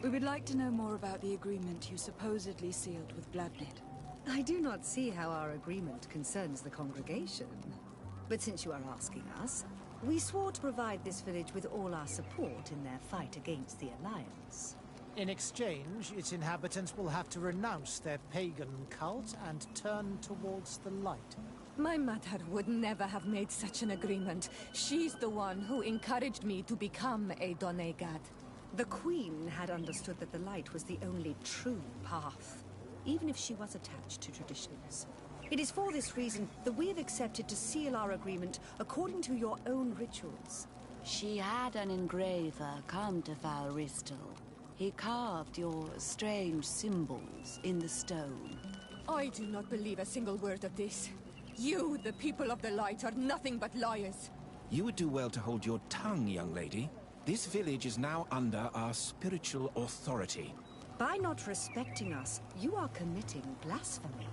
We would like to know more about the agreement you supposedly sealed with Bladnid. I do not see how our agreement concerns the congregation. But since you are asking us, we swore to provide this village with all our support in their fight against the Alliance. In exchange, its inhabitants will have to renounce their pagan cult and turn towards the light. My mother would never have made such an agreement. She's the one who encouraged me to become a Donegad. The Queen had understood that the light was the only true path, even if she was attached to traditions. It is for this reason that we have accepted to seal our agreement according to your own rituals. She had an engraver come to Falristal. He carved your strange symbols in the stone. I do not believe a single word of this. You, the people of the light, are nothing but liars. You would do well to hold your tongue, young lady. This village is now under our spiritual authority. By not respecting us, you are committing blasphemy.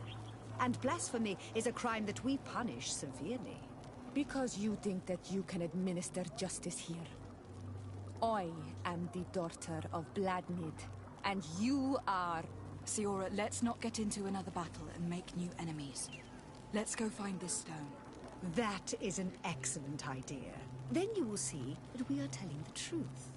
And blasphemy is a crime that we punish severely. Because you think that you can administer justice here. I am the daughter of Bladnid, and you are... Siora, let's not get into another battle and make new enemies. Let's go find this stone. That is an excellent idea. Then you will see that we are telling the truth.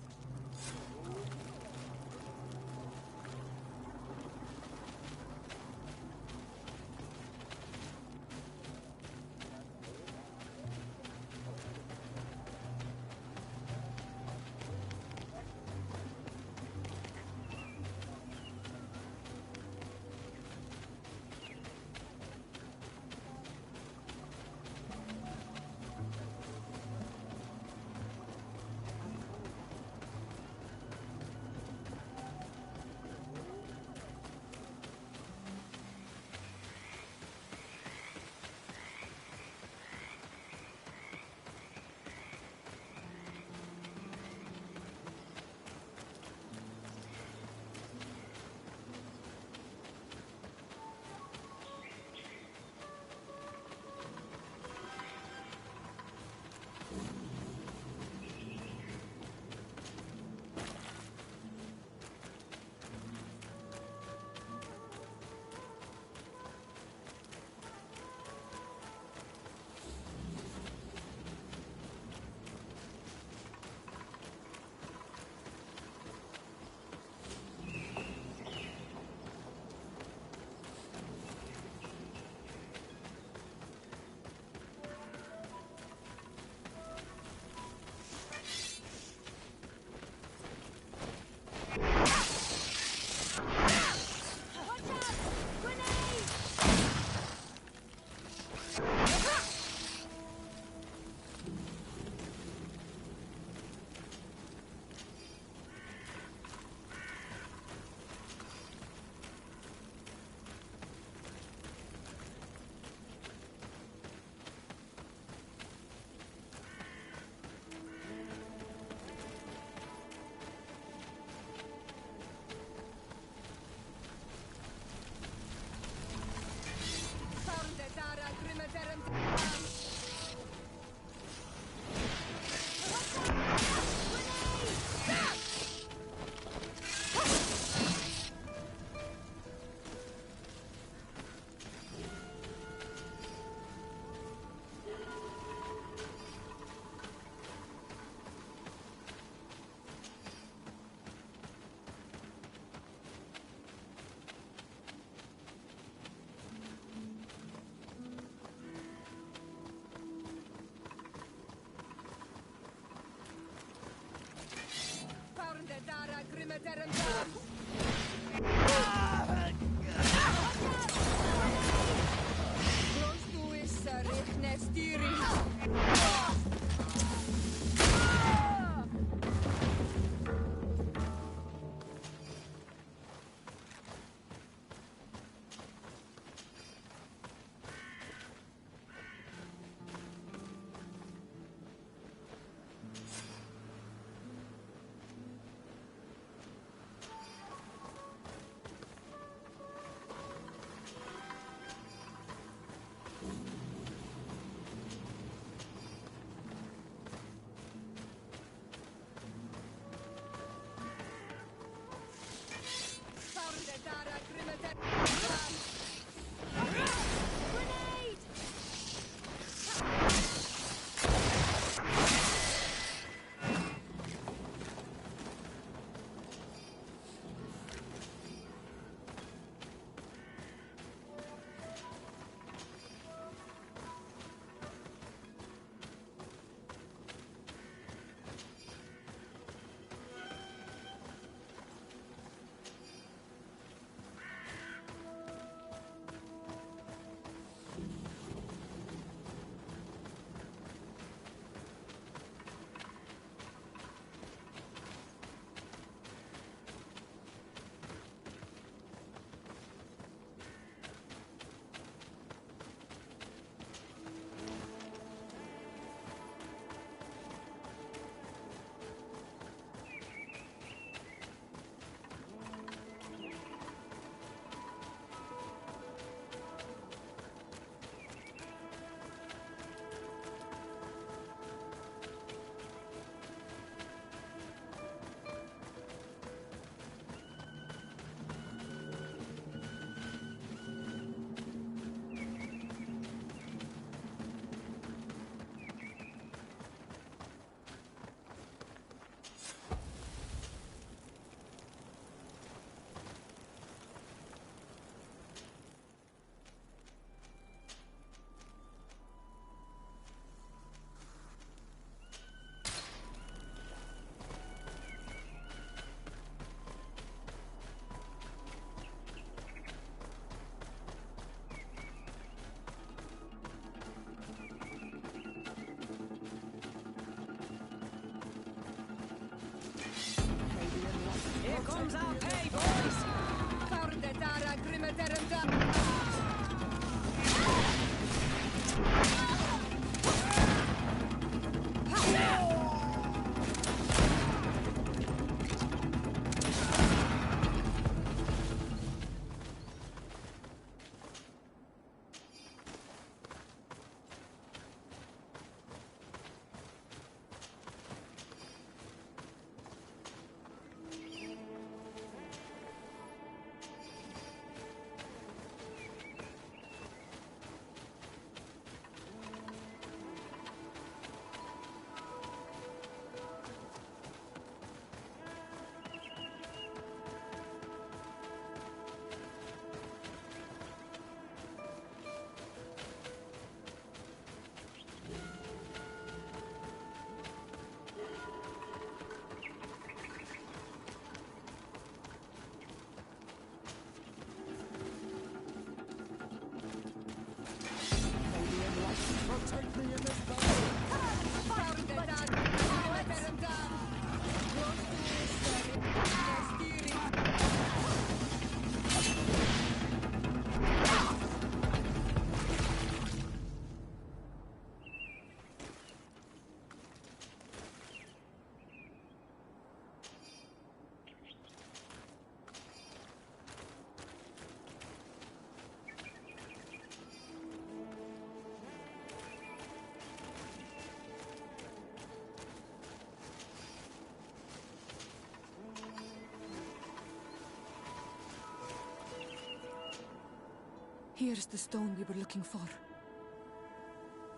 Here's the stone we were looking for.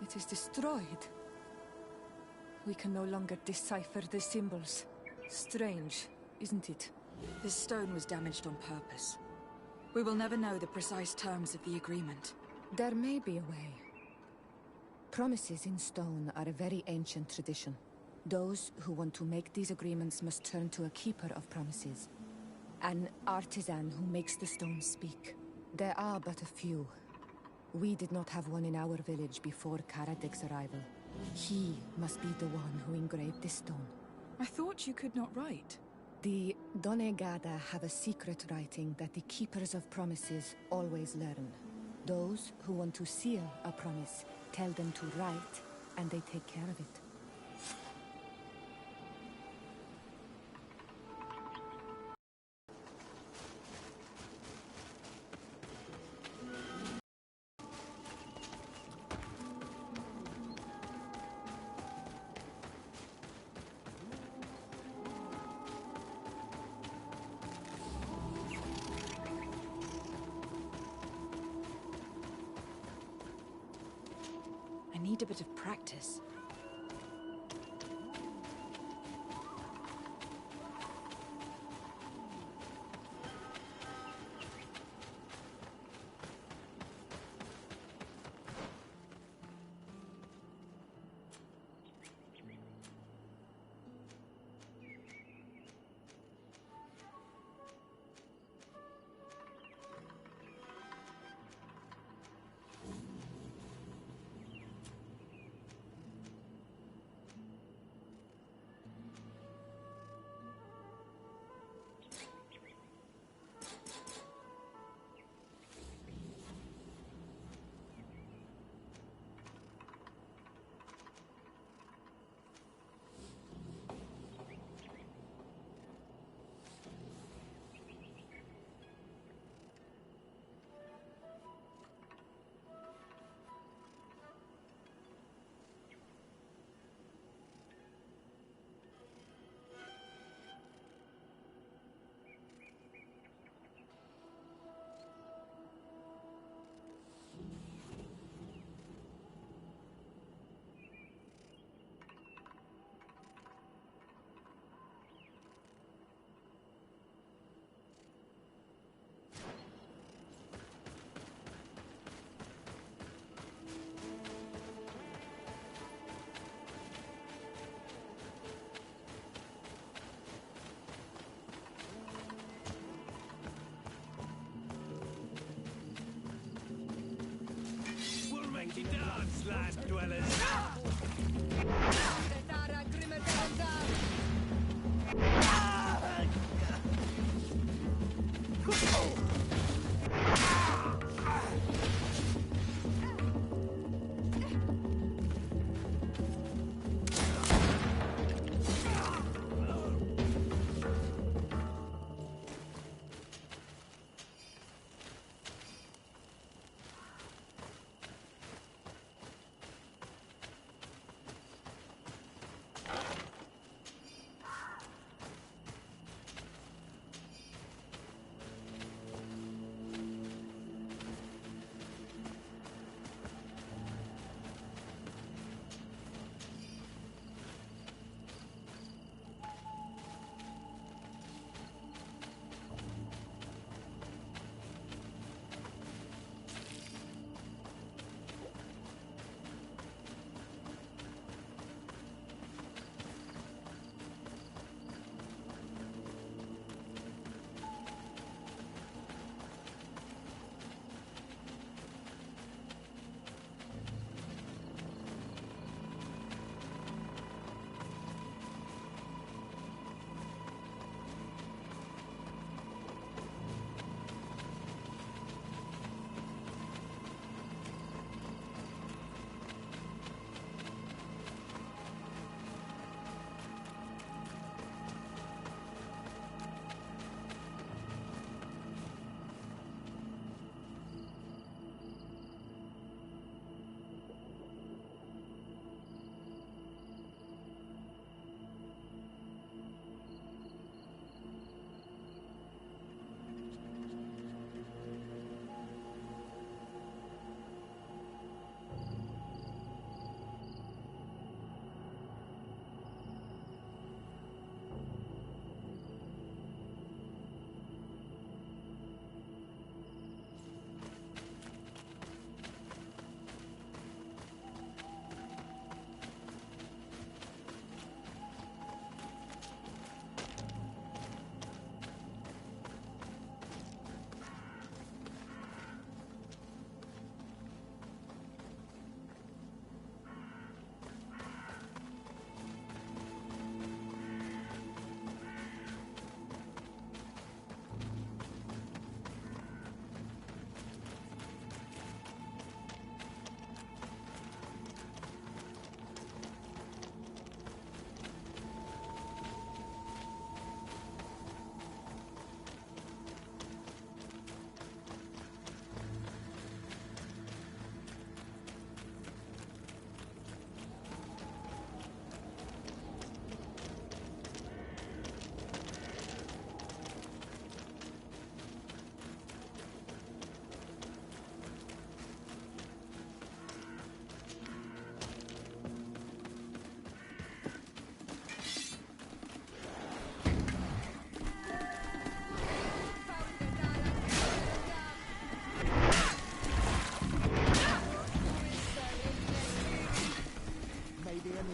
It is destroyed. We can no longer decipher the symbols. Strange, isn't it? This stone was damaged on purpose. We will never know the precise terms of the agreement. There may be a way. Promises in stone are a very ancient tradition. Those who want to make these agreements must turn to a keeper of promises. An artisan who makes the stone speak. There are but a few. We did not have one in our village before Karadek's arrival. He must be the one who engraved this stone. I thought you could not write. The Donegada have a secret writing that the keepers of promises always learn. Those who want to seal a promise tell them to write, and they take care of it. I need a bit of practice. Dance, land dwellers!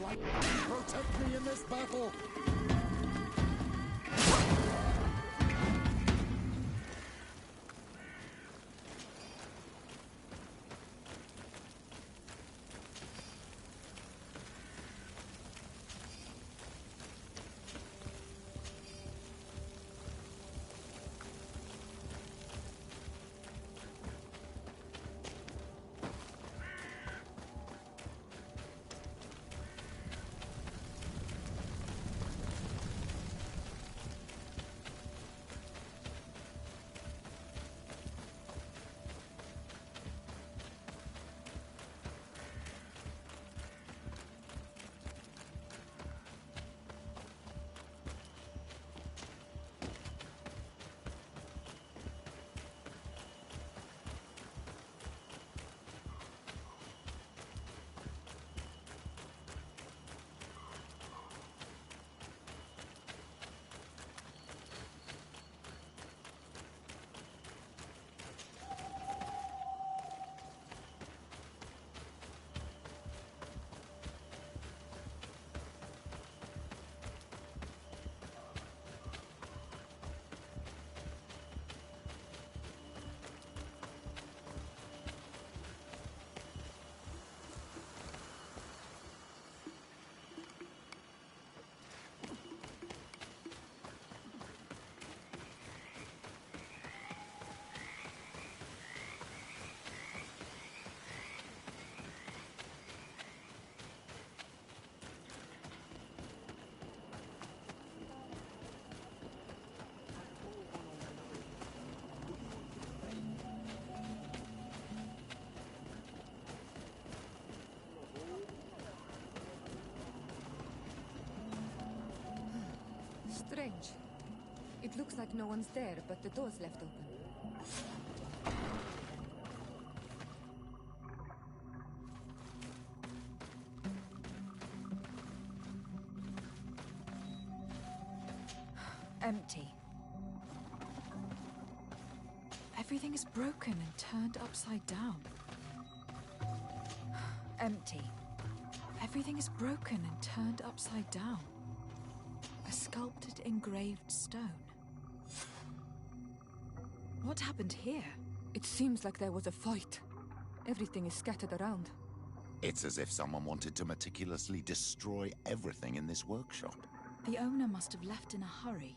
light. Protect me in this battle! Strange. It looks like no one's there, but the door's left open. Empty. Everything is broken and turned upside down. Empty. Everything is broken and turned upside down. A sculpted, engraved stone. What happened here? It seems like there was a fight. Everything is scattered around. It's as if someone wanted to meticulously destroy everything in this workshop. The owner must have left in a hurry,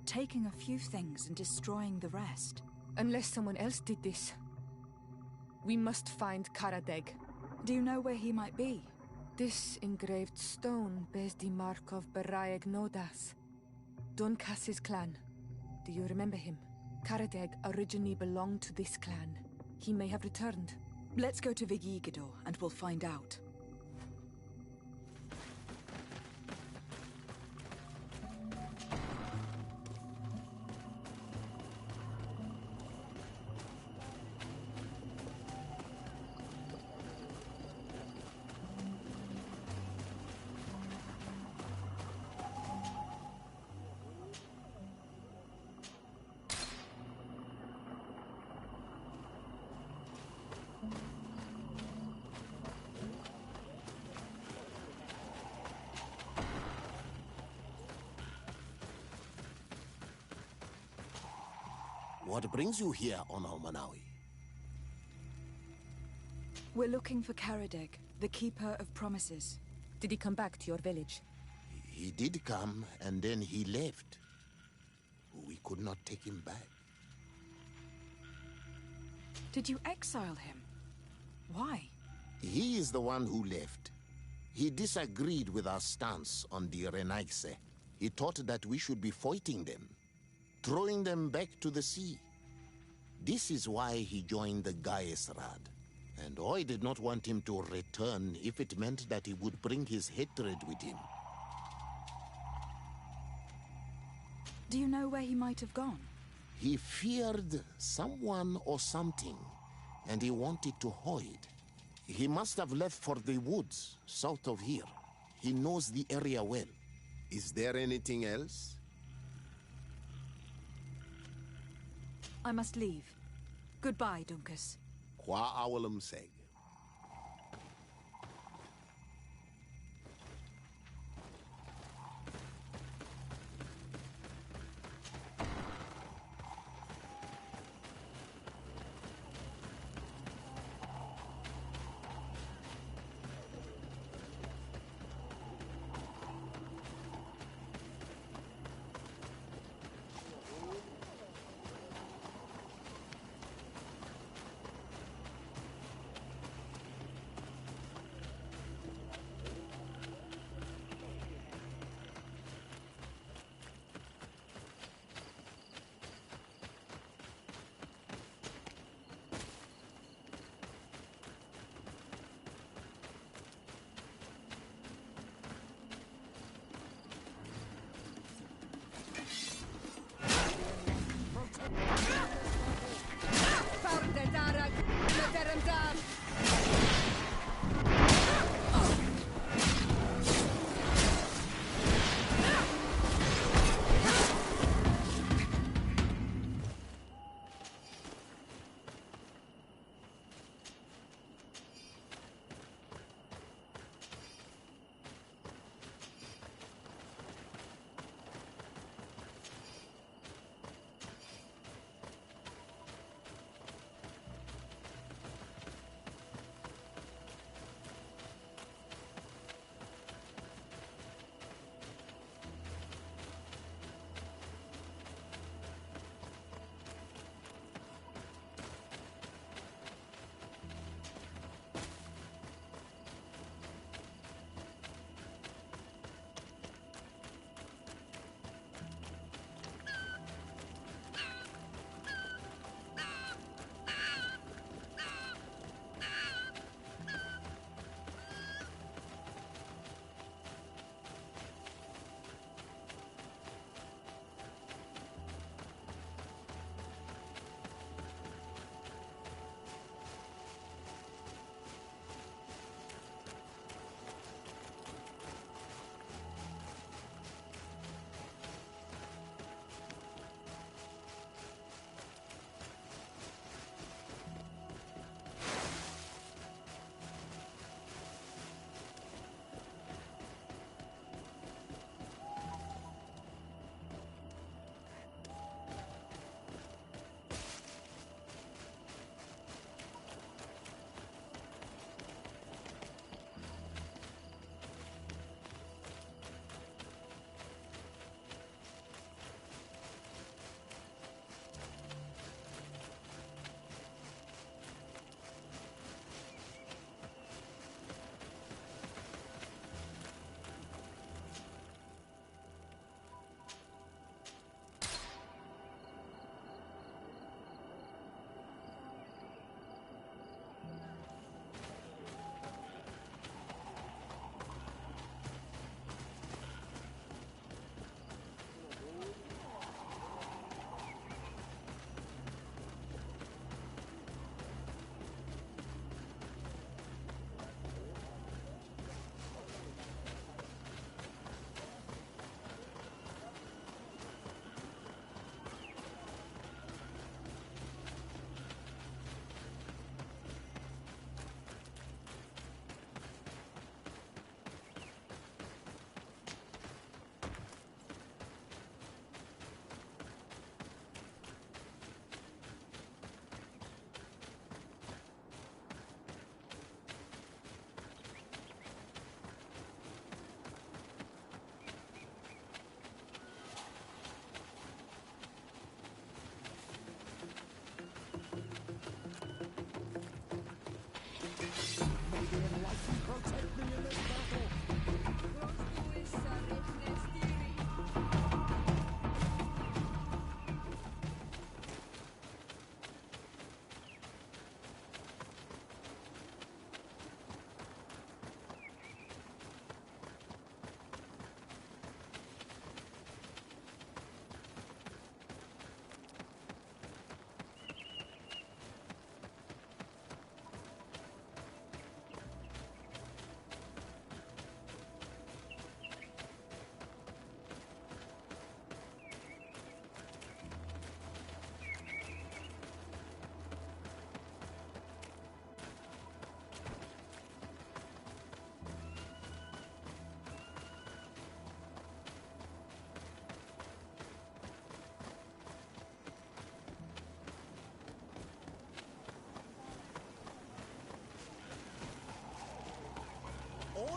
taking a few things and destroying the rest. Unless someone else did this. We must find Karadeg. Do you know where he might be? This engraved stone bears the mark of Baraeg Nodas, Donkas's clan. Do you remember him? Karadeg originally belonged to this clan. He may have returned. Let's go to Vigigidor and we'll find out. What brings you here, Ono Manawi? We're looking for Karadeg, the Keeper of Promises. Did he come back to your village? He did come, and then he left. We could not take him back. Did you exile him? Why? He is the one who left. He disagreed with our stance on the Renaigse. He thought that we should be fighting them, throwing them back to the sea. This is why he joined the Gaesrad. And I did not want him to return if it meant that he would bring his hatred with him. Do you know where he might have gone? He feared someone or something, and he wanted to hide. He must have left for the woods, south of here. He knows the area well. Is there anything else? I must leave. Goodbye, Dunkus. Qua awalum seg.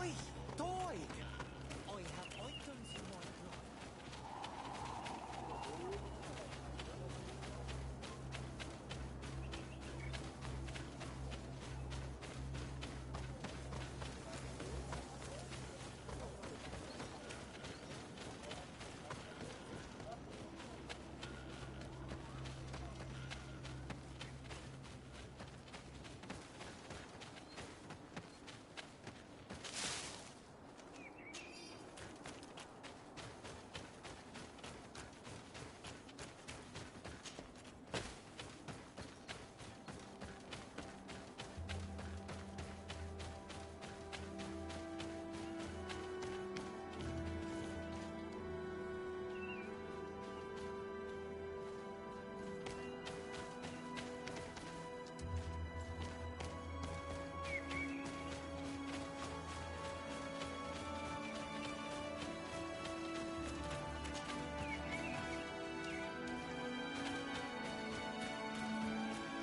Oi! Toy! I have items in my closet.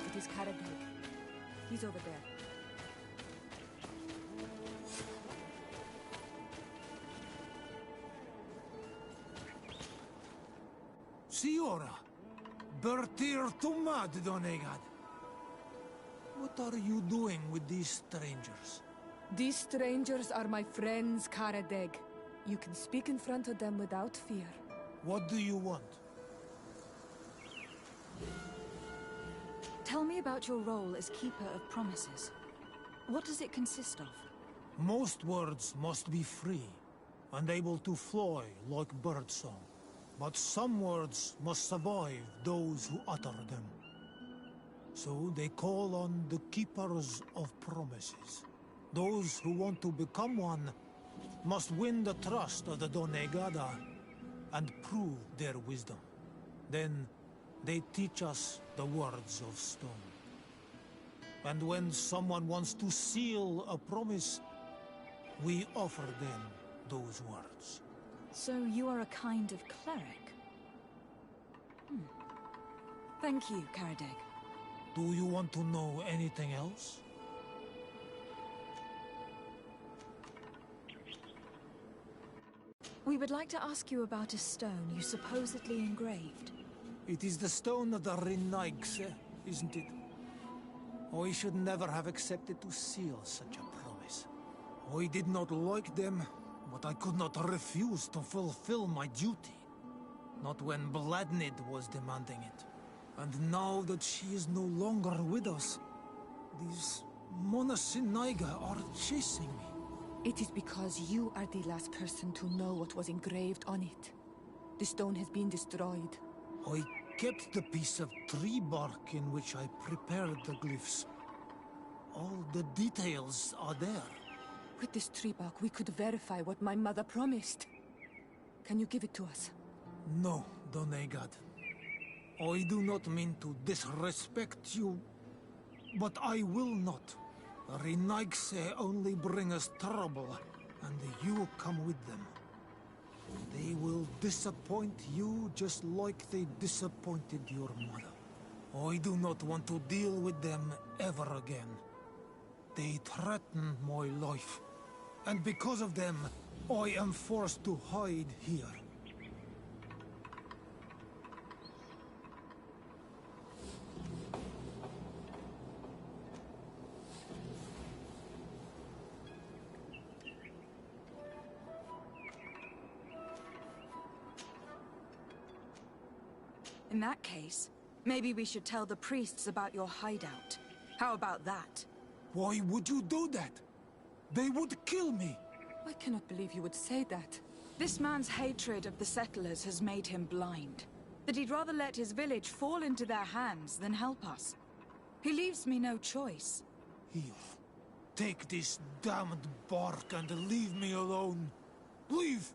It is Karadeg. He's over there. Siora! Bertir Tumad, Donegad. What are you doing with these strangers? These strangers are my friends, Karadeg. You can speak in front of them without fear. What do you want? Tell me about your role as Keeper of Promises. What does it consist of? Most words must be free, and able to fly like birdsong. But some words must survive those who utter them. So they call on the Keepers of Promises. Those who want to become one must win the trust of the Donegada and prove their wisdom. Then they teach us the words of stone. And when someone wants to seal a promise, we offer them those words. So you are a kind of cleric? Thank you, Karadeg. Do you want to know anything else? We would like to ask you about a stone you supposedly engraved. It is the stone of the Renaigse, isn't it? I should never have accepted to seal such a promise. I did not like them, but I could not refuse to fulfill my duty. Not when Bladnid was demanding it. And now that she is no longer with us, these Monasinaiga are chasing me. It is because you are the last person to know what was engraved on it. The stone has been destroyed. I kept the piece of tree bark in which I prepared the glyphs. All the details are there. With this tree bark, we could verify what my mother promised. Can you give it to us? No, Donegad. I do not mean to disrespect you, but I will not. Renaigse only bring us trouble, and you come with them. They will disappoint you just like they disappointed your mother. I do not want to deal with them ever again. They threaten my life, and because of them, I am forced to hide here. In that case, maybe we should tell the priests about your hideout. How about that? Why would you do that? They would kill me. I cannot believe you would say that. This man's hatred of the settlers has made him blind. That he'd rather let his village fall into their hands than help us. He leaves me no choice. Here, take this damned bark and leave me alone. Leave!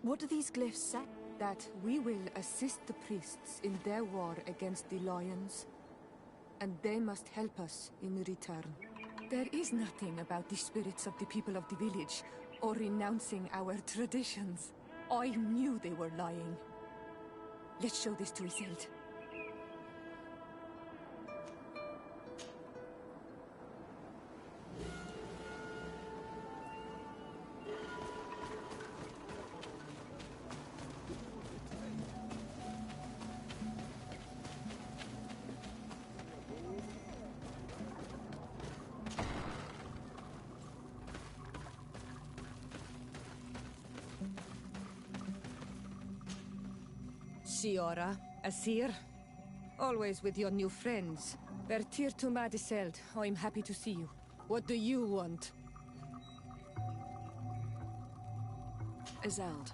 What do these glyphs say? That we will assist the priests in their war against the lions. And they must help us in return. There is nothing about the spirits of the people of the village, or renouncing our traditions. I knew they were lying. Let's show this to Isilde. Siora, Asir. Always with your new friends. Bertir to Madiseld, I'm happy to see you. What do you want? Azeld,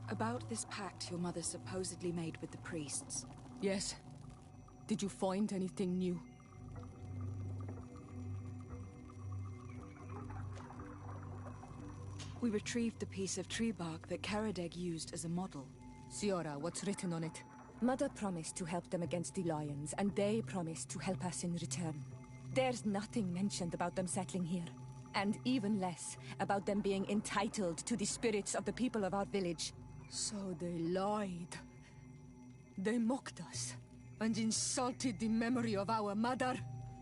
about this pact your mother supposedly made with the priests. Yes. Did you find anything new? We retrieved the piece of tree bark that Karadeg used as a model. Siora, what's written on it? Mother promised to help them against the lions, and they promised to help us in return. There's nothing mentioned about them settling here. And even less about them being entitled to the spirits of the people of our village. So they lied. They mocked us, and insulted the memory of our mother.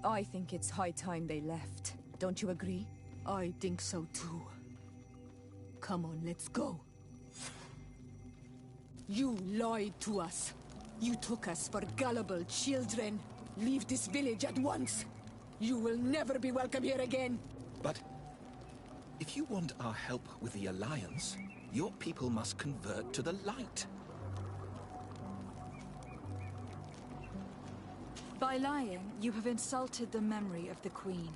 I think it's high time they left. Don't you agree? I think so too. Come on, let's go. You lied to us. You took us for gullible children. Leave this village at once. You will never be welcome here again. But if you want our help with the Alliance, your people must convert to the light. By lying, you have insulted the memory of the Queen.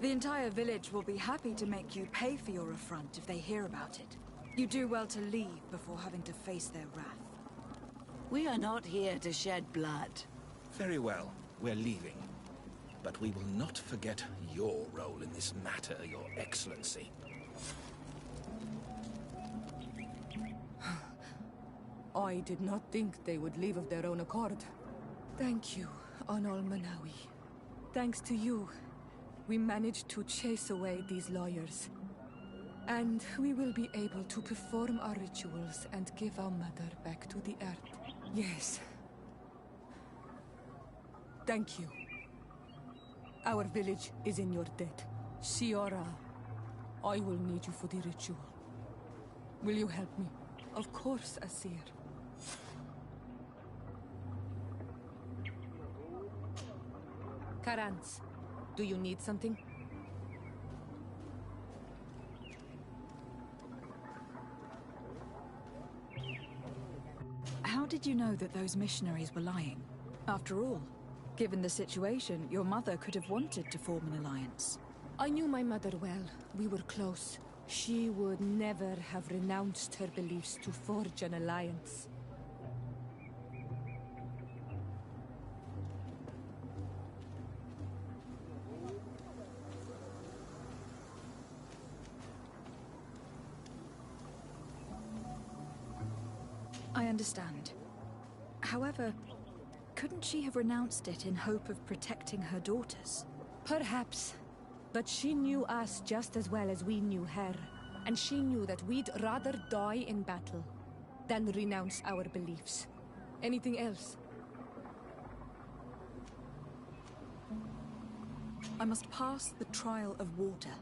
The entire village will be happy to make you pay for your affront if they hear about it. You do well to leave before having to face their wrath. We are not here to shed blood. Very well, we're leaving. But we will not forget your role in this matter, Your Excellency. I did not think they would leave of their own accord. Thank you, Anol Manawi. Thanks to you, we managed to chase away these lawyers. And we will be able to perform our rituals and give our mother back to the earth. Yes. Thank you. Our village is in your debt. Siora, I will need you for the ritual. Will you help me? Of course, Asir. Karans, do you need something? How did you know that those missionaries were lying? After all, given the situation, your mother could have wanted to form an alliance. I knew my mother well. We were close. She would never have renounced her beliefs to forge an alliance. I understand. However, couldn't she have renounced it in hope of protecting her daughters? Perhaps. But she knew us just as well as we knew her. And she knew that we'd rather die in battle than renounce our beliefs. Anything else? I must pass the trial of water.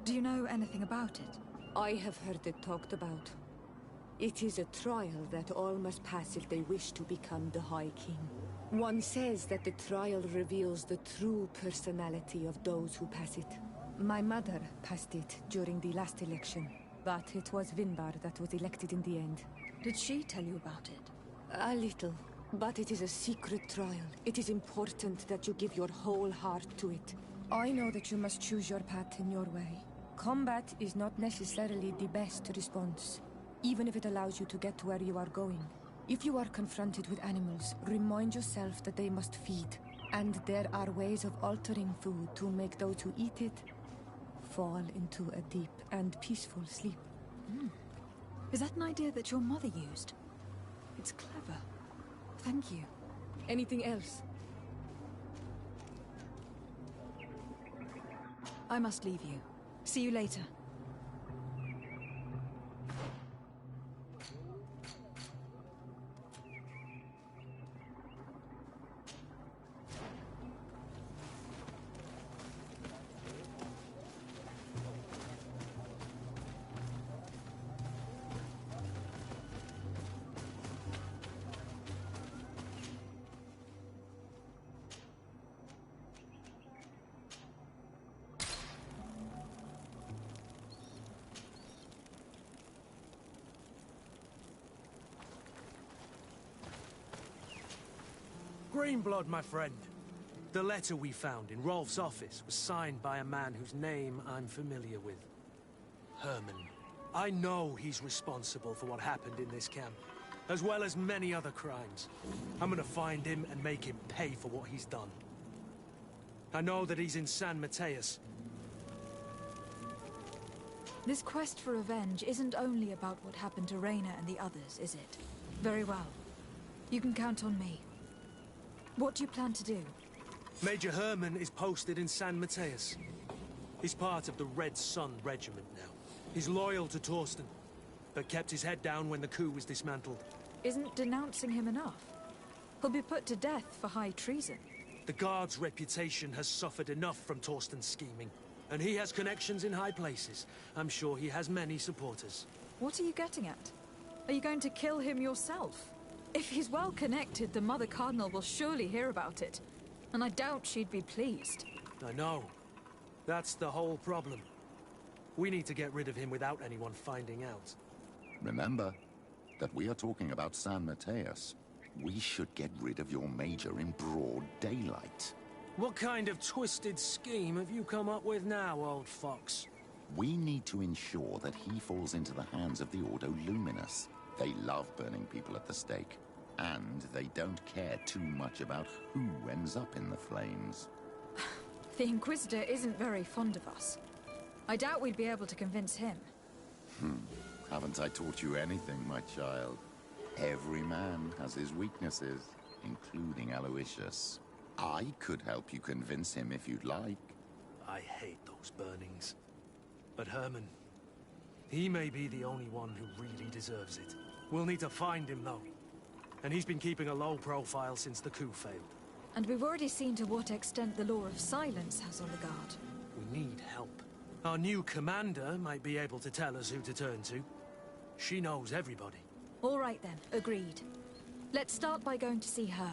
Do you know anything about it? I have heard it talked about. It is a trial that all must pass if they wish to become the High King. One says that the trial reveals the true personality of those who pass it. My mother passed it during the last election, but it was Vinbar that was elected in the end. Did she tell you about it? A little, but it is a secret trial. It is important that you give your whole heart to it. I know that you must choose your path in your way. Combat is not necessarily the best response, even if it allows you to get to where you are going. If you are confronted with animals, remind yourself that they must feed, and there are ways of altering food to make those who eat it fall into a deep and peaceful sleep. Is that an idea that your mother used? It's clever. Thank you. Anything else? I must leave you. See you later. Greenblood, my friend. The letter we found in Rolf's office was signed by a man whose name I'm familiar with. Herman. I know he's responsible for what happened in this camp, as well as many other crimes. I'm gonna find him and make him pay for what he's done. I know that he's in San Mateus. This quest for revenge isn't only about what happened to Reyna and the others, is it? Very well. You can count on me. What do you plan to do? Major Herman is posted in San Mateus. He's part of the Red Sun Regiment now. He's loyal to Torsten, but kept his head down when the coup was dismantled. Isn't denouncing him enough? He'll be put to death for high treason. The Guard's reputation has suffered enough from Torsten's scheming, and he has connections in high places. I'm sure he has many supporters. What are you getting at? Are you going to kill him yourself? If he's well connected, the Mother Cardinal will surely hear about it. And I doubt she'd be pleased. I know. That's the whole problem. We need to get rid of him without anyone finding out. Remember that we are talking about San Mateus. We should get rid of your major in broad daylight. What kind of twisted scheme have you come up with now, old fox? We need to ensure that he falls into the hands of the Ordo Luminous. They love burning people at the stake. And they don't care too much about who ends up in the flames. The Inquisitor isn't very fond of us. I doubt we'd be able to convince him. Haven't I taught you anything, my child? Every man has his weaknesses, including Aloysius. I could help you convince him if you'd like. I hate those burnings. But Herman, he may be the only one who really deserves it. We'll need to find him, though. And he's been keeping a low profile since the coup failed. And we've already seen to what extent the law of silence has on the Guard. We need help. Our new commander might be able to tell us who to turn to. She knows everybody. All right then, agreed. Let's start by going to see her.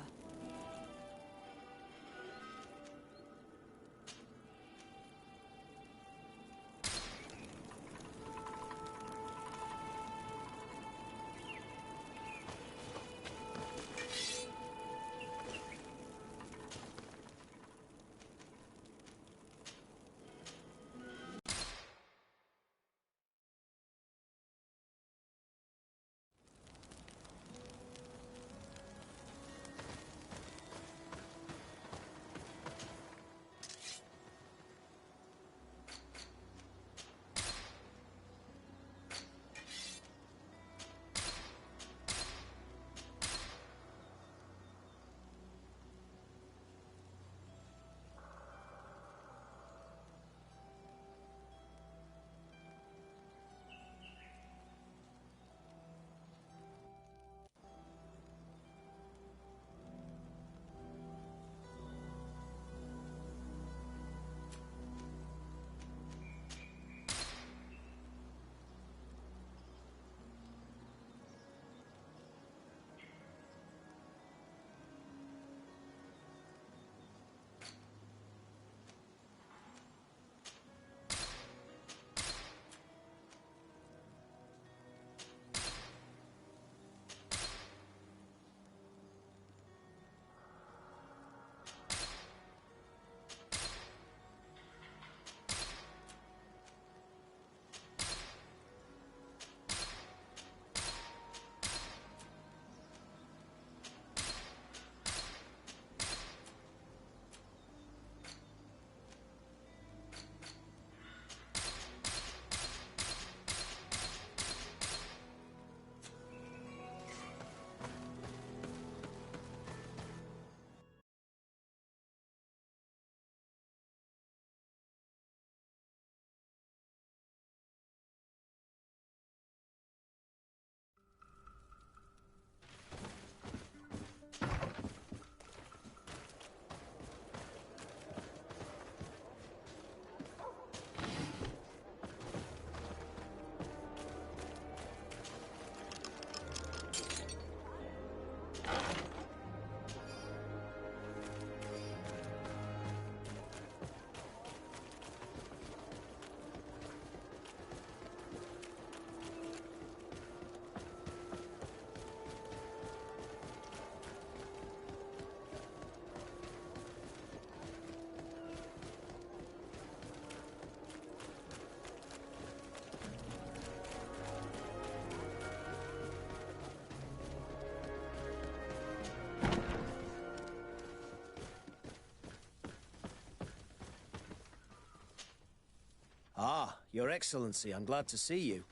Your Excellency, I'm glad to see you.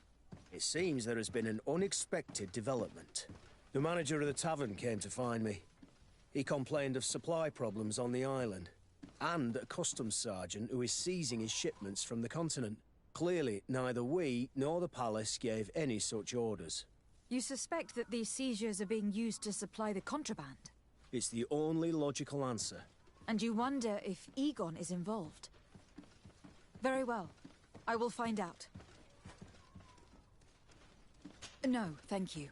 It seems there has been an unexpected development. The manager of the tavern came to find me. He complained of supply problems on the island, and a customs sergeant who is seizing his shipments from the continent. Clearly, neither we nor the palace gave any such orders. You suspect that these seizures are being used to supply the contraband? It's the only logical answer. And you wonder if Egon is involved? Very well. I will find out. No, thank you.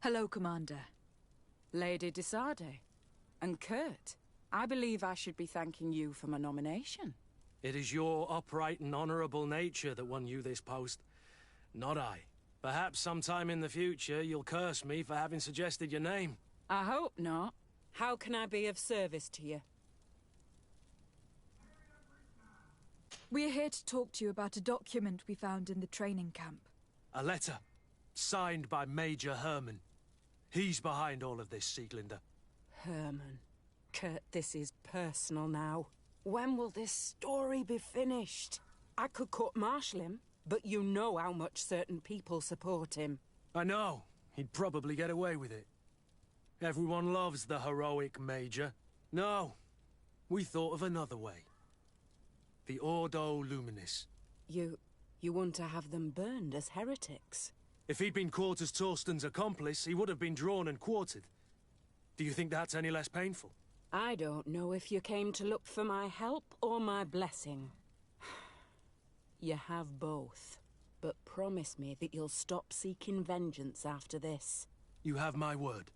Hello, Commander. Lady Desade. And Kurt, I believe I should be thanking you for my nomination. It is your upright and honorable nature that won you this post, not I. Perhaps sometime in the future you'll curse me for having suggested your name. I hope not. How can I be of service to you? We're here to talk to you about a document we found in the training camp. A letter, signed by Major Herman. He's behind all of this, Sieglinder. Herman. Kurt, this is personal now. When will this story be finished? I could court-martial him, but you know how much certain people support him. I know. He'd probably get away with it. Everyone loves the heroic Major. No, we thought of another way. The Ordo Luminis. You want to have them burned as heretics? If he'd been caught as Torsten's accomplice, he would have been drawn and quartered. Do you think that's any less painful? I don't know if you came to look for my help or my blessing. You have both. But promise me that you'll stop seeking vengeance after this. You have my word.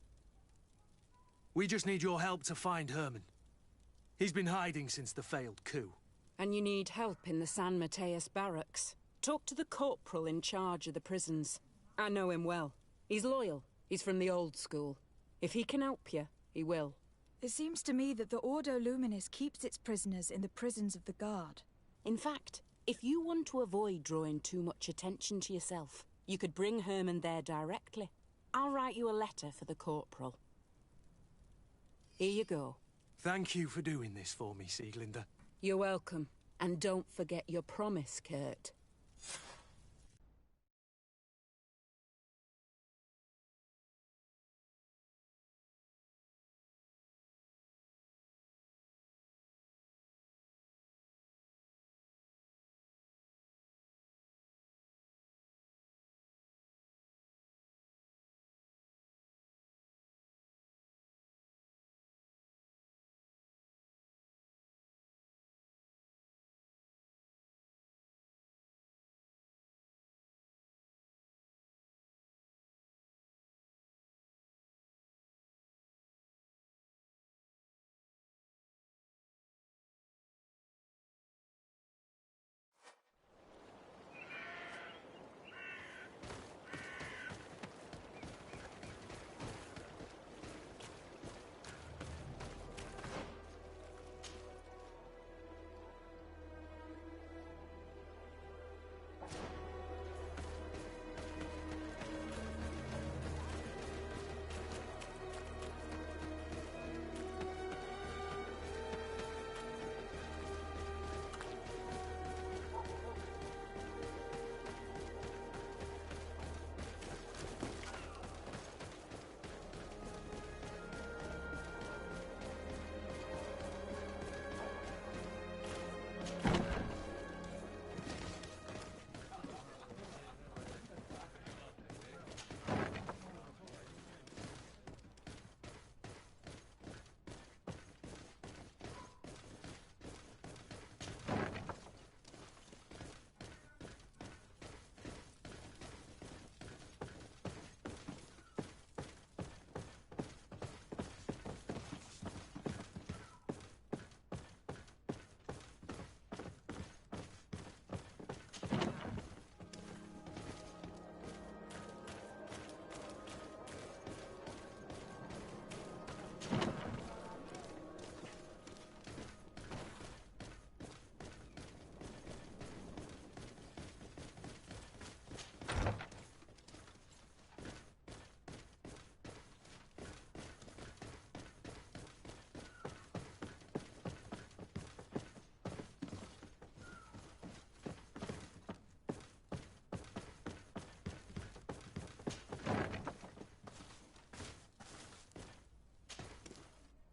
We just need your help to find Herman. He's been hiding since the failed coup. And you need help in the San Mateus barracks. Talk to the corporal in charge of the prisons. I know him well. He's loyal. He's from the old school. If he can help you, he will. It seems to me that the Ordo Luminis keeps its prisoners in the prisons of the Guard. In fact, if you want to avoid drawing too much attention to yourself, you could bring Herman there directly. I'll write you a letter for the corporal. Here you go. Thank you for doing this for me, Sieglinder. You're welcome. And don't forget your promise, Kurt.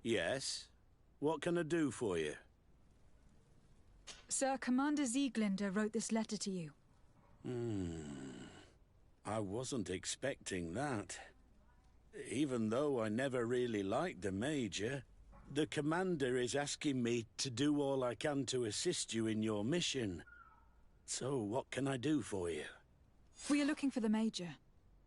Yes? What can I do for you? Sir, Commander Sieglinder wrote this letter to you. I wasn't expecting that. Even though I never really liked the Major, the Commander is asking me to do all I can to assist you in your mission. So what can I do for you? We are looking for the Major.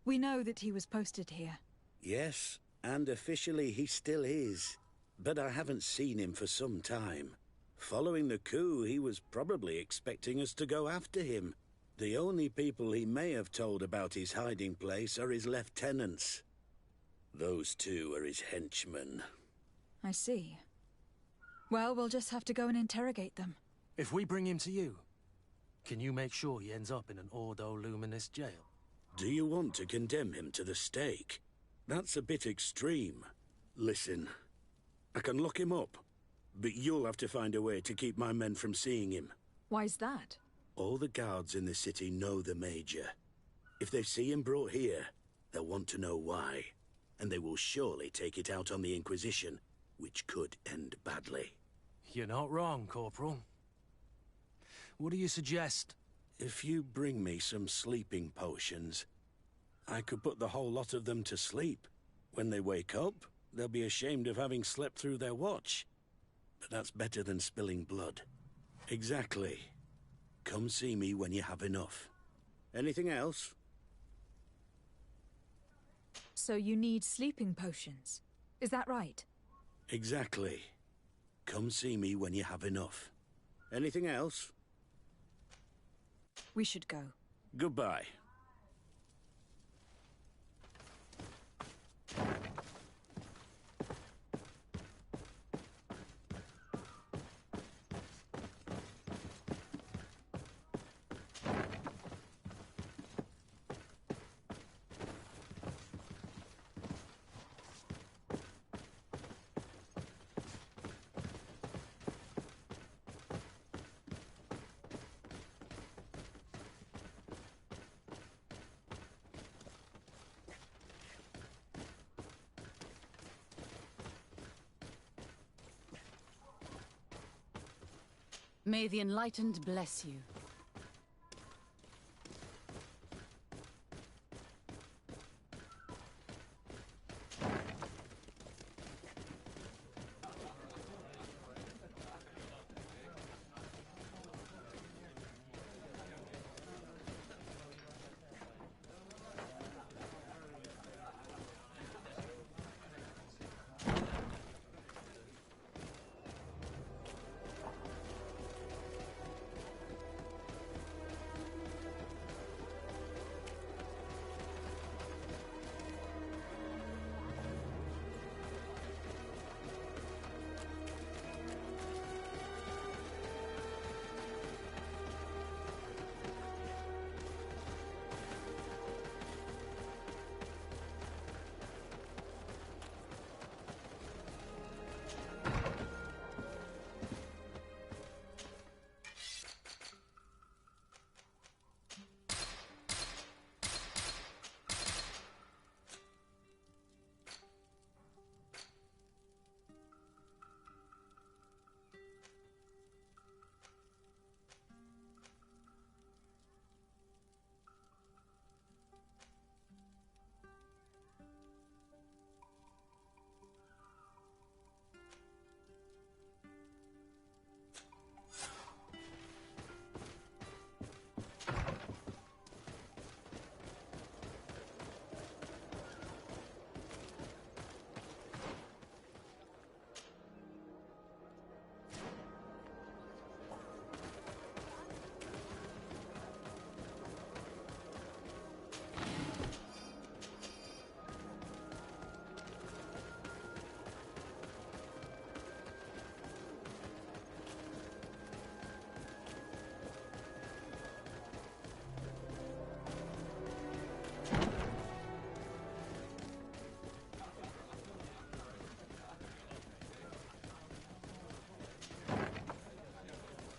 We know that he was posted here. Yes, and officially he still is. But I haven't seen him for some time. Following the coup, he was probably expecting us to go after him. The only people he may have told about his hiding place are his lieutenants. Those two are his henchmen. I see. Well, we'll just have to go and interrogate them. If we bring him to you, can you make sure he ends up in an Ordo Luminous jail? Do you want to condemn him to the stake? That's a bit extreme. Listen, I can lock him up, but you'll have to find a way to keep my men from seeing him. Why's that? All the guards in the city know the Major. If they see him brought here, they'll want to know why. And they will surely take it out on the Inquisition, which could end badly. You're not wrong, Corporal. What do you suggest? If you bring me some sleeping potions, I could put the whole lot of them to sleep. When they wake up, they'll be ashamed of having slept through their watch. But that's better than spilling blood. Exactly. Come see me when you have enough. Anything else? So you need sleeping potions. Is that right? Exactly. Come see me when you have enough. Anything else? We should go. Goodbye. May the Enlightened bless you.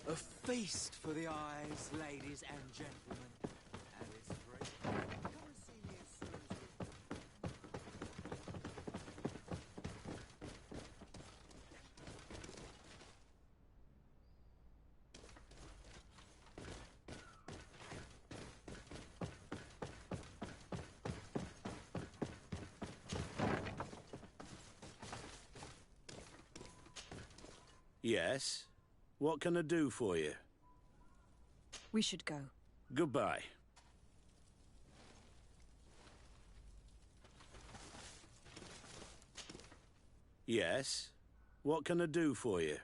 A feast for the eyes, ladies and gentlemen. And it's great. Come and see me as soon as Yes? What can I do for you? We should go. Goodbye. Yes? What can I do for you?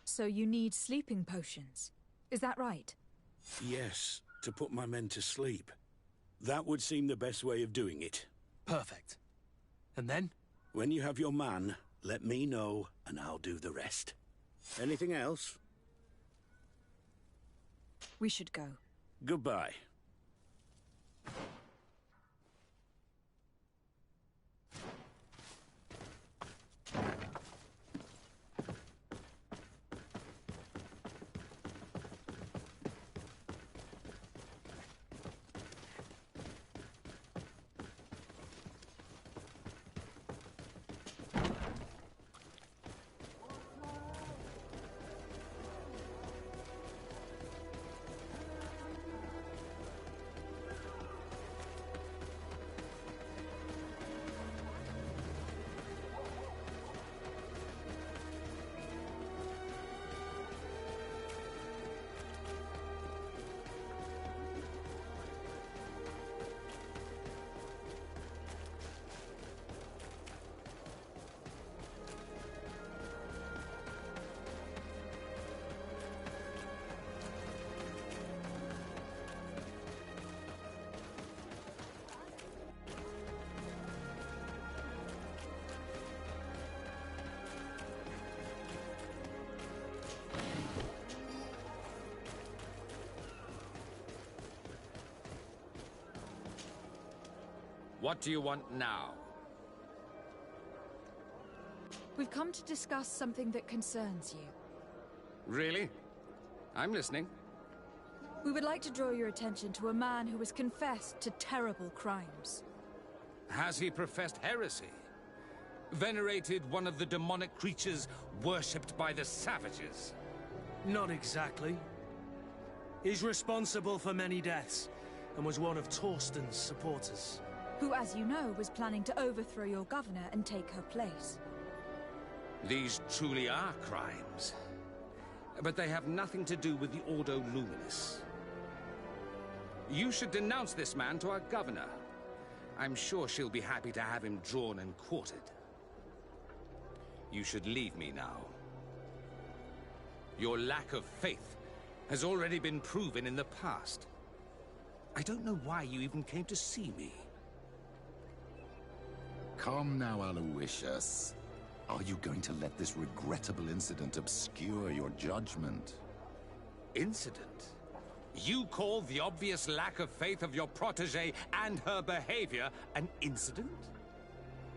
So you need sleeping potions. Is that right? Yes, to put my men to sleep. That would seem the best way of doing it. Perfect. And then? When you have your man, let me know, and I'll do the rest. Anything else? We should go. Goodbye. What do you want now? We've come to discuss something that concerns you. Really? I'm listening. We would like to draw your attention to a man who has confessed to terrible crimes. Has he professed heresy? Venerated one of the demonic creatures worshipped by the savages? Not exactly. He's responsible for many deaths, and was one of Torsten's supporters. Who, as you know, was planning to overthrow your governor and take her place. These truly are crimes. But they have nothing to do with the Ordo Luminis. You should denounce this man to our governor. I'm sure she'll be happy to have him drawn and quartered. You should leave me now. Your lack of faith has already been proven in the past. I don't know why you even came to see me. Come now, Aloysius. Are you going to let this regrettable incident obscure your judgment? Incident? You call the obvious lack of faith of your protégé and her behavior an incident?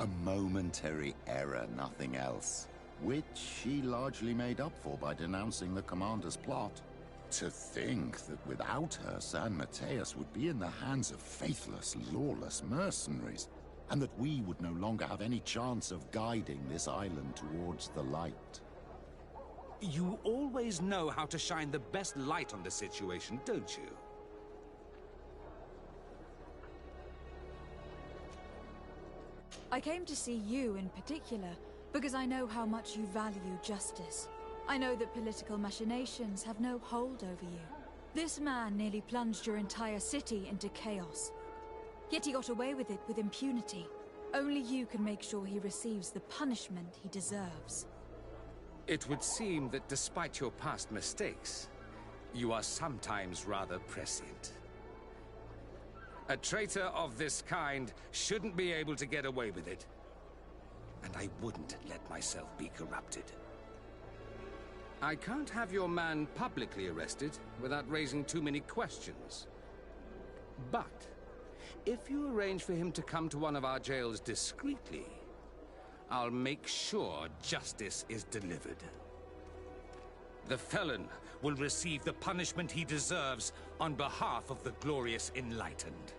A momentary error, nothing else. Which she largely made up for by denouncing the commander's plot. To think that without her, San Mateus would be in the hands of faithless, lawless mercenaries, and that we would no longer have any chance of guiding this island towards the light. You always know how to shine the best light on the situation, don't you? I came to see you in particular because I know how much you value justice. I know that political machinations have no hold over you. This man nearly plunged your entire city into chaos. Yet he got away with it with impunity. Only you can make sure he receives the punishment he deserves. It would seem that despite your past mistakes, you are sometimes rather prescient. A traitor of this kind shouldn't be able to get away with it. And I wouldn't let myself be corrupted. I can't have your man publicly arrested without raising too many questions. But if you arrange for him to come to one of our jails discreetly, I'll make sure justice is delivered. The felon will receive the punishment he deserves on behalf of the glorious Enlightened.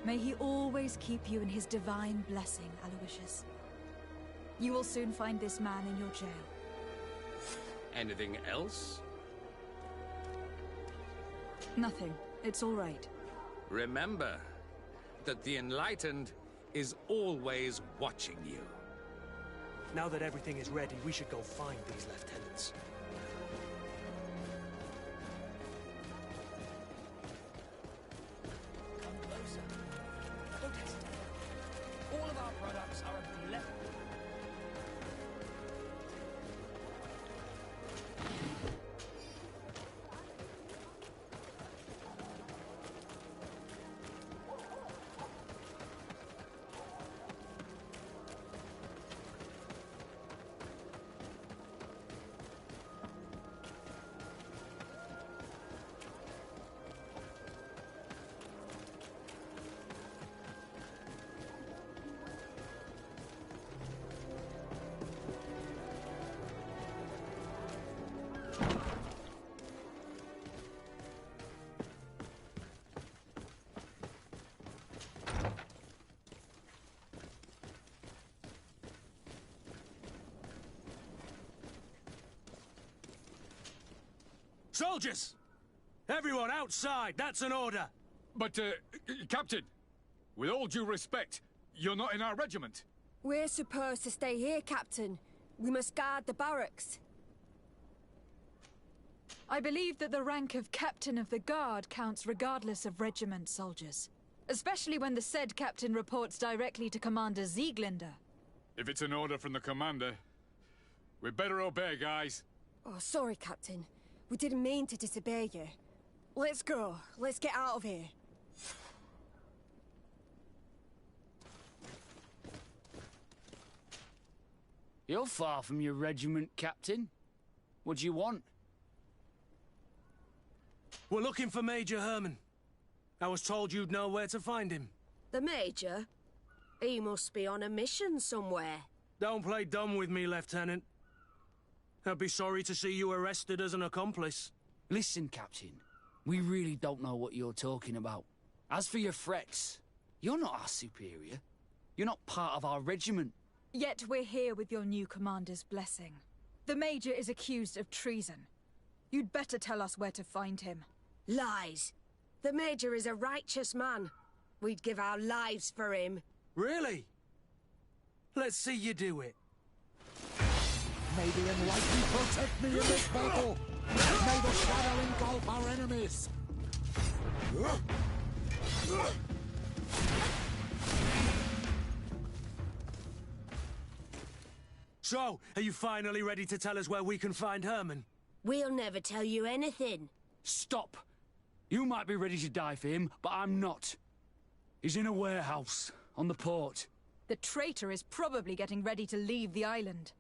May he always keep you in his divine blessing, Aloysius. You will soon find this man in your jail. Anything else? Nothing. It's all right. Remember that the Enlightened is always watching you. Now that everything is ready, we should go find these lieutenants. Come closer. Don't hesitate. All of our products are a blessing. Soldiers! Everyone outside! That's an order! But, Captain, with all due respect, you're not in our regiment. We're supposed to stay here, Captain. We must guard the barracks. I believe that the rank of Captain of the Guard counts regardless of regiment, soldiers. Especially when the said captain reports directly to Commander Sieglinder. If it's an order from the commander, we'd better obey, guys. Oh, sorry, Captain. We didn't mean to disobey you. Let's go. Let's get out of here. You're far from your regiment, Captain. What do you want? We're looking for Major Herman. I was told you'd know where to find him. The Major? He must be on a mission somewhere. Don't play dumb with me, Lieutenant. I'd be sorry to see you arrested as an accomplice. Listen, Captain. We really don't know what you're talking about. As for your threats, you're not our superior. You're not part of our regiment. Yet we're here with your new commander's blessing. The Major is accused of treason. You'd better tell us where to find him. Lies. The Major is a righteous man. We'd give our lives for him. Really? Let's see you do it. May the enlightened protect me in this battle! May the shadow engulf our enemies! So, are you finally ready to tell us where we can find Herman? We'll never tell you anything. Stop! You might be ready to die for him, but I'm not. He's in a warehouse, on the port. The traitor is probably getting ready to leave the island.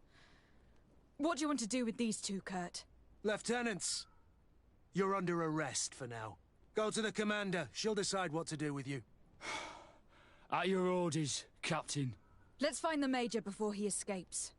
What do you want to do with these two, Kurt? Lieutenants, you're under arrest for now. Go to the commander. She'll decide what to do with you. At your orders, Captain. Let's find the Major before he escapes.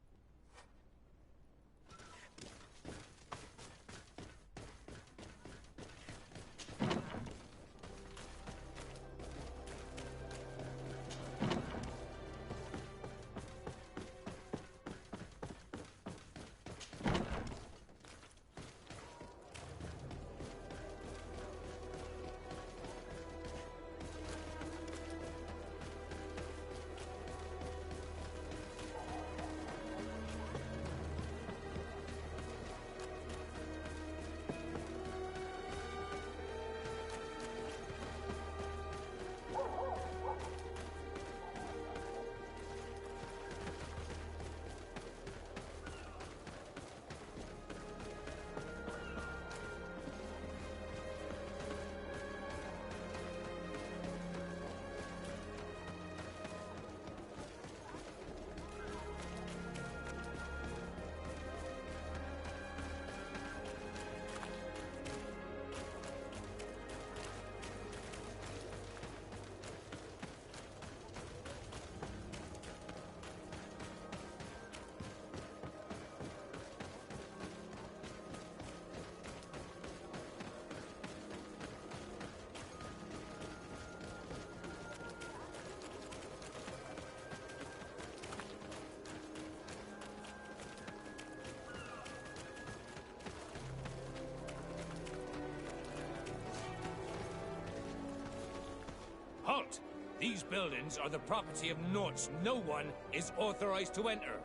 Halt! These buildings are the property of Norts no one is authorized to enter.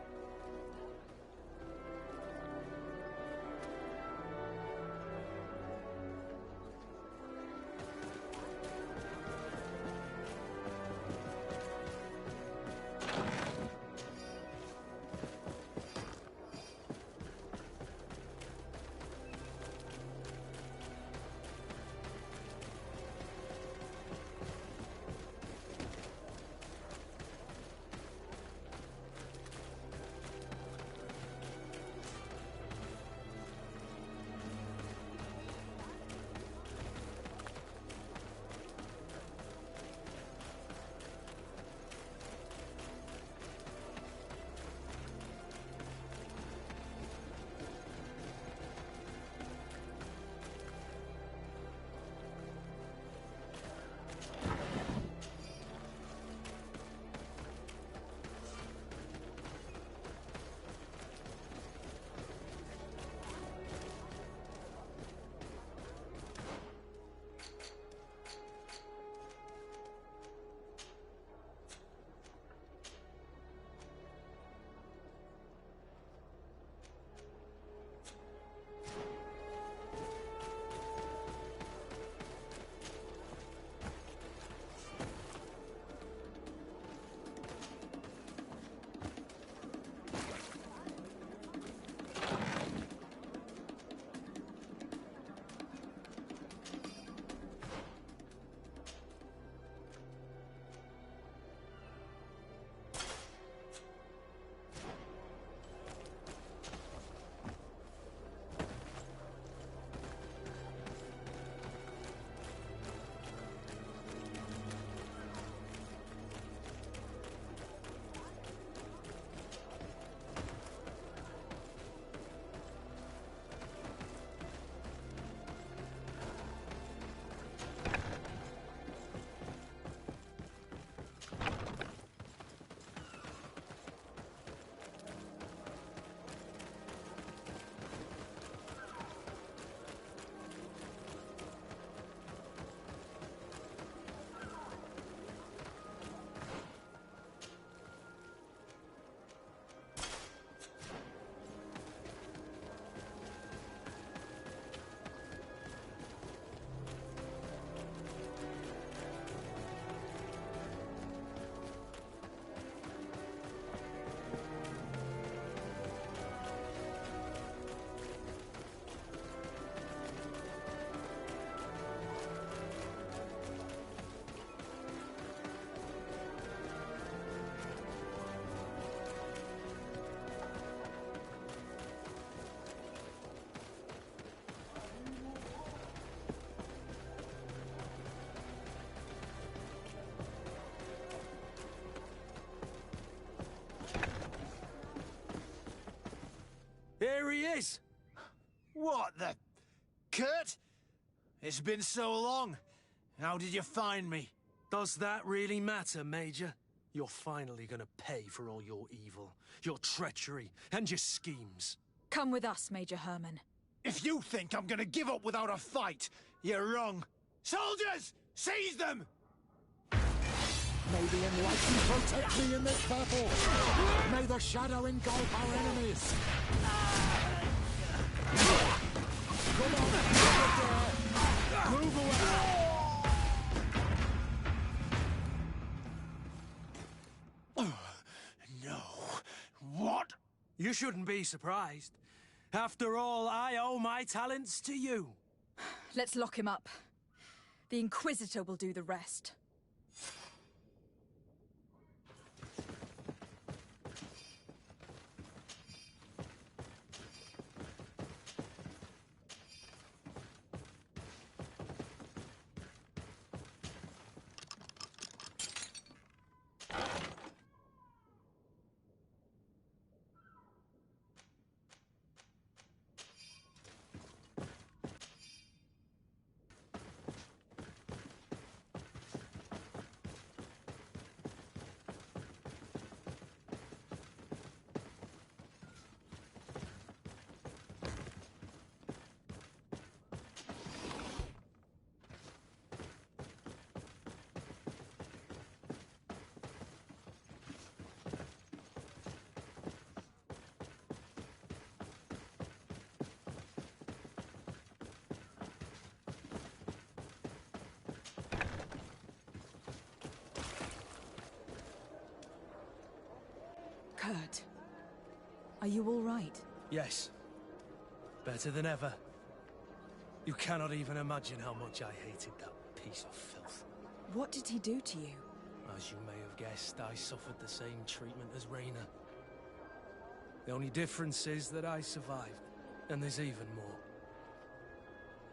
is! What the... Kurt? It's been so long. How did you find me? Does that really matter, Major? You're finally gonna pay for all your evil, your treachery, and your schemes. Come with us, Major Herman. If you think I'm gonna give up without a fight, you're wrong. Soldiers! Seize them! May the Enlightened protect me in this battle! May the shadow engulf our enemies! Come on, move away! No. What? You shouldn't be surprised. After all, I owe my talents to you. Let's lock him up. The Inquisitor will do the rest. Kurt, are you all right? Yes. Better than ever. You cannot even imagine how much I hated that piece of filth. What did he do to you? As you may have guessed, I suffered the same treatment as Raina. The only difference is that I survived, and there's even more.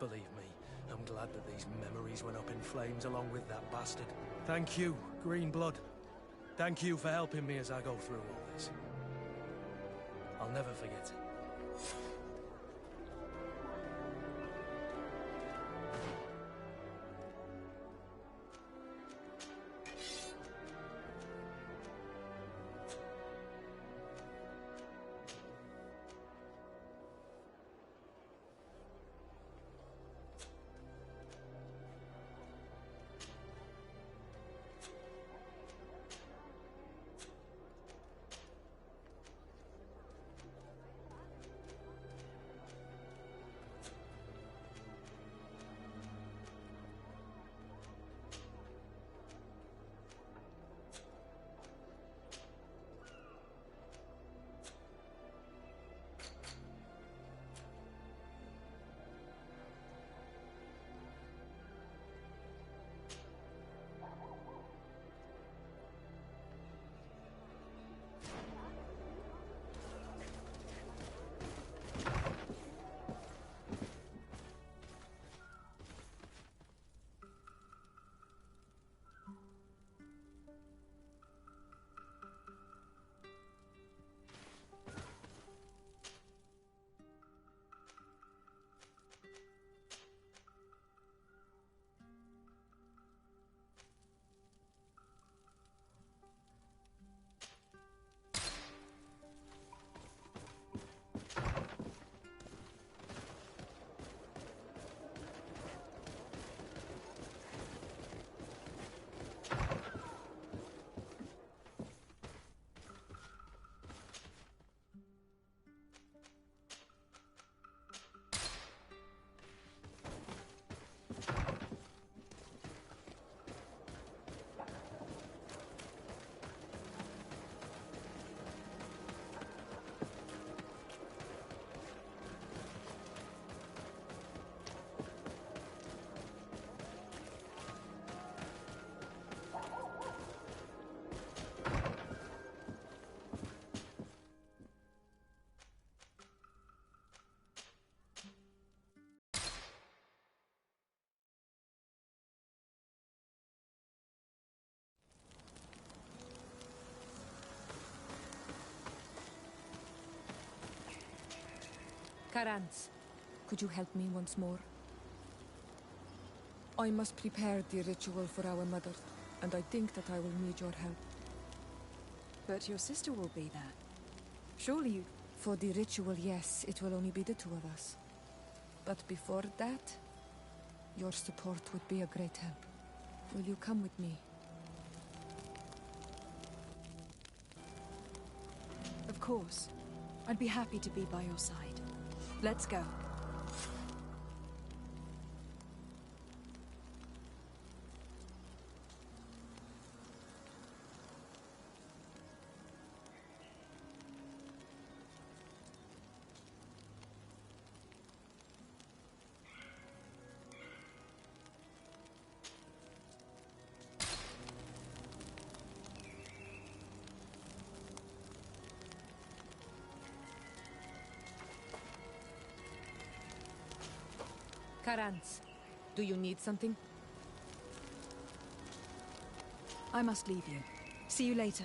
Believe me, I'm glad that these memories went up in flames along with that bastard. Thank you, Greenblood. Thank you for helping me as I go through all this. I'll never forget it. Karantz, could you help me once more? I must prepare the ritual for our mother, and I think that I will need your help. But your sister will be there. Surely you... For the ritual, yes, it will only be the two of us. But before that, your support would be a great help. Will you come with me? Of course. I'd be happy to be by your side. Let's go. Karantz, do you need something? I must leave you. See you later.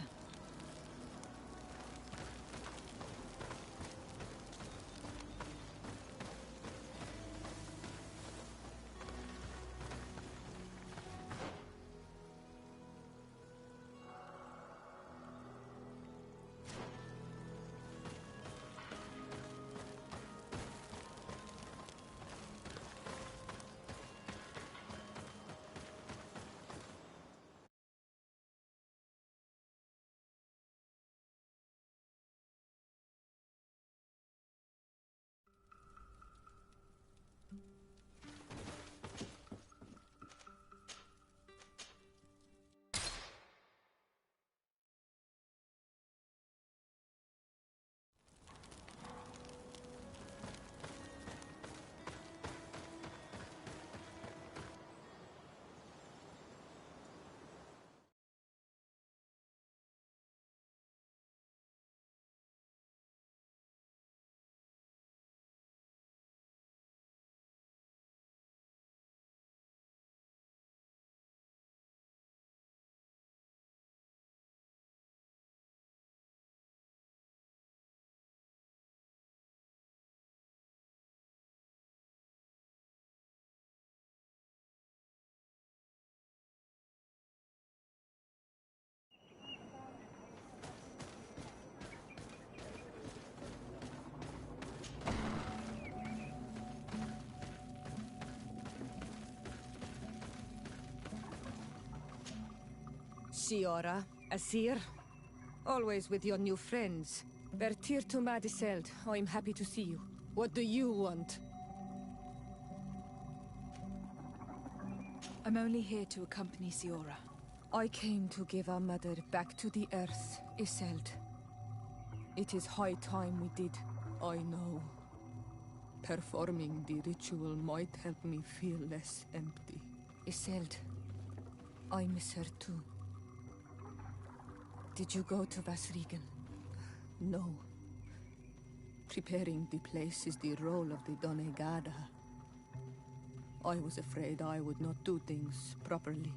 Siora, Asir, always with your new friends. Bertir to Madiseld, I'm happy to see you. What do you want? I'm only here to accompany Siora. I came to give our mother back to the earth, Iseld. It is high time we did. I know. Performing the ritual might help me feel less empty. Iseld, I miss her too. Did you go to Vasrigan? No. Preparing the place is the role of the Donegada. I was afraid I would not do things properly.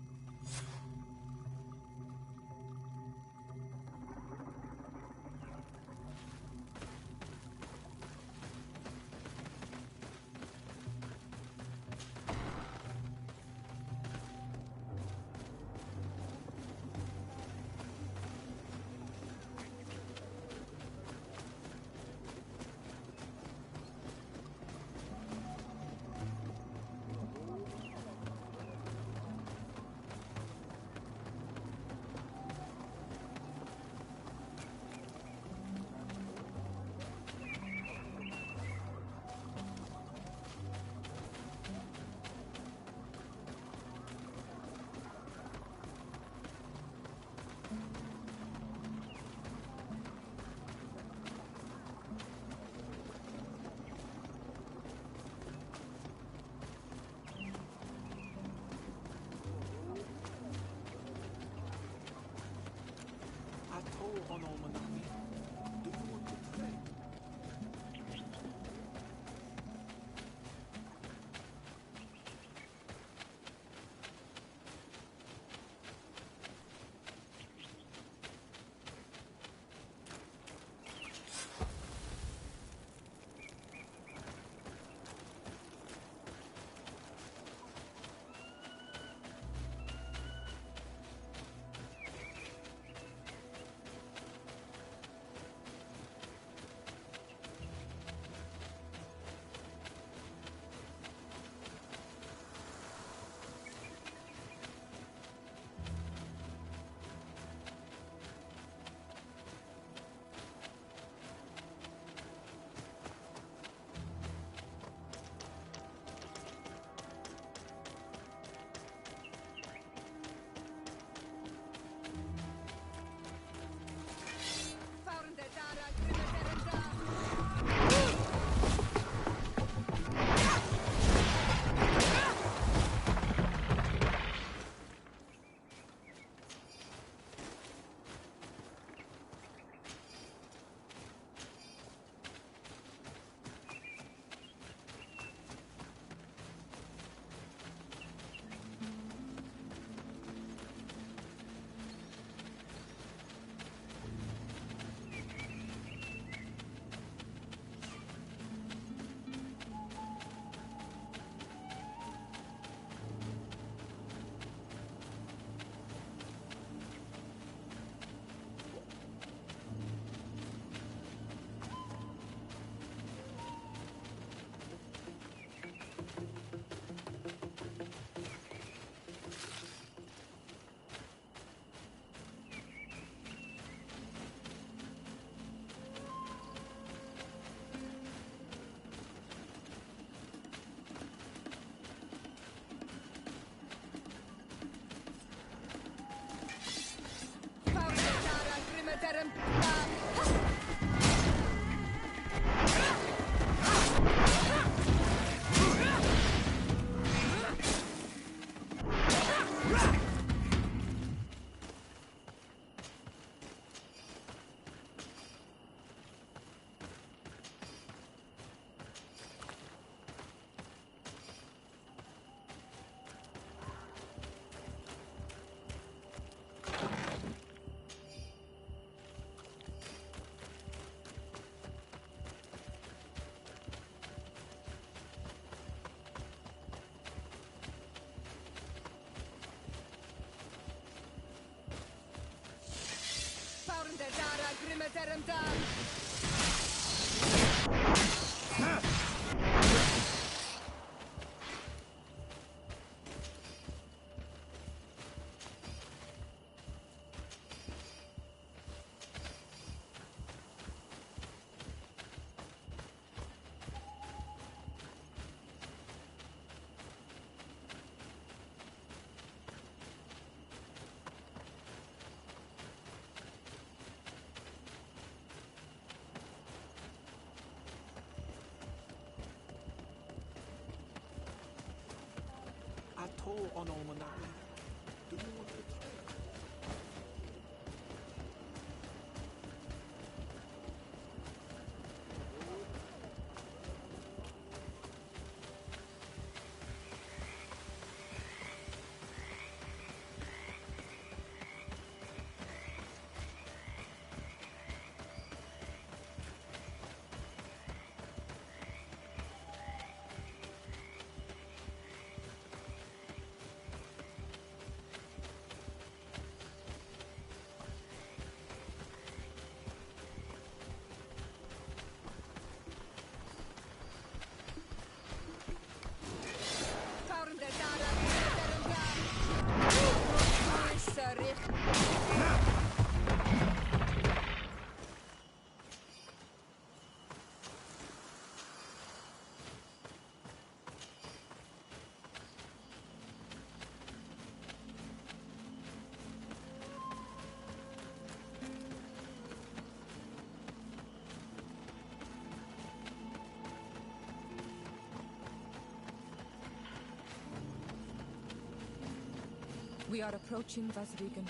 We are approaching Vasrigan.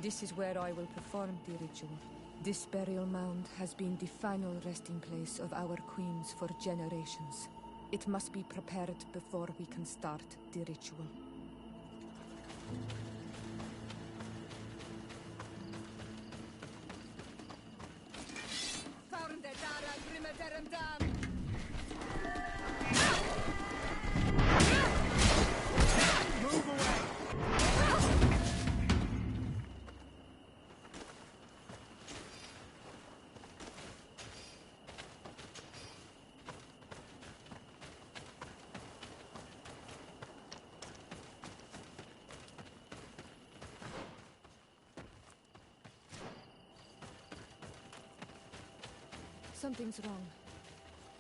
This is where I will perform the ritual. This burial mound has been the final resting place of our queens for generations. It must be prepared before we can start the ritual. Something's wrong.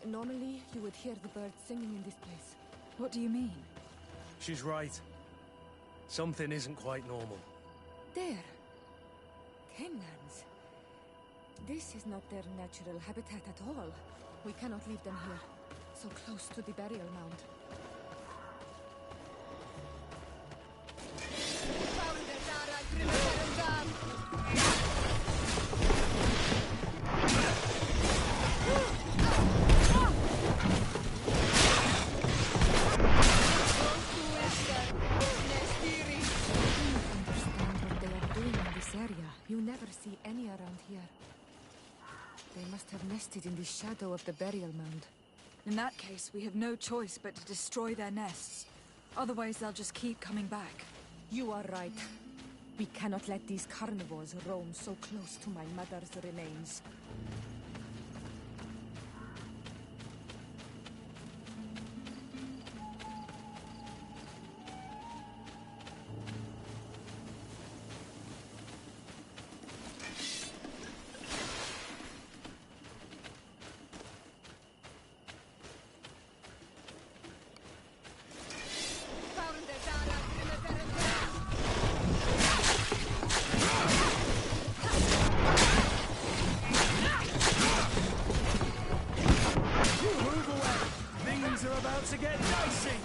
Normally, you would hear the birds singing in this place. What do you mean? She's right. Something isn't quite normal. There. Tenlands. This is not their natural habitat at all. We cannot leave them here, so close to the burial mound. You never see any around here. They must have nested in the shadow of the burial mound. In that case, we have no choice but to destroy their nests. Otherwise, they'll just keep coming back. You are right. We cannot let these carnivores roam so close to my mother's remains. To get dicey!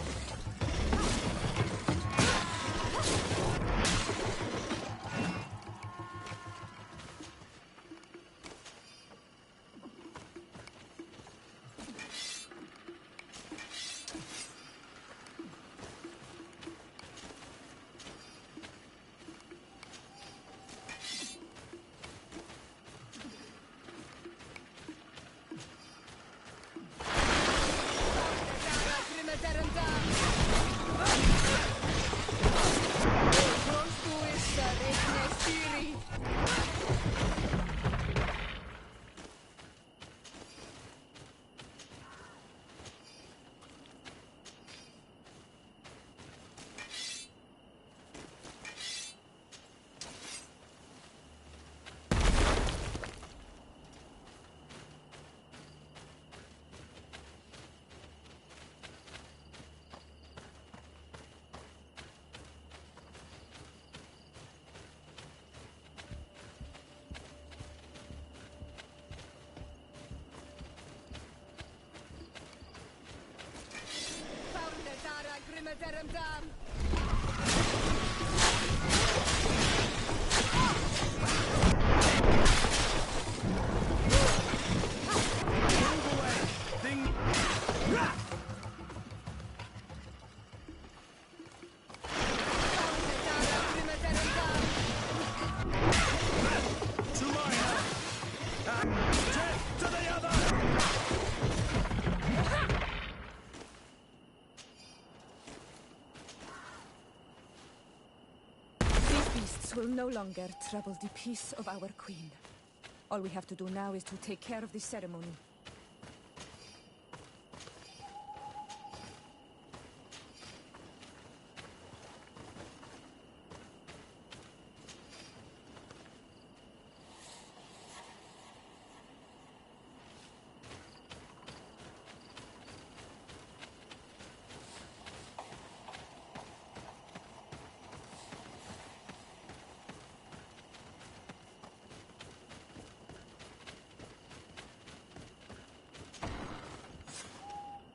Down. Will no longer trouble the peace of our queen. All we have to do now is to take care of the ceremony.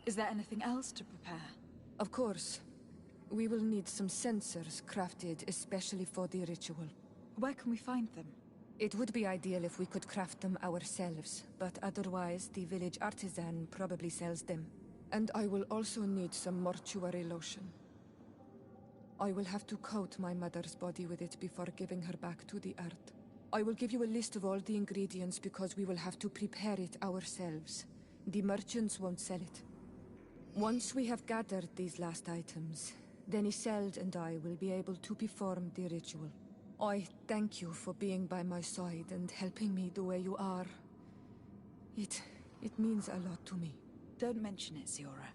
Is there anything else to prepare? Of course. We will need some sensors crafted especially for the ritual. Where can we find them? It would be ideal if we could craft them ourselves, but otherwise the village artisan probably sells them. And I will also need some mortuary lotion. I will have to coat my mother's body with it before giving her back to the earth. I will give you a list of all the ingredients because we will have to prepare it ourselves. The merchants won't sell it. Once we have gathered these last items, then Isolde and I will be able to perform the ritual. I thank you for being by my side and helping me the way you are. It means a lot to me. Don't mention it, Ziora.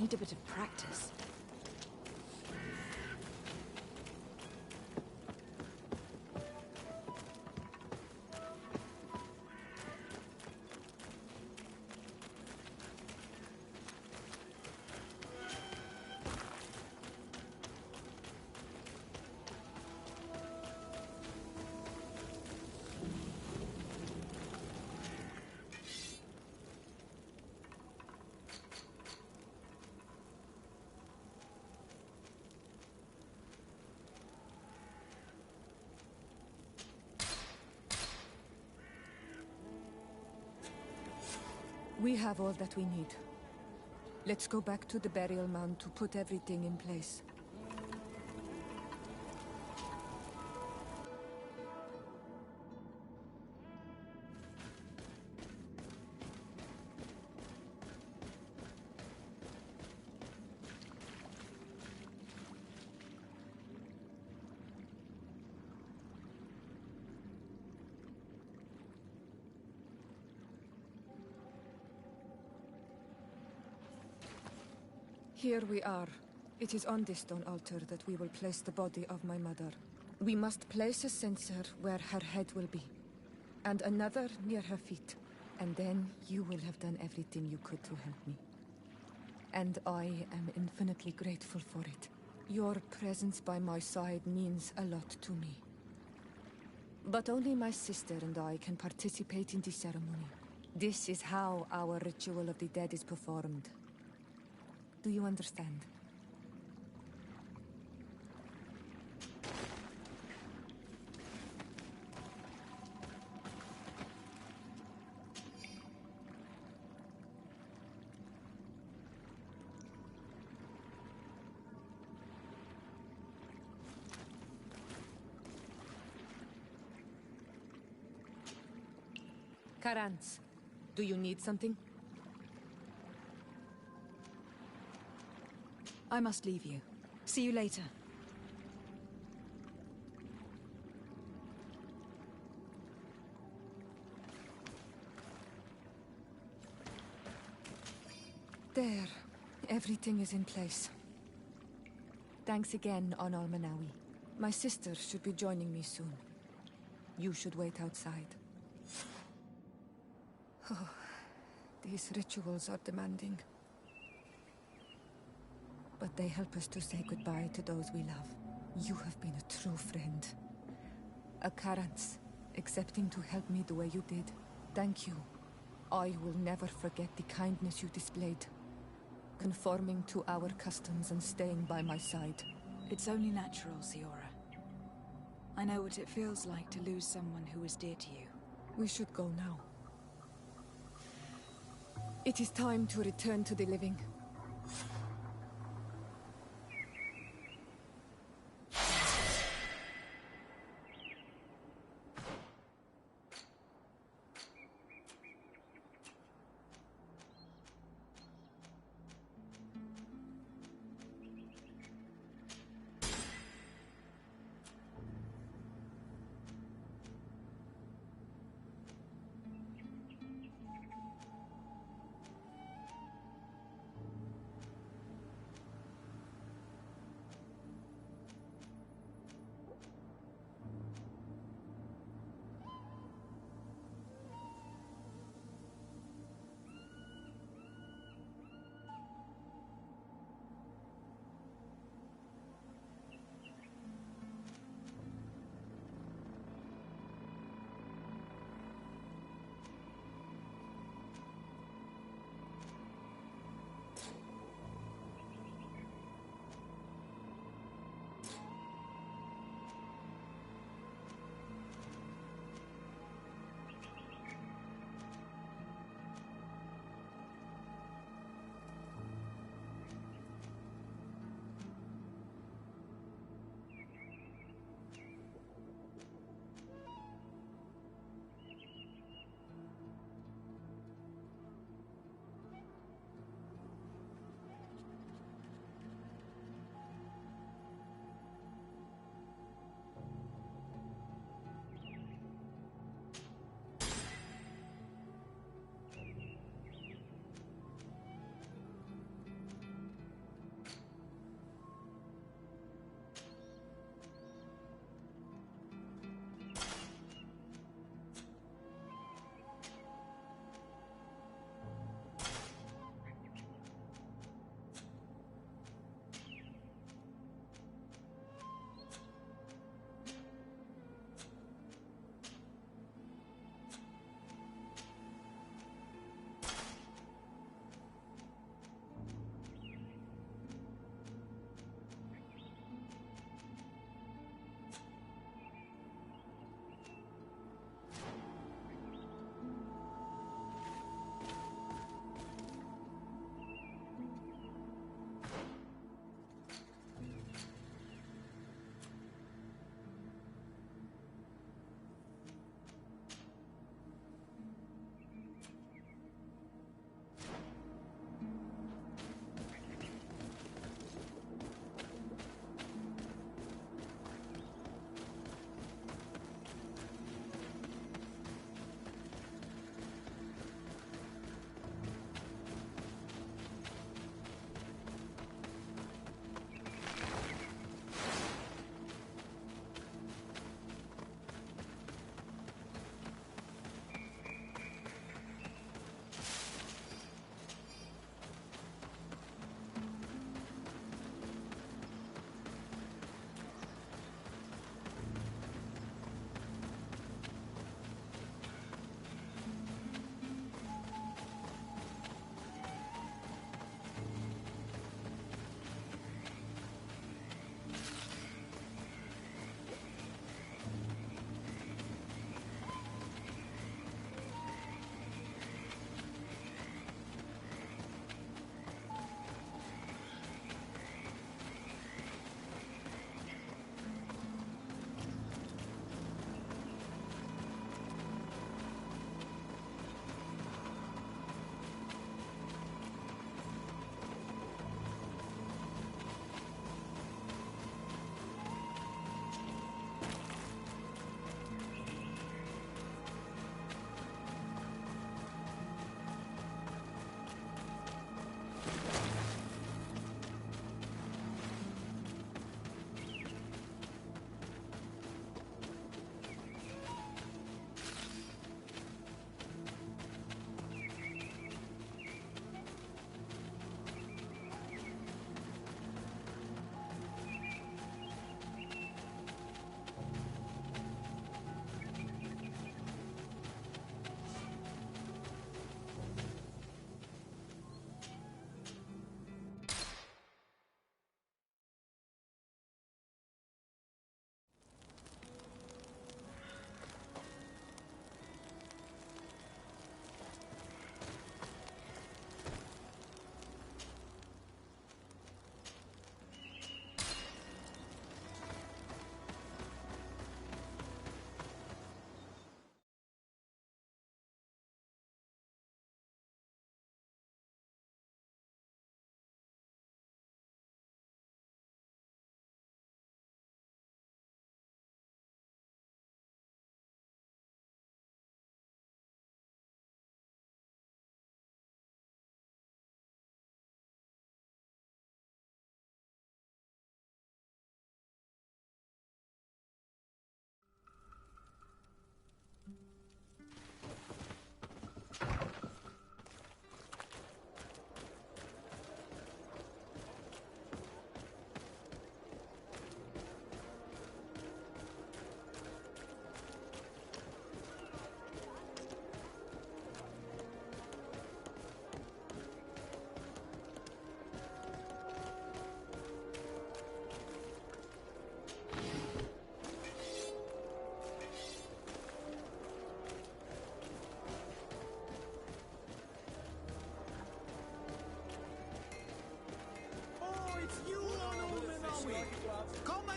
need a bit of practice. We have all that we need. Let's go back to the burial mound to put everything in place. Here we are. It is on this stone altar that we will place the body of my mother. We must place a censer where her head will be, and another near her feet. And then you will have done everything you could to help me. And I am infinitely grateful for it. Your presence by my side means a lot to me. But only my sister and I can participate in the ceremony. This is how our ritual of the dead is performed. Do you understand? Karans, do you need something? I must leave you. See you later. There. Everything is in place. Thanks again, on Almanawi. My sister should be joining me soon. You should wait outside. Oh, these rituals are demanding. But they help us to say goodbye to those we love. You have been a true friend. A Karans, accepting to help me the way you did. Thank you. I will never forget the kindness you displayed. Conforming to our customs and staying by my side. It's only natural, Siora. I know what it feels like to lose someone who is dear to you. We should go now. It is time to return to the living.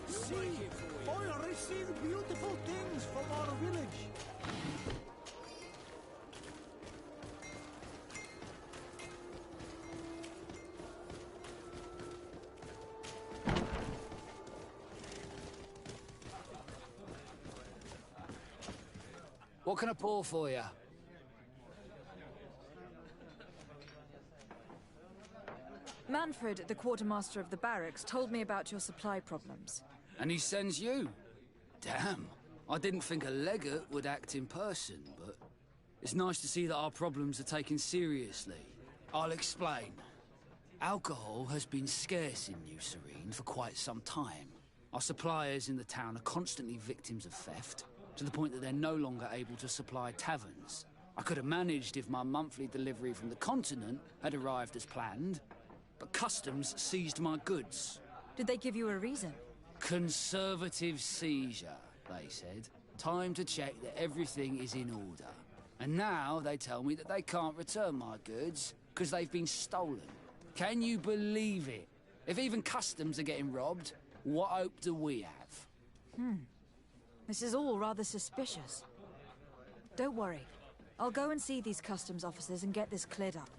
See, I received beautiful things from our village. What can I pour for you? Manfred, the quartermaster of the barracks, told me about your supply problems. And he sends you? Damn. I didn't think a legate would act in person, but it's nice to see that our problems are taken seriously. I'll explain. Alcohol has been scarce in New Serene for quite some time. Our suppliers in the town are constantly victims of theft, to the point that they're no longer able to supply taverns. I could have managed if my monthly delivery from the continent had arrived as planned, but customs seized my goods. Did they give you a reason? Conservative seizure, they said. Time to check that everything is in order. And now they tell me that they can't return my goods because they've been stolen. Can you believe it? If even customs are getting robbed, what hope do we have? This is all rather suspicious. Don't worry. I'll go and see these customs officers and get this cleared up.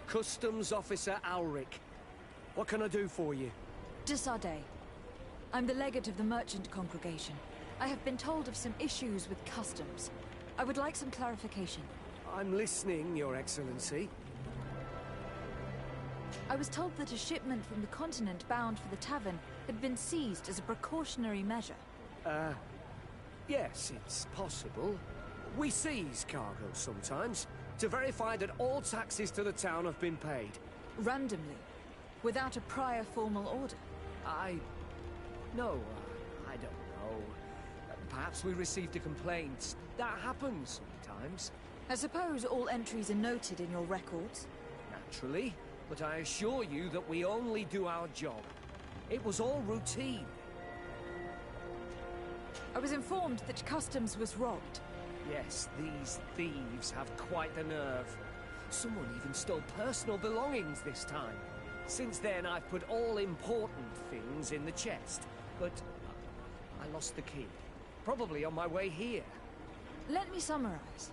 Customs Officer Alric. What can I do for you? Desade. I'm the legate of the merchant congregation. I have been told of some issues with customs. I would like some clarification. I'm listening, Your Excellency. I was told that a shipment from the continent bound for the tavern had been seized as a precautionary measure. Yes, it's possible. We seize cargo sometimes, to verify that all taxes to the town have been paid. Randomly? Without a prior formal order? No, I don't know. Perhaps we received a complaint. That happens sometimes. I suppose all entries are noted in your records? Naturally, but I assure you that we only do our job. It was all routine. I was informed that customs was robbed. Yes, these thieves have quite the nerve. Someone even stole personal belongings this time. Since then, I've put all important things in the chest, but I lost the key. Probably on my way here. Let me summarize.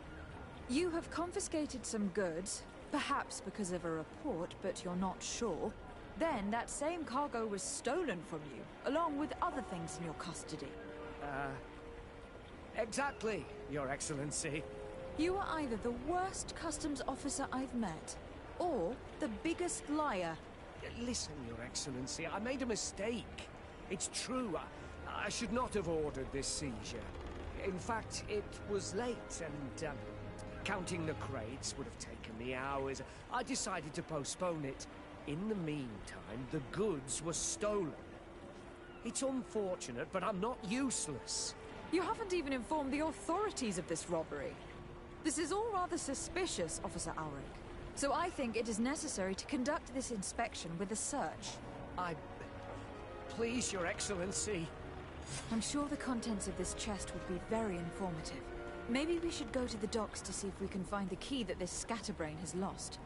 You have confiscated some goods, perhaps because of a report, but you're not sure. Then that same cargo was stolen from you, along with other things in your custody. Exactly, Your Excellency. You are either the worst customs officer I've met, or the biggest liar. Listen, Your Excellency, I made a mistake. It's true. I should not have ordered this seizure. In fact, it was late, and counting the crates would have taken me hours. I decided to postpone it. In the meantime, the goods were stolen. It's unfortunate, but I'm not useless. You haven't even informed the authorities of this robbery. This is all rather suspicious, Officer Ulrich. So I think it is necessary to conduct this inspection with a search. Please, Your Excellency. I'm sure the contents of this chest would be very informative. Maybe we should go to the docks to see if we can find the key that this scatterbrain has lost.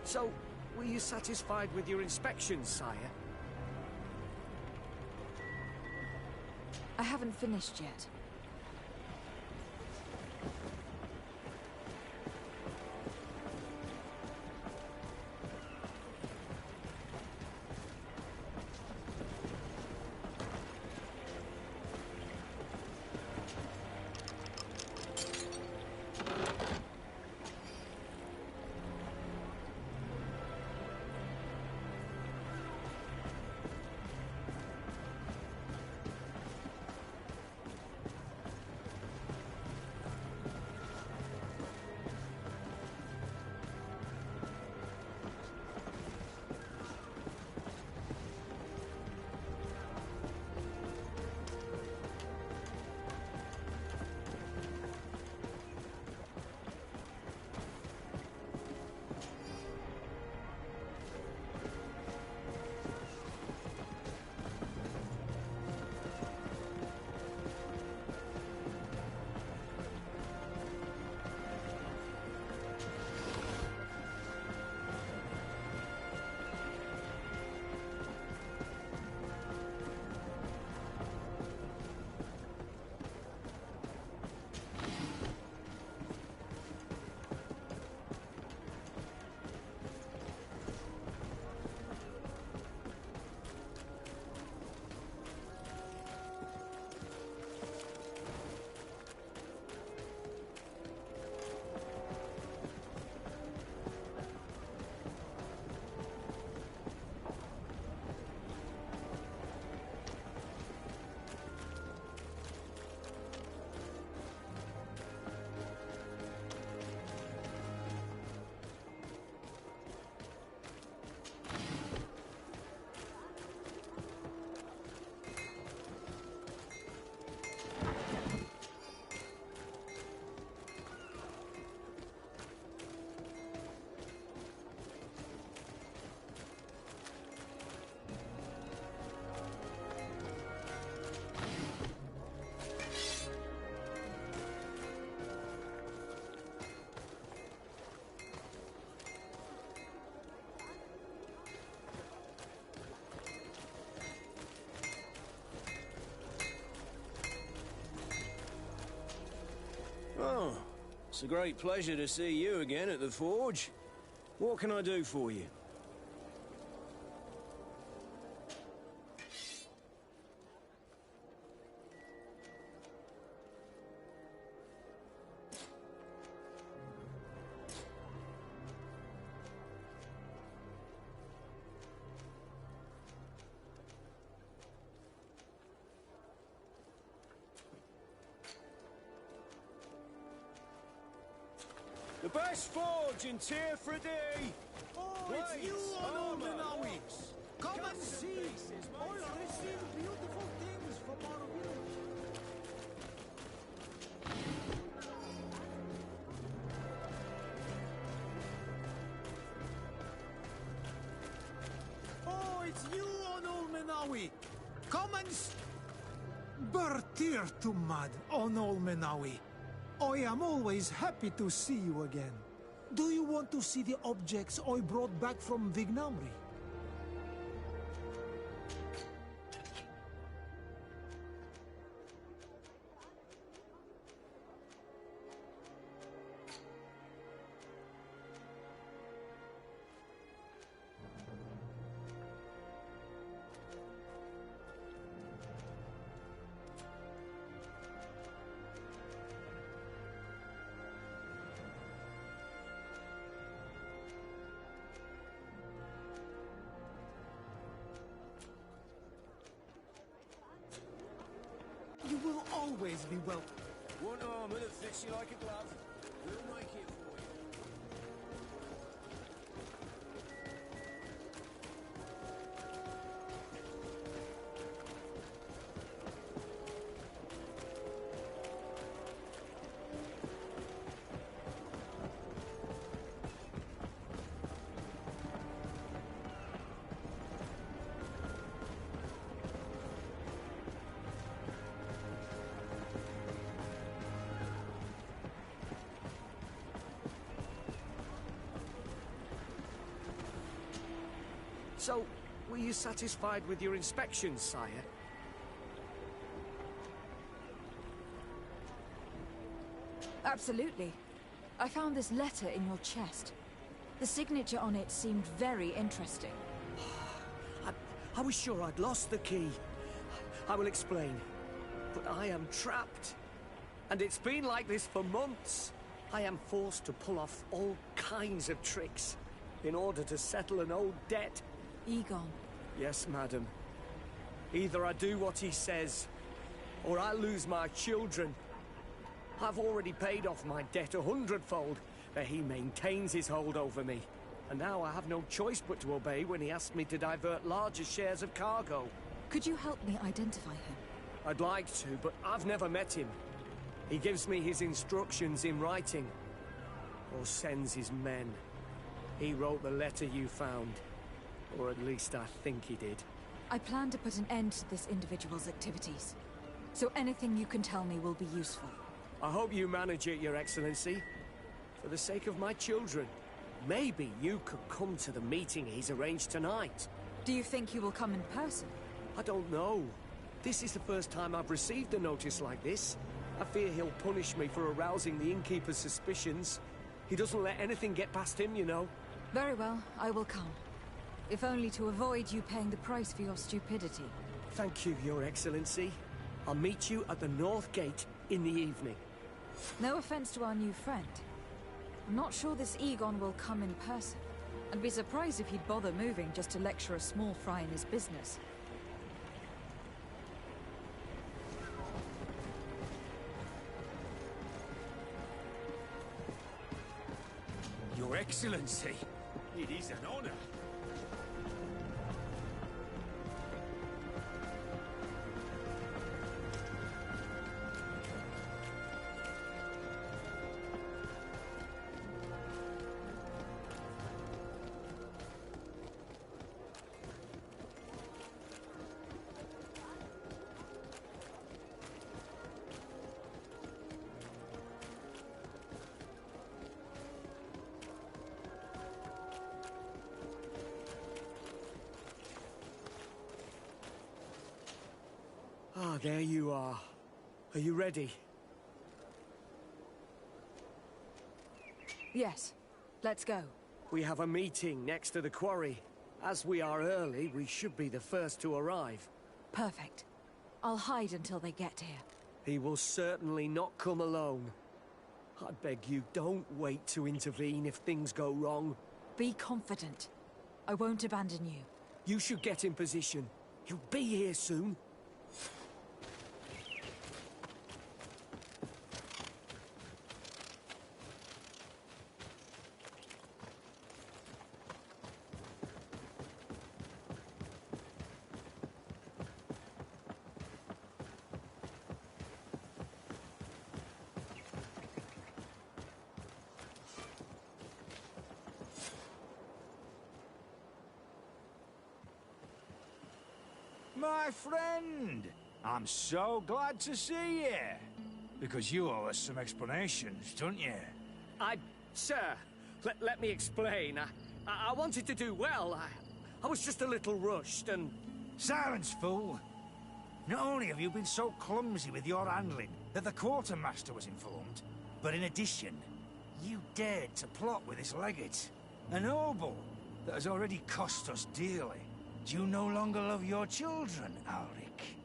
So, were you satisfied with your inspection, sire? I haven't finished yet. Oh, it's a great pleasure to see you again at the Forge. What can I do for you? The best forge in Tier 3D! Oh, it's you, Onomenawix! Come and see! I'll receive beautiful things from our village. Oh, it's you, Onolmenawi! Come and Bertir to mad, Onolmenawi! I am always happy to see you again. Do you want to see the objects I brought back from Vignamri? You will always be welcome. Want armor that fits you like a glove? We'll make it for you. So, were you satisfied with your inspection, sire? Absolutely. I found this letter in your chest. The signature on it seemed very interesting. I was sure I'd lost the key. I will explain. But I am trapped. And it's been like this for months. I am forced to pull off all kinds of tricks in order to settle an old debt. Egon. Yes, madam. Either I do what he says, or I lose my children. I've already paid off my debt 100-fold, but he maintains his hold over me. And now I have no choice but to obey when he asks me to divert larger shares of cargo. Could you help me identify him? I'd like to, but I've never met him. He gives me his instructions in writing, or sends his men. He wrote the letter you found. Or at least I think he did. I plan to put an end to this individual's activities. So anything you can tell me will be useful. I hope you manage it, Your Excellency. For the sake of my children, maybe you could come to the meeting he's arranged tonight. Do you think he will come in person? I don't know. This is the first time I've received a notice like this. I fear he'll punish me for arousing the innkeeper's suspicions. He doesn't let anything get past him, you know. Very well, I will come. If only to avoid you paying the price for your stupidity. Thank you, Your Excellency. I'll meet you at the North Gate in the evening. No offense to our new friend. I'm not sure this Egon will come in person. I'd be surprised if he'd bother moving just to lecture a small fry in his business. Your Excellency, it is an honor. Ah, there you are. Are you ready? Yes. Let's go. We have a meeting next to the quarry. As we are early, we should be the first to arrive. Perfect. I'll hide until they get here. He will certainly not come alone. I beg you, don't wait to intervene if things go wrong. Be confident. I won't abandon you. You should get in position. He'll be here soon. My friend, I'm so glad to see you. Because you owe us some explanations, don't you? Sir, let me explain. I wanted to do well. I was just a little rushed and... Silence, fool! Not only have you been so clumsy with your handling that the quartermaster was informed, but in addition, you dared to plot with this legate. A noble that has already cost us dearly. Do you no longer love your children, Ulrich?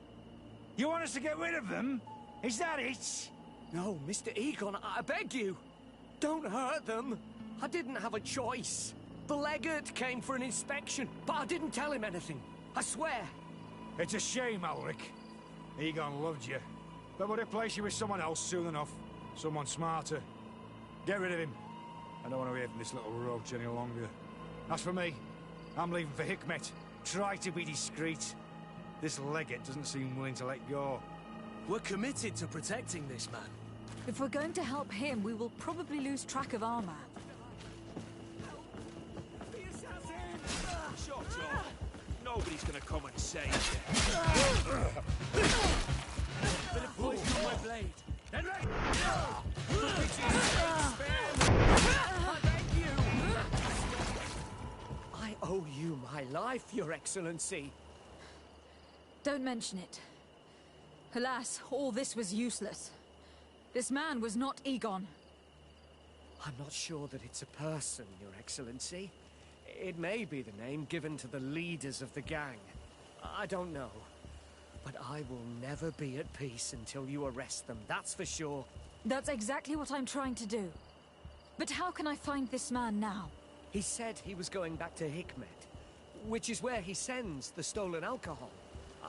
You want us to get rid of them? Is that it? No, Mr. Egon, I beg you. Don't hurt them. I didn't have a choice. The legate came for an inspection, but I didn't tell him anything. I swear. It's a shame, Ulrich. Egon loved you, but would replace you with someone else soon enough. Someone smarter. Get rid of him. I don't want to hear from this little roach any longer. As for me, I'm leaving for Hikmet. Try to be discreet. This legate doesn't seem willing to let go. We're committed to protecting this man. If we're going to help him, we will probably lose track of our man. Shut up! Nobody's gonna come and save you. Bit of poison on my blade. Then right. I beg you. I owe you my life, Your Excellency. Don't mention it. Alas, all this was useless. This man was not Egon. I'm not sure that it's a person, Your Excellency. It may be the name given to the leaders of the gang. I don't know. But I will never be at peace until you arrest them, that's for sure. That's exactly what I'm trying to do. But how can I find this man now? He said he was going back to Hikmet, which is where he sends the stolen alcohol.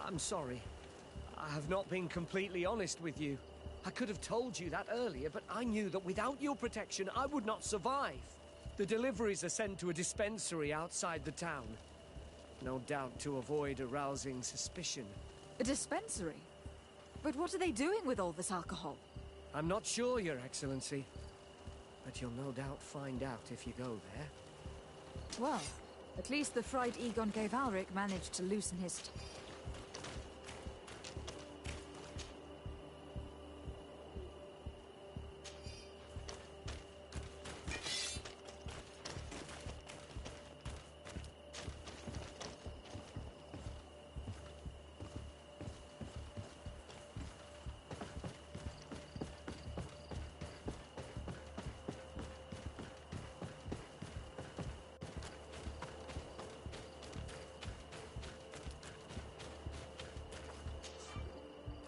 I'm sorry. I have not been completely honest with you. I could have told you that earlier, but I knew that without your protection, I would not survive. The deliveries are sent to a dispensary outside the town. No doubt to avoid arousing suspicion. A dispensary? But what are they doing with all this alcohol? I'm not sure, Your Excellency. But you'll no doubt find out if you go there. Well, at least the fright Egon gave Alric managed to loosen his...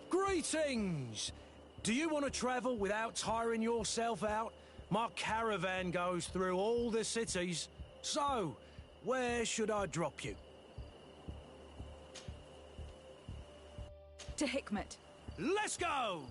Greetings! Do you want to travel without tiring yourself out? My caravan goes through all the cities. So, where should I drop you? To Hikmet. Let's go!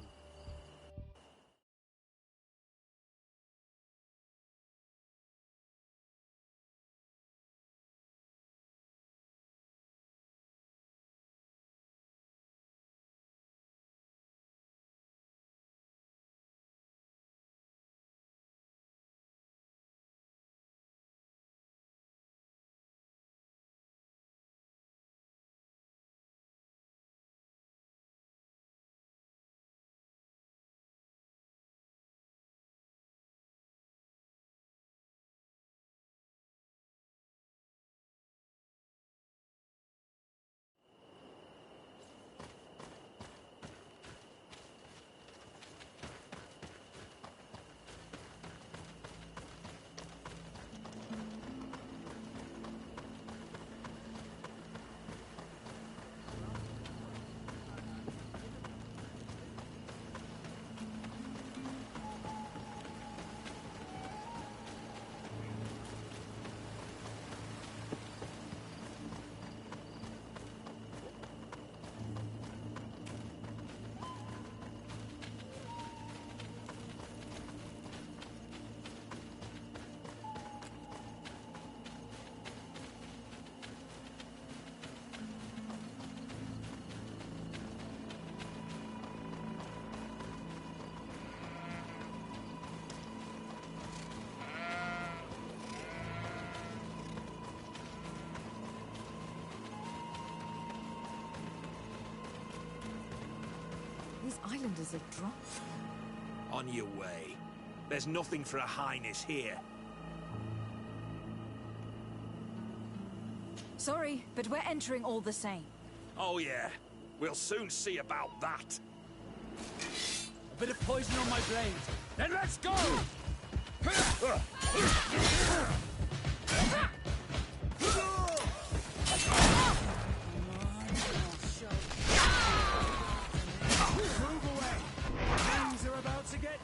islanders have dropped. On your way. There's nothing for a highness here. Sorry, but we're entering all the same. Oh yeah, we'll soon see about that. A bit of poison on my blade. Then let's go! Move away! Things are about to get...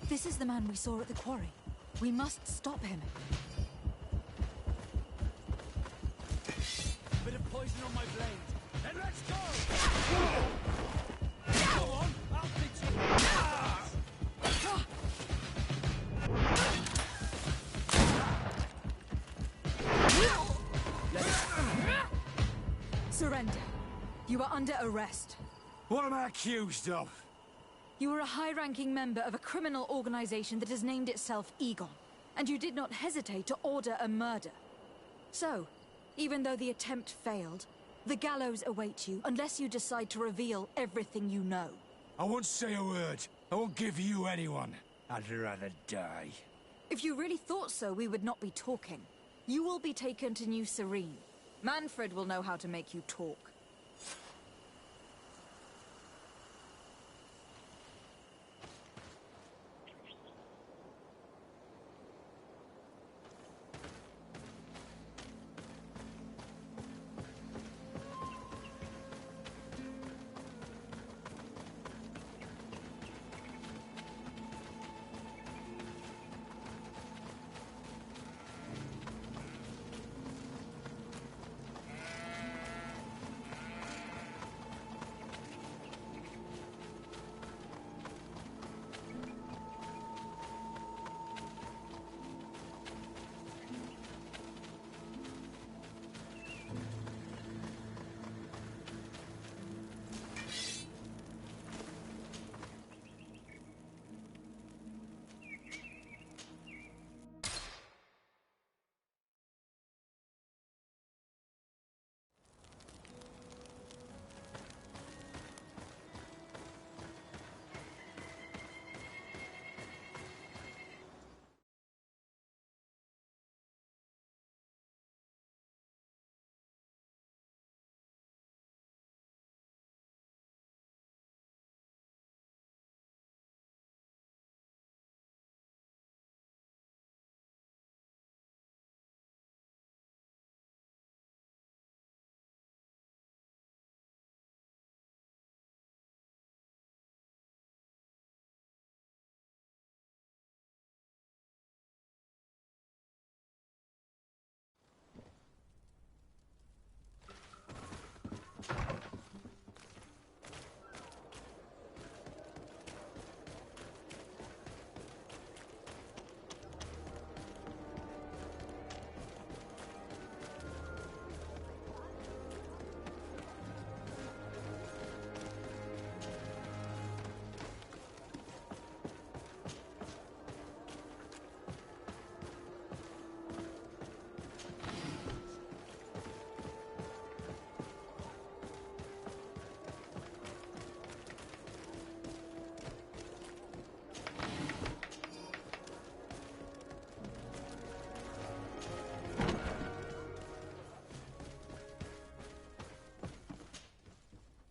This is the man we saw at the quarry. We must stop him. A bit of poison on my blade. Then let's go! Go on, I'll fix you. Surrender. You are under arrest. What am I accused of? You are a high-ranking member of a criminal organization that has named itself Egon, and you did not hesitate to order a murder. So, even though the attempt failed, the gallows awaits you unless you decide to reveal everything you know. I won't say a word. I won't give you anyone. I'd rather die. If you really thought so, we would not be talking. You will be taken to New Serene. Manfred will know how to make you talk.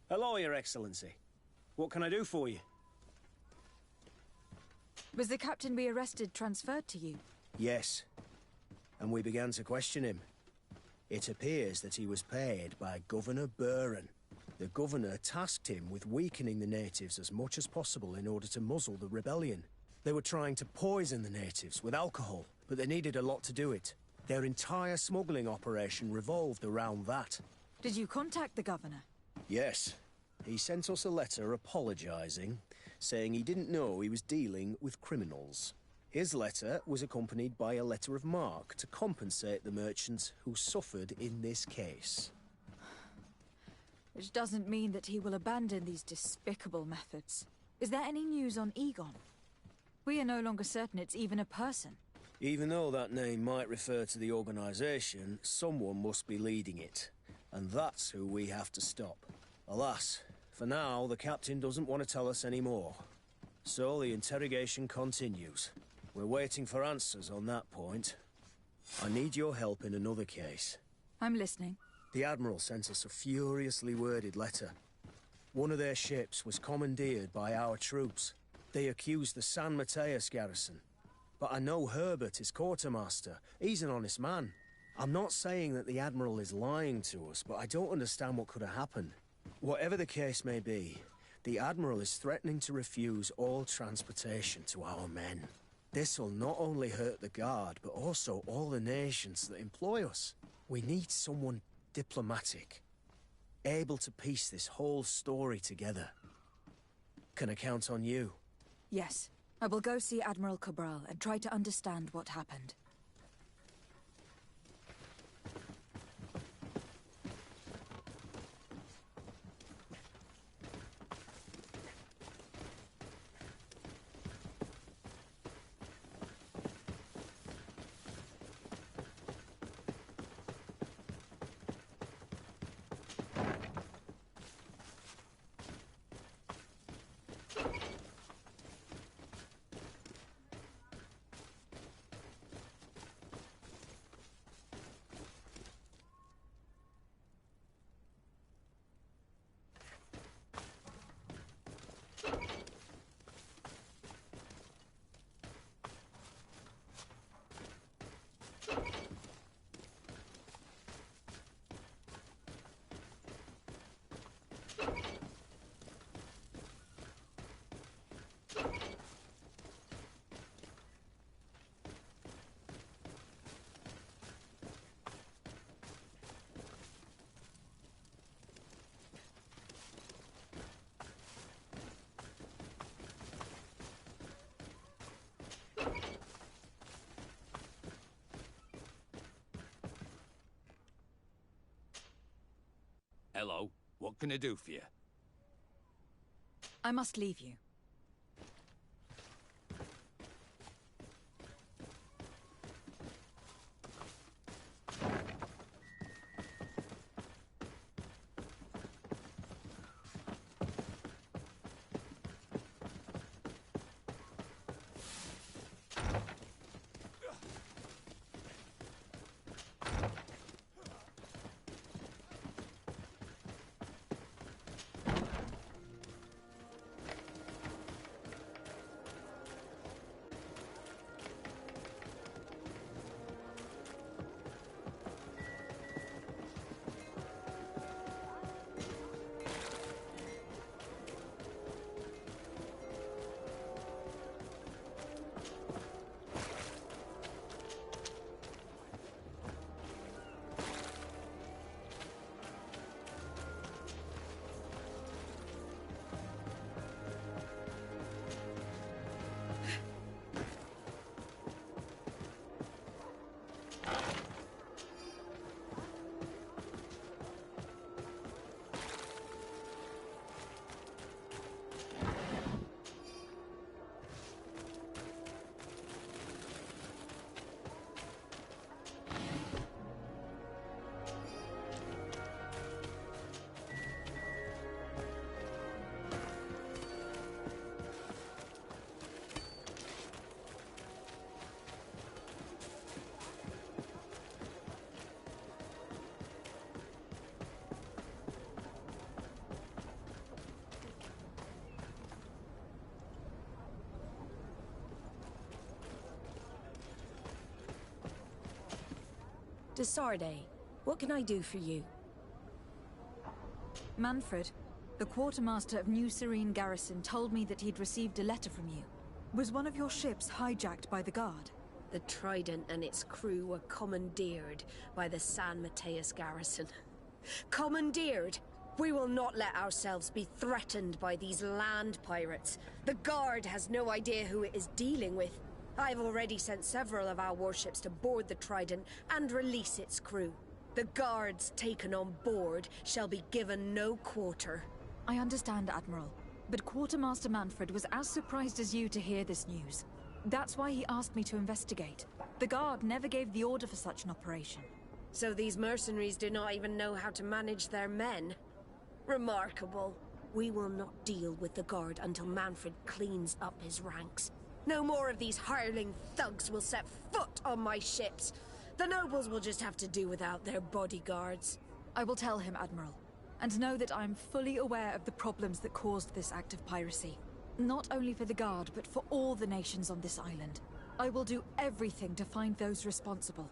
Hello, Your Excellency. What can I do for you? Was the captain we arrested transferred to you? Yes. And we began to question him. It appears that he was paid by Governor Buren. The governor tasked him with weakening the natives as much as possible in order to muzzle the rebellion. They were trying to poison the natives with alcohol, but they needed a lot to do it. Their entire smuggling operation revolved around that. Did you contact the governor? Yes. He sent us a letter apologising, saying he didn't know he was dealing with criminals. His letter was accompanied by a letter of marque to compensate the merchants who suffered in this case. Which doesn't mean that he will abandon these despicable methods. Is there any news on Egon? We are no longer certain it's even a person. Even though that name might refer to the organization, someone must be leading it. And that's who we have to stop. Alas, for now, the captain doesn't want to tell us any more. So the interrogation continues. We're waiting for answers on that point. I need your help in another case. I'm listening. The Admiral sent us a furiously worded letter. One of their ships was commandeered by our troops. They accused the San Mateus garrison. But I know Herbert is quartermaster. He's an honest man. I'm not saying that the Admiral is lying to us, but I don't understand what could have happened. Whatever the case may be, the Admiral is threatening to refuse all transportation to our men. This will not only hurt the Guard, but also all the nations that employ us. We need someone diplomatic, able to piece this whole story together. Can I count on you? Yes. I will go see Admiral Cabral and try to understand what happened. Hello, what can I do for you? I must leave you. Desarde, what can I do for you? Manfred, the quartermaster of New Serene Garrison, told me that he'd received a letter from you. Was one of your ships hijacked by the Guard? The Trident and its crew were commandeered by the San Mateus garrison. Commandeered? We will not let ourselves be threatened by these land pirates. The Guard has no idea who it is dealing with. I've already sent several of our warships to board the Trident and release its crew. The Guards taken on board shall be given no quarter. I understand, Admiral. But Quartermaster Manfred was as surprised as you to hear this news. That's why he asked me to investigate. The Guard never gave the order for such an operation. So these mercenaries do not even know how to manage their men? Remarkable. We will not deal with the Guard until Manfred cleans up his ranks. No more of these hireling thugs will set foot on my ships. The nobles will just have to do without their bodyguards. I will tell him, Admiral, and know that I am fully aware of the problems that caused this act of piracy. Not only for the Guard, but for all the nations on this island. I will do everything to find those responsible.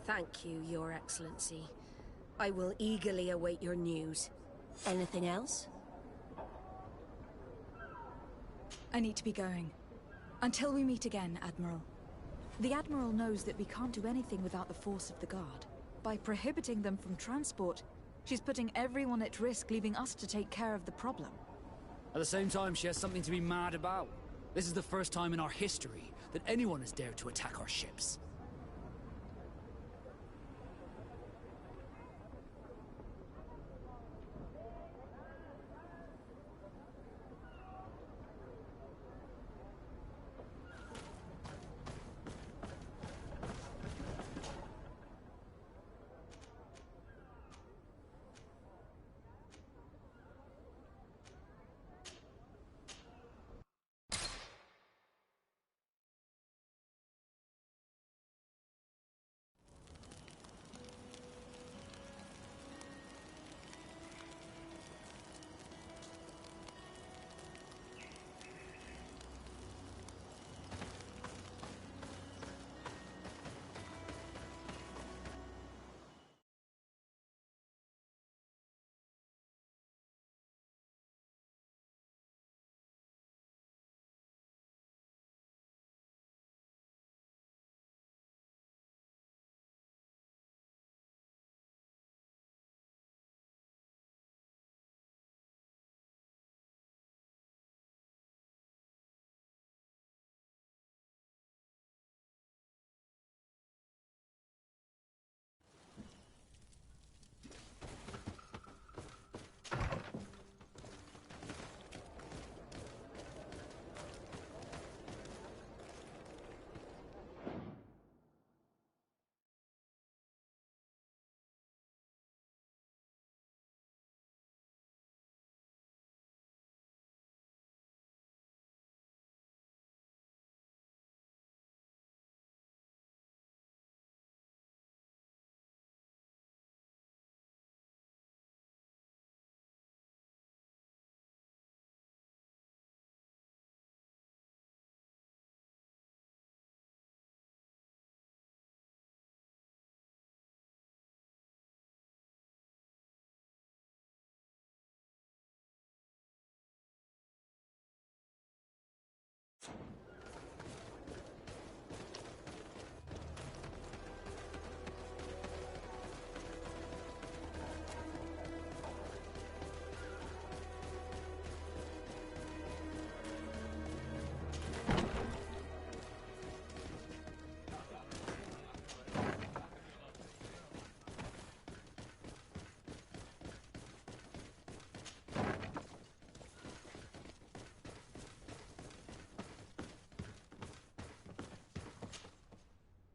Thank you, Your Excellency. I will eagerly await your news. Anything else? I need to be going. Until we meet again, Admiral. The Admiral knows that we can't do anything without the force of the Guard. By prohibiting them from transport, she's putting everyone at risk, leaving us to take care of the problem. At the same time, she has something to be mad about. This is the first time in our history that anyone has dared to attack our ships.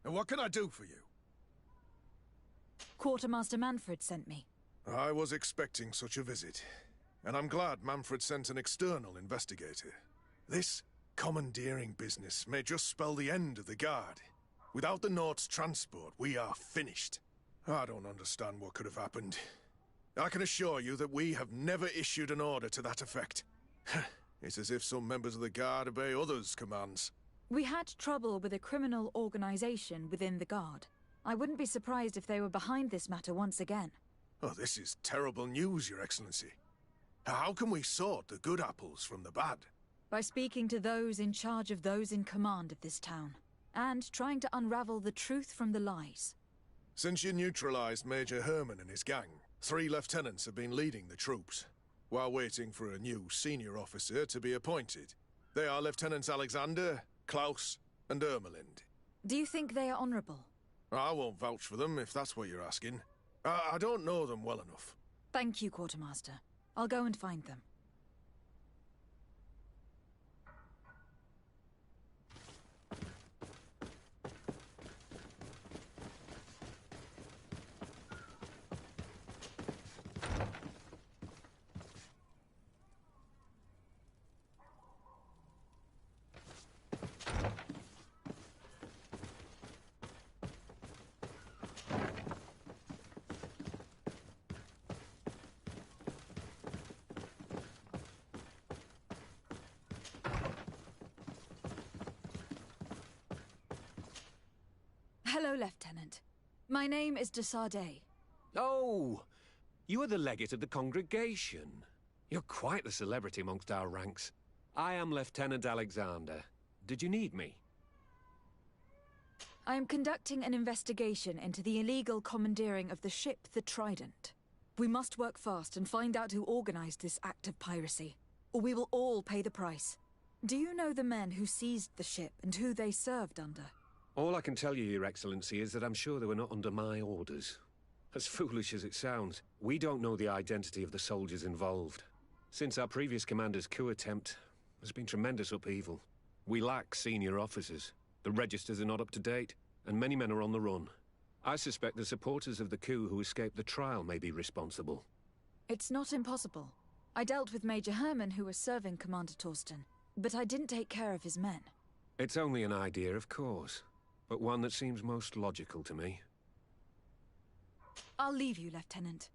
And what can I do for you? Quartermaster Manfred sent me. I was expecting such a visit, and I'm glad Manfred sent an external investigator. This commandeering business may just spell the end of the Guard. Without the Nort's transport, we are finished. I don't understand what could have happened. I can assure you that we have never issued an order to that effect. It's as if some members of the Guard obey others' commands. We had trouble with a criminal organization within the Guard. I wouldn't be surprised if they were behind this matter once again. Oh, this is terrible news, Your Excellency. How can we sort the good apples from the bad? By speaking to those in charge of those in command of this town, and trying to unravel the truth from the lies. Since you neutralized Major Herman and his gang, 3 lieutenants have been leading the troops, while waiting for a new senior officer to be appointed. They are Lieutenants Alexander, Klaus, and Ermelind. Do you think they are honorable? I won't vouch for them, if that's what you're asking. I don't know them well enough. Thank you, Quartermaster. I'll go and find them. Hello, Lieutenant. My name is de Sardet. Oh, you are the legate of the congregation. You're quite the celebrity amongst our ranks. I am Lieutenant Alexander. Did you need me? I am conducting an investigation into the illegal commandeering of the ship the Trident. We must work fast and find out who organized this act of piracy, or we will all pay the price. Do you know the men who seized the ship and who they served under? All I can tell you, Your Excellency, is that I'm sure they were not under my orders. As foolish as it sounds, we don't know the identity of the soldiers involved. Since our previous commander's coup attempt, there's been tremendous upheaval. We lack senior officers. The registers are not up to date, and many men are on the run. I suspect the supporters of the coup who escaped the trial may be responsible. It's not impossible. I dealt with Major Herman, who was serving Commander Torsten, but I didn't take care of his men. It's only an idea, of course, but one that seems most logical to me. I'll leave you, Lieutenant.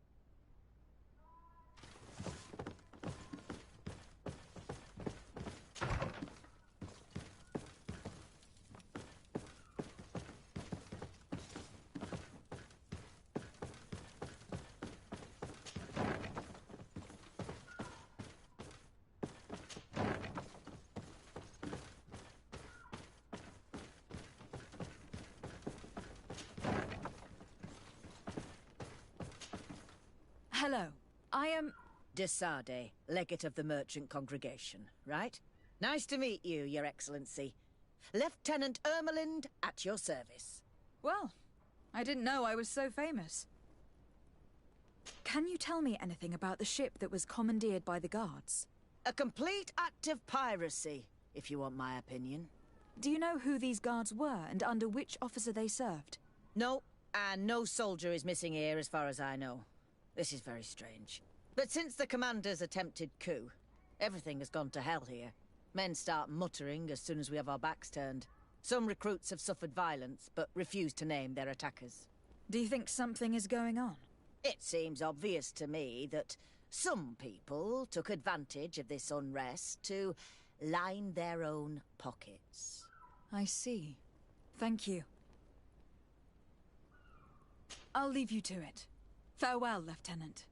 Hello. I am... de Sardet, legate of the merchant congregation, right? Nice to meet you, Your Excellency. Lieutenant Ermelind, at your service. Well, I didn't know I was so famous. Can you tell me anything about the ship that was commandeered by the guards? A complete act of piracy, if you want my opinion. Do you know who these guards were and under which officer they served? No, and no soldier is missing here as far as I know. This is very strange. But since the commander's attempted coup, everything has gone to hell here. Men start muttering as soon as we have our backs turned. Some recruits have suffered violence, but refuse to name their attackers. Do you think something is going on? It seems obvious to me that some people took advantage of this unrest to line their own pockets. I see. Thank you. I'll leave you to it. Farewell, Lieutenant.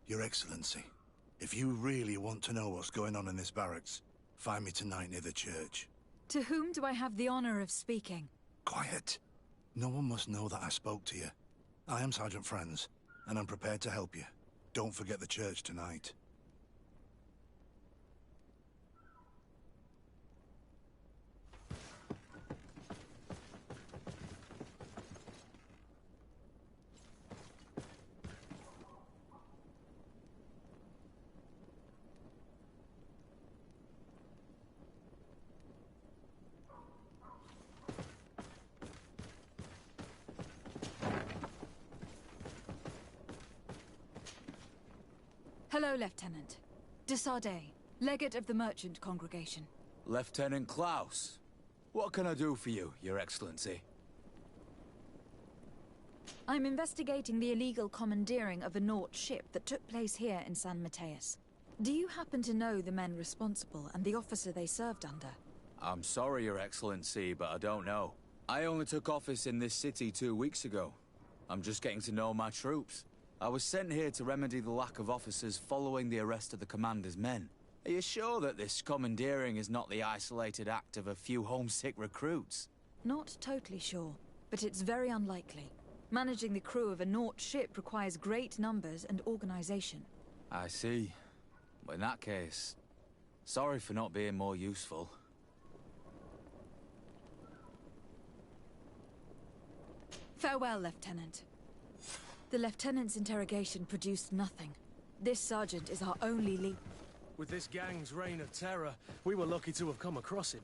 Your Excellency, if you really want to know what's going on in this barracks, find me tonight near the church. To whom do I have the honor of speaking? Quiet. No one must know that I spoke to you. I am Sergeant Franz, and I'm prepared to help you. Don't forget the church tonight. Hello, Lieutenant. De Sardet, legate of the merchant congregation. Lieutenant Klaus. What can I do for you, Your Excellency? I'm investigating the illegal commandeering of a Nort ship that took place here in San Mateus. Do you happen to know the men responsible and the officer they served under? I'm sorry, Your Excellency, but I don't know. I only took office in this city 2 weeks ago. I'm just getting to know my troops. I was sent here to remedy the lack of officers following the arrest of the commander's men. Are you sure that this commandeering is not the isolated act of a few homesick recruits? Not totally sure, but it's very unlikely. Managing the crew of a Nort ship requires great numbers and organization. I see. But in that case, sorry for not being more useful. Farewell, Lieutenant. The Lieutenant's interrogation produced nothing. This sergeant is our only lead. With this gang's reign of terror, we were lucky to have come across him.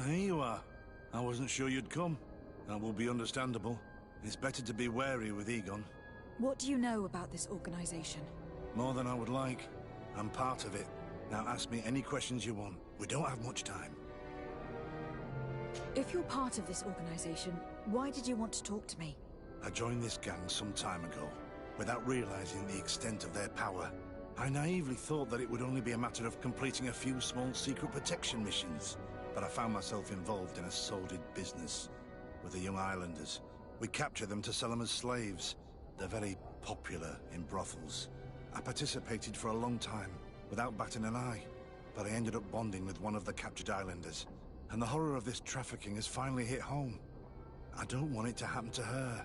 Here you are. I wasn't sure you'd come. That will be understandable. It's better to be wary with Egon. What do you know about this organization? More than I would like. I'm part of it. Now ask me any questions you want. We don't have much time. If you're part of this organization, why did you want to talk to me? I joined this gang some time ago, without realizing the extent of their power. I naively thought that it would only be a matter of completing a few small secret protection missions, but I found myself involved in a sordid business with the young islanders. We capture them to sell them as slaves. They're very popular in brothels. I participated for a long time, without batting an eye, but I ended up bonding with one of the captured islanders, and the horror of this trafficking has finally hit home. I don't want it to happen to her.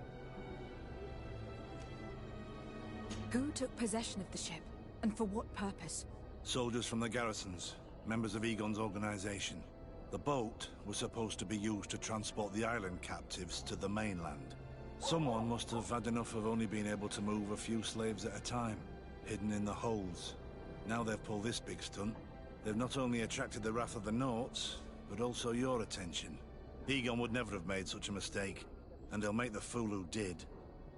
Who took possession of the ship, and for what purpose? Soldiers from the garrisons, members of Egon's organization. The boat was supposed to be used to transport the island captives to the mainland. Someone must have had enough of only being able to move a few slaves at a time, hidden in the holds. Now they've pulled this big stunt. They've not only attracted the wrath of the Nauts, but also your attention. Egon would never have made such a mistake, and he'll make the fool who did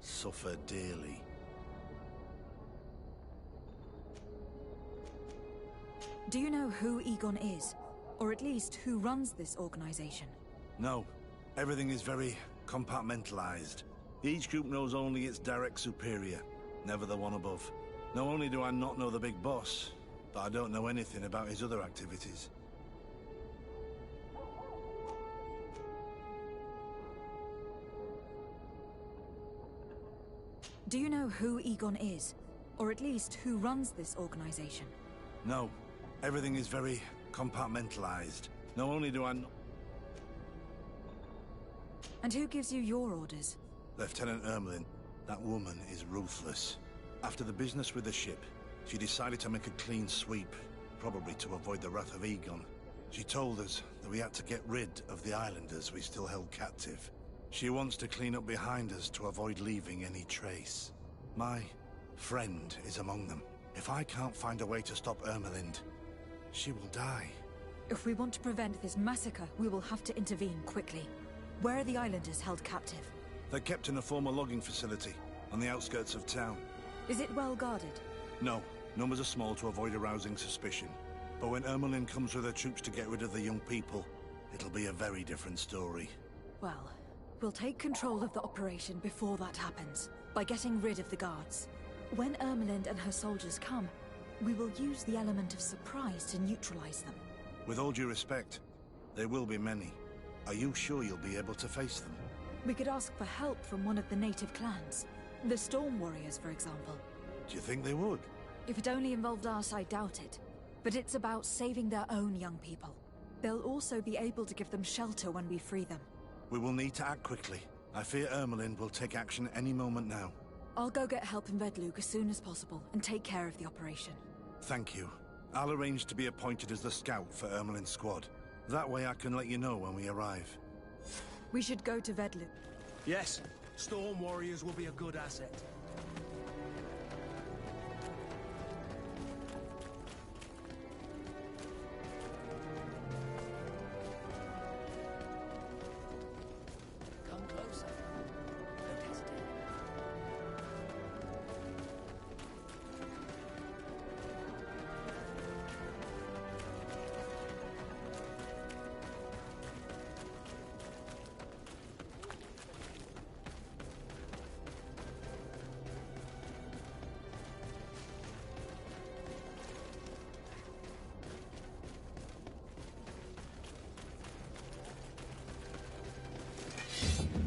suffer dearly. Do you know who Egon is? Or at least who runs this organization? No. Everything is very compartmentalized. Each group knows only its direct superior, never the one above. Not only do I not know the big boss, but I don't know anything about his other activities. Do you know who Egon is? Or at least who runs this organization? No. Everything is very compartmentalized. Not only do I not... And who gives you your orders? Lieutenant Ermelin. That woman is ruthless. After the business with the ship, she decided to make a clean sweep, probably to avoid the wrath of Egon. She told us that we had to get rid of the islanders we still held captive. She wants to clean up behind us to avoid leaving any trace. My friend is among them. If I can't find a way to stop Ermelind, she will die. If we want to prevent this massacre, we will have to intervene quickly. Where are the islanders held captive? They're kept in a former logging facility on the outskirts of town. Is it well guarded? No. Numbers are small to avoid arousing suspicion. But when Ermelin comes with her troops to get rid of the young people, it'll be a very different story. Well, we'll take control of the operation before that happens, by getting rid of the guards. When Ermelind and her soldiers come, we will use the element of surprise to neutralize them. With all due respect, there will be many. Are you sure you'll be able to face them? We could ask for help from one of the native clans. The Storm Warriors, for example. Do you think they would? If it only involved us, I doubt it. But it's about saving their own young people. They'll also be able to give them shelter when we free them. We will need to act quickly. I fear Ermelin will take action any moment now. I'll go get help in Vedlug as soon as possible and take care of the operation. Thank you. I'll arrange to be appointed as the scout for Ermelin's squad. That way I can let you know when we arrive. We should go to Vedlug. Yes. Storm Warriors will be a good asset. Come closer. Don't hesitate.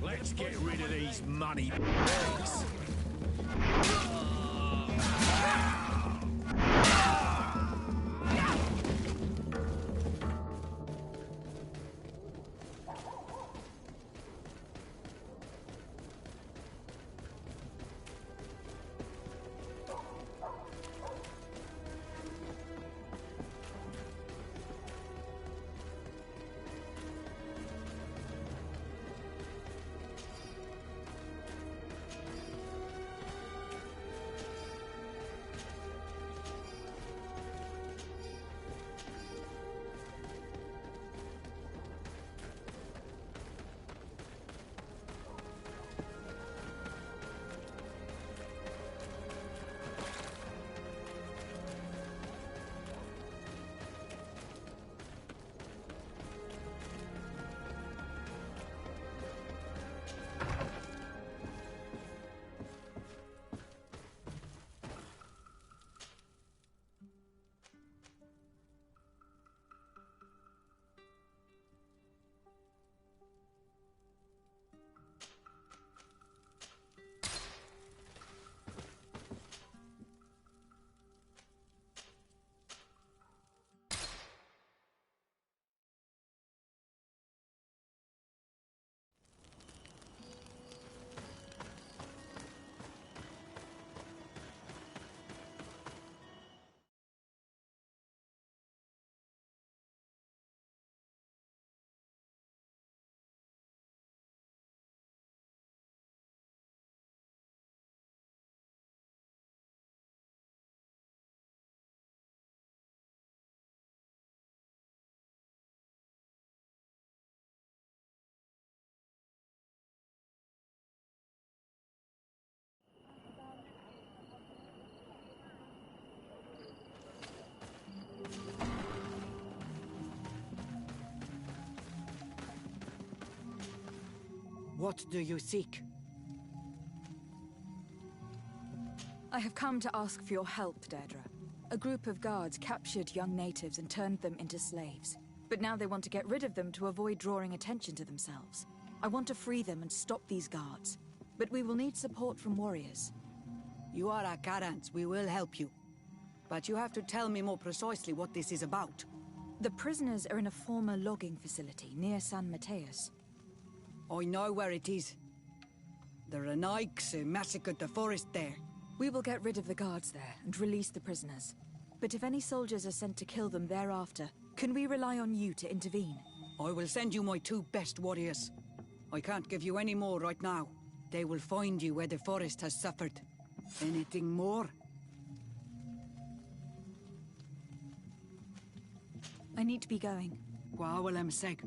Let's get rid of these money bags. What do you seek? I have come to ask for your help, Deirdre. A group of guards captured young natives and turned them into slaves. But now they want to get rid of them to avoid drawing attention to themselves. I want to free them and stop these guards. But we will need support from warriors. You are a Karans. We will help you. But you have to tell me more precisely what this is about. The prisoners are in a former logging facility near San Mateus. I know where it is. The Renaiks massacred the forest there. We will get rid of the guards there and release the prisoners. But if any soldiers are sent to kill them thereafter, can we rely on you to intervene? I will send you my 2 best warriors. I can't give you any more right now. They will find you where the forest has suffered. Anything more? I need to be going. Gwawalem seg.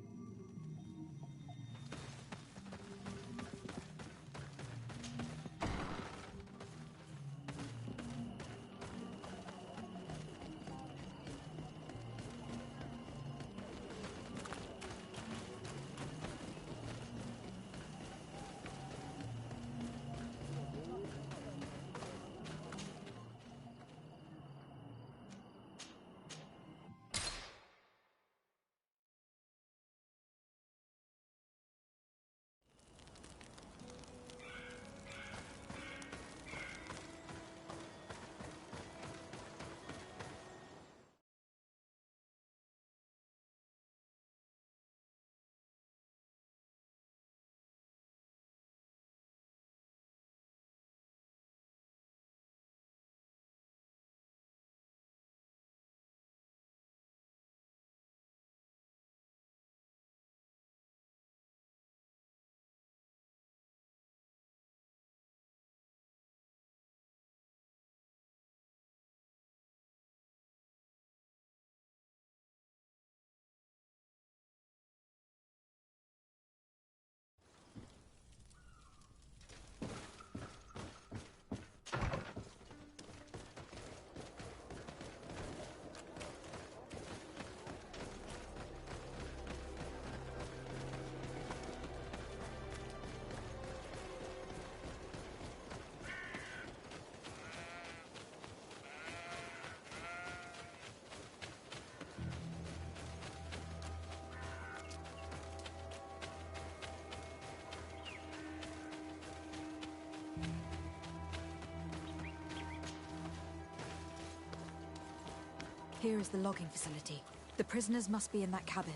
Here is the logging facility. The prisoners must be in that cabin.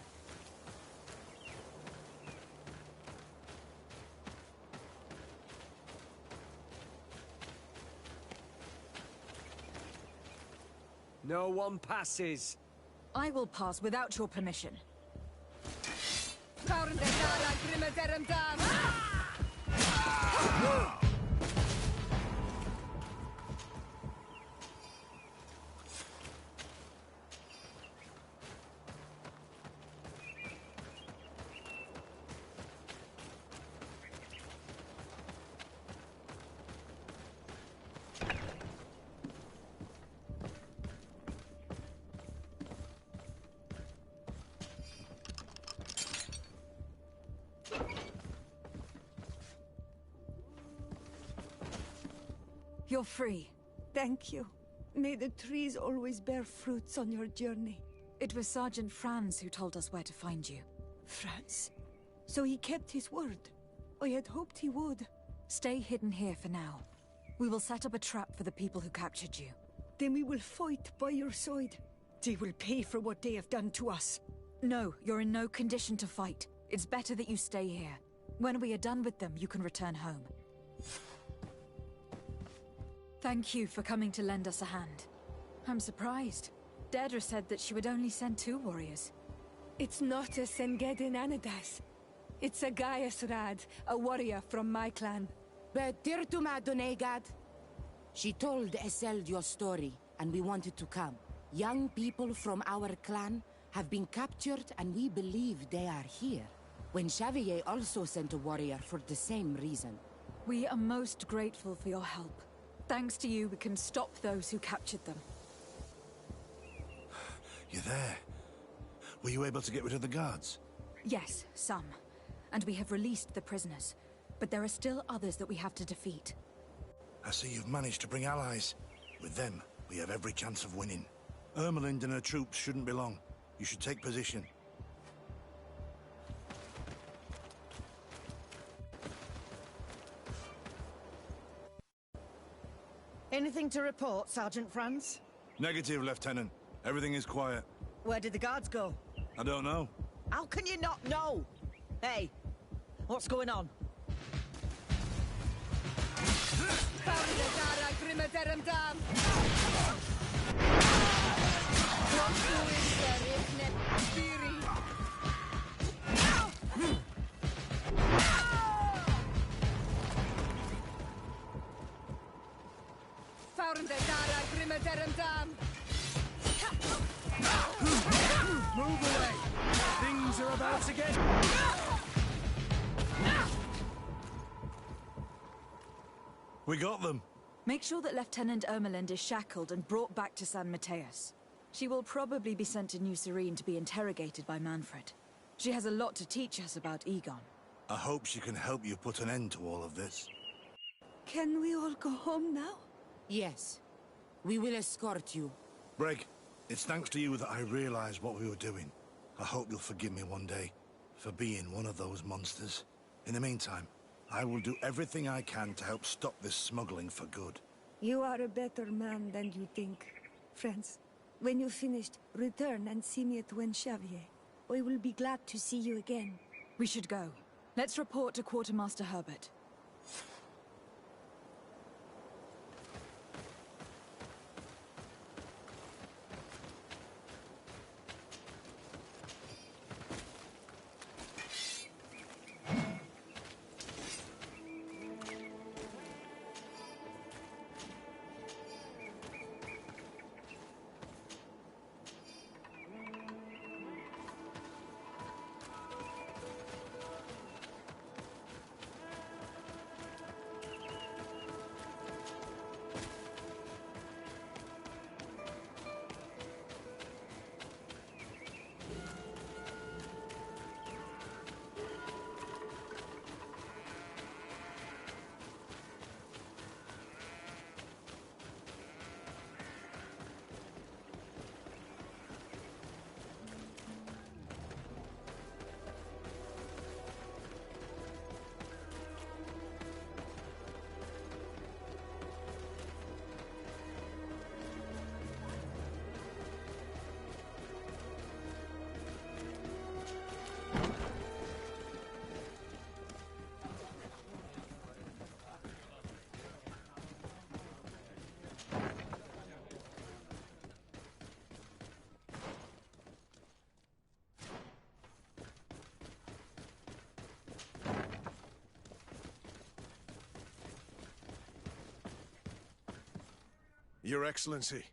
No one passes. I will pass without your permission. You're free. Thank you. May the trees always bear fruits on your journey. It was Sergeant Franz who told us where to find you. Franz? So he kept his word. I had hoped he would. Stay hidden here for now. We will set up a trap for the people who captured you. Then we will fight by your side. They will pay for what they have done to us. No, you're in no condition to fight. It's better that you stay here. When we are done with them, you can return home. Thank you for coming to lend us a hand. I'm surprised. Deirdre said that she would only send 2 warriors. It's not a Sengedin Anadas. It's a Gaius Rad, a warrior from my clan. But Tirtuma Donegad. She told Eseld your story, and we wanted to come. Young people from our clan have been captured, and we believe they are here. When Xavier also sent a warrior for the same reason. We are most grateful for your help. Thanks to you, we can stop those who captured them. You're there. Were you able to get rid of the guards? Yes, some. And we have released the prisoners. But there are still others that we have to defeat. I see you've managed to bring allies. With them, we have every chance of winning. Ermelind and her troops shouldn't be long. You should take position. Anything to report, Sergeant Franz? Negative, Lieutenant. Everything is quiet. Where did the guards go? I don't know. How can you not know? Hey, what's going on? Move away! Things are about to get... We got them. Make sure that Lieutenant Ermelind is shackled and brought back to San Mateus. She will probably be sent to New Serene to be interrogated by Manfred. She has a lot to teach us about Egon. I hope she can help you put an end to all of this. Can we all go home now? Yes. We will escort you. Breg, it's thanks to you that I realized what we were doing. I hope you'll forgive me one day for being one of those monsters. In the meantime, I will do everything I can to help stop this smuggling for good. You are a better man than you think. Friends, when you're finished, return and see me at Wenxavier. I will be glad to see you again. We should go. Let's report to Quartermaster Herbert. Your Excellency,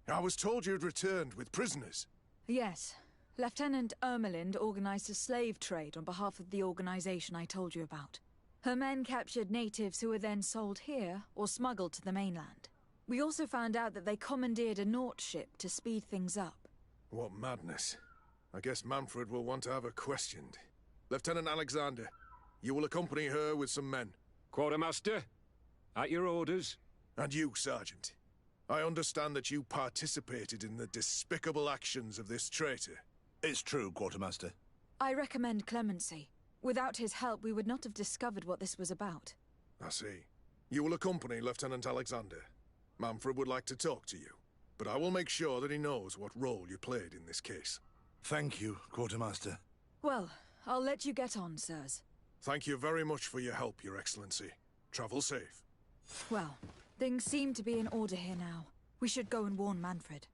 I was told you'd returned with prisoners. Yes. Lieutenant Ermelind organized a slave trade on behalf of the organization I told you about. Her men captured natives who were then sold here or smuggled to the mainland. We also found out that they commandeered a Naut ship to speed things up. What madness. I guess Manfred will want to have her questioned. Lieutenant Alexander, you will accompany her with some men. Quartermaster, at your orders. And you, Sergeant. I understand that you participated in the despicable actions of this traitor. It's true, Quartermaster. I recommend clemency. Without his help, we would not have discovered what this was about. I see. You will accompany Lieutenant Alexander. Manfred would like to talk to you, but I will make sure that he knows what role you played in this case. Thank you, Quartermaster. Well, I'll let you get on, sirs. Thank you very much for your help, Your Excellency. Travel safe. Well, things seem to be in order here now. We should go and warn Manfred.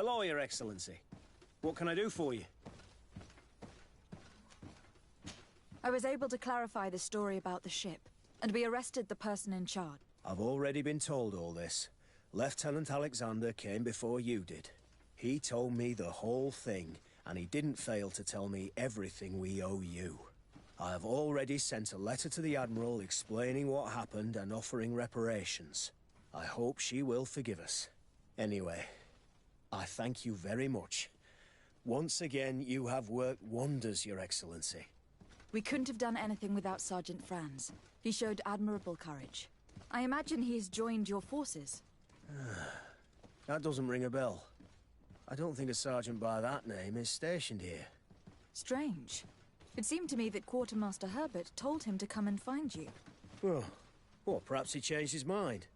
Hello, Your Excellency. What can I do for you? I was able to clarify the story about the ship, and we arrested the person in charge. I've already been told all this. Lieutenant Alexander came before you did. He told me the whole thing, and he didn't fail to tell me everything we owe you. I have already sent a letter to the Admiral explaining what happened and offering reparations. I hope she will forgive us. Anyway, I thank you very much. Once again, you have worked wonders, Your Excellency. We couldn't have done anything without Sergeant Franz. He showed admirable courage. I imagine he's joined your forces. That doesn't ring a bell. I don't think a sergeant by that name is stationed here. Strange. It seemed to me that Quartermaster Herbert told him to come and find you. Well, perhaps he changed his mind.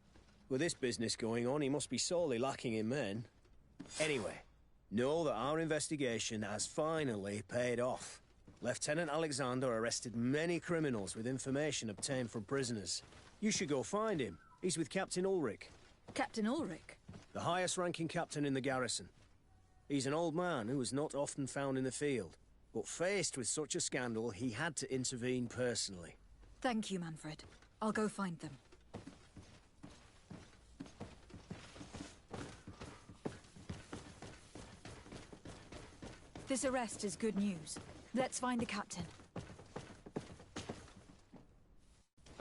With this business going on, he must be sorely lacking in men. Anyway, know that our investigation has finally paid off. Lieutenant Alexander arrested many criminals with information obtained from prisoners. You should go find him. He's with Captain Ulrich. Captain Ulrich? The highest-ranking captain in the garrison. He's an old man who is not often found in the field, but faced with such a scandal, he had to intervene personally. Thank you, Manfred. I'll go find them. This arrest is good news. Let's find the captain.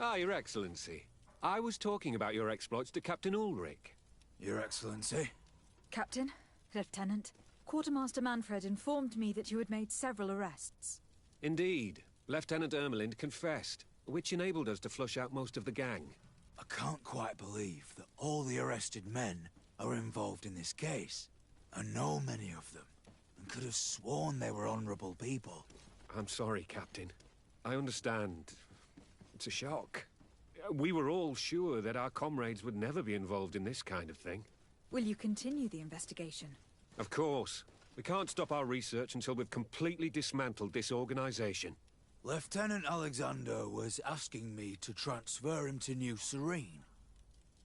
Ah, Your Excellency. I was talking about your exploits to Captain Ulrich. Your Excellency? Captain, Lieutenant, Quartermaster Manfred informed me that you had made several arrests. Indeed. Lieutenant Ermelind confessed, which enabled us to flush out most of the gang. I can't quite believe that all the arrested men are involved in this case. I know many of them, and could have sworn they were honorable people. I'm sorry, Captain. I understand. It's a shock. We were all sure that our comrades would never be involved in this kind of thing. Will you continue the investigation? Of course. We can't stop our research until we've completely dismantled this organization. Lieutenant Alexander was asking me to transfer him to New Serene,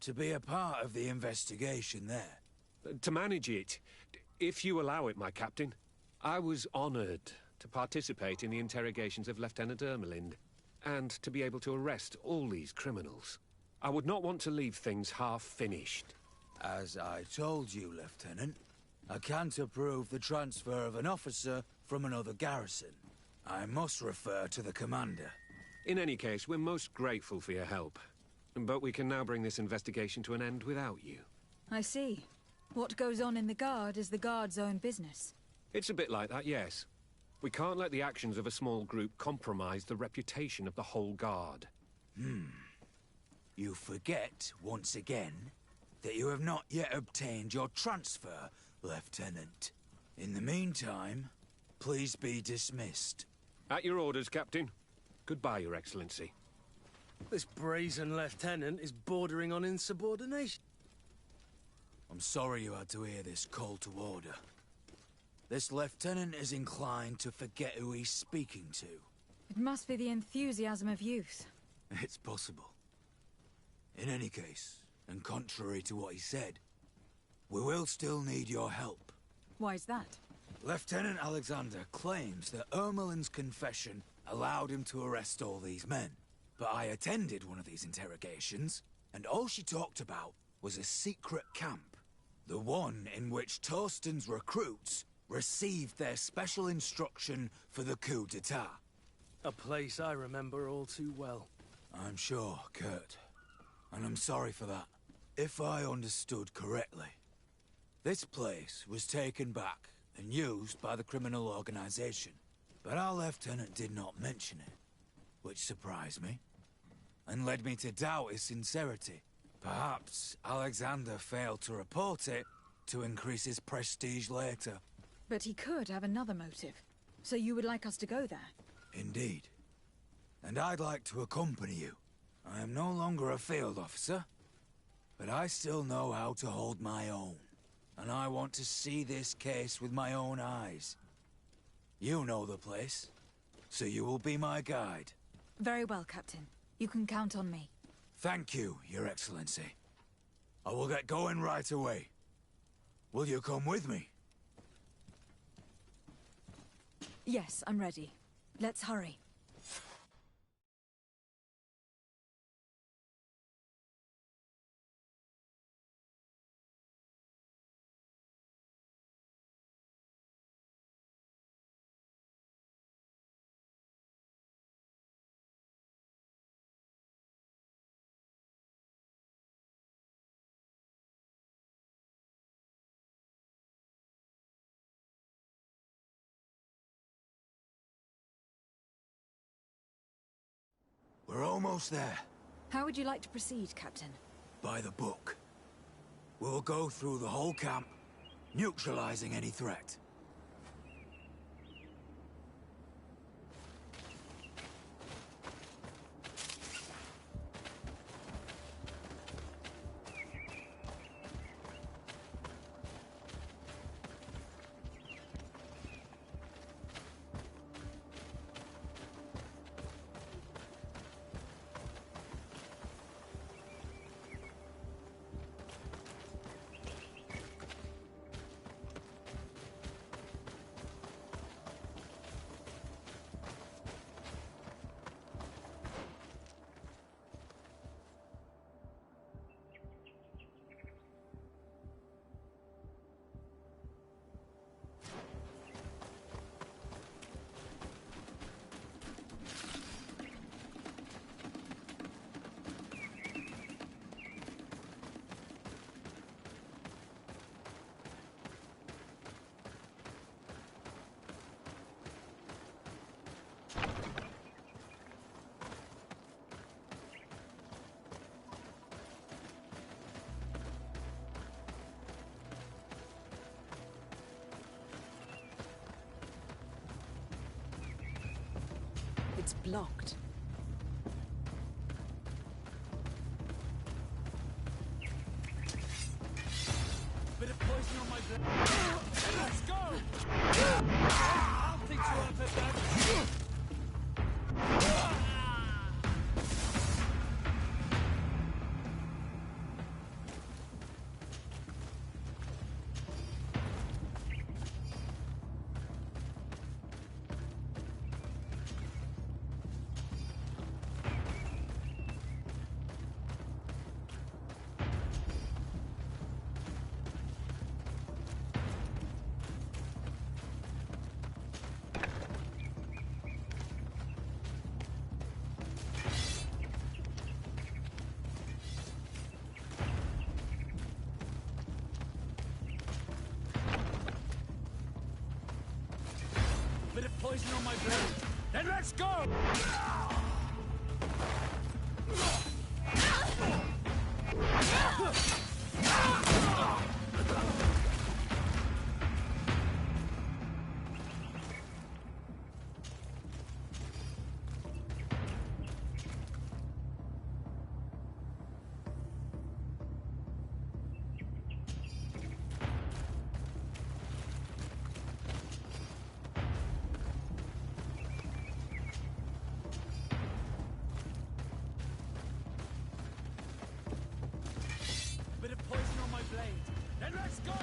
to be a part of the investigation there. To manage it, if you allow it, my captain. I was honored to participate in the interrogations of Lieutenant Ermelind, and to be able to arrest all these criminals. I would not want to leave things half-finished. As I told you, Lieutenant, I can't approve the transfer of an officer from another garrison. I must refer to the commander. In any case, we're most grateful for your help. But we can now bring this investigation to an end without you. I see. What goes on in the Guard is the Guard's own business. It's a bit like that, yes. We can't let the actions of a small group compromise the reputation of the whole Guard. You forget, once again, that you have not yet obtained your transfer, Lieutenant. In the meantime, please be dismissed. At your orders, Captain. Goodbye, Your Excellency. This brazen lieutenant is bordering on insubordination. I'm sorry you had to hear this call to order. This lieutenant is inclined to forget who he's speaking to. It must be the enthusiasm of youth. It's possible. In any case, and contrary to what he said, we will still need your help. Why's that? Lieutenant Alexander claims that Ermelind's confession allowed him to arrest all these men. But I attended one of these interrogations, and all she talked about was a secret camp. The one in which Torsten's recruits received their special instruction for the coup d'etat. A place I remember all too well. I'm sure, Kurt. And I'm sorry for that. If I understood correctly, this place was taken back and used by the criminal organization. But our lieutenant did not mention it, which surprised me, and led me to doubt his sincerity. Perhaps Alexander failed to report it to increase his prestige later. But he could have another motive. So you would like us to go there? Indeed. And I'd like to accompany you. I am no longer a field officer, but I still know how to hold my own. And I want to see this case with my own eyes. You know the place, so you will be my guide. Very well, Captain. You can count on me. Thank you, Your Excellency. I will get going right away. Will you come with me? Yes, I'm ready. Let's hurry. We're almost there. How would you like to proceed, Captain? By the book. We'll go through the whole camp, neutralizing any threat. It's blocked. Bit of poison on my blood. Let's go! I'll teach you how to put that. Bit of poison on my blade. Then let's go! Bit of poison on my blade. Then let's go!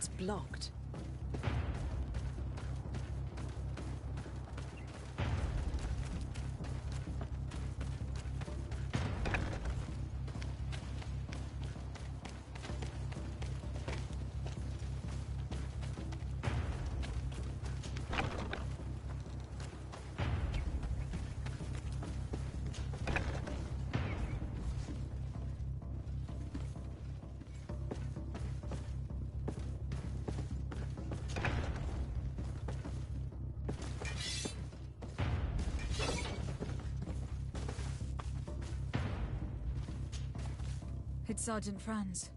It's blocked. It's Sergeant Franz.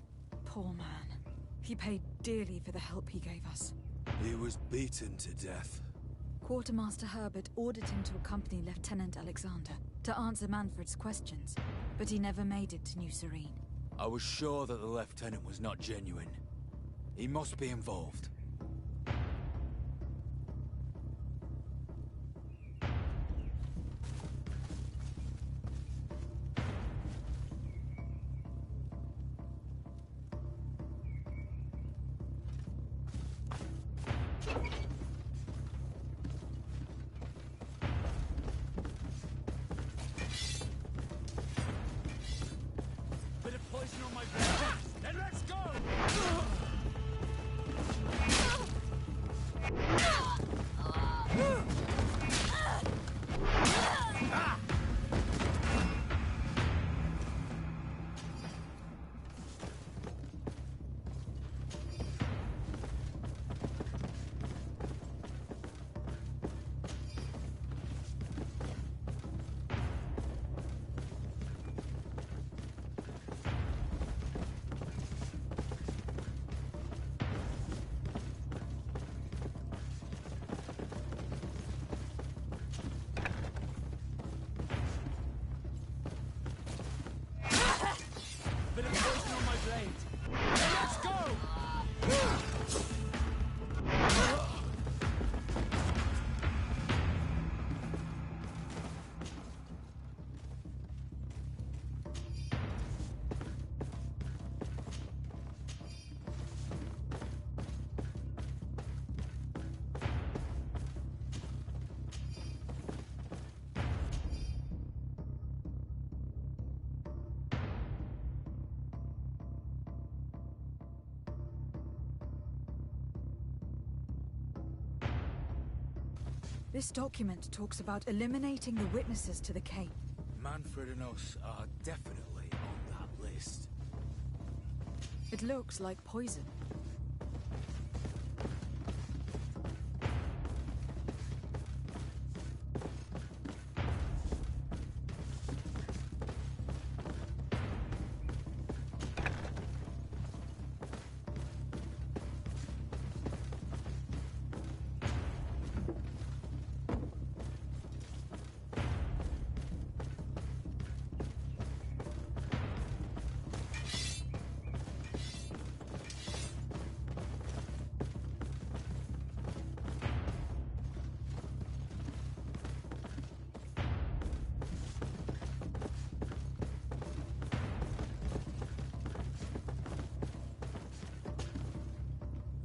Poor man. He paid dearly for the help he gave us. He was beaten to death. Quartermaster Herbert ordered him to accompany Lieutenant Alexander to answer Manfred's questions, but he never made it to New Serene. I was sure that the lieutenant was not genuine. He must be involved. This document talks about eliminating the witnesses to the Cape. Manfred and us are definitely on that list. It looks like poison.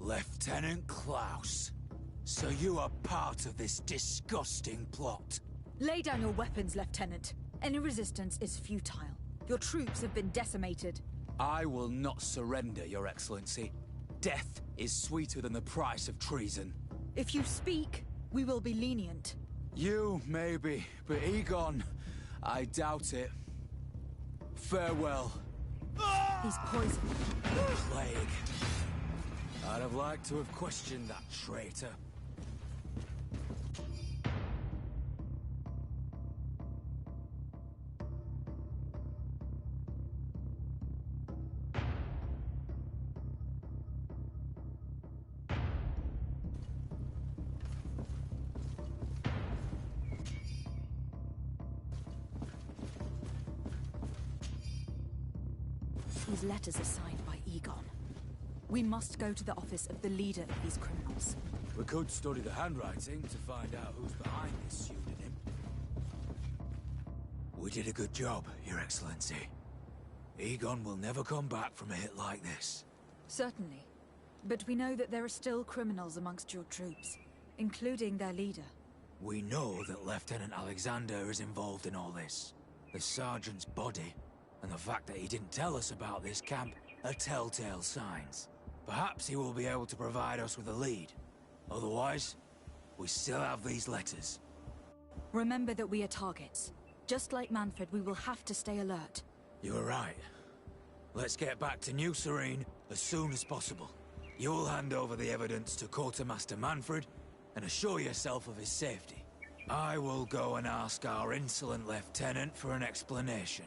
Lieutenant Klaus, so you are part of this disgusting plot. Lay down your weapons, Lieutenant. Any resistance is futile. Your troops have been decimated. I will not surrender, Your Excellency. Death is sweeter than the price of treason. If you speak, we will be lenient. You, maybe, but Egon, I doubt it. Farewell. He's poisoned. Plague. I'd have liked to have questioned that traitor. These letters are signed by Egon. We must go to the office of the leader of these criminals. We could study the handwriting to find out who's behind this pseudonym. We did a good job, Your Excellency. Egon will never come back from a hit like this. Certainly. But we know that there are still criminals amongst your troops, including their leader. We know that Lieutenant Alexander is involved in all this. The sergeant's body, and the fact that he didn't tell us about this camp, are telltale signs. Perhaps he will be able to provide us with a lead. Otherwise, we still have these letters. Remember that we are targets. Just like Manfred, we will have to stay alert. You're right. Let's get back to New Serene as soon as possible. You'll hand over the evidence to Quartermaster Manfred and assure yourself of his safety. I will go and ask our insolent lieutenant for an explanation.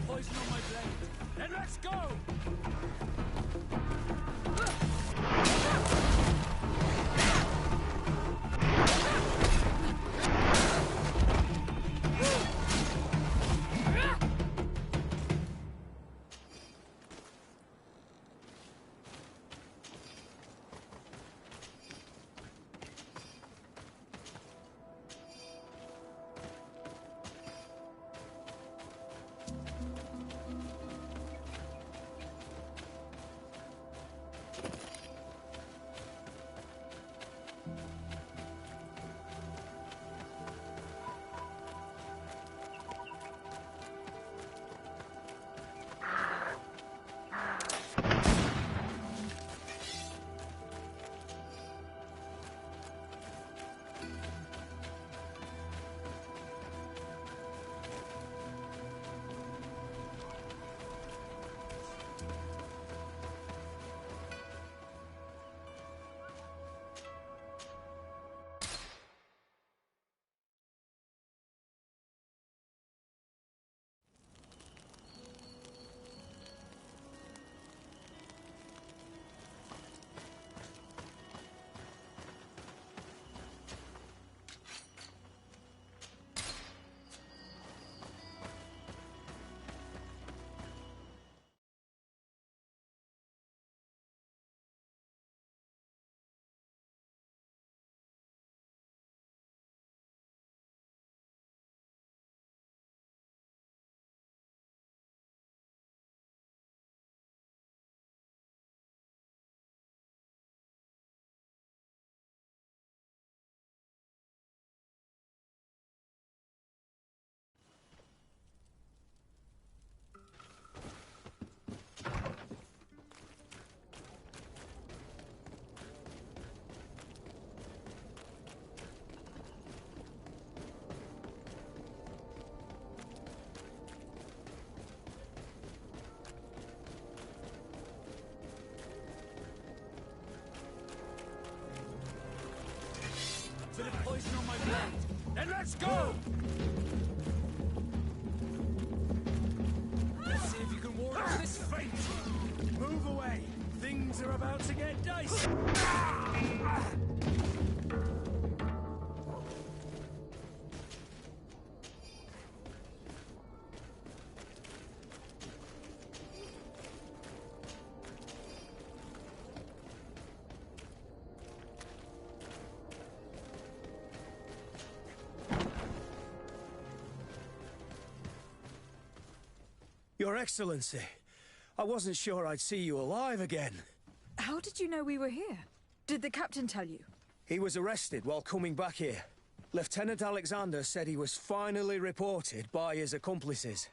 Poison on my blade. Then let's go! Bit of poison on my blade. Then let's go! Let's see if you can ward off this fate. Move away. Things are about to get dicey. Your Excellency, I wasn't sure I'd see you alive again. How did you know we were here? Did the captain tell you? He was arrested while coming back here. Lieutenant Alexander said he was finally reported by his accomplices.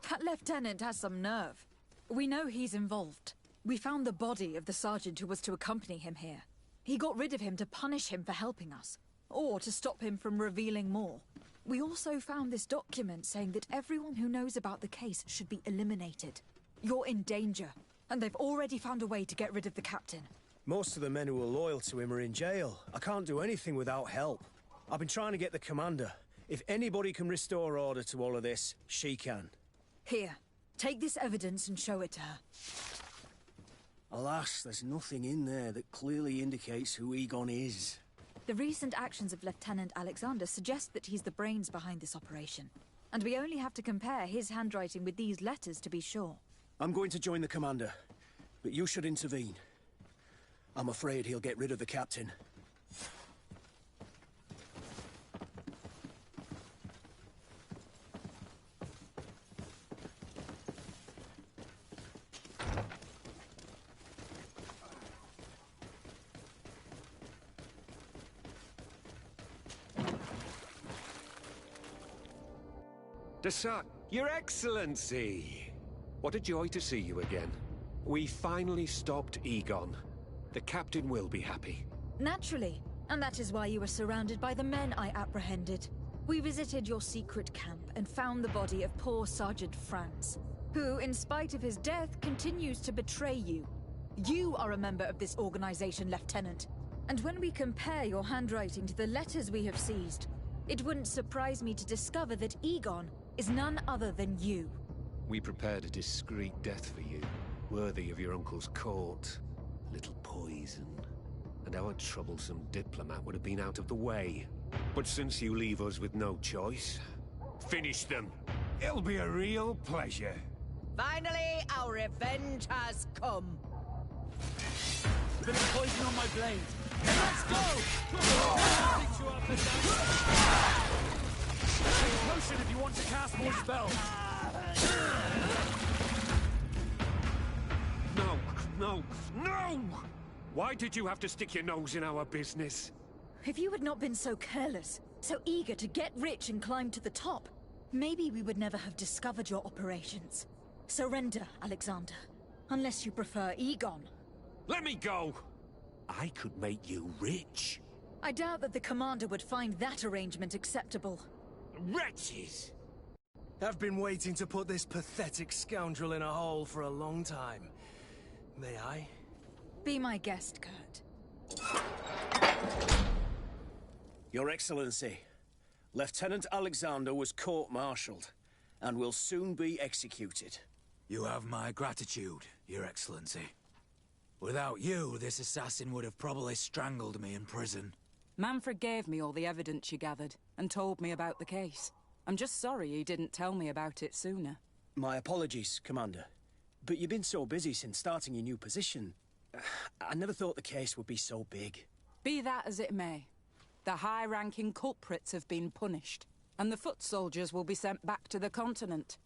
That lieutenant has some nerve. We know he's involved. We found the body of the sergeant who was to accompany him here. He got rid of him to punish him for helping us, or to stop him from revealing more. We also found this document saying that everyone who knows about the case should be eliminated. You're in danger. And they've already found a way to get rid of the captain. Most of the men who are loyal to him are in jail. I can't do anything without help. I've been trying to get the commander. If anybody can restore order to all of this, she can. Here, take this evidence and show it to her. Alas, there's nothing in there that clearly indicates who Egon is. The recent actions of Lieutenant Alexander suggest that he's the brains behind this operation. And we only have to compare his handwriting with these letters to be sure. I'm going to join the commander, but you should intervene. I'm afraid he'll get rid of the captain. Your Excellency! What a joy to see you again. We finally stopped Egon. The captain will be happy. Naturally. And that is why you were surrounded by the men I apprehended. We visited your secret camp and found the body of poor Sergeant Franz, who, in spite of his death, continues to betray you. You are a member of this organization, Lieutenant. And when we compare your handwriting to the letters we have seized, it wouldn't surprise me to discover that Egon is none other than you. We prepared a discreet death for you, worthy of your uncle's court. A little poison, and our troublesome diplomat would have been out of the way. But since you leave us with no choice, finish them. It'll be a real pleasure. Finally, our revenge has come. Bit of poison on my blade. Let's go! Take a potion if you want to cast more spells. No! Why did you have to stick your nose in our business? If you had not been so careless, so eager to get rich and climb to the top, maybe we would never have discovered your operations. Surrender, Alexander. Unless you prefer Egon. Let me go! I could make you rich. I doubt that the commander would find that arrangement acceptable. Wretches! I've been waiting to put this pathetic scoundrel in a hole for a long time. May I? Be my guest, Kurt. Your Excellency, Lieutenant Alexander was court-martialed and will soon be executed. You have my gratitude, Your Excellency. Without you, this assassin would have probably strangled me in prison. Manfred gave me all the evidence you gathered, and told me about the case. I'm just sorry he didn't tell me about it sooner. My apologies, Commander. But you've been so busy since starting your new position. I never thought the case would be so big. Be that as it may, the high-ranking culprits have been punished, and the foot soldiers will be sent back to the continent.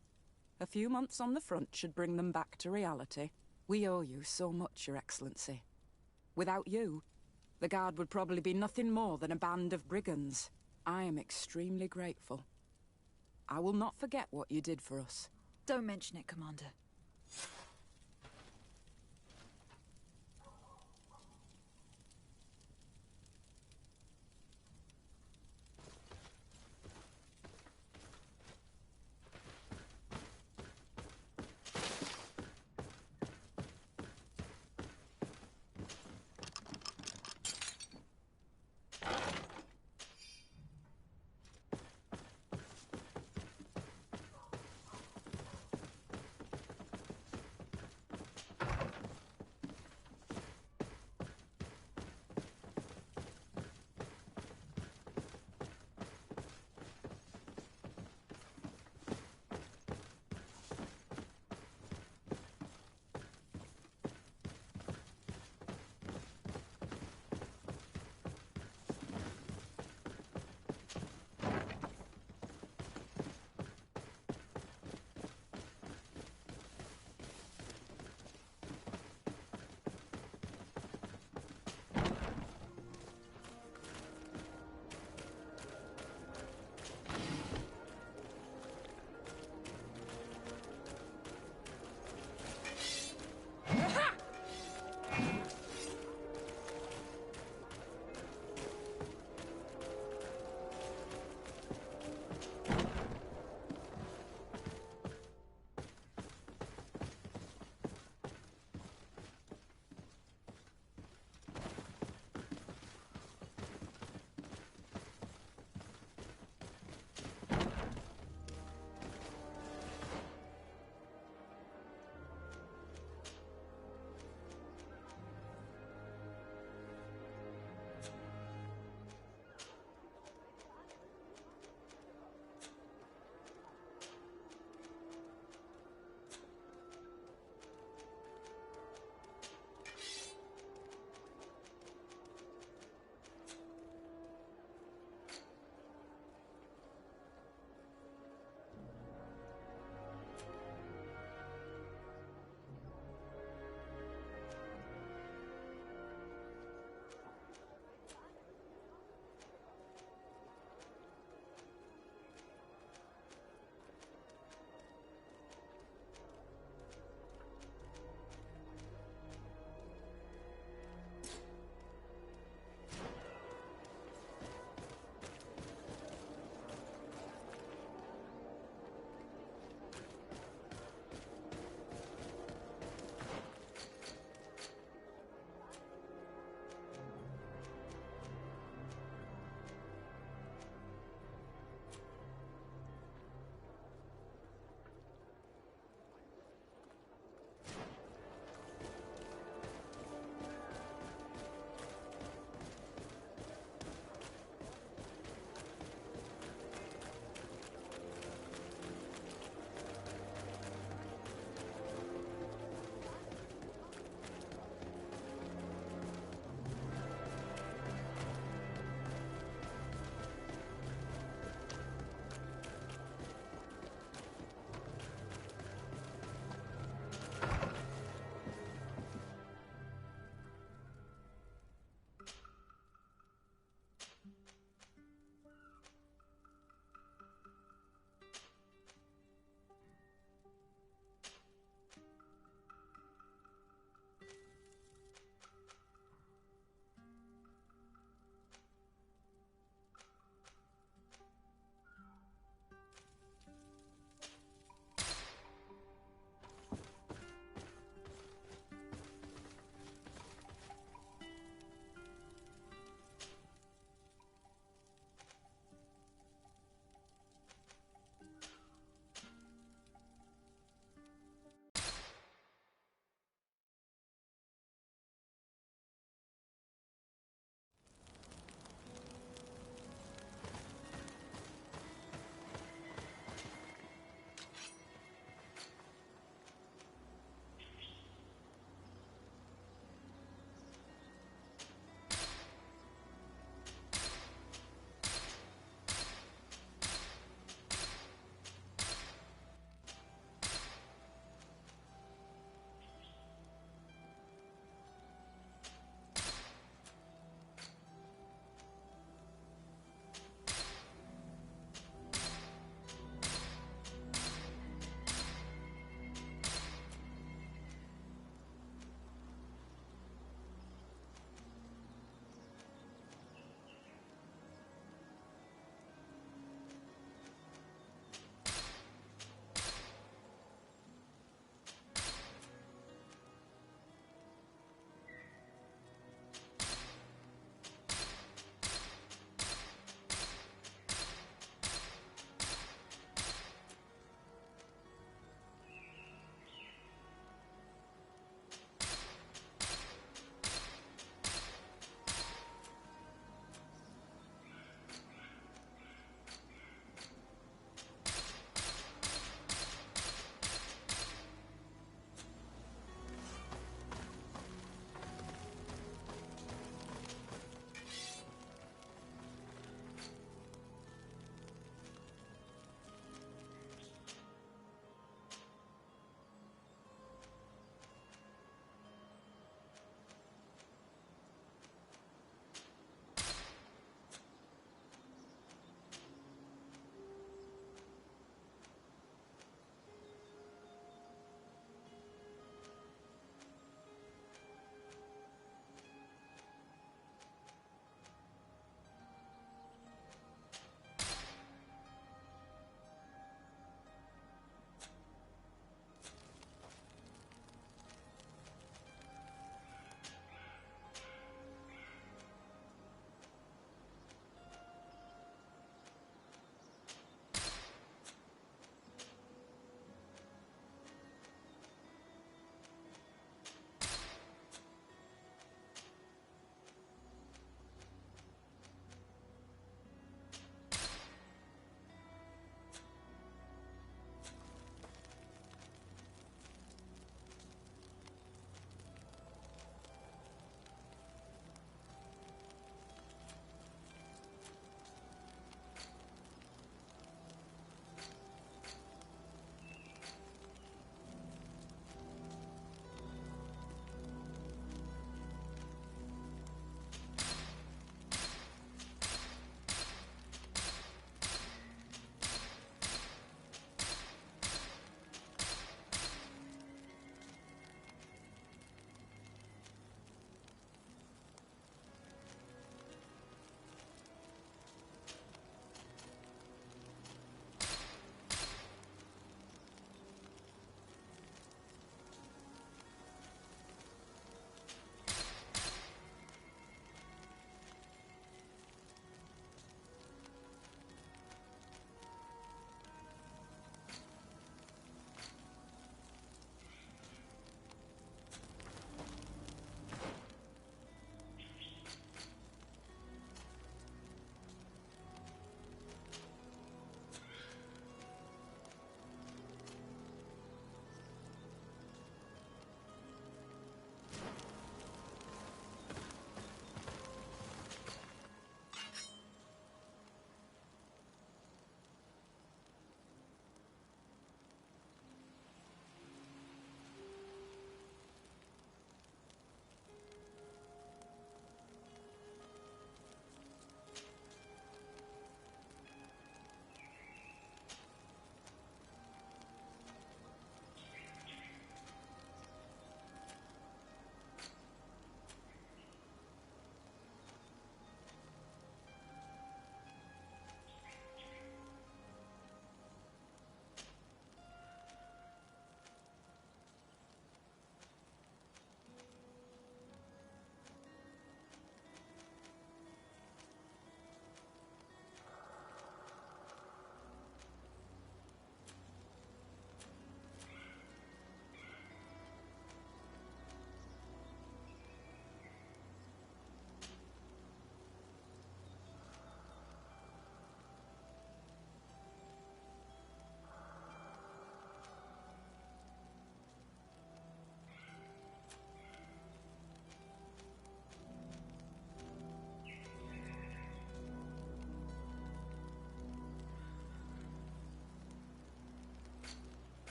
A few months on the front should bring them back to reality. We owe you so much, Your Excellency. Without you, the Guard would probably be nothing more than a band of brigands. I am extremely grateful. I will not forget what you did for us. Don't mention it, Commander.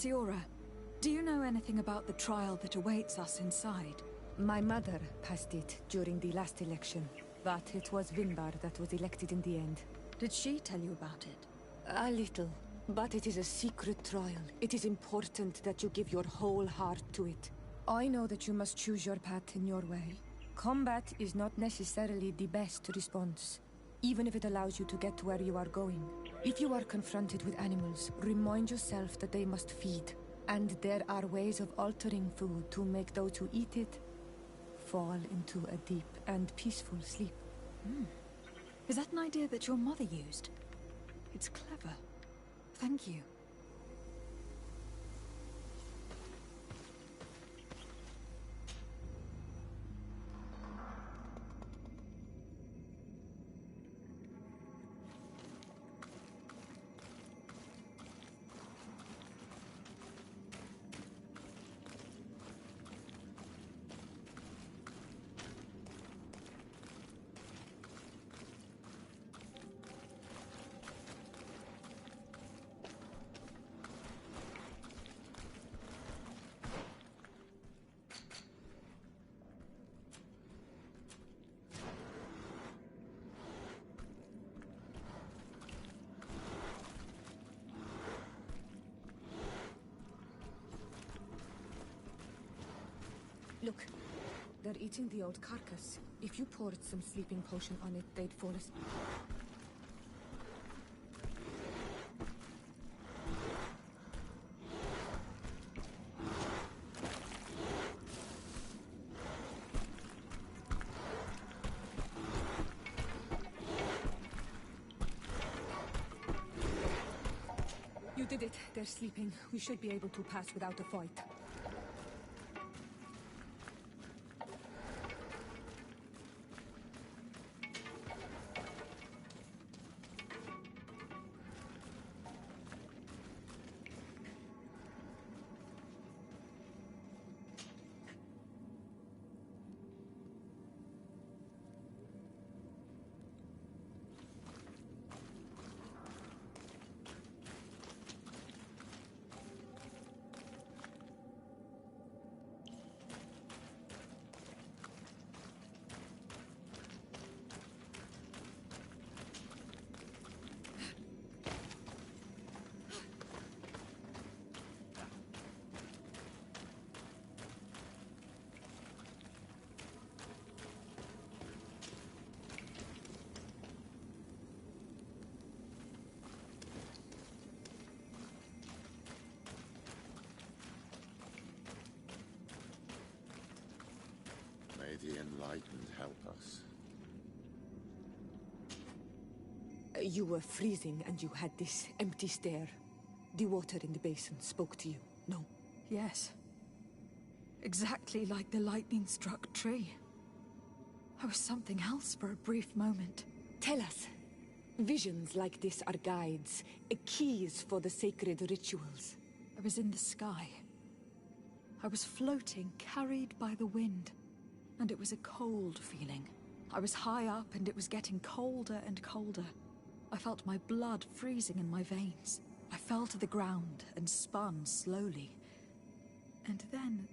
Siora, do you know anything about the trial that awaits us inside? My mother passed it during the last election, but it was Vinbar that was elected in the end. Did she tell you about it? A little, but it is a secret trial. It is important that you give your whole heart to it. I know that you must choose your path in your way. Combat is not necessarily the best response, even if it allows you to get to where you are going. If you are confronted with animals, remind yourself that they must feed, and there are ways of altering food to make those who eat it fall into a deep and peaceful sleep. Is that an idea that your mother used? It's clever. Thank you. Look, they're eating the old carcass. If you poured some sleeping potion on it, they'd fall asleep. You did it. They're sleeping. We should be able to pass without a fight. May the Enlightened help us. You were freezing and you had this empty stare. The water in the basin spoke to you, no? Yes. Exactly like the lightning-struck tree. I was something else for a brief moment. Tell us. Visions like this are guides, keys for the sacred rituals. I was in the sky. I was floating, carried by the wind. And it was a cold feeling. I was high up and it was getting colder and colder. I felt my blood freezing in my veins. I fell to the ground and spun slowly. And then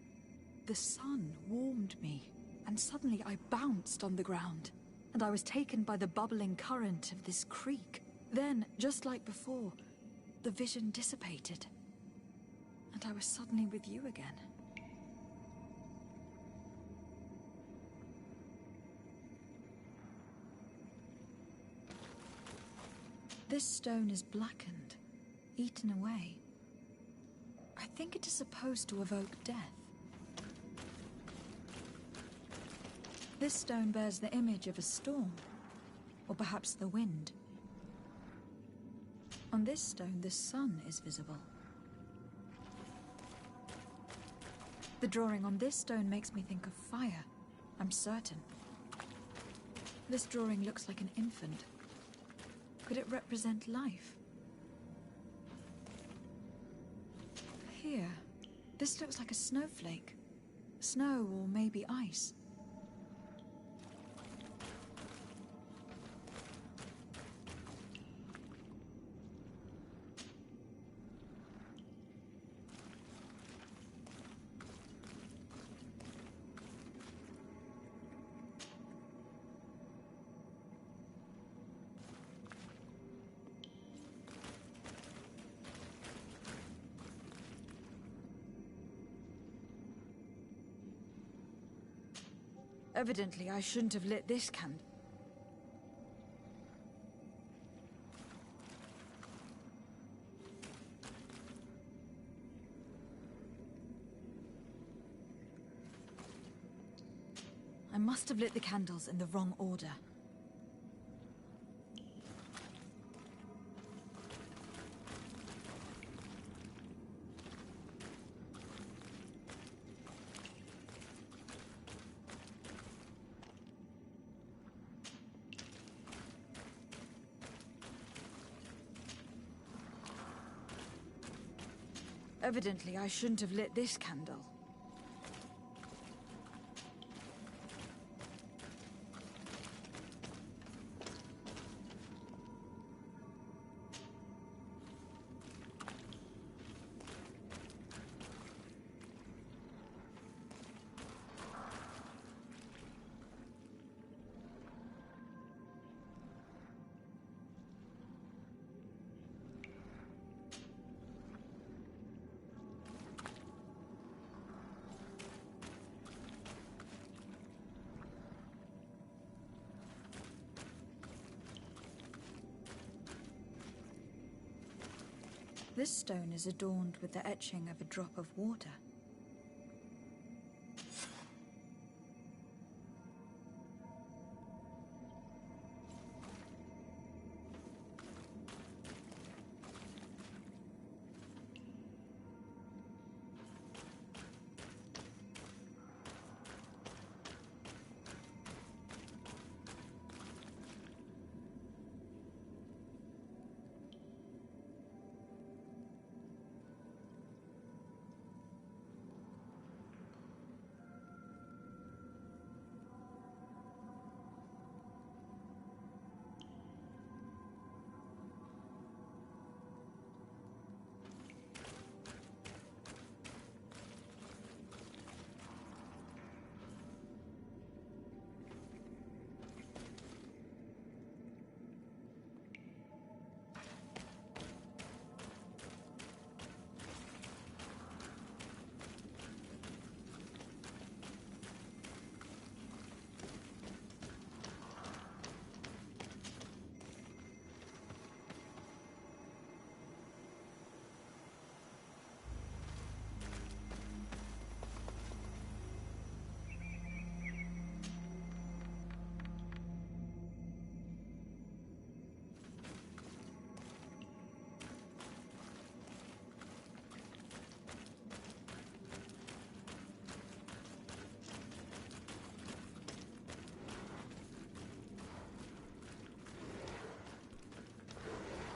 the sun warmed me, and suddenly I bounced on the ground, and I was taken by the bubbling current of this creek. Then, just like before, the vision dissipated, and I was suddenly with you again. This stone is blackened, eaten away. I think it is supposed to evoke death. This stone bears the image of a storm, or perhaps the wind. On this stone, the sun is visible. The drawing on this stone makes me think of fire, I'm certain. This drawing looks like an infant. Could it represent life? Here, this looks like a snowflake. Snow or maybe ice. Evidently, I shouldn't have lit this candle. I must have lit the candles in the wrong order. Evidently, I shouldn't have lit this candle. This stone is adorned with the etching of a drop of water.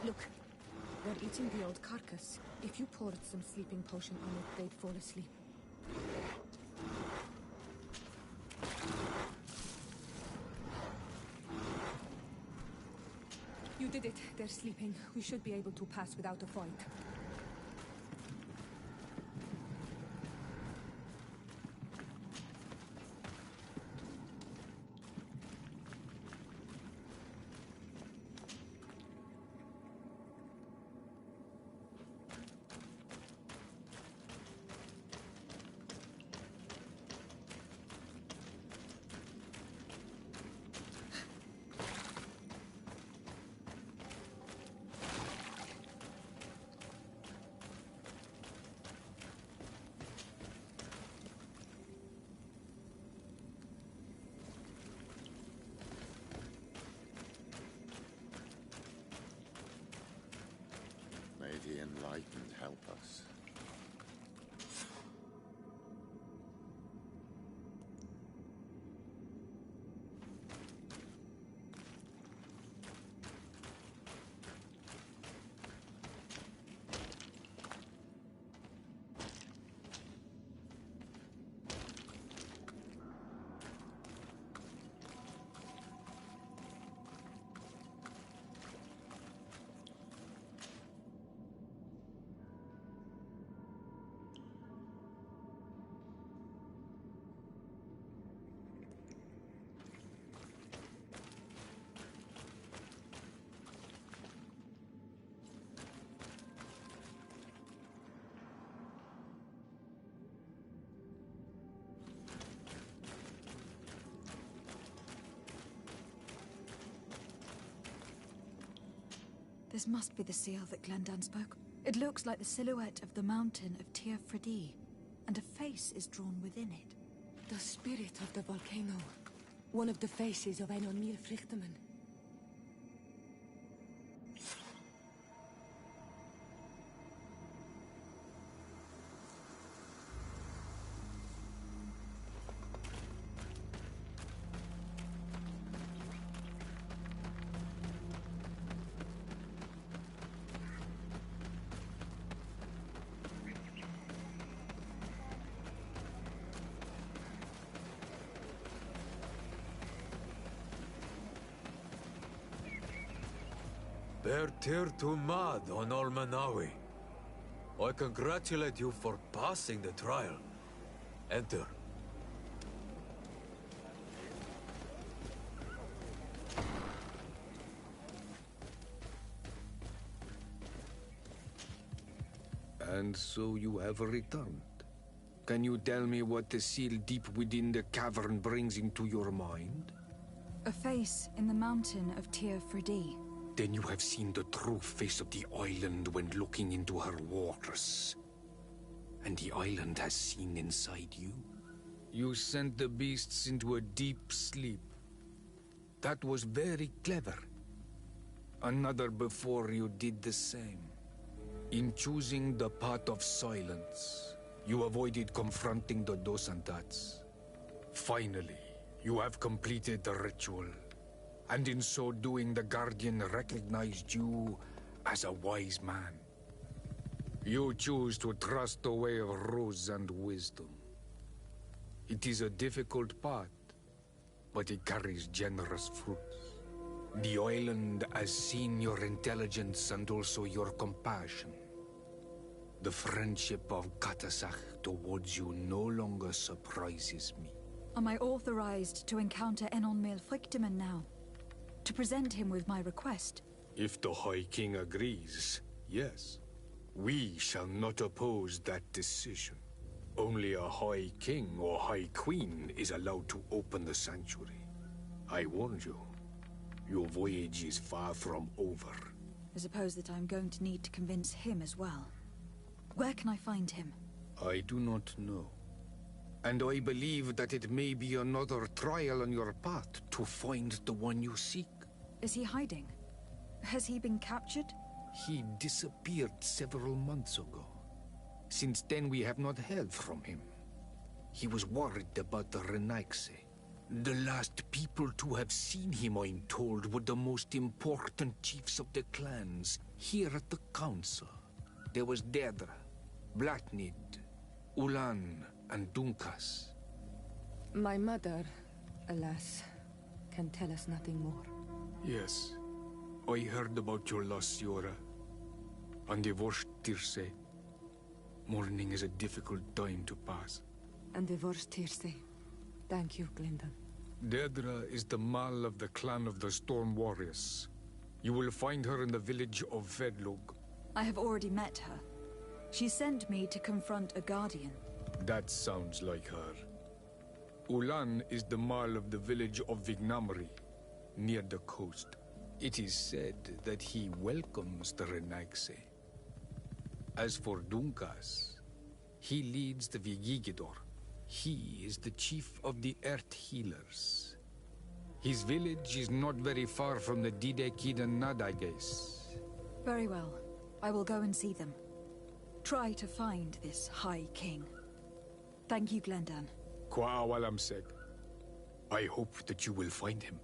Look, they're eating the old carcass. If you poured some sleeping potion on it, they'd fall asleep. You did it. They're sleeping. We should be able to pass without a fight. May the Enlightened help us. This must be the seal that Glendan spoke. It looks like the silhouette of the mountain of tir Freddy, and a face is drawn within it. The spirit of the volcano. One of the faces of Enon Frichtemann. Bear tear to mad on Olmanawi. I congratulate you for passing the trial. Enter. And so you have returned. Can you tell me what the seal deep within the cavern brings into your mind? A face in the mountain of tir Freddy. Then you have seen the true face of the island when looking into her waters. And the island has seen inside you. You sent the beasts into a deep sleep. That was very clever. Another before you did the same. In choosing the path of silence, you avoided confronting the Dosantats. Finally, you have completed the ritual. And in so doing, the Guardian recognized you as a wise man. You choose to trust the way of rules and wisdom. It is a difficult path, but it carries generous fruits. The island has seen your intelligence and also your compassion. The friendship of Katasach towards you no longer surprises me. Am I authorized to encounter Enon Frichtemann now? To present him with my request? If the High King agrees, yes. We shall not oppose that decision. Only a High King or High Queen is allowed to open the sanctuary. I warned you. Your voyage is far from over. I suppose that I'm going to need to convince him as well. Where can I find him? I do not know. And I believe that it may be another trial on your path to find the one you seek. Is he hiding? Has he been captured? He disappeared several months ago. Since then, we have not heard from him. He was worried about the Renaigse. The last people to have seen him, I'm told, were the most important chiefs of the clans here at the council. There was Deirdre, Blatnid, Ulan, and Dunkas. My mother, alas, can tell us nothing more. Yes, I heard about your loss, Yora. And divorced Tirce. Mourning is a difficult time to pass. And divorced Tirce. Thank you, Glendan. Deirdre is the Mal of the clan of the Storm Warriors. You will find her in the village of Vedlog. I have already met her. She sent me to confront a guardian. That sounds like her. Ulan is the Mal of the village of Vignamri, near the coast. It is said that he welcomes the Renaigse. As for Dunkas, he leads the Vigigidor. He is the chief of the Earth Healers. His village is not very far from the Didekid and Nadages. Very well. I will go and see them. Try to find this High King. Thank you, Glendan. Kwa'awalamseg. I hope that you will find him.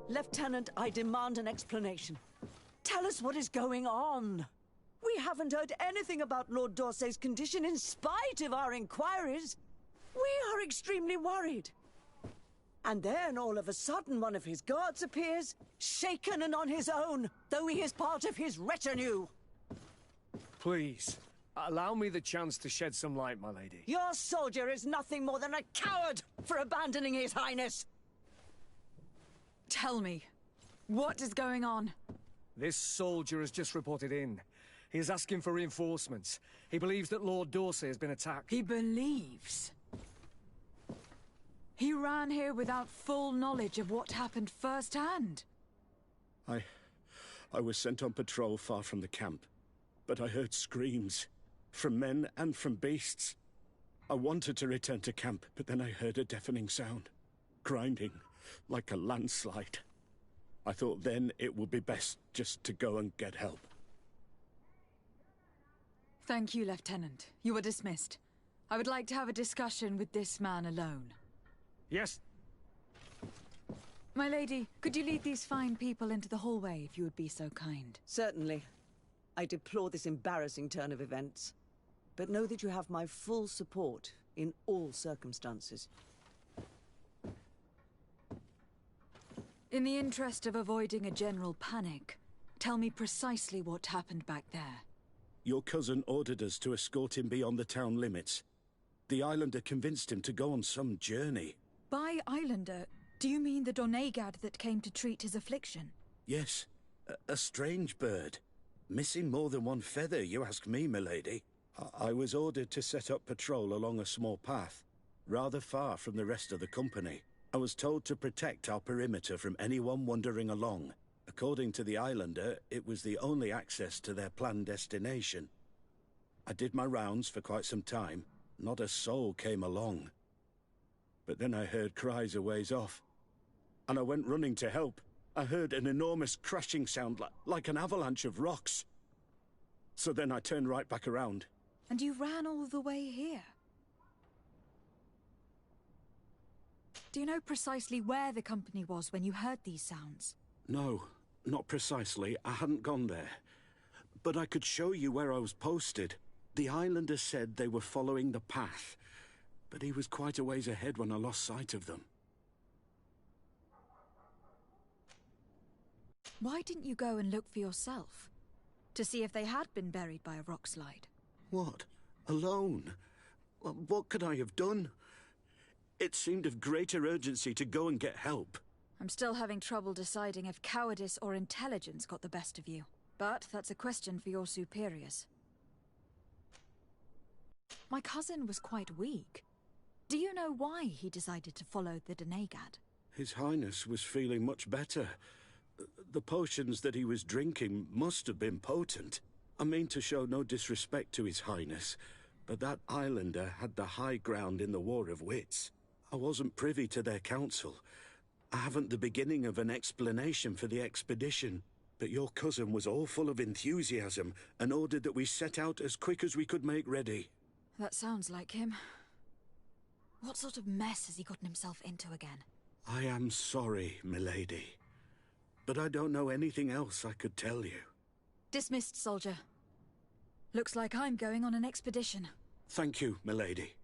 Lieutenant, I demand an explanation. Tell us what is going on. We haven't heard anything about Lord D'Orsay's condition in spite of our inquiries. We are extremely worried. And then, all of a sudden, one of his guards appears, shaken and on his own, though he is part of his retinue. Please, allow me the chance to shed some light, my lady. Your soldier is nothing more than a coward for abandoning his highness. Tell me, what is going on? This soldier has just reported in. He is asking for reinforcements. He believes that Lord D'Orsay has been attacked. He believes? He ran here without full knowledge of what happened firsthand. I was sent on patrol far from the camp, but I heard screams, from men and from beasts. I wanted to return to camp, but then I heard a deafening sound, grinding, like a landslide. I thought then it would be best just to go and get help. Thank you, Lieutenant. You are dismissed. I would like to have a discussion with this man alone. Yes. My lady, could you lead these fine people into the hallway if you would be so kind? Certainly. I deplore this embarrassing turn of events. But know that you have my full support in all circumstances. In the interest of avoiding a general panic, tell me precisely what happened back there. Your cousin ordered us to escort him beyond the town limits. The islander convinced him to go on some journey. By islander, do you mean the Donegad that came to treat his affliction? Yes, a strange bird. Missing more than one feather, you ask me, milady. I was ordered to set up patrol along a small path, rather far from the rest of the company. I was told to protect our perimeter from anyone wandering along. According to the islander, it was the only access to their planned destination. I did my rounds for quite some time. Not a soul came along. But then I heard cries a ways off, and I went running to help. I heard an enormous crashing sound like an avalanche of rocks. So then I turned right back around. And you ran all the way here? Do you know precisely where the company was when you heard these sounds? No, not precisely. I hadn't gone there. But I could show you where I was posted. The islander said they were following the path, but he was quite a ways ahead when I lost sight of them. Why didn't you go and look for yourself? To see if they had been buried by a rock slide? What? Alone? What could I have done? It seemed of greater urgency to go and get help. I'm still having trouble deciding if cowardice or intelligence got the best of you. But that's a question for your superiors. My cousin was quite weak. Do you know why he decided to follow the Donegad? His Highness was feeling much better. The potions that he was drinking must have been potent. I mean to show no disrespect to His Highness, but that islander had the high ground in the War of Wits. I wasn't privy to their counsel. I haven't the beginning of an explanation for the expedition, but your cousin was all full of enthusiasm and ordered that we set out as quick as we could make ready. That sounds like him. What sort of mess has he gotten himself into again? I am sorry, milady, but I don't know anything else I could tell you. Dismissed, soldier. Looks like I'm going on an expedition. Thank you, milady.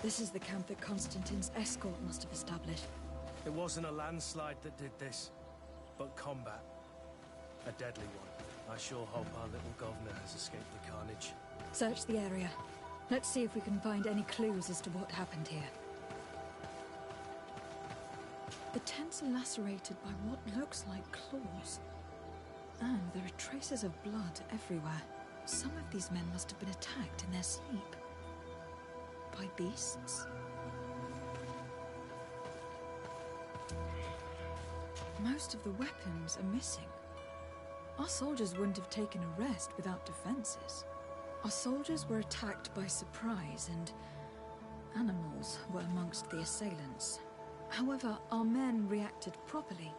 This is the camp that Constantine's escort must have established. It wasn't a landslide that did this, but combat. A deadly one. I sure hope our little governor has escaped the carnage. Search the area. Let's see if we can find any clues as to what happened here. The tents are lacerated by what looks like claws. And there are traces of blood everywhere. Some of these men must have been attacked in their sleep. By beasts? Most of the weapons are missing. Our soldiers wouldn't have taken a rest without defenses. Our soldiers were attacked by surprise, and animals were amongst the assailants. However, our men reacted properly.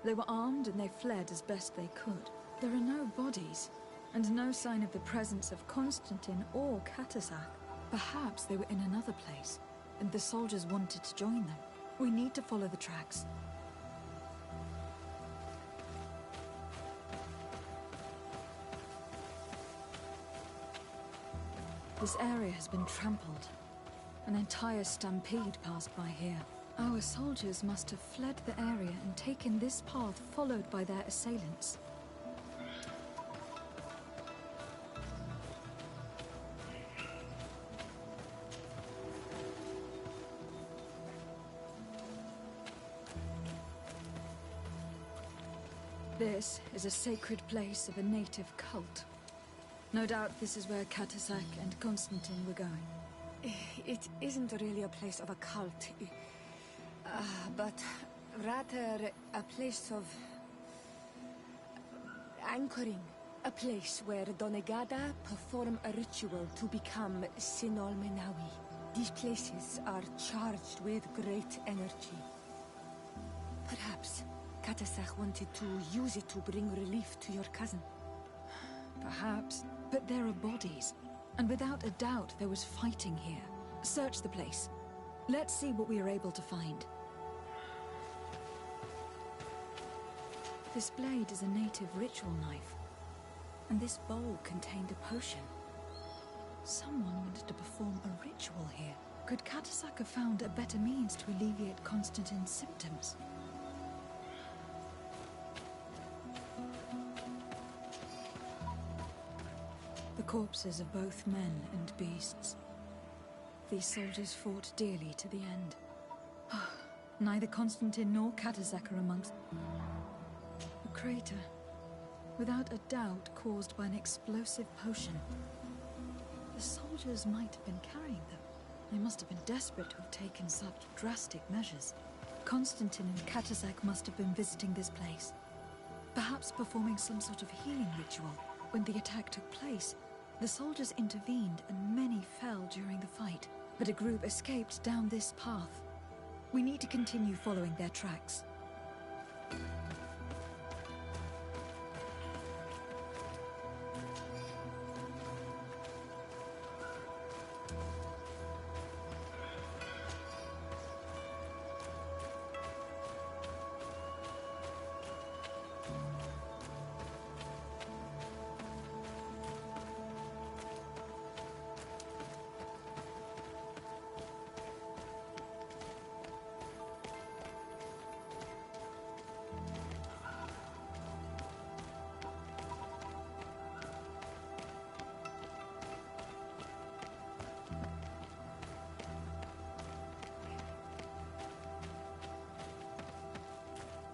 They were armed and they fled as best they could. There are no bodies, and no sign of the presence of Constantine or Katasak. Perhaps they were in another place, and the soldiers wanted to join them. We need to follow the tracks. This area has been trampled. An entire stampede passed by here. Our soldiers must have fled the area and taken this path followed by their assailants. This is a sacred place of a native cult. No doubt this is where Katasak and Constantine were going. It isn't really a place of a cult, but rather a place of anchoring. A place where Donegada perform a ritual to become Sinol Menawi. These places are charged with great energy. Perhaps Katasak wanted to use it to bring relief to your cousin. Perhaps, but there are bodies. And without a doubt, there was fighting here. Search the place. Let's see what we are able to find. This blade is a native ritual knife. And this bowl contained a potion. Someone wanted to perform a ritual here. Could Katasak have found a better means to alleviate Constantine's symptoms? The corpses of both men and beasts. These soldiers fought dearly to the end. Neither Constantine nor Katasak are amongst... A crater, without a doubt caused by an explosive potion. The soldiers might have been carrying them. They must have been desperate to have taken such drastic measures. Constantine and Katasak must have been visiting this place. Perhaps performing some sort of healing ritual. When the attack took place, the soldiers intervened and many fell during the fight. But a group escaped down this path. We need to continue following their tracks.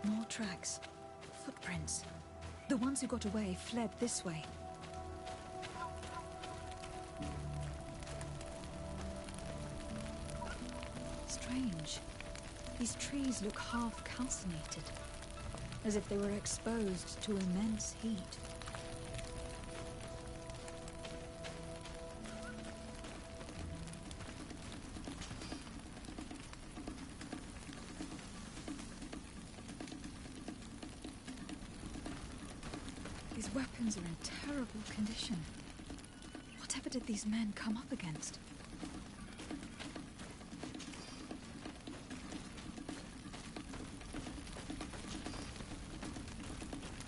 More tracks. Footprints. The ones who got away fled this way. Strange. These trees look half calcinated, as if they were exposed to immense heat. These weapons are in terrible condition. Whatever did these men come up against?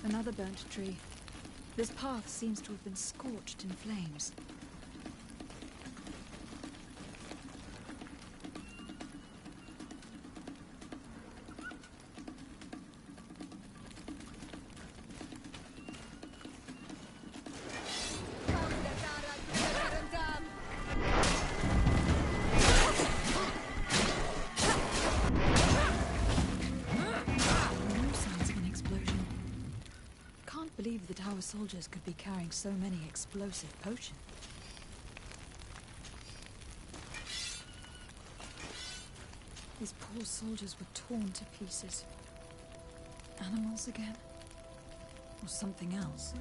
Another burnt tree. This path seems to have been scorched in flames. can't believe that our soldiers could be carrying so many explosive potions. These poor soldiers were torn to pieces. Animals again? Or something else?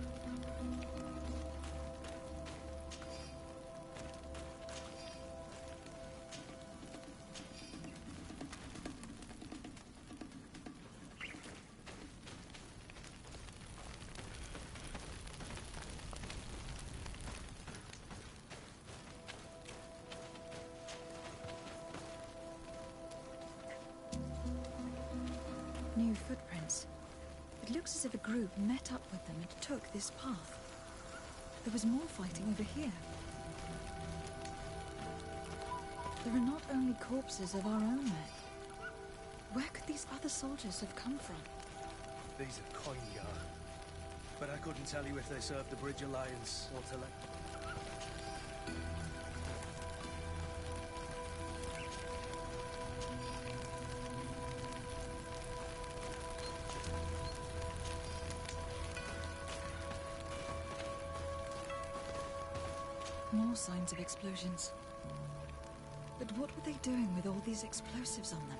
New footprints. It looks as if a group met up with them and took this path. There was more fighting over here. There are not only corpses of our own men. Where could these other soldiers have come from? These are coin guard. But I couldn't tell you if they served the Bridge Alliance or to let... More signs of explosions. But what were they doing with all these explosives on them?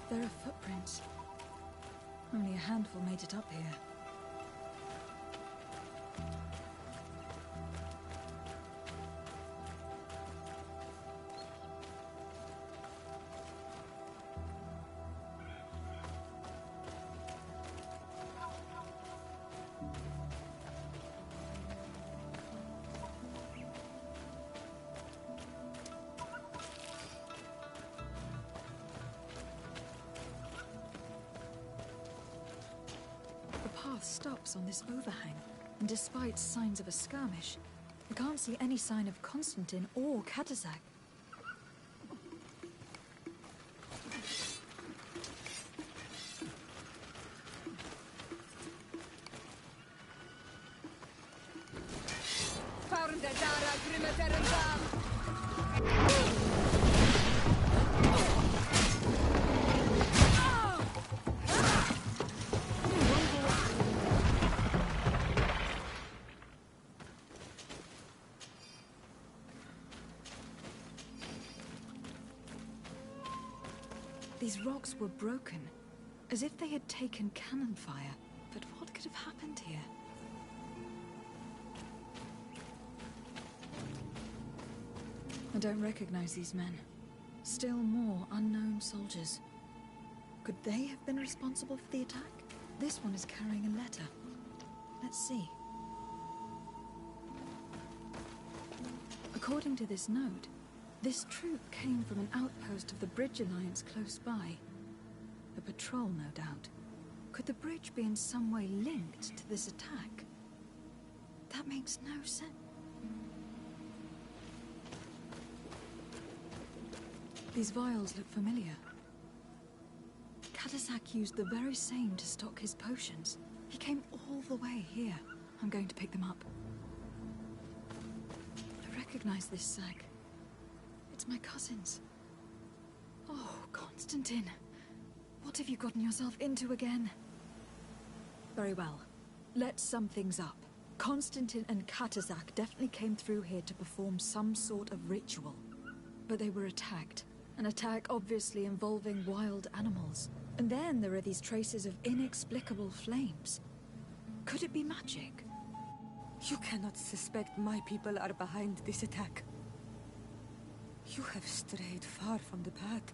There are footprints. Only a handful made it up here. The path stops on this overhang, and despite signs of a skirmish, I can't see any sign of Constantine or Katazak. These rocks were broken, as if they had taken cannon fire. But what could have happened here? I don't recognize these men. Still more unknown soldiers. Could they have been responsible for the attack? This one is carrying a letter. Let's see. According to this note, this troop came from an outpost of the Bridge Alliance close by. A patrol, no doubt. Could the bridge be in some way linked to this attack? That makes no sense. These vials look familiar. Katazak used the very same to stock his potions. He came all the way here. I'm going to pick them up. I recognize this sack. It's my cousin's. Oh, Constantine. What have you gotten yourself into again? Very well. Let's sum things up. Constantine and Katazak definitely came through here to perform some sort of ritual. But they were attacked. An attack obviously involving wild animals. And then there are these traces of inexplicable flames. Could it be magic? You cannot suspect my people are behind this attack. You have strayed far from the path.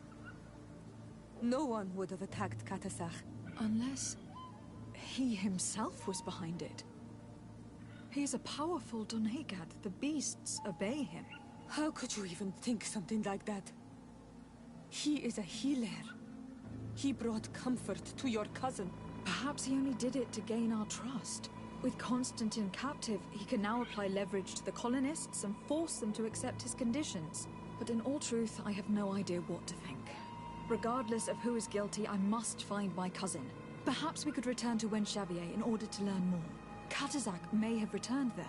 No one would have attacked Katazak. Unless he himself was behind it. He is a powerful Doneigad. The beasts obey him. How could you even think something like that? He is a healer. He brought comfort to your cousin. Perhaps he only did it to gain our trust. With Constantine captive, he can now apply leverage to the colonists and force them to accept his conditions. But in all truth, I have no idea what to think. Regardless of who is guilty, I must find my cousin. Perhaps we could return to Wenxavier in order to learn more. Katazak may have returned there.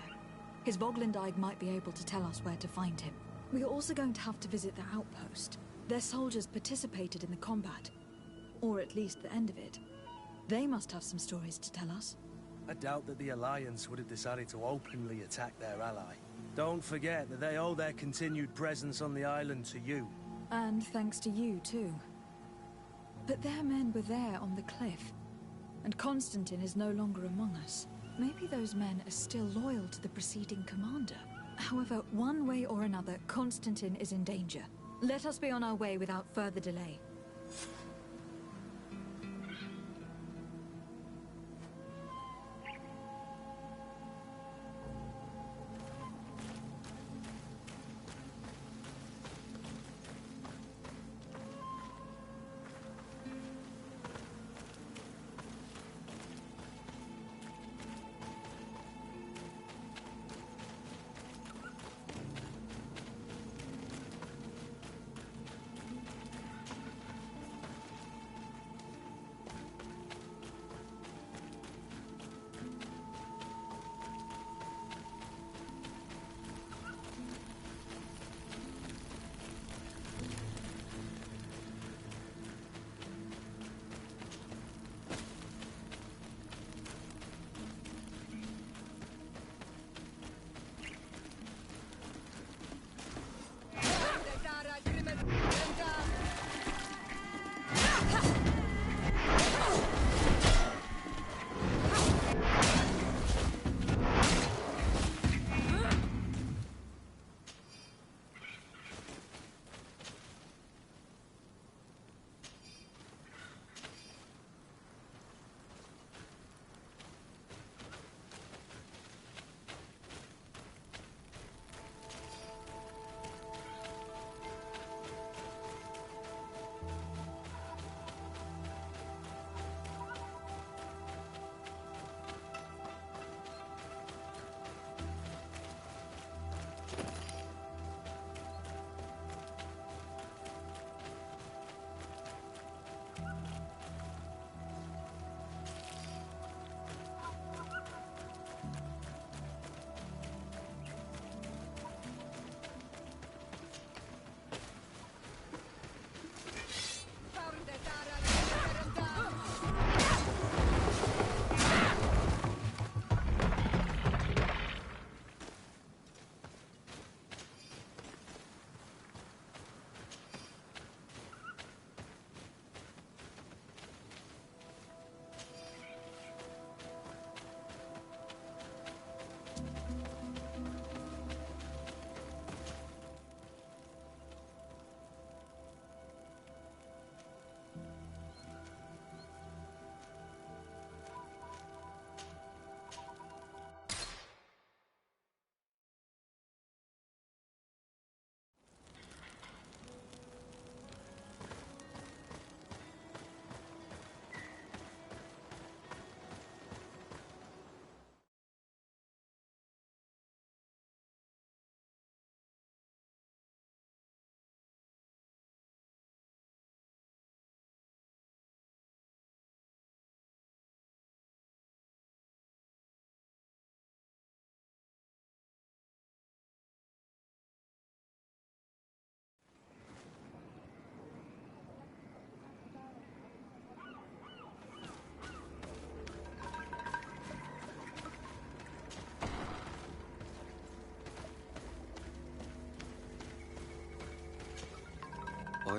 His Voglindike might be able to tell us where to find him. We are also going to have to visit the outpost. Their soldiers participated in the combat, or at least the end of it. They must have some stories to tell us. I doubt that the Alliance would have decided to openly attack their ally. Don't forget that they owe their continued presence on the island to you. And thanks to you, too. But their men were there on the cliff, and Constantine is no longer among us. Maybe those men are still loyal to the preceding commander. However, one way or another, Constantine is in danger. Let us be on our way without further delay.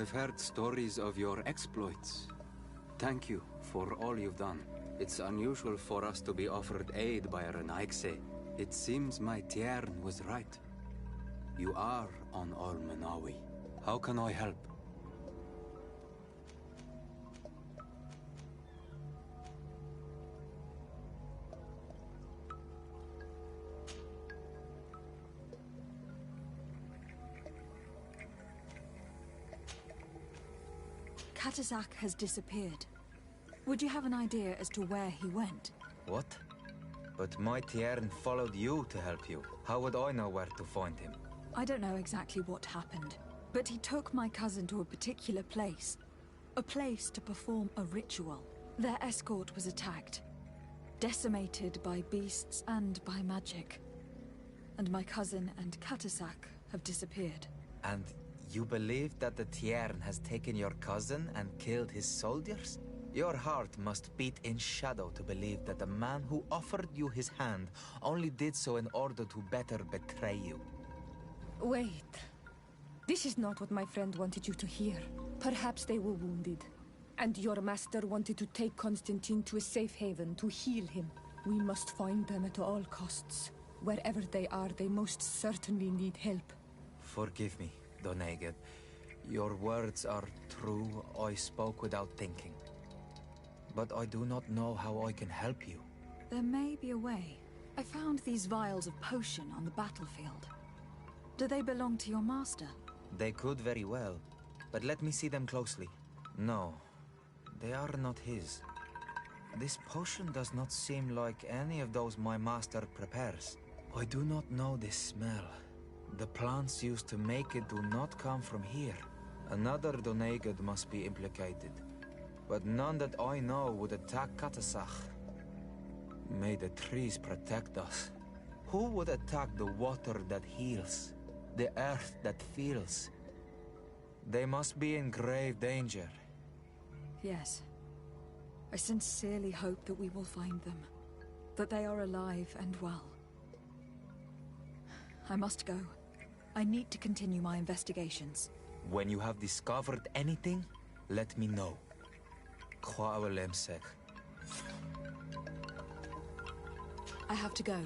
I've heard stories of your exploits. Thank you for all you've done. It's unusual for us to be offered aid by a Renaigse. It seems my Tiern was right. You are on Ol Menawi. How can I help? Katazak has disappeared. Would you have an idea as to where he went? What? But my Tiern followed you to help you. How would I know where to find him? I don't know exactly what happened, but he took my cousin to a particular place. A place to perform a ritual. Their escort was attacked, decimated by beasts and by magic. and my cousin and Katasak have disappeared. And you believe that the Tiern has taken your cousin and killed his soldiers? Your heart must beat in shadow to believe that the man who offered you his hand only did so in order to better betray you. Wait. This is not what my friend wanted you to hear. Perhaps they were wounded, and your master wanted to take Constantine to a safe haven to heal him. We must find them at all costs. Wherever they are, they most certainly need help. Forgive me, Doneged. Your words are true. I spoke without thinking. But I do not know how I can help you. There may be a way. I found these vials of potion on the battlefield. Do they belong to your master? They could very well, but let me see them closely. No, they are not his. This potion does not seem like any of those my master prepares. I do not know this smell. The plants used to make it do not come from here. Another Doneged must be implicated, but none that I know would attack Katasach. May the trees protect us. Who would attack the water that heals? The earth that feels? They must be in grave danger. Yes. I sincerely hope that we will find them. That they are alive and well. I must go. I need to continue my investigations. When you have discovered anything, let me know. I have to go.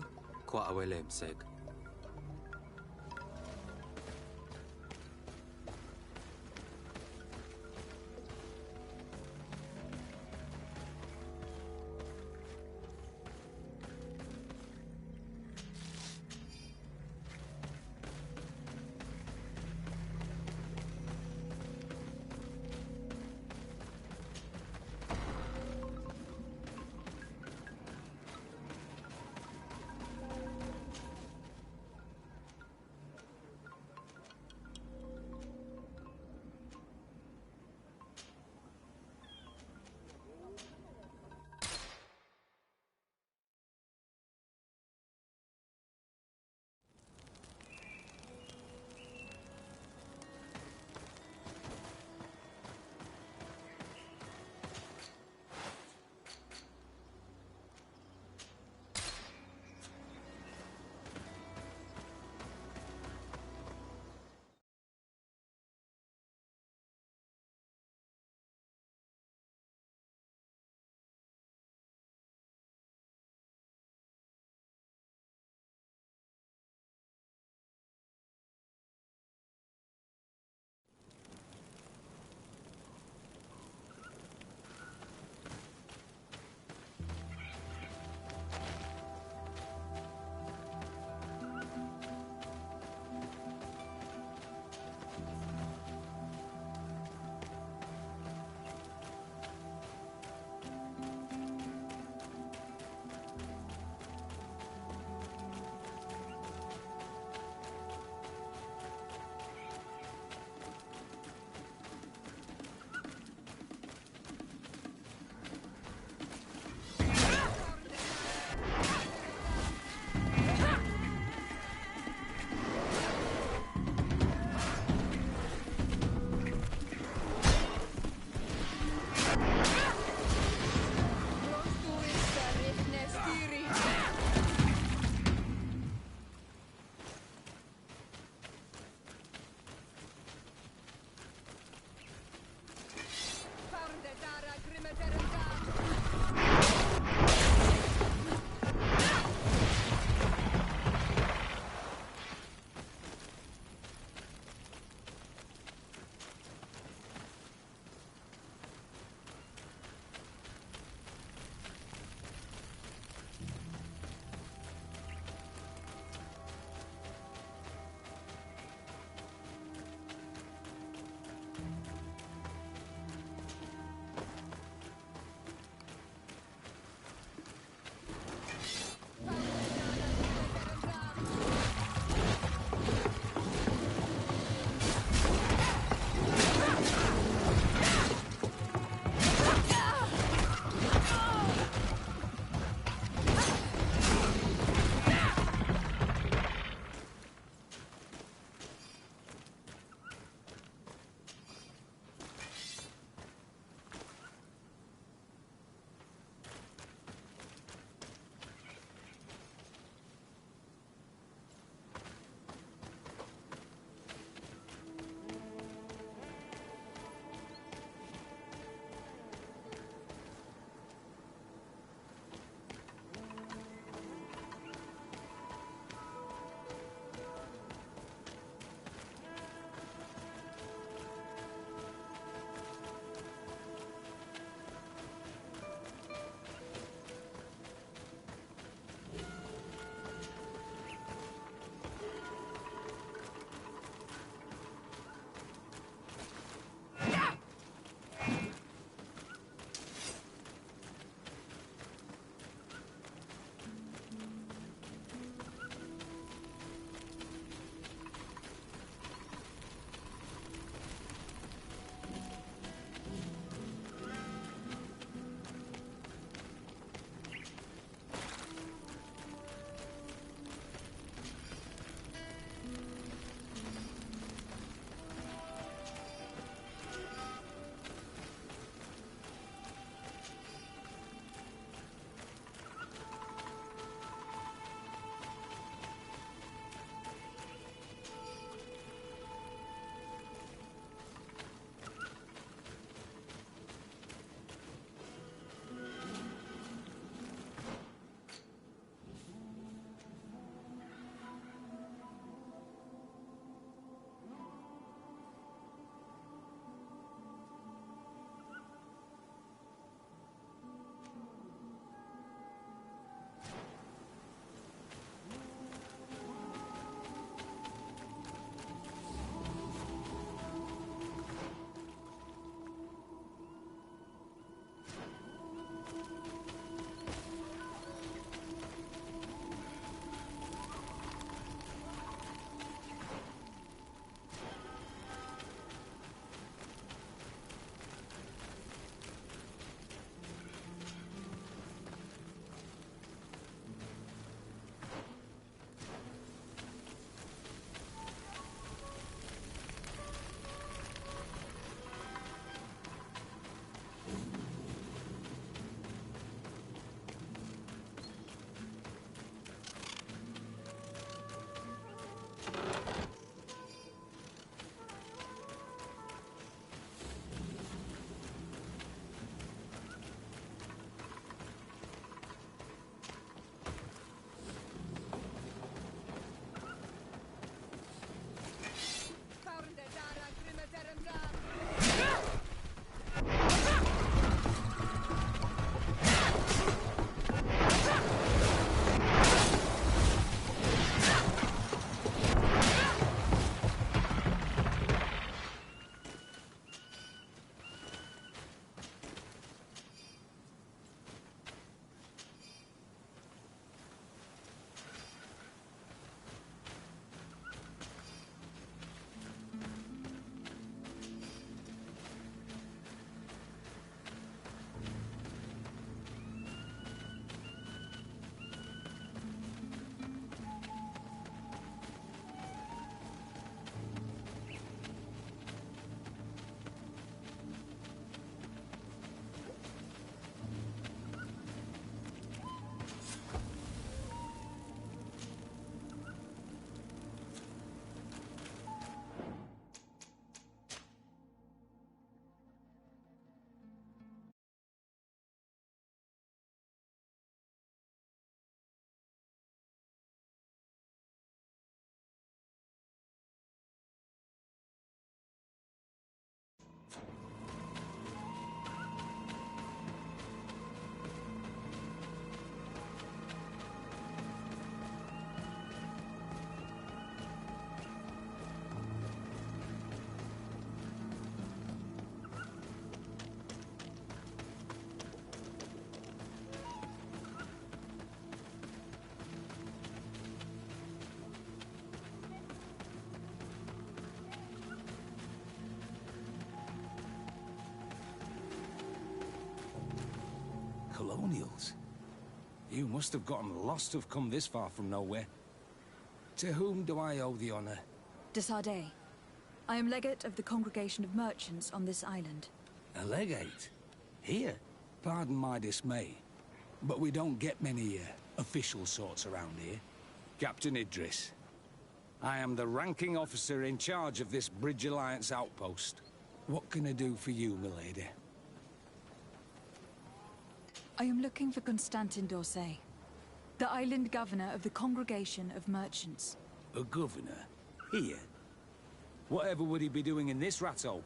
Testimonials? You must have gotten lost to have come this far from nowhere. To whom do I owe the honor? De Sardet. I am legate of the Congregation of Merchants on this island. A legate? Here? Pardon my dismay, but we don't get many official sorts around here. Captain Idris. I am the ranking officer in charge of this Bridge Alliance outpost. What can I do for you, milady? I am looking for Constantin d'Orsay, the island governor of the Congregation of Merchants. A governor? Here? Whatever would he be doing in this rattle?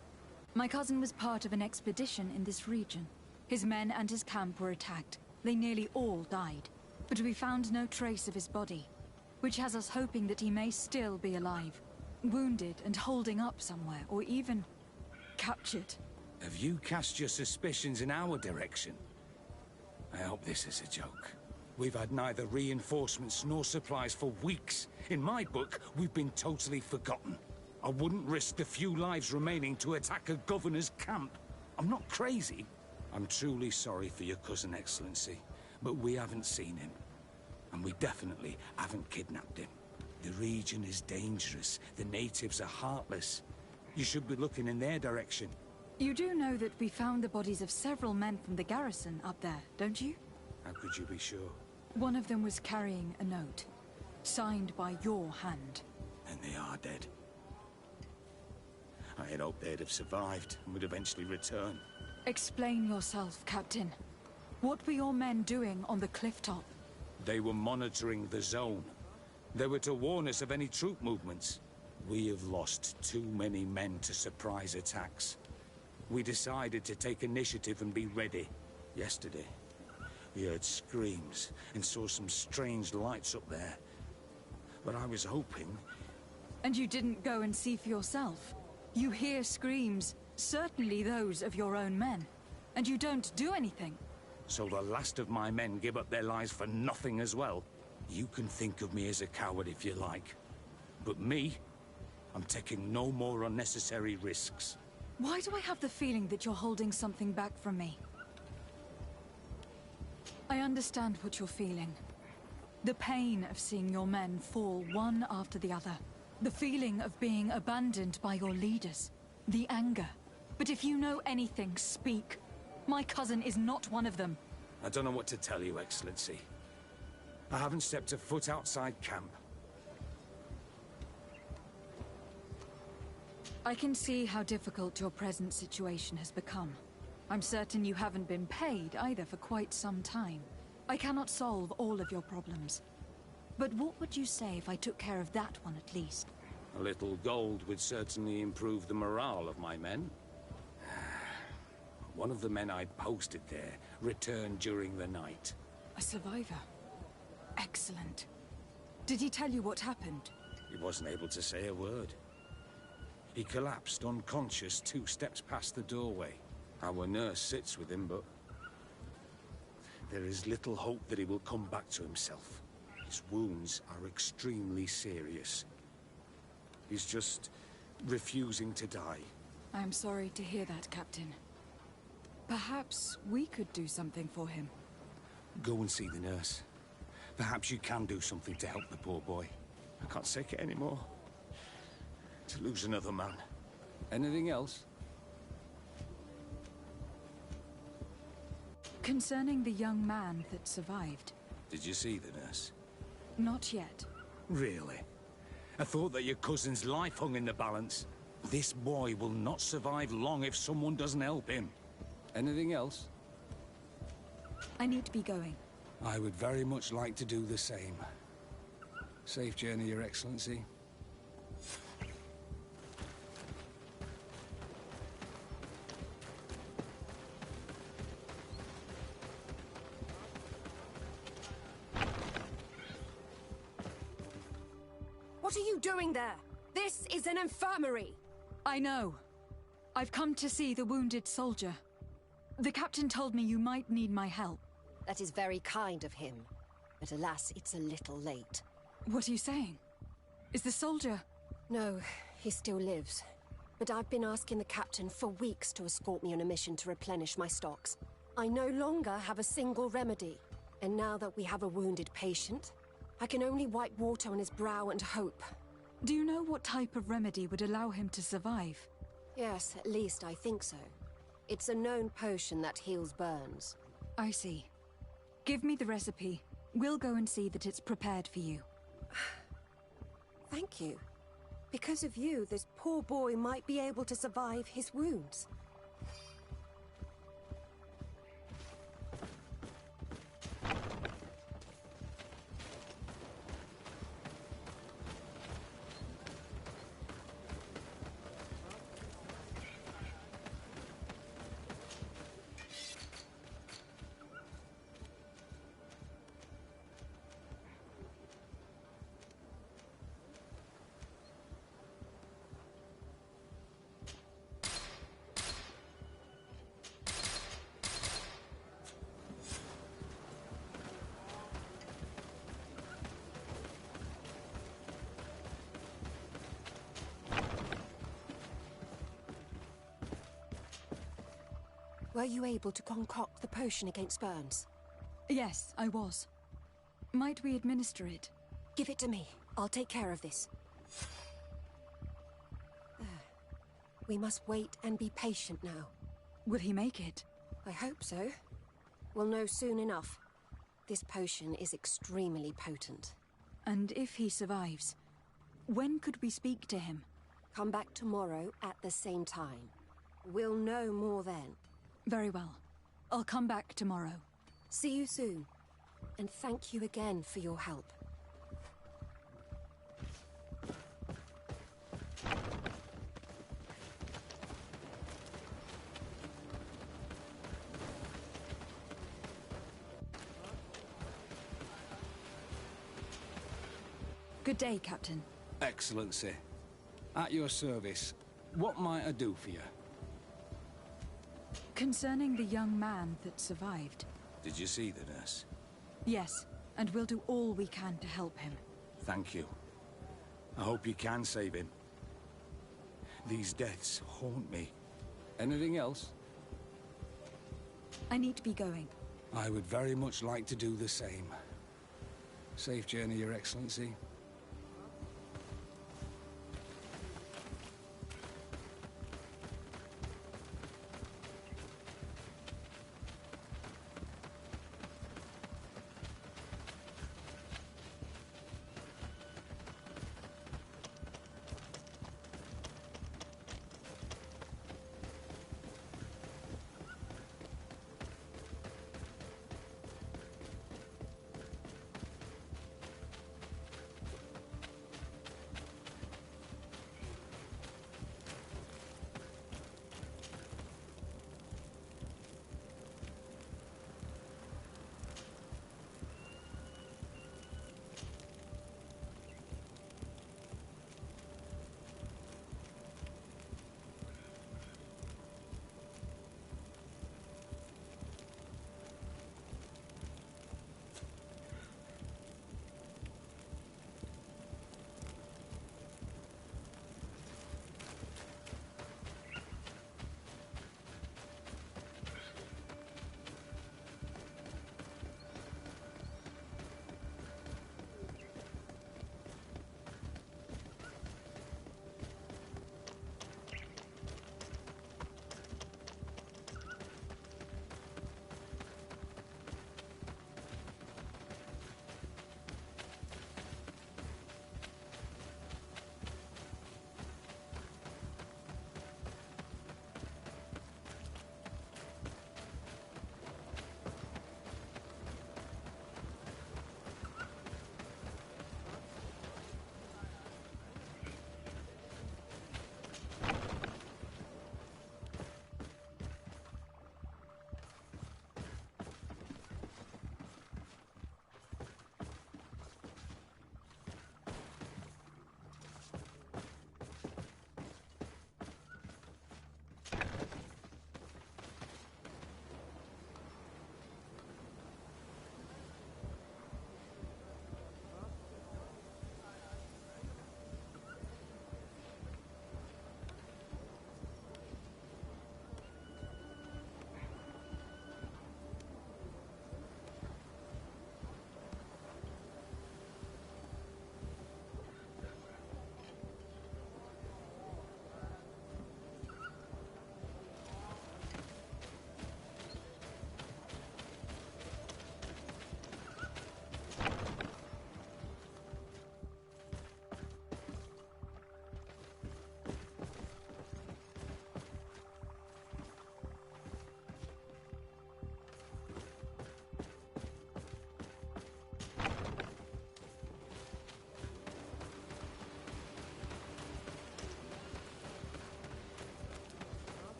My cousin was part of an expedition in this region. His men and his camp were attacked. They nearly all died. But we found no trace of his body, which has us hoping that he may still be alive, wounded and holding up somewhere, or even captured. Have you cast your suspicions in our direction? I hope this is a joke. We've had neither reinforcements nor supplies for weeks. In my book, we've been totally forgotten. I wouldn't risk the few lives remaining to attack a governor's camp. I'm not crazy. I'm truly sorry for your cousin, Excellency, but we haven't seen him. And we definitely haven't kidnapped him. The region is dangerous. The natives are heartless. You should be looking in their direction. You do know that we found the bodies of several men from the garrison up there, don't you? How could you be sure? One of them was carrying a note, signed by your hand. And they are dead. I had hoped they'd have survived and would eventually return. Explain yourself, Captain. What were your men doing on the cliff top? They were monitoring the zone. They were to warn us of any troop movements. We have lost too many men to surprise attacks. We decided to take initiative and be ready. Yesterday, we heard screams and saw some strange lights up there. But I was hoping... And you didn't go and see for yourself? You hear screams, certainly those of your own men, and you don't do anything. So the last of my men give up their lives for nothing as well? You can think of me as a coward if you like. But me, I'm taking no more unnecessary risks. Why do I have the feeling that you're holding something back from me? I understand what you're feeling. The pain of seeing your men fall one after the other. The feeling of being abandoned by your leaders. The anger. But if you know anything, speak. My cousin is not one of them. I don't know what to tell you, Excellency. I haven't stepped a foot outside camp. I can see how difficult your present situation has become. I'm certain you haven't been paid either for quite some time. I cannot solve all of your problems. But what would you say if I took care of that one at least? A little gold would certainly improve the morale of my men. One of the men I'd posted there returned during the night. A survivor? Excellent. Did he tell you what happened? He wasn't able to say a word. He collapsed unconscious 2 steps past the doorway. Our nurse sits with him, but there is little hope that he will come back to himself. His wounds are extremely serious. He's just refusing to die. I am sorry to hear that, Captain. Perhaps we could do something for him. Go and see the nurse. Perhaps you can do something to help the poor boy. I can't take it anymore. To lose another man. Anything else? Concerning the young man that survived. Did you see the nurse? Not yet. Really? I thought that your cousin's life hung in the balance. This boy will not survive long if someone doesn't help him. Anything else? I need to be going. I would very much like to do the same. Safe journey, Your Excellency. What are you doing there? This is an infirmary! I know. I've come to see the wounded soldier. The captain told me you might need my help. That is very kind of him. But alas, it's a little late. What are you saying? Is the soldier... No, he still lives. But I've been asking the captain for weeks to escort me on a mission to replenish my stocks. I no longer have a single remedy. And now that we have a wounded patient, I can only wipe water on his brow and hope. Do you know what type of remedy would allow him to survive? Yes, at least I think so. It's a known potion that heals burns. I see. Give me the recipe. We'll go and see that it's prepared for you. Thank you. Because of you, this poor boy might be able to survive his wounds. Were you able to concoct the potion against burns? Yes, I was. Might we administer it? Give it to me. I'll take care of this. We must wait and be patient now. Will he make it? I hope so. We'll know soon enough. This potion is extremely potent. And if he survives, when could we speak to him? Come back tomorrow at the same time. We'll know more then. Very well. I'll come back tomorrow. See you soon. And thank you again for your help. Good day, Captain. Excellency. At your service. What might I do for you? Concerning the young man that survived. Did you see the nurse? Yes, and we'll do all we can to help him. Thank you. I hope you can save him. These deaths haunt me. Anything else? I need to be going. I would very much like to do the same. Safe journey, Your Excellency.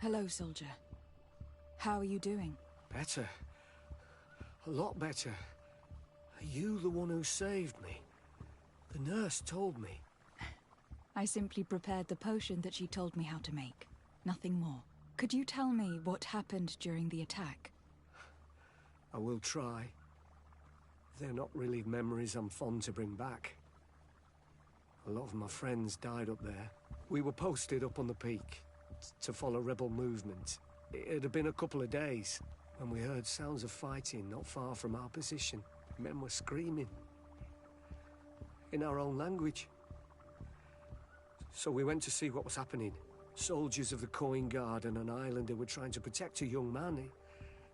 Hello, soldier. How are you doing? Better. A lot better. Are you the one who saved me? The nurse told me. I simply prepared the potion that she told me how to make. Nothing more. Could you tell me what happened during the attack? I will try. They're not really memories I'm fond to bring back. A lot of my friends died up there. We were posted up on the peak to follow rebel movement. It had been a couple of days when we heard sounds of fighting not far from our position. Men were screaming in our own language. So we went to see what was happening. Soldiers of the Coin Guard and an islander were trying to protect a young man.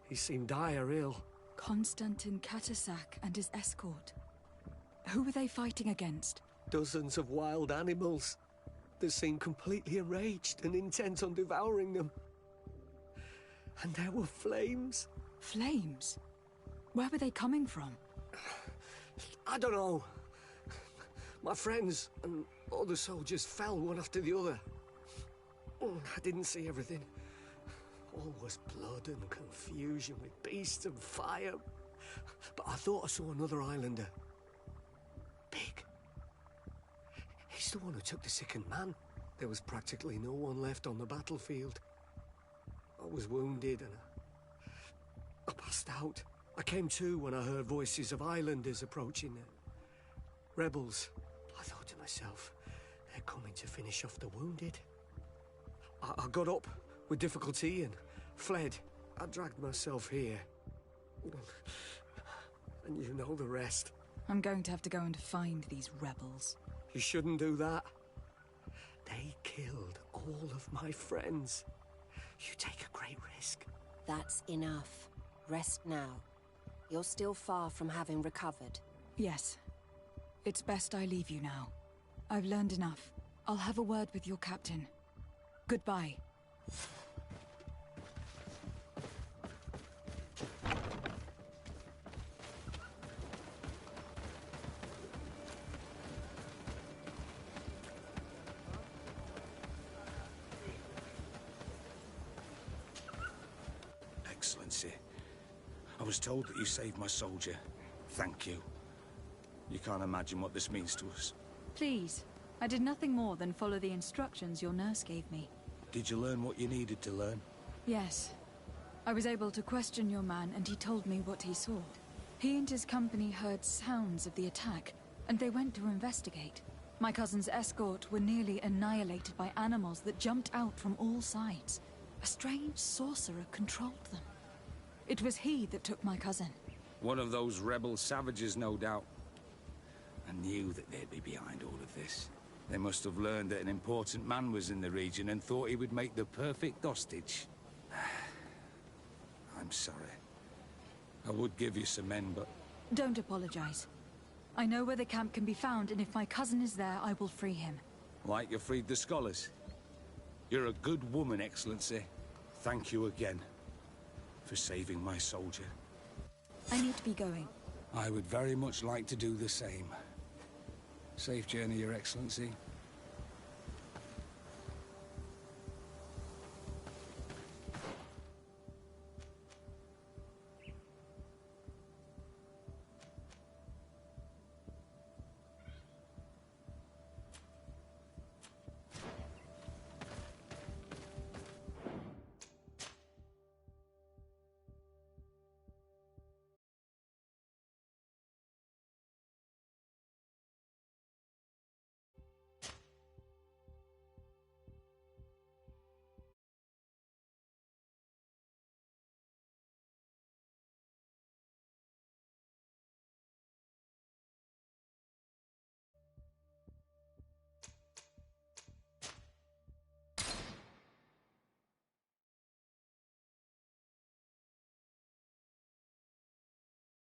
He seemed dire ill. Konstantin Katasak and his escort. Who were they fighting against? Dozens of wild animals. They seemed completely enraged and intent on devouring them. And there were flames. Flames? Where were they coming from? I don't know. My friends and other soldiers fell one after the other. I didn't see everything. All was blood and confusion with beasts and fire. But I thought I saw another islander. Big. He's the one who took the sickened man. There was practically no one left on the battlefield. I was wounded and I passed out. I came to when I heard voices of islanders approaching. Rebels. I thought to myself, they're coming to finish off the wounded. I got up with difficulty and fled. I dragged myself here. And you know the rest. I'm going to have to go and find these rebels. You shouldn't do that. They killed all of my friends. You take a great risk. That's enough. Rest now. You're still far from having recovered. Yes. It's best I leave you now. I've learned enough. I'll have a word with your captain. Goodbye. Excellency, I was told that you saved my soldier. Thank you. You can't imagine what this means to us. Please. I did nothing more than follow the instructions your nurse gave me. Did you learn what you needed to learn? Yes. I was able to question your man, and he told me what he saw. He and his company heard sounds of the attack, and they went to investigate. My cousin's escort were nearly annihilated by animals that jumped out from all sides. A strange sorcerer controlled them. It was he that took my cousin. One of those rebel savages, no doubt. I knew that they'd be behind all of this. They must have learned that an important man was in the region and thought he would make the perfect hostage. I'm sorry. I would give you some men, but... Don't apologize. I know where the camp can be found, and if my cousin is there, I will free him. Like you freed the scholars. You're a good woman, Excellency. Thank you again for saving my soldier. I need to be going. I would very much like to do the same. Safe journey, Your Excellency.